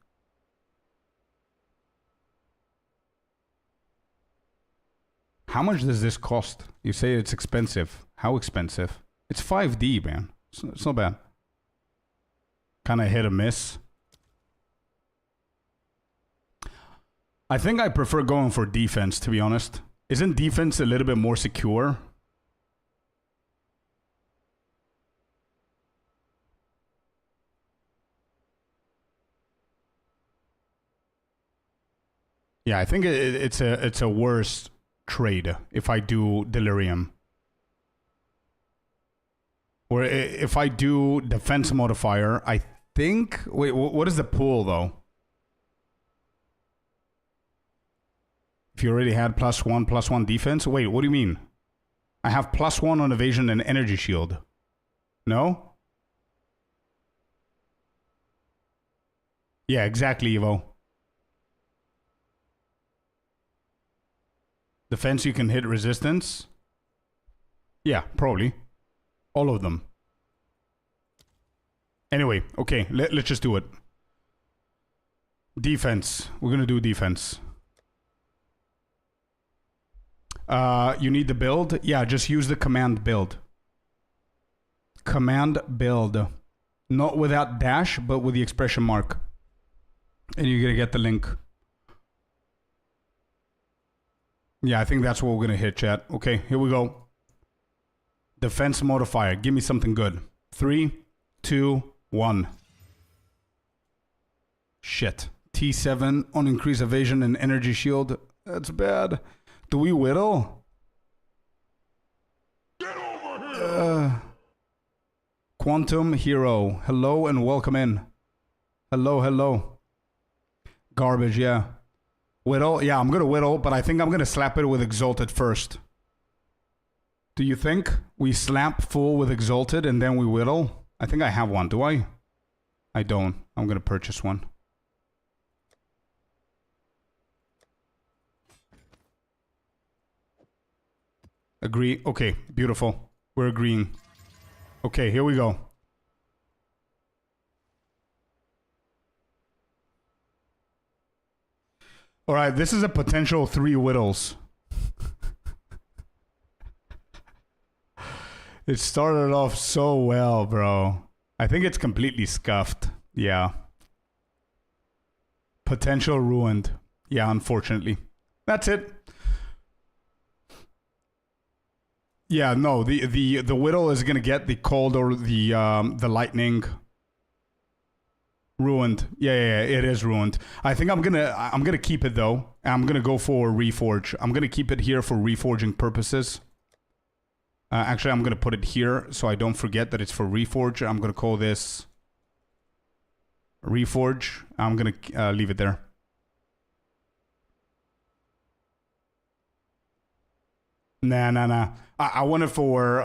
How much does this cost? You say it's expensive. How expensive? It's 5D, man. It's not bad. Kind of hit or miss. I think I prefer going for defense, to be honest. Isn't defense a little bit more secure? Yeah, I think it's a worse trade if I do Delirium. Or if I do Defense Modifier, I think... Wait, what is the pool, though? If you already had +1/+1 defense? Wait, what do you mean? I have +1 on evasion and energy shield. No? Yeah, exactly, Evo. Defense, you can hit resistance. Yeah, probably. All of them. Anyway, okay, let's just do it. Defense. We're gonna do defense. You need the build? Yeah, just use the command build. Command build. Not without dash, but with the expression mark. And you're gonna get the link. Yeah, I think that's what we're gonna hit, chat. Okay, here we go. Defense modifier. Give me something good. 3, 2, 1. Shit. T7 on increased evasion and energy shield. That's bad. Do we whittle? Get over here! Quantum Hero. Hello and welcome in. Hello, hello. Garbage, yeah. Whittle? Yeah, I'm gonna whittle, but I think I'm gonna slap it with Exalted first. Do you think we slap full with Exalted and then we whittle? I think I have one, do I? I don't. I'm gonna purchase one. Agree. Okay, beautiful. We're agreeing. Okay, here we go. All right, this is a potential 3 whittles. It started off so well, bro. I think it's completely scuffed. Yeah. Potential ruined. Yeah, unfortunately. That's it. Yeah, no, the whittle is gonna get the cold or the lightning. Ruined. Yeah, it is ruined. I think I'm gonna keep it though. I'm gonna go for reforge. I'm gonna keep it here for reforging purposes. Actually, I'm gonna put it here so I don't forget that it's for reforge. I'm gonna call this reforge. I'm gonna leave it there. Nah. I want it for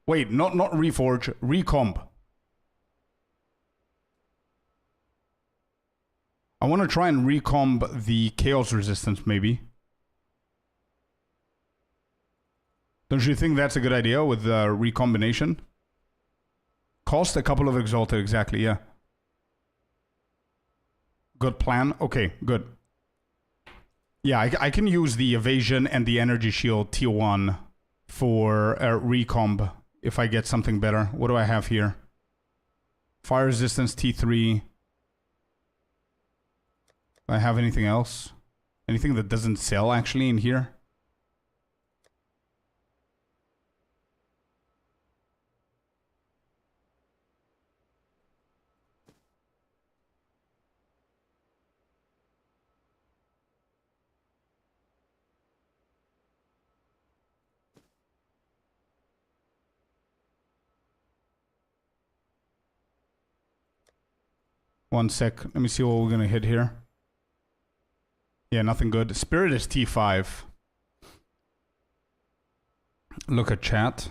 wait, not reforge, recomp. I want to try and recomb the chaos resistance, maybe. Don't you think that's a good idea with the recombination? Cost a couple of exalted, exactly, yeah. Good plan. Okay, good. Yeah, I can use the evasion and the energy shield tier 1 for a recomb if I get something better. What do I have here? Fire resistance T3. Do I have anything else? Anything that doesn't sell actually in here? One sec. Let me see what we're gonna hit here. Yeah, nothing good. Spirit is T5. Look at chat.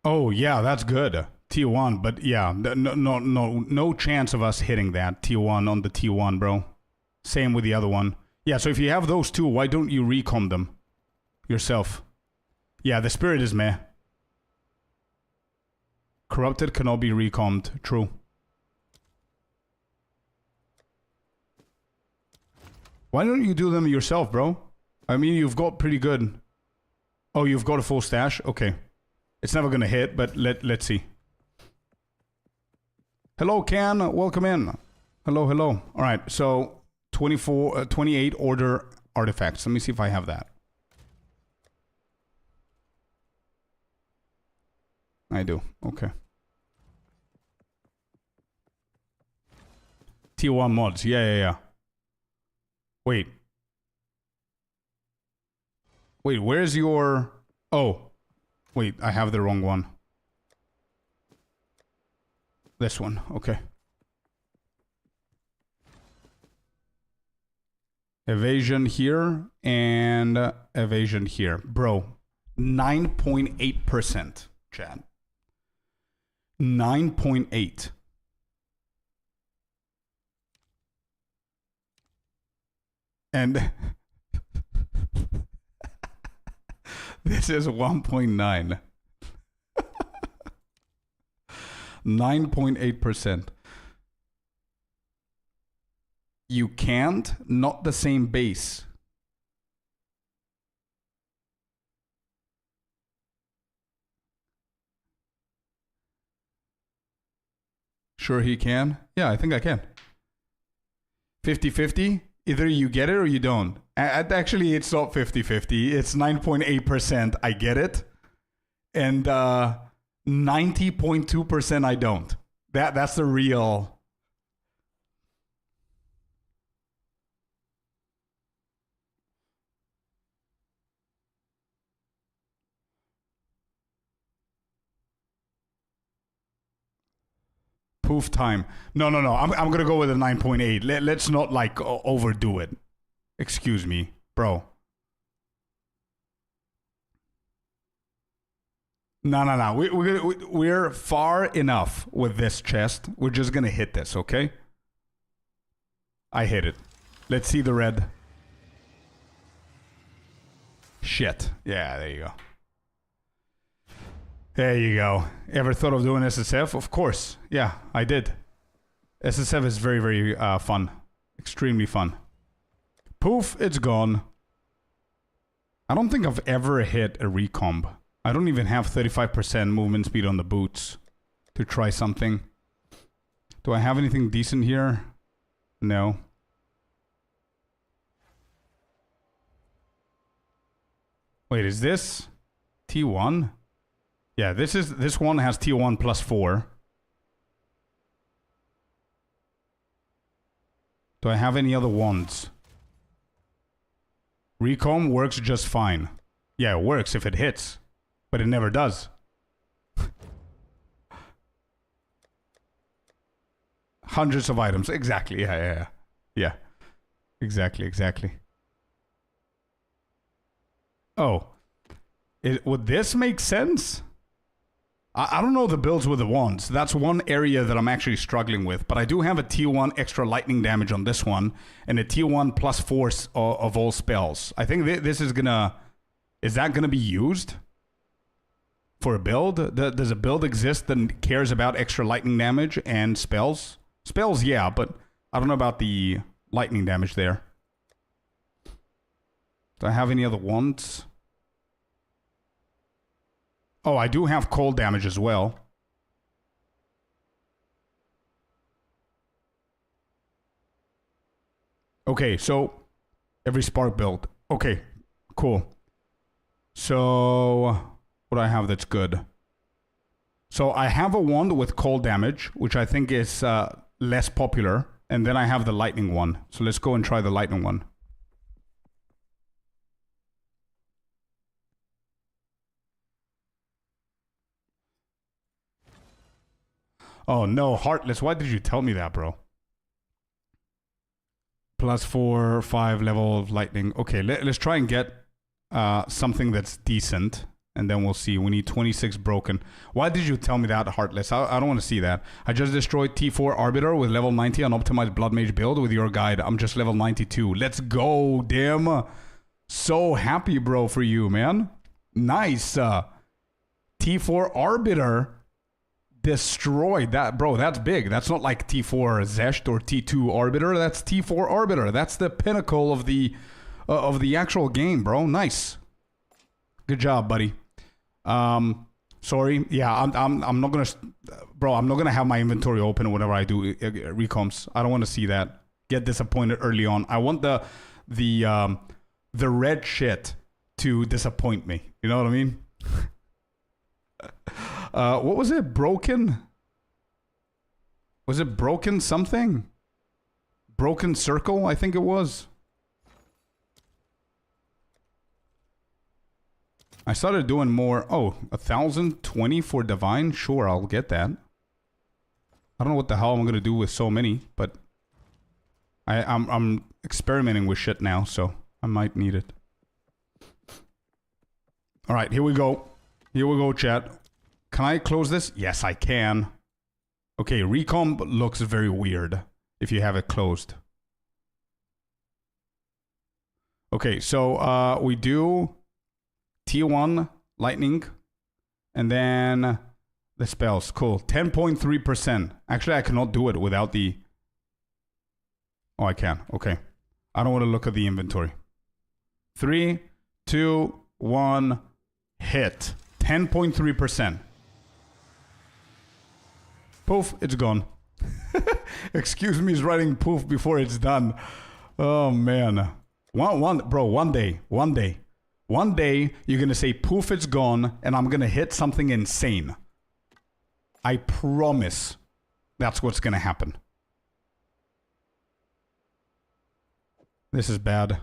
Oh yeah, that's good. T1, but yeah, no chance of us hitting that T1 on the T1, bro. Same with the other one. Yeah, so if you have those two, why don't you recom them yourself? Yeah, the spirit is meh. Corrupted cannot be recommed. True. Why don't you do them yourself, bro? I mean, you've got pretty good. Oh, you've got a full stash? Okay. It's never gonna hit, but let's see. Hello, Can. Welcome in. Hello, hello. All right, so 28 order artifacts. Let me see if I have that. I do. Okay. T1 mods. Yeah. Wait. Wait, where's your... Oh. Wait, I have the wrong one. This one. Okay. Evasion here and evasion here. Bro, 9.8%, Chad. 9.8. And this is 1.9. 9.8%. You can't, not the same base. Sure he can? Yeah, I think I can. 50-50? Either you get it or you don't. Actually, it's not 50-50. It's 9.8%. I get it. And 90.2% I don't. That's the real... Poof time. No. I'm gonna go with a 9.8. Let's not like overdo it. Excuse me, bro. No. We're far enough with this chest. We're just gonna hit this, okay? I hit it. Let's see the red. Shit. Yeah, there you go. There you go. Ever thought of doing SSF? Of course. Yeah, I did. SSF is very, very fun. Extremely fun. Poof, it's gone. I don't think I've ever hit a recomb. I don't even have 35% movement speed on the boots to try something. Do I have anything decent here? No. Wait, is this T1? Yeah, this one has T1 plus 4. Do I have any other ones? Recomb works just fine. Yeah, it works if it hits, but it never does. Hundreds of items. Exactly. Yeah. Exactly. Oh. Would this make sense? I don't know the builds with the wands. That's one area that I'm actually struggling with. But I do have a T1 extra lightning damage on this one. And a T1 plus force of all spells. I think this is gonna... Is that gonna be used? For a build? Does a build exist that cares about extra lightning damage and spells? Spells, yeah, but I don't know about the lightning damage there. Do I have any other wands? Oh, I do have cold damage as well. Okay, so every spark build. Okay, cool. So what do I have that's good? So I have a wand with cold damage, which I think is less popular. And then I have the lightning one. So let's go and try the lightning one. Oh no, Heartless, why did you tell me that, bro? +4, 5 level of lightning. Okay, let's try and get something that's decent. And then we'll see. We need 26 broken. Why did you tell me that, Heartless? I don't want to see that. I just destroyed T4 Arbiter with level 90 on optimized Blood Mage build with your guide. I'm just level 92. Let's go, Dim. So happy, bro, for you, man. Nice. T4 Arbiter destroyed that, bro. That's big. That's not like T4 Zesht or T2 Arbiter. That's T4 Arbiter. That's the pinnacle of the actual game, bro. Nice. Good job, buddy. Sorry. Yeah, I'm not gonna, bro. I'm not gonna have my inventory open whenever I do recoms. I don't want to see that. Get disappointed early on. I want the red shit to disappoint me. You know what I mean? What was it? Broken? Was it broken something? Broken circle, I think it was. I started doing more. Oh, 1,020 for divine? Sure, I'll get that. I don't know what the hell I'm gonna do with so many, but I'm experimenting with shit now, so I might need it. All right, here we go. Here we go, chat. Can I close this? Yes, I can. Okay, recomp looks very weird if you have it closed. Okay, so we do T1 lightning and then the spells. Cool. 10.3%. Actually, I cannot do it without the... Oh, I can. Okay. I don't want to look at the inventory. 3, 2, 1, hit. 10.3%. Poof, it's gone. Excuse me, is writing poof before it's done. Oh, man. One day, you're going to say poof, it's gone, and I'm going to hit something insane. I promise that's what's going to happen. This is bad.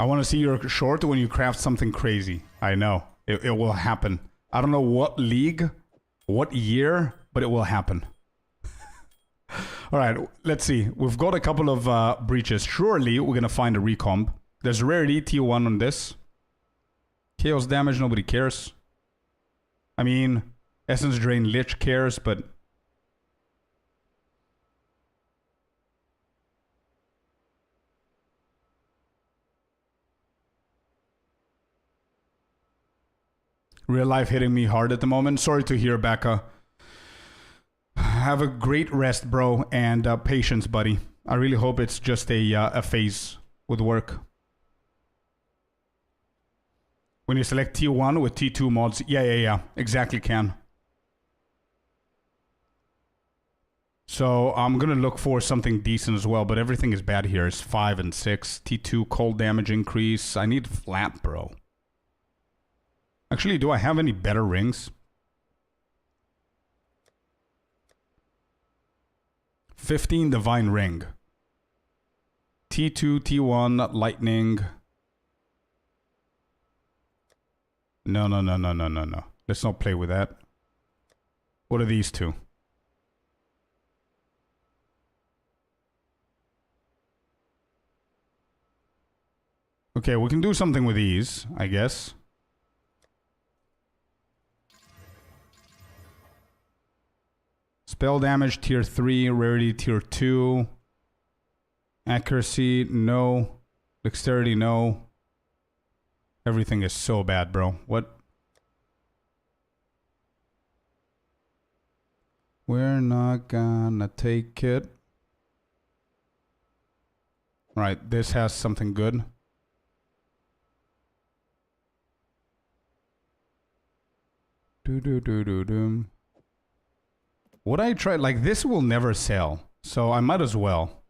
I want to see your short when you craft something crazy. I know. It will happen. I don't know what league, what year, but it will happen. Alright, let's see. We've got a couple of breaches. Surely we're going to find a recomp. There's rarity T1 on this. Chaos damage, nobody cares. I mean, Essence Drain Lich cares, but... Real life hitting me hard at the moment. Sorry to hear, Becca. Have a great rest, bro, and patience, buddy. I really hope it's just a phase with work. When you select T1 with T2 mods, yeah, exactly, can. So I'm gonna look for something decent as well, but everything is bad here. It's 5 and 6. T2 cold damage increase. I need flat, bro. Actually, do I have any better rings? 15 divine ring. T2, T1, lightning. No. Let's not play with that. What are these two? Okay, we can do something with these, I guess. Spell damage, tier 3. Rarity, tier 2. Accuracy, no. Dexterity, no. Everything is so bad, bro. What? We're not gonna take it. Right, this has something good. Do. Would I try? Like, this will never sell. So I might as well.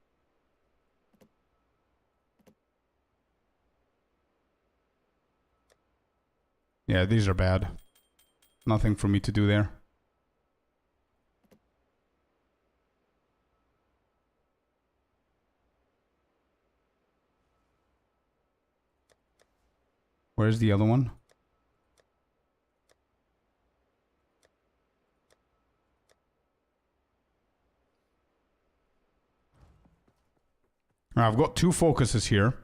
Yeah, these are bad. Nothing for me to do there. Where's the other one? I've got 2 focuses here.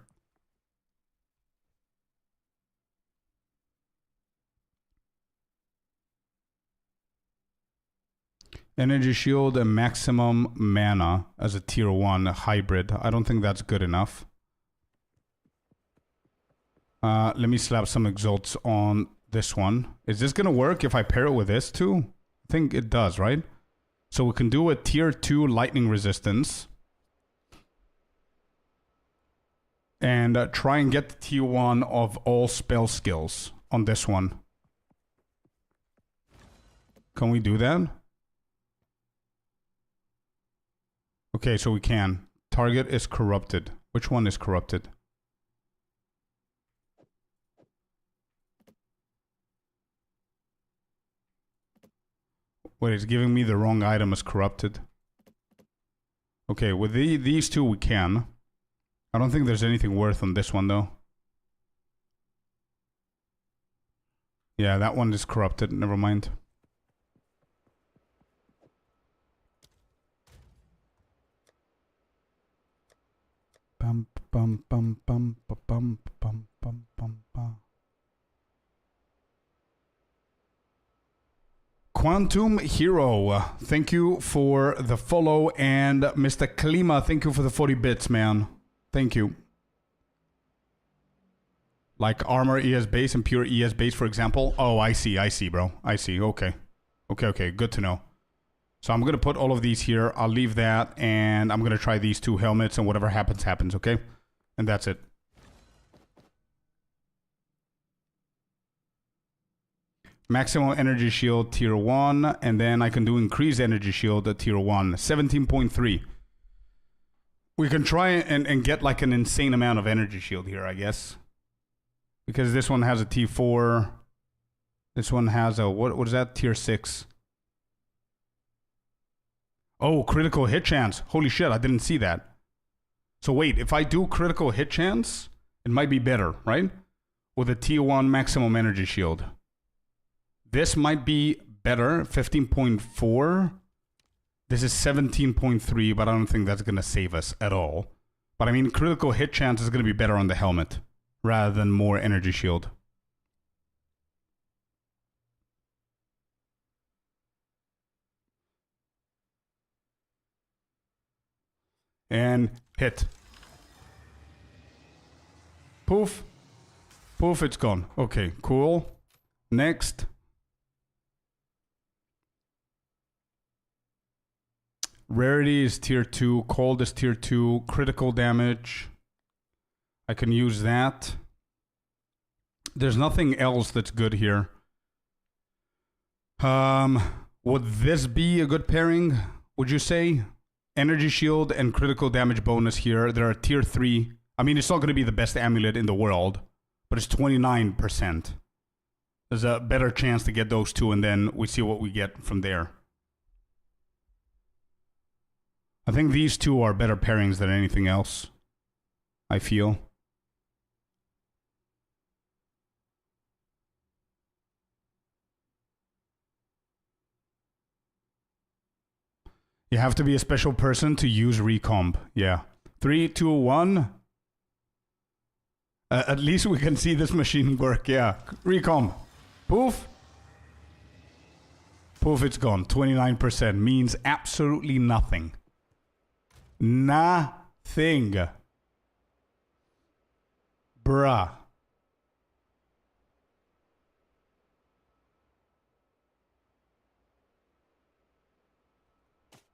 Energy shield and maximum mana as a tier 1 hybrid. I don't think that's good enough. Let me slap some exalts on this one. Is this gonna work if I pair it with this too? I think it does, right? So we can do a tier 2 lightning resistance. And try and get the tier 1 of all spell skills on this one. Can we do that? Okay, so we can. Target is corrupted. Which one is corrupted? Wait, it's giving me the wrong item as corrupted. Okay, with these 2 we can. I don't think there's anything worth on this one, though. Yeah, that one is corrupted. Never mind. Bum, bum, bum, bum, bum, bum, bum, bum, bum, bum. Quantum Hero, thank you for the follow. And Mr. Klima, thank you for the 40 bits, man. Thank you. Like armor ES base and pure ES base, for example. Oh, I see, bro. I see, okay. Okay, good to know. So I'm going to put all of these here. I'll leave that, and I'm going to try these 2 helmets, and whatever happens, happens, okay? And that's it. Maximum energy shield, tier 1, and then I can do increased energy shield at tier 1, 17.3. We can try and get like an insane amount of energy shield here, I guess. Because this one has a T4. This one has a, what is that? Tier 6. Oh, critical hit chance. Holy shit, I didn't see that. So wait, if I do critical hit chance, it might be better, right? With a tier 1 maximum energy shield. This might be better, 15.4. This is 17.3, but I don't think that's going to save us at all. But I mean, critical hit chance is going to be better on the helmet rather than more energy shield. And hit. Poof. Poof, it's gone. Okay, cool. Next. Rarity is tier 2. Cold is tier 2. Critical damage. I can use that. There's nothing else that's good here. Would this be a good pairing, would you say? Energy shield and critical damage bonus here. There are tier 3. I mean, it's not going to be the best amulet in the world, but it's 29%. There's a better chance to get those 2, and then we see what we get from there. I think these 2 are better pairings than anything else, I feel. You have to be a special person to use recomp. Yeah. 3, 2, 1. At least we can see this machine work, yeah. Recom. Poof. Poof, it's gone. 29% means absolutely nothing. Nothing. Bruh.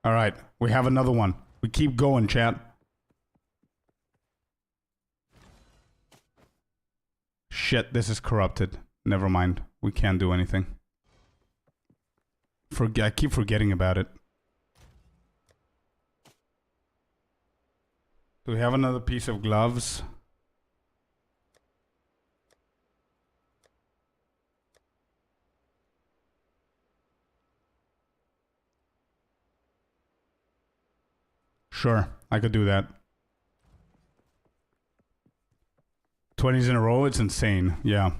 All right, we have another one. We keep going, chat. Shit, this is corrupted. Never mind. We can't do anything. I keep forgetting about it. Do we have another piece of gloves? Sure, I could do that. 20s in a row, it's insane. Yeah.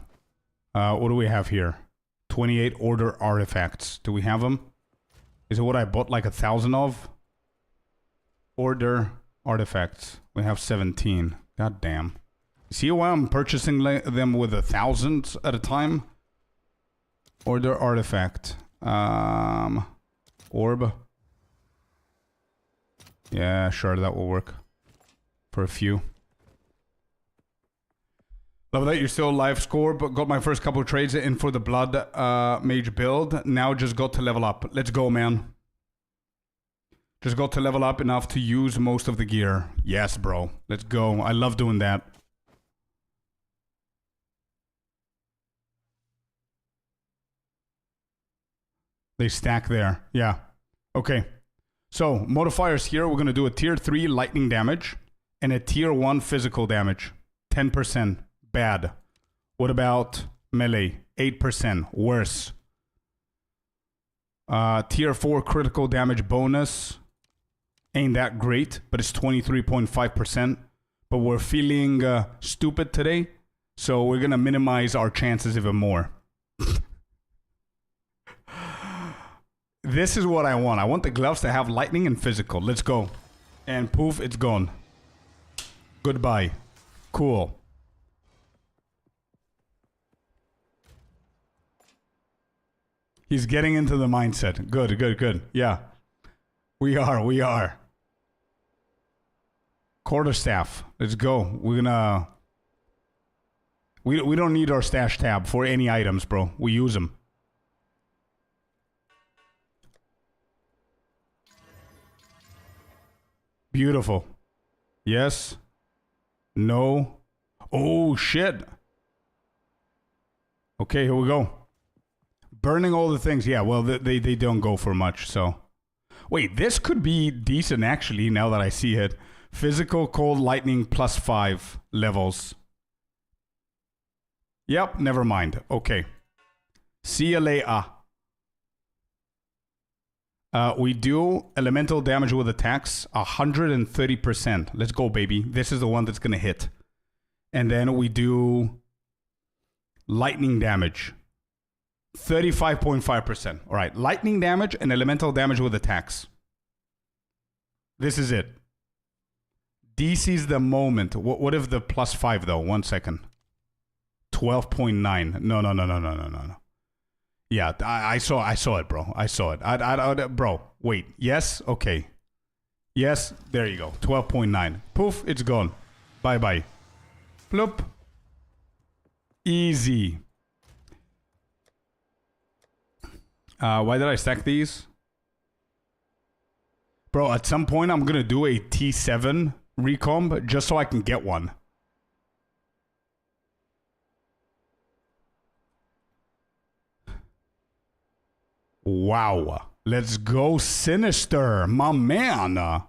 What do we have here? 28 order artifacts. Do we have them? Is it what I bought like 1,000 of? Order artifacts. We have 17. God damn. See why I'm purchasing them with 1,000 at a time? Order artifact. Orb. Yeah, sure, that will work. For a few. Love that you're still alive, Score, but got my first couple of trades in for the Blood Mage build. Now just got to level up. Let's go, man. Just got to level up enough to use most of the gear. Yes, bro. Let's go. I love doing that. They stack there. Yeah. Okay. So, modifiers here. We're going to do a tier 3 lightning damage and a tier 1 physical damage. 10%. Bad. What about melee? 8%. Worse. Tier 4 critical damage bonus. Ain't that great, but it's 23.5%. But we're feeling stupid today, so we're going to minimize our chances even more. This is what I want. I want the gloves to have lightning and physical. Let's go. And poof, it's gone. Goodbye. Cool. He's getting into the mindset. Good, good, good. Yeah. We are. Quarterstaff. Let's go. We're gonna... We don't need our stash tab for any items, bro. We use them. Beautiful. Yes. No. Oh, shit. Okay, here we go. Burning all the things. Yeah, well, they don't go for much, so... Wait, this could be decent, actually, now that I see it. Physical, cold, lightning, +5 levels. Yep, never mind. Okay. CLA. We do elemental damage with attacks, 130%. Let's go, baby. This is the one that's going to hit. And then we do lightning damage. 35.5%. All right. Lightning damage and elemental damage with attacks. This is it. DC's the moment. What if the +5 though? 1 second. 12.9. No. Yeah, I saw it, bro. I saw it. Bro, wait. Yes? Okay. Yes, there you go. 12.9. Poof, it's gone. Bye-bye. Bloop. Easy. Why did I stack these? Bro, at some point I'm gonna do a T7 recomb just so I can get one. Wow. Let's go, Sinister, my man.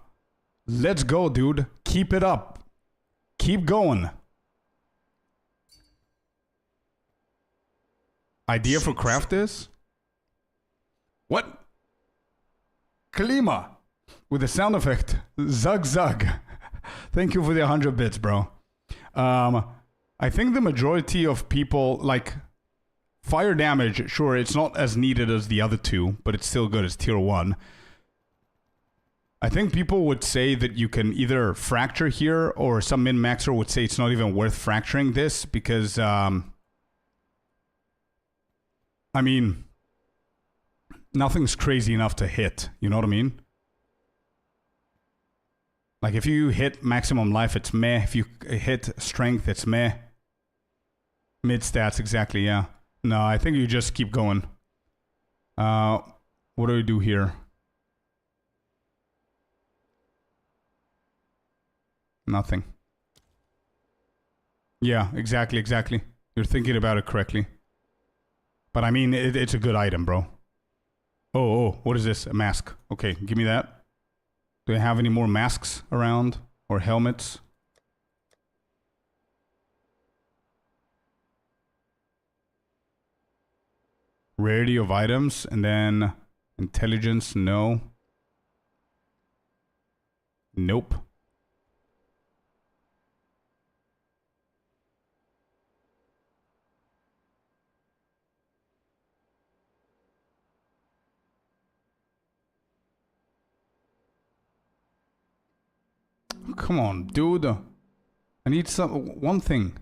Let's go, dude. Keep it up. Keep going. Idea for craft this? What? Kalima. With the sound effect. Zug zug. Thank you for the 100 bits, bro. I think the majority of people, like... Fire damage, sure, it's not as needed as the other two, but it's still good. It's tier 1. I think people would say that you can either fracture here, or some min-maxer would say it's not even worth fracturing this because, I mean, nothing's crazy enough to hit. You know what I mean? Like, if you hit maximum life, it's meh. If you hit strength, it's meh. Mid stats, exactly, yeah. No, I think you just keep going. What do we do here? Nothing. Yeah, exactly. You're thinking about it correctly. But I mean, it's a good item, bro. Oh, what is this? A mask. Okay, give me that. Do I have any more masks around? Or helmets? Rarity of items, and then intelligence, no. Nope. Come on, dude. I need one thing.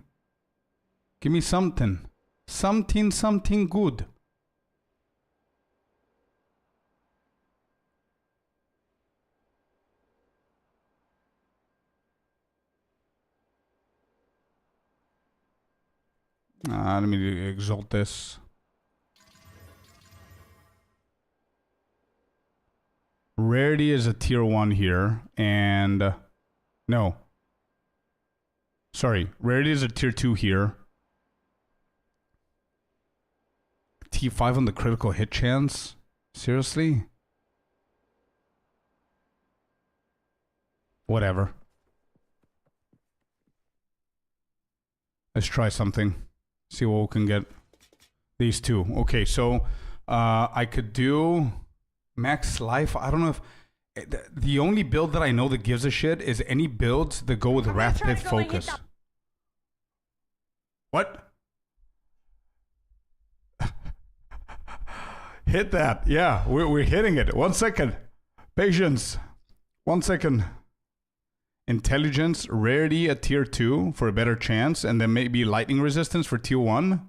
Give me something. Something good. Let me exalt this. Rarity is a tier 1 here, and... no. Sorry, rarity is a tier 2 here. T5 on the critical hit chance? Seriously? Whatever. Let's try something. See what we can get. These two. Okay, so I could do max life. I don't know if... the only build that I know that gives a shit is any builds that go with Wrath Pit Focus. What? Hit that. Yeah, we're hitting it. 1 second. Patience. 1 second. Intelligence, rarity at tier 2 for a better chance, and then maybe lightning resistance for tier 1.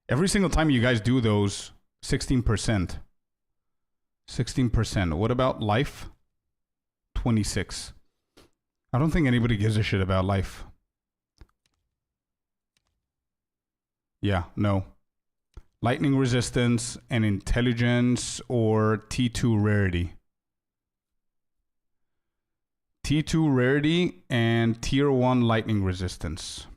Every single time you guys do those, 16%. 16%. What about life? 26. I don't think anybody gives a shit about life. Yeah, no. Lightning resistance and intelligence or T2 rarity. T2 rarity and tier 1 lightning resistance.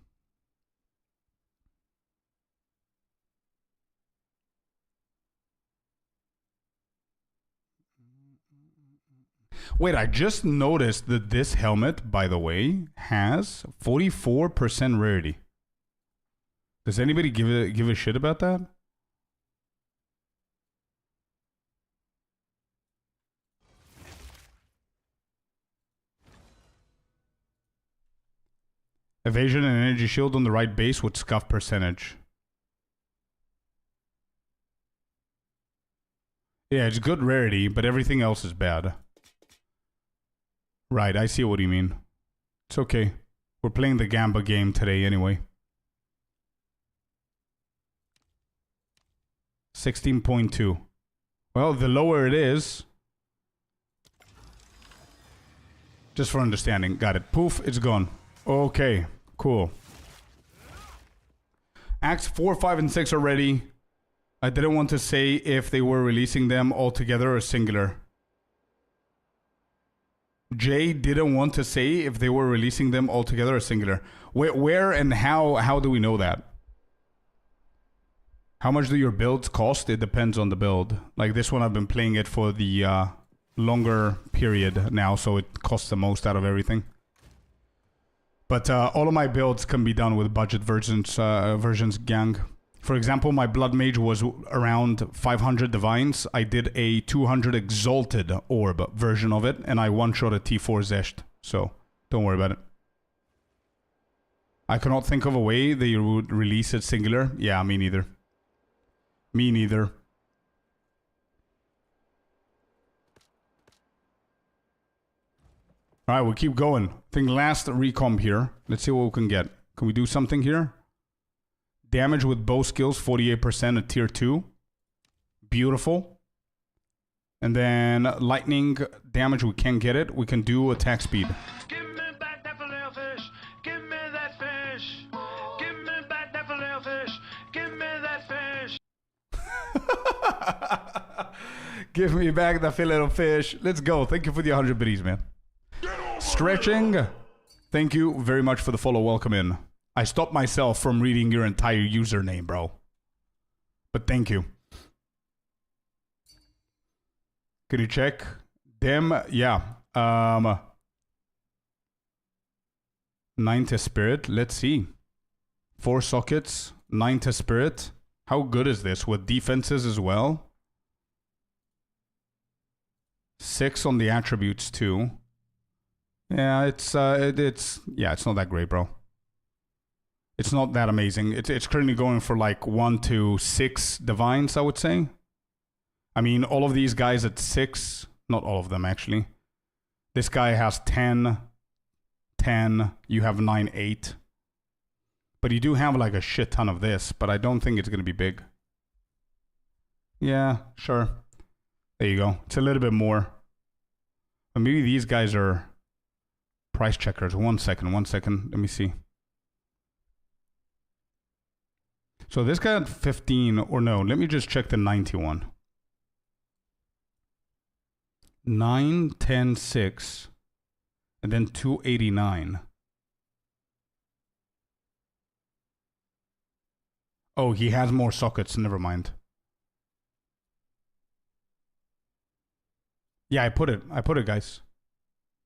Wait, I just noticed that this helmet, by the way, has 44% rarity. Does anybody give a shit about that? Evasion and energy shield on the right base with scuff percentage. Yeah, it's good rarity, but everything else is bad. Right, I see what you mean. It's okay. We're playing the Gamba game today anyway. 16.2. Well, the lower it is... just for understanding. Got it. Poof, it's gone. Okay, cool. Acts 4, 5, and 6 are ready. I didn't want to say if they were releasing them all together or singular. Jay didn't want to say if they were releasing them all together or singular. Where and how do we know that? How much do your builds cost? It depends on the build. Like this one, I've been playing it for the longer period now, so it costs the most out of everything. But all of my builds can be done with budget versions, gang. For example, my Blood Mage was around 500 Divines. I did a 200 Exalted Orb version of it, and I one-shot a T4 Zesht. So, don't worry about it. I cannot think of a way that you would release it singular. Yeah, me neither. Me neither. Alright, we'll keep going. I think last recomp here. Let's see what we can get. Can we do something here? Damage with bow skills, 48% at tier 2. Beautiful. And then lightning damage, we can't get it. We can do attack speed. Give me back that filet-o-fish. Give me that fish. Give me back that filet-o-fish. Give me that fish. Give me back the fillet of fish. Let's go. Thank you for the 100 biddies, man. Stretching. Thank you very much for the follow. Welcome in. I stopped myself from reading your entire username, bro. But thank you. Can you check? Dem, yeah. 9 to spirit. Let's see. 4 sockets. 9 to spirit. How good is this? With defenses as well. 6 on the attributes too. Yeah, it's not that great, bro. It's not that amazing. It's currently going for like 1 to 6 divines, I would say. I mean, all of these guys at 6, not all of them actually. This guy has 10, 10, you have 9, 8. But you do have like a shit ton of this, but I don't think it's going to be big. Yeah, sure. There you go. It's a little bit more. But maybe these guys are price checkers. One second. Let me see. So this guy at 15, or no, let me just check the 91. 9, 10, 6, and then 289. Oh, he has more sockets. Never mind. Yeah, I put it, guys.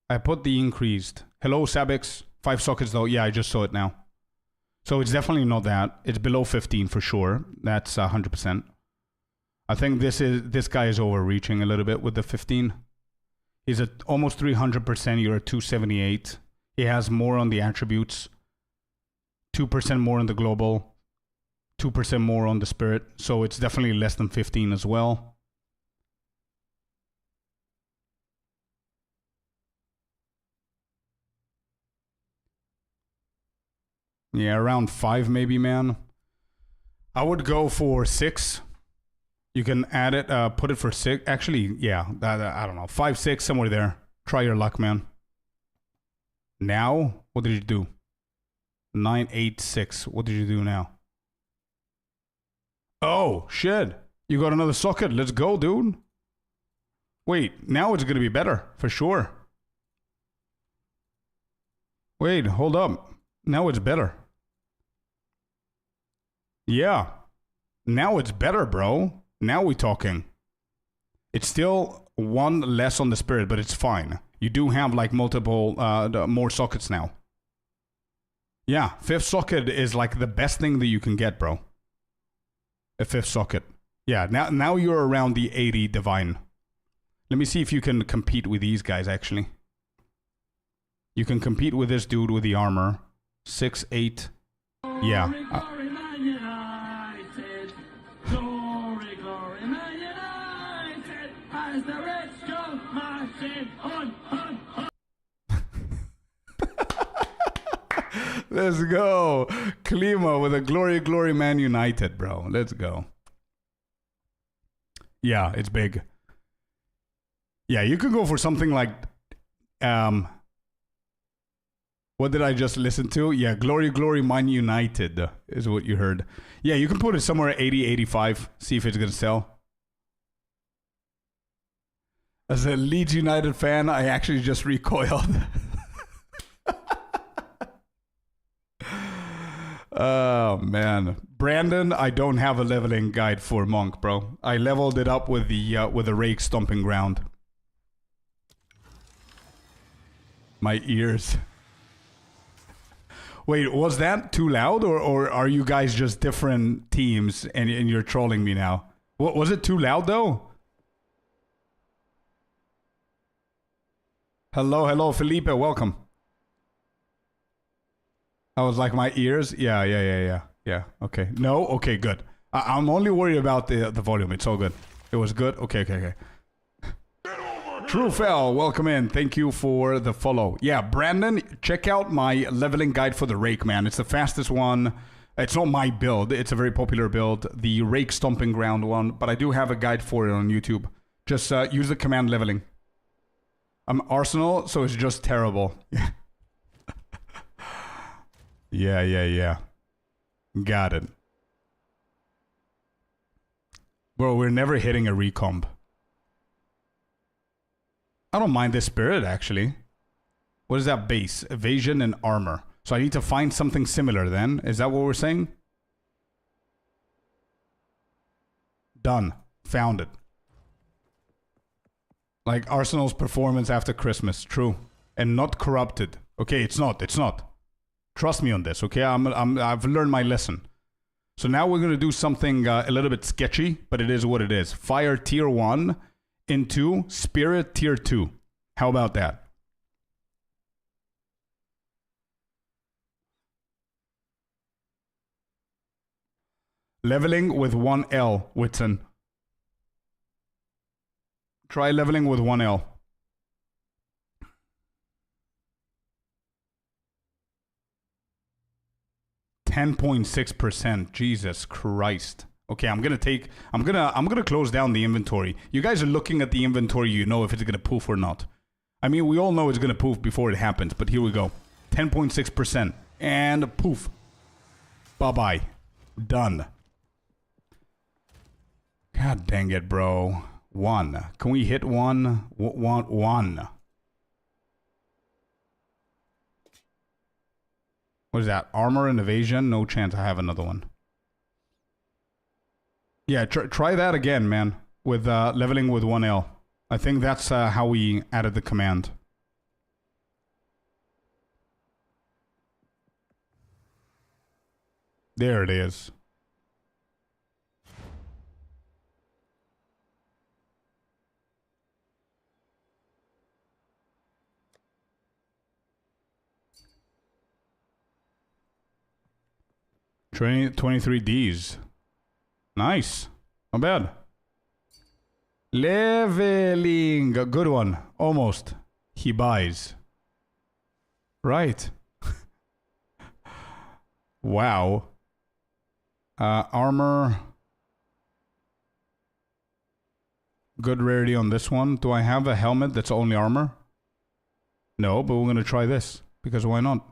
I put the increased. Hello, Sabix. 5 sockets, though. Yeah, I just saw it now. So it's definitely not that. It's below 15 for sure. That's 100%. I think this guy is overreaching a little bit with the 15. He's at almost 300%. You're at 278. He has more on the attributes. 2% more on the global. 2% more on the spirit. So it's definitely less than 15 as well. Yeah, around 5 maybe, man. I would go for 6. You can add it, put it for 6. Actually, yeah, I don't know. 5, 6, somewhere there. Try your luck, man. Now, what did you do? 9, 8, 6. What did you do now? Oh, shit. You got another socket. Let's go, dude. Wait, now it's going to be better, for sure. Wait, hold up. Now it's better. Yeah. Now it's better, bro. Now we're talking. It's still 1 less on the spirit, but it's fine. You do have like multiple, more sockets now. Yeah, 5th socket is like the best thing that you can get, bro. A 5th socket. Yeah, now you're around the 80 divine. Let me see if you can compete with these guys, actually. You can compete with this dude with the armor. 6, 8. Yeah. Glory, Man United. Glory, Man United. As the Reds go marching on. Let's go. Klima with a glory, Man United, bro. Let's go. Yeah, it's big. Yeah, you could go for something like... What did I just listen to? Yeah, Glory, Man United is what you heard. Yeah, you can put it somewhere at 80, 85. See if it's going to sell. As a Leeds United fan, I actually just recoiled. Oh, man. Brandon, I don't have a leveling guide for Monk, bro. I leveled it up with the rake stomping ground. My ears. Wait, was that too loud, or are you guys just different teams and you're trolling me now? What was it too loud though? Hello, Felipe, welcome. I was like, my ears? Yeah. Okay. No? Okay, good. I'm only worried about the volume. It's all good. It was good? Okay. Truefell, welcome in. Thank you for the follow. Yeah, Brandon, check out my leveling guide for the rake, man. It's the fastest one. It's not my build. It's a very popular build, the rake stomping ground one, but I do have a guide for it on YouTube. Just use the command leveling. I'm Arsenal, so it's just terrible. Yeah. Got it. Bro, we're never hitting a recomp. I don't mind this spirit, actually. What is that base? Evasion and armor. So I need to find something similar then. Is that what we're saying? Done. Found it. Like Arsenal's performance after Christmas. True. And not corrupted. Okay, it's not. It's not. Trust me on this, okay? I've learned my lesson. So now we're going to do something a little bit sketchy, but it is what it is. Fire tier 1 into Spirit tier 2. How about that? Leveling with 1L, Whitson. Try leveling with 1L. 10.6%. Jesus Christ. Okay, I'm gonna close down the inventory. You guys are looking at the inventory, you know if it's gonna poof or not. I mean, we all know it's gonna poof before it happens, but here we go. 10.6%. And poof. Bye-bye. Done. God dang it, bro. 1. Can we hit 1? 1. What is that? Armor and evasion? No chance I have another one. Yeah, try that again, man. With leveling with 1L. I think that's how we added the command. There it is. Training 23 Ds. Nice. Not bad. Leveling. A good one. Almost. He buys. Right. Wow. Armor. Good rarity on this one. Do I have a helmet that's only armor? No, but we're going to try this. Because why not?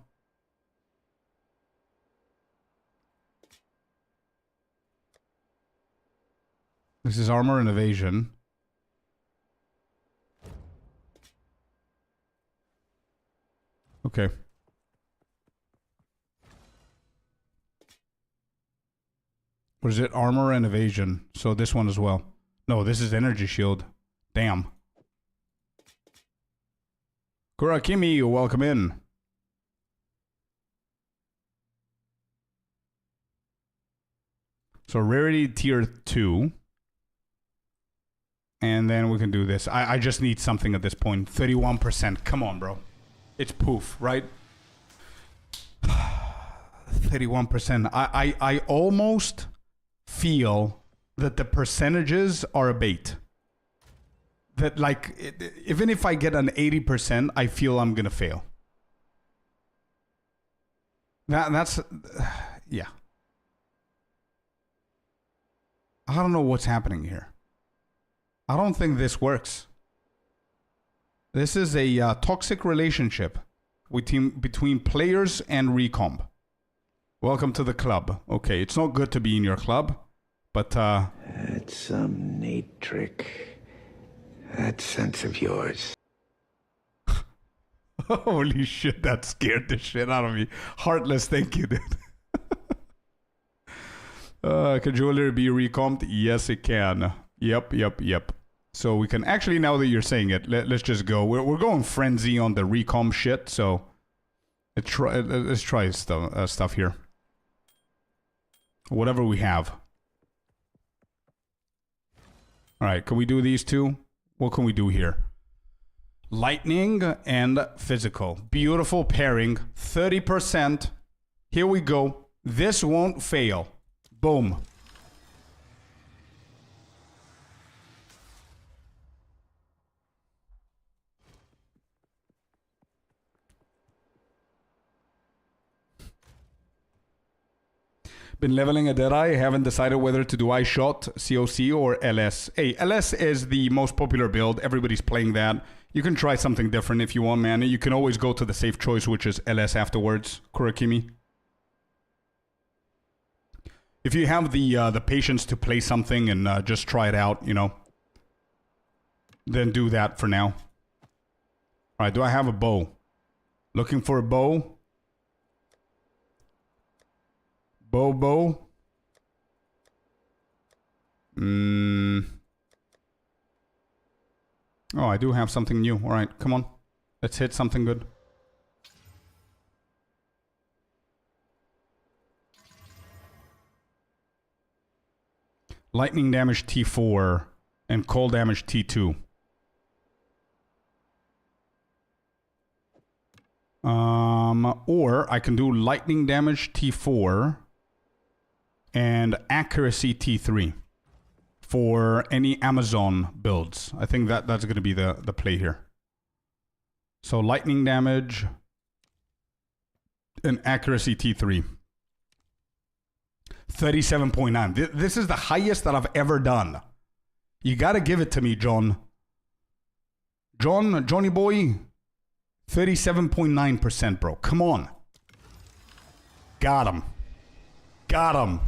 This is armor and evasion. Okay. What is it? Armor and evasion. So this one as well. No, this is energy shield. Damn. Kurakimi, welcome in. So rarity tier 2. And then we can do this. I just need something at this point. 31%. Come on, bro. It's poof, right? 31%. I almost feel that the percentages are a bait. That, like, even if I get an 80%, I feel I'm going to fail. That's... yeah. I don't know what's happening here. I don't think this works. This is a toxic relationship between players and recomp. Welcome to the club. Okay, it's not good to be in your club, but... That's some neat trick. That sense of yours. Holy shit, that scared the shit out of me. Heartless, thank you, dude. Can jewelry be recomped? Yes, it can. Yep. So we can actually, now that you're saying it, let's just go. We're going frenzy on the recomp shit. So let's try stuff here. Whatever we have. All right, can we do these two? What can we do here? Lightning and physical. Beautiful pairing. 30%. Here we go. This won't fail. Boom. Been leveling a Deadeye. Haven't decided whether to do iShot, COC, or LS. Hey, LS is the most popular build. Everybody's playing that. You can try something different if you want, man. You can always go to the safe choice, which is LS afterwards. Kurakimi. If you have the patience to play something and just try it out, you know, then do that for now. All right, do I have a bow? Looking for a bow. Bow. Oh, I do have something new. All right, come on. Let's hit something good. Lightning damage T4 and cold damage T2. Or I can do lightning damage T4 and accuracy T3 for any Amazon builds. I think that's going to be the play here. So lightning damage and accuracy T3. 37.9. This is the highest that I've ever done. You got to give it to me, Johnny boy. 37.9%, bro. Come on. Got him.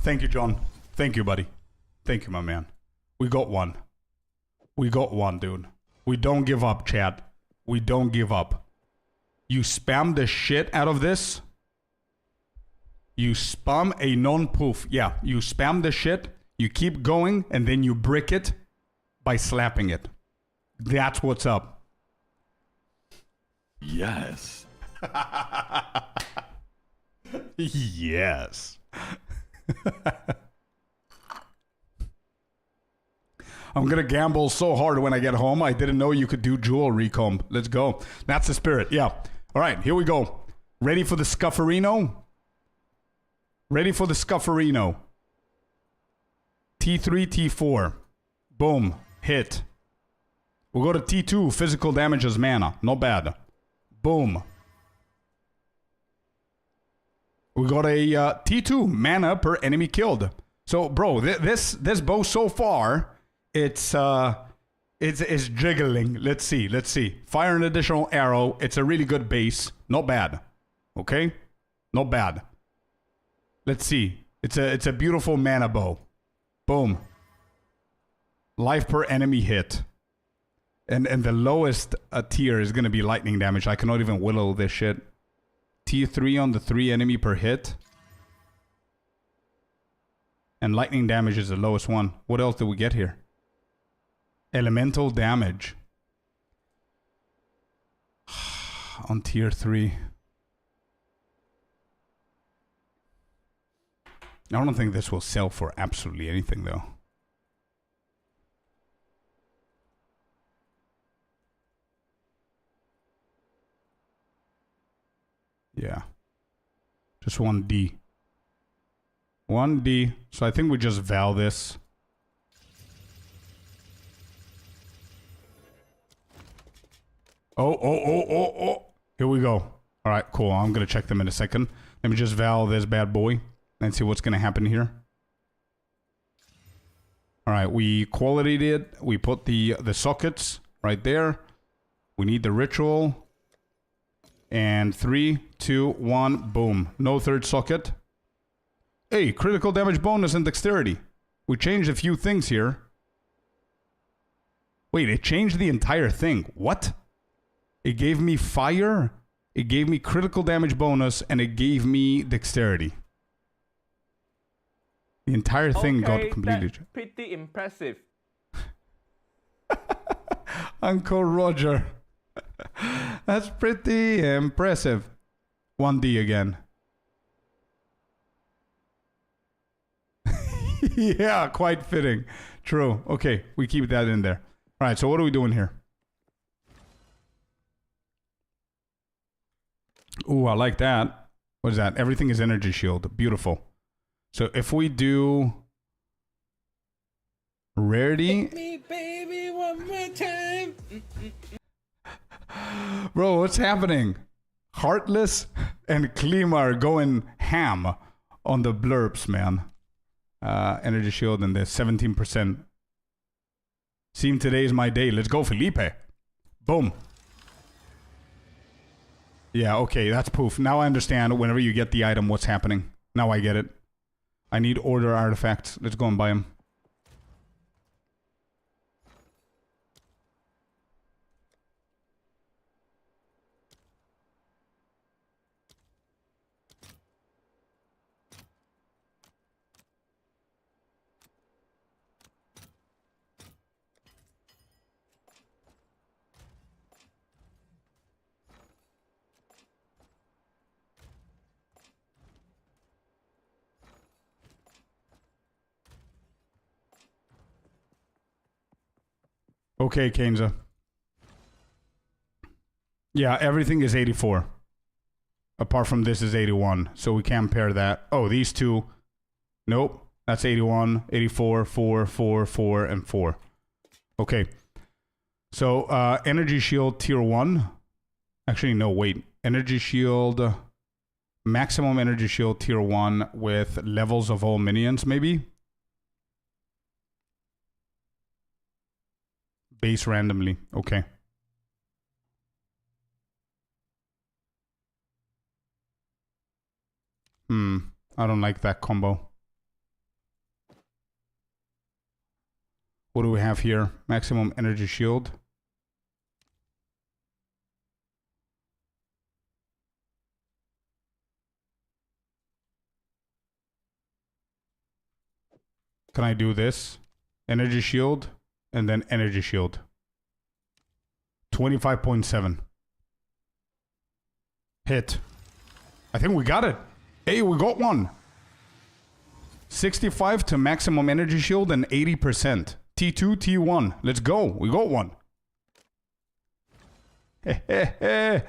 Thank you, John. Thank you, buddy. Thank you, my man. We got one. Dude. We don't give up, chat. We don't give up. You spam the shit out of this. You spam a non-poof. Yeah, you spam the shit. You keep going, and then you brick it by slapping it. That's what's up. Yes. Yes. I'm gonna gamble so hard when I get home. I didn't know you could do jewel recomb. Let's go. That's the spirit. Yeah. All right, here we go. Ready for the Scufferino? T3, T4. Boom. Hit. We'll go to T2. Physical damage as mana. Not bad. Boom. We got a T2 mana per enemy killed. So, bro, this bow so far, it's jiggling. Let's see. Fire an additional arrow. It's a really good base. Not bad. Okay? Not bad. Let's see. It's a beautiful mana bow. Boom. Life per enemy hit. And the lowest tier is going to be lightning damage. I cannot even whittle this shit. Tier 3 on the 3 enemy per hit. And lightning damage is the lowest one. What else did we get here? Elemental damage. On tier 3. I don't think this will sell for absolutely anything though. Yeah. Just 1D. 1D. So I think we just val this. Oh. Here we go. All right, cool. I'm going to check them in a second. Let me just val this bad boy and see what's going to happen here. All right, we qualityed it. We put the sockets right there. We need the ritual. And 3, 2, 1, boom. No third socket. Hey, critical damage bonus and dexterity. We changed a few things here. Wait, it changed the entire thing. What? It gave me fire, it gave me critical damage bonus, and it gave me dexterity. The entire thing got completed. That's pretty impressive. Uncle Roger. That's pretty impressive. 1D again. Yeah, quite fitting. True. Okay, we keep that in there. All right, so what are we doing here? Ooh, I like that. What is that? Everything is energy shield. Beautiful. So if we do rarity. Hit me, baby, one more time. Bro, what's happening? Heartless and Klima are going ham on the blurbs, man. Energy shield and there's 17%. Seem today is my day. Let's go, Felipe. Boom. Yeah, okay, that's poof. Now I understand whenever you get the item, what's happening. Now I get it. I need order artifacts. Let's go and buy them. Okay, Kenza. Yeah, everything is 84. Apart from this is 81. So we can't pair that. Oh, these two. Nope. That's 81, 84, 4, 4, 4, and 4. Okay. So, energy shield tier 1. Actually, no, wait. Energy shield. Maximum energy shield tier 1 with levels of all minions, maybe? Base randomly. Okay. I don't like that combo. What do we have here? Maximum energy shield. Can I do this? Energy shield and then energy shield. 25.7. Hit. I think we got it. Hey, we got one. 65 to maximum energy shield and 80%. T2, T1. Let's go. We got one. The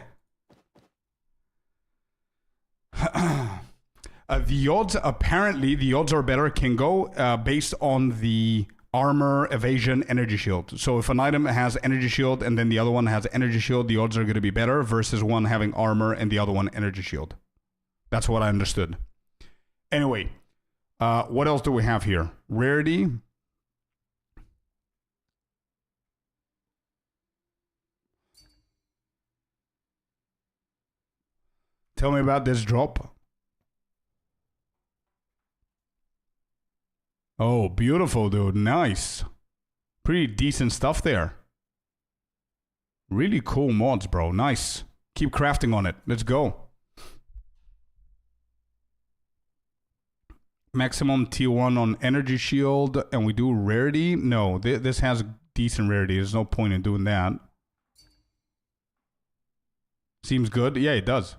odds, apparently, the odds are better, can go based on the armor, evasion, energy shield. So if an item has energy shield and then the other one has energy shield, the odds are going to be better versus one having armor and the other one energy shield. That's what I understood. Anyway, what else do we have here? Rarity. Tell me about this drop. Oh, beautiful, dude. Nice. Pretty decent stuff there. Really cool mods, bro. Nice. Keep crafting on it. Let's go. Maximum T1 on energy shield. And we do rarity. No, this has decent rarity. There's no point in doing that. Seems good. Yeah, it does.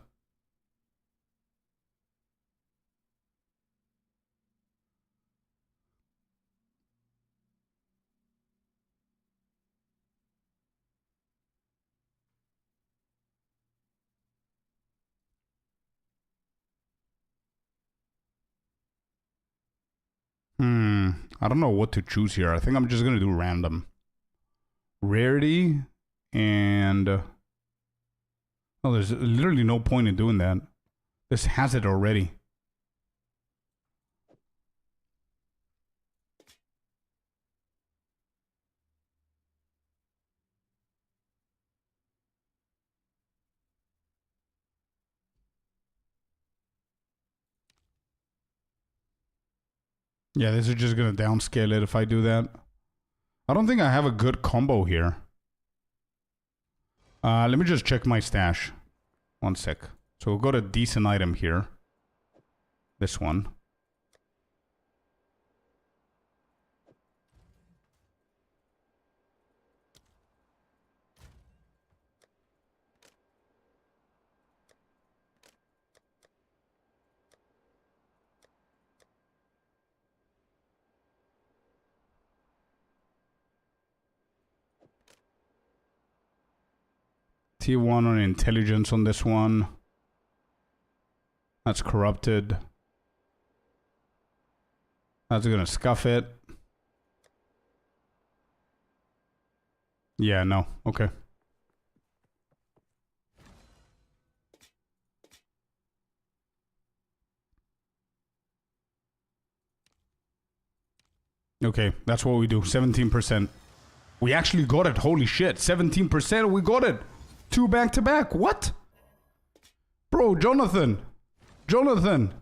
I don't know what to choose here. I think I'm just going to do random. Rarity and... oh, there's literally no point in doing that. This has it already. Yeah, this is just going to downscale it if I do that. I don't think I have a good combo here. Let me just check my stash. One sec. So we'll go to decent item here. This one. T1 on intelligence on this one. That's corrupted. That's gonna scuff it. Yeah, no. Okay. Okay, that's what we do. 17%. We actually got it. Holy shit. 17%. We got it. 2 back to back. What? Bro, Jonathan. Jonathan.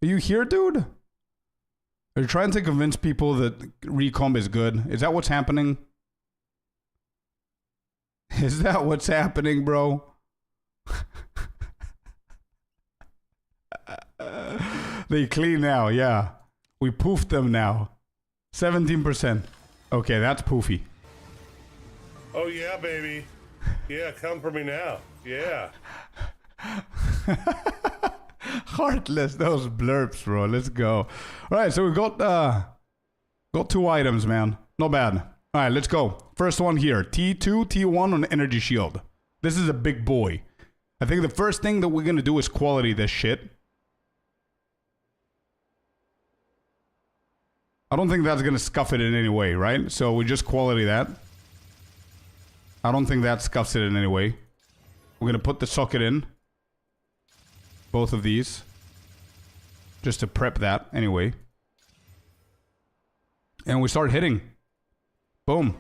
Are you here, dude? Are you trying to convince people that recomp is good? Is that what's happening? Is that what's happening, bro? They clean now, yeah. We poofed them now. 17%. Okay, that's poofy. Oh yeah, baby. Yeah, come for me now. Yeah. Heartless, those blurps, bro. Let's go. All right, so we got 2 items, man. Not bad. All right, let's go. First one here. T2, T1 on energy shield. This is a big boy. I think the first thing that we're going to do is quality this shit. I don't think that's going to scuff it in any way, right? So we just quality that. I don't think that scuffs it in any way. We're going to put the socket in. Both of these. Just to prep that, anyway. And we start hitting. Boom.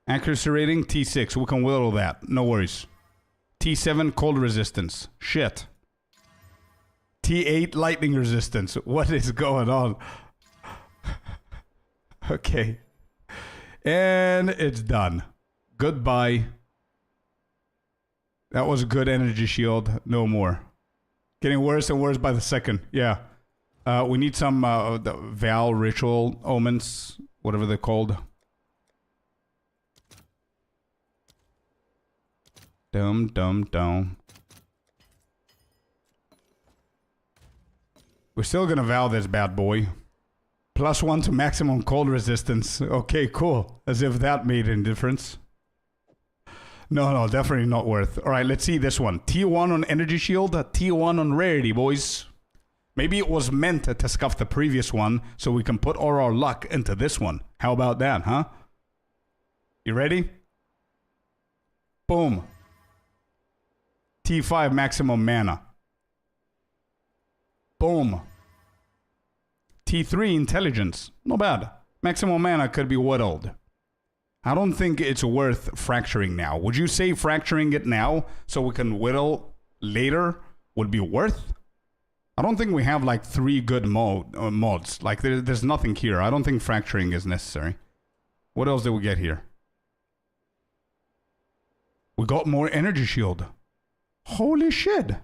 Accuracy rating, T6. We can whittle that. No worries. T7, cold resistance. Shit. T8, lightning resistance. What is going on? Okay. And it's done. Goodbye. That was a good energy shield. No more. Getting worse and worse by the second. Yeah. We need some the Val ritual omens. Whatever they're called. Dum dum dum. We're still gonna Val this bad boy. +1 to maximum cold resistance. Okay, cool. As if that made any difference. No, definitely not worth. All right, let's see this one. T1 on energy shield, T1 on rarity, boys. Maybe it was meant to scuff the previous one so we can put all our luck into this one. How about that, huh? You ready? Boom. T5 maximum mana. Boom. T3 intelligence. Not bad. Maximum mana could be whittled. I don't think it's worth fracturing now. Would you say fracturing it now so we can whittle later would be worth? I don't think we have like 3 good mods. Like there's nothing here. I don't think fracturing is necessary. What else did we get here? We got more energy shield. Holy shit.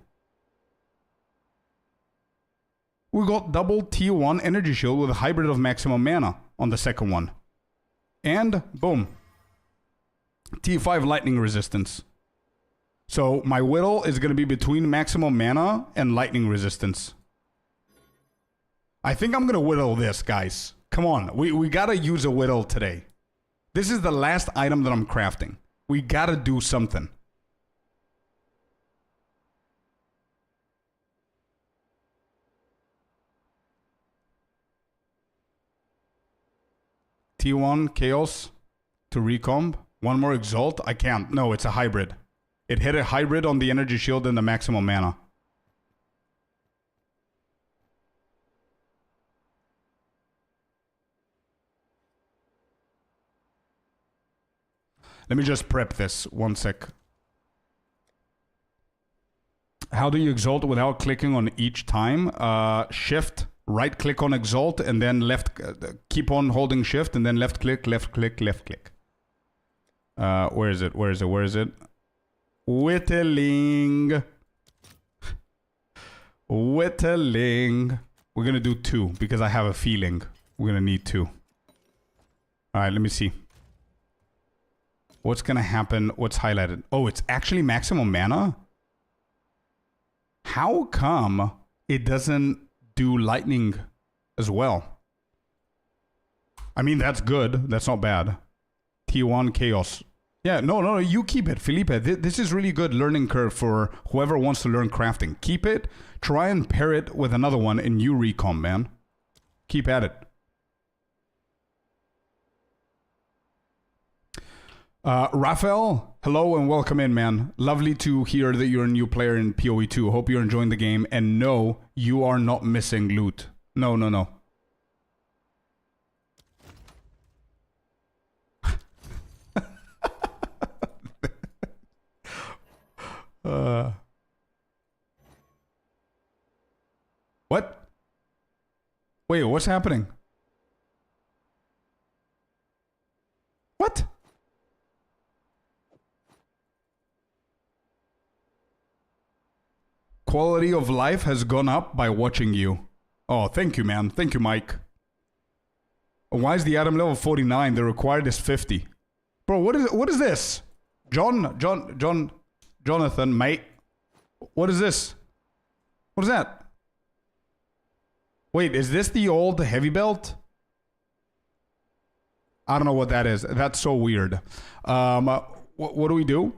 We got double T1 energy shield with a hybrid of maximum mana on the second one. And boom. T5 lightning resistance. So my whittle is going to be between maximum mana and lightning resistance. I think I'm going to whittle this, guys. Come on. We got to use a whittle today. This is the last item that I'm crafting. We got to do something. T1 Chaos to recomb. One more Exalt. I can't. No, it's a hybrid. It hit a hybrid on the energy shield and the maximum mana. Let me just prep this. One sec. How do you Exalt without clicking on each time? Shift. Right click on Exalt and then left, keep on holding shift and then left click, left click, left click. Where is it? Where is it? Where is it? Whittling. Whittling. We're going to do 2 because I have a feeling we're going to need 2. All right, let me see. What's going to happen? What's highlighted? Oh, it's actually maximum mana? How come it doesn't do lightning as well? I mean, that's good. That's not bad. T1 Chaos. Yeah, no, you keep it, Felipe. This is really good learning curve for whoever wants to learn crafting. Keep it. Try and pair it with another one in new recom, man. Keep at it. Raphael, hello and welcome in, man. Lovely to hear that you're a new player in PoE 2. Hope you're enjoying the game. And no, you are not missing loot. No. Wait, what's happening? What? Quality of life has gone up by watching you. Oh, thank you, man. Thank you, Mike. Why is the Adam level 49? The required is 50. Bro, what is this? Jonathan, mate. What is this? What is that? Wait, is this the old heavy belt? I don't know what that is. That's so weird. What do we do?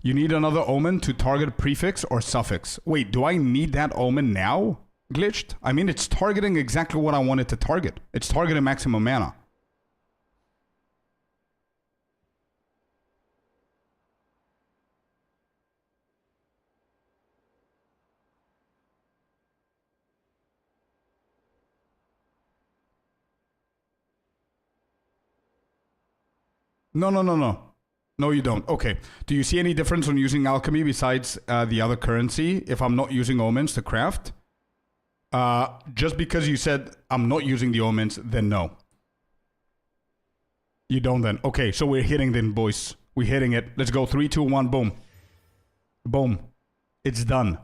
You need another omen to target prefix or suffix. Wait, do I need that omen now? Glitched? I mean, it's targeting exactly what I wanted to target. It's targeting maximum mana. No. No, you don't. Okay. Do you see any difference on using alchemy besides the other currency if I'm not using omens to craft? Just because you said I'm not using the omens, then no. You don't then. Okay, so we're hitting then, boys. We're hitting it. Let's go. 3, 2, 1, boom. Boom. It's done.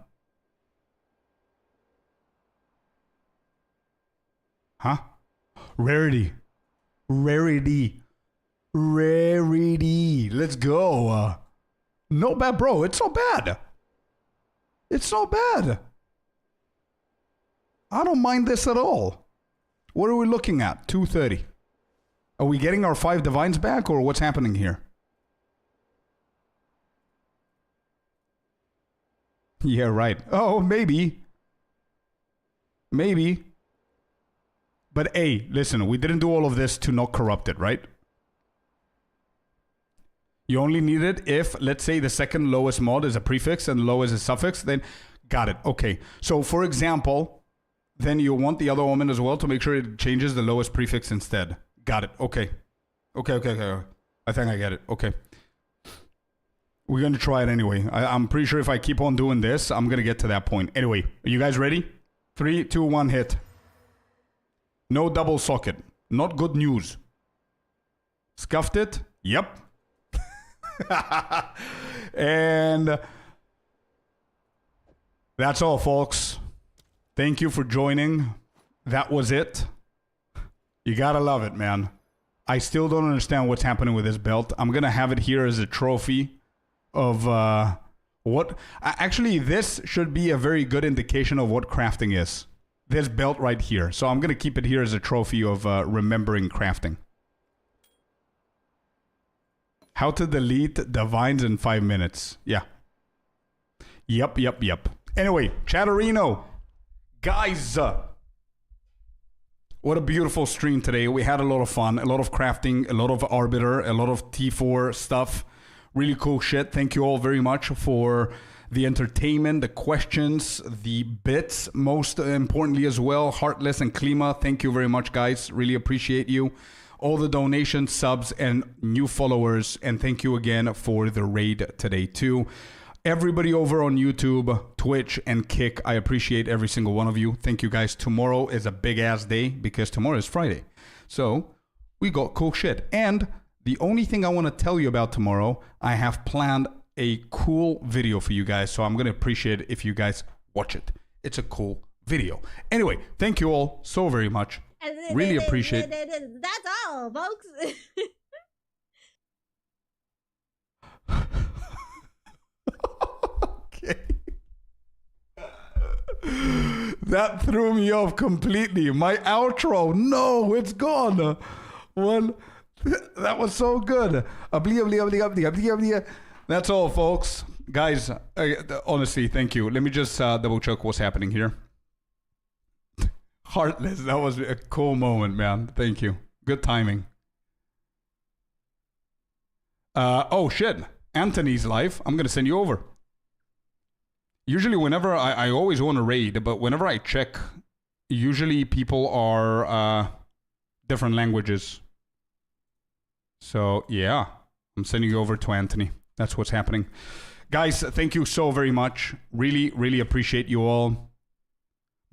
Huh? Rarity. Let's go. Not bad, bro. It's not bad. It's not bad. I don't mind this at all. What are we looking at? 230. Are we getting our 5 divines back, or what's happening here? Yeah, right. Oh, maybe. Maybe. But hey, listen, we didn't do all of this to not corrupt it, right? You only need it if, let's say, the second lowest mod is a prefix and lowest is a suffix, then got it. Okay. So, for example, then you want the other omen as well to make sure it changes the lowest prefix instead. Got it. Okay. Okay. I think I get it. Okay. We're going to try it anyway. I'm pretty sure if I keep on doing this, I'm going to get to that point. Anyway, are you guys ready? 3, 2, 1, hit. No double socket. Not good news. Scuffed it? Yep. And that's all, folks. Thank you for joining. That was it. You gotta love it, man. I still don't understand what's happening with this belt. I'm gonna have it here as a trophy of what... Actually, this should be a very good indication of what crafting is. This belt right here. So I'm gonna keep it here as a trophy of remembering crafting. How to delete divines in 5 minutes. Yeah. Yep. Anyway, Chatterino. Guys. What a beautiful stream today. We had a lot of fun. A lot of crafting. A lot of Arbiter. A lot of T4 stuff. Really cool shit. Thank you all very much for the entertainment, the questions, the bits. Most importantly as well, Heartless and Klima. Thank you very much, guys. Really appreciate you. All the donations, subs, and new followers. And thank you again for the raid today, too. Everybody over on YouTube, Twitch, and Kick, I appreciate every single one of you. Thank you, guys. Tomorrow is a big-ass day because tomorrow is Friday. So, we got cool shit. And the only thing I want to tell you about tomorrow, I have planned a cool video for you guys. So, I'm going to appreciate it if you guys watch it. It's a cool video. Anyway, thank you all so very much. Really appreciate it. That's all, folks. Okay. That threw me off completely. My outro, no, it's gone. One, that was so good. That's all, folks. Guys, honestly, thank you. Let me just double check what's happening here. Heartless, that was a cool moment, man. Thank you. Good timing. Oh, shit. Anthony's live. I'm going to send you over. Usually whenever I always want to raid, but whenever I check, usually people are different languages. So, yeah. I'm sending you over to Anthony. That's what's happening. Guys, thank you so very much. Really, really appreciate you all.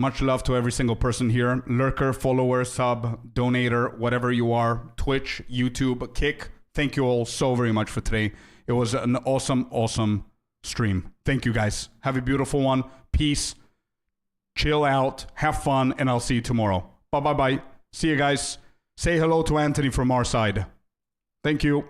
Much love to every single person here. Lurker, follower, sub, donator, whatever you are. Twitch, YouTube, Kick. Thank you all so very much for today. It was an awesome, awesome stream. Thank you guys. Have a beautiful one. Peace. Chill out. Have fun. And I'll see you tomorrow. Bye-bye-bye. See you guys. Say hello to Anthony from our side. Thank you.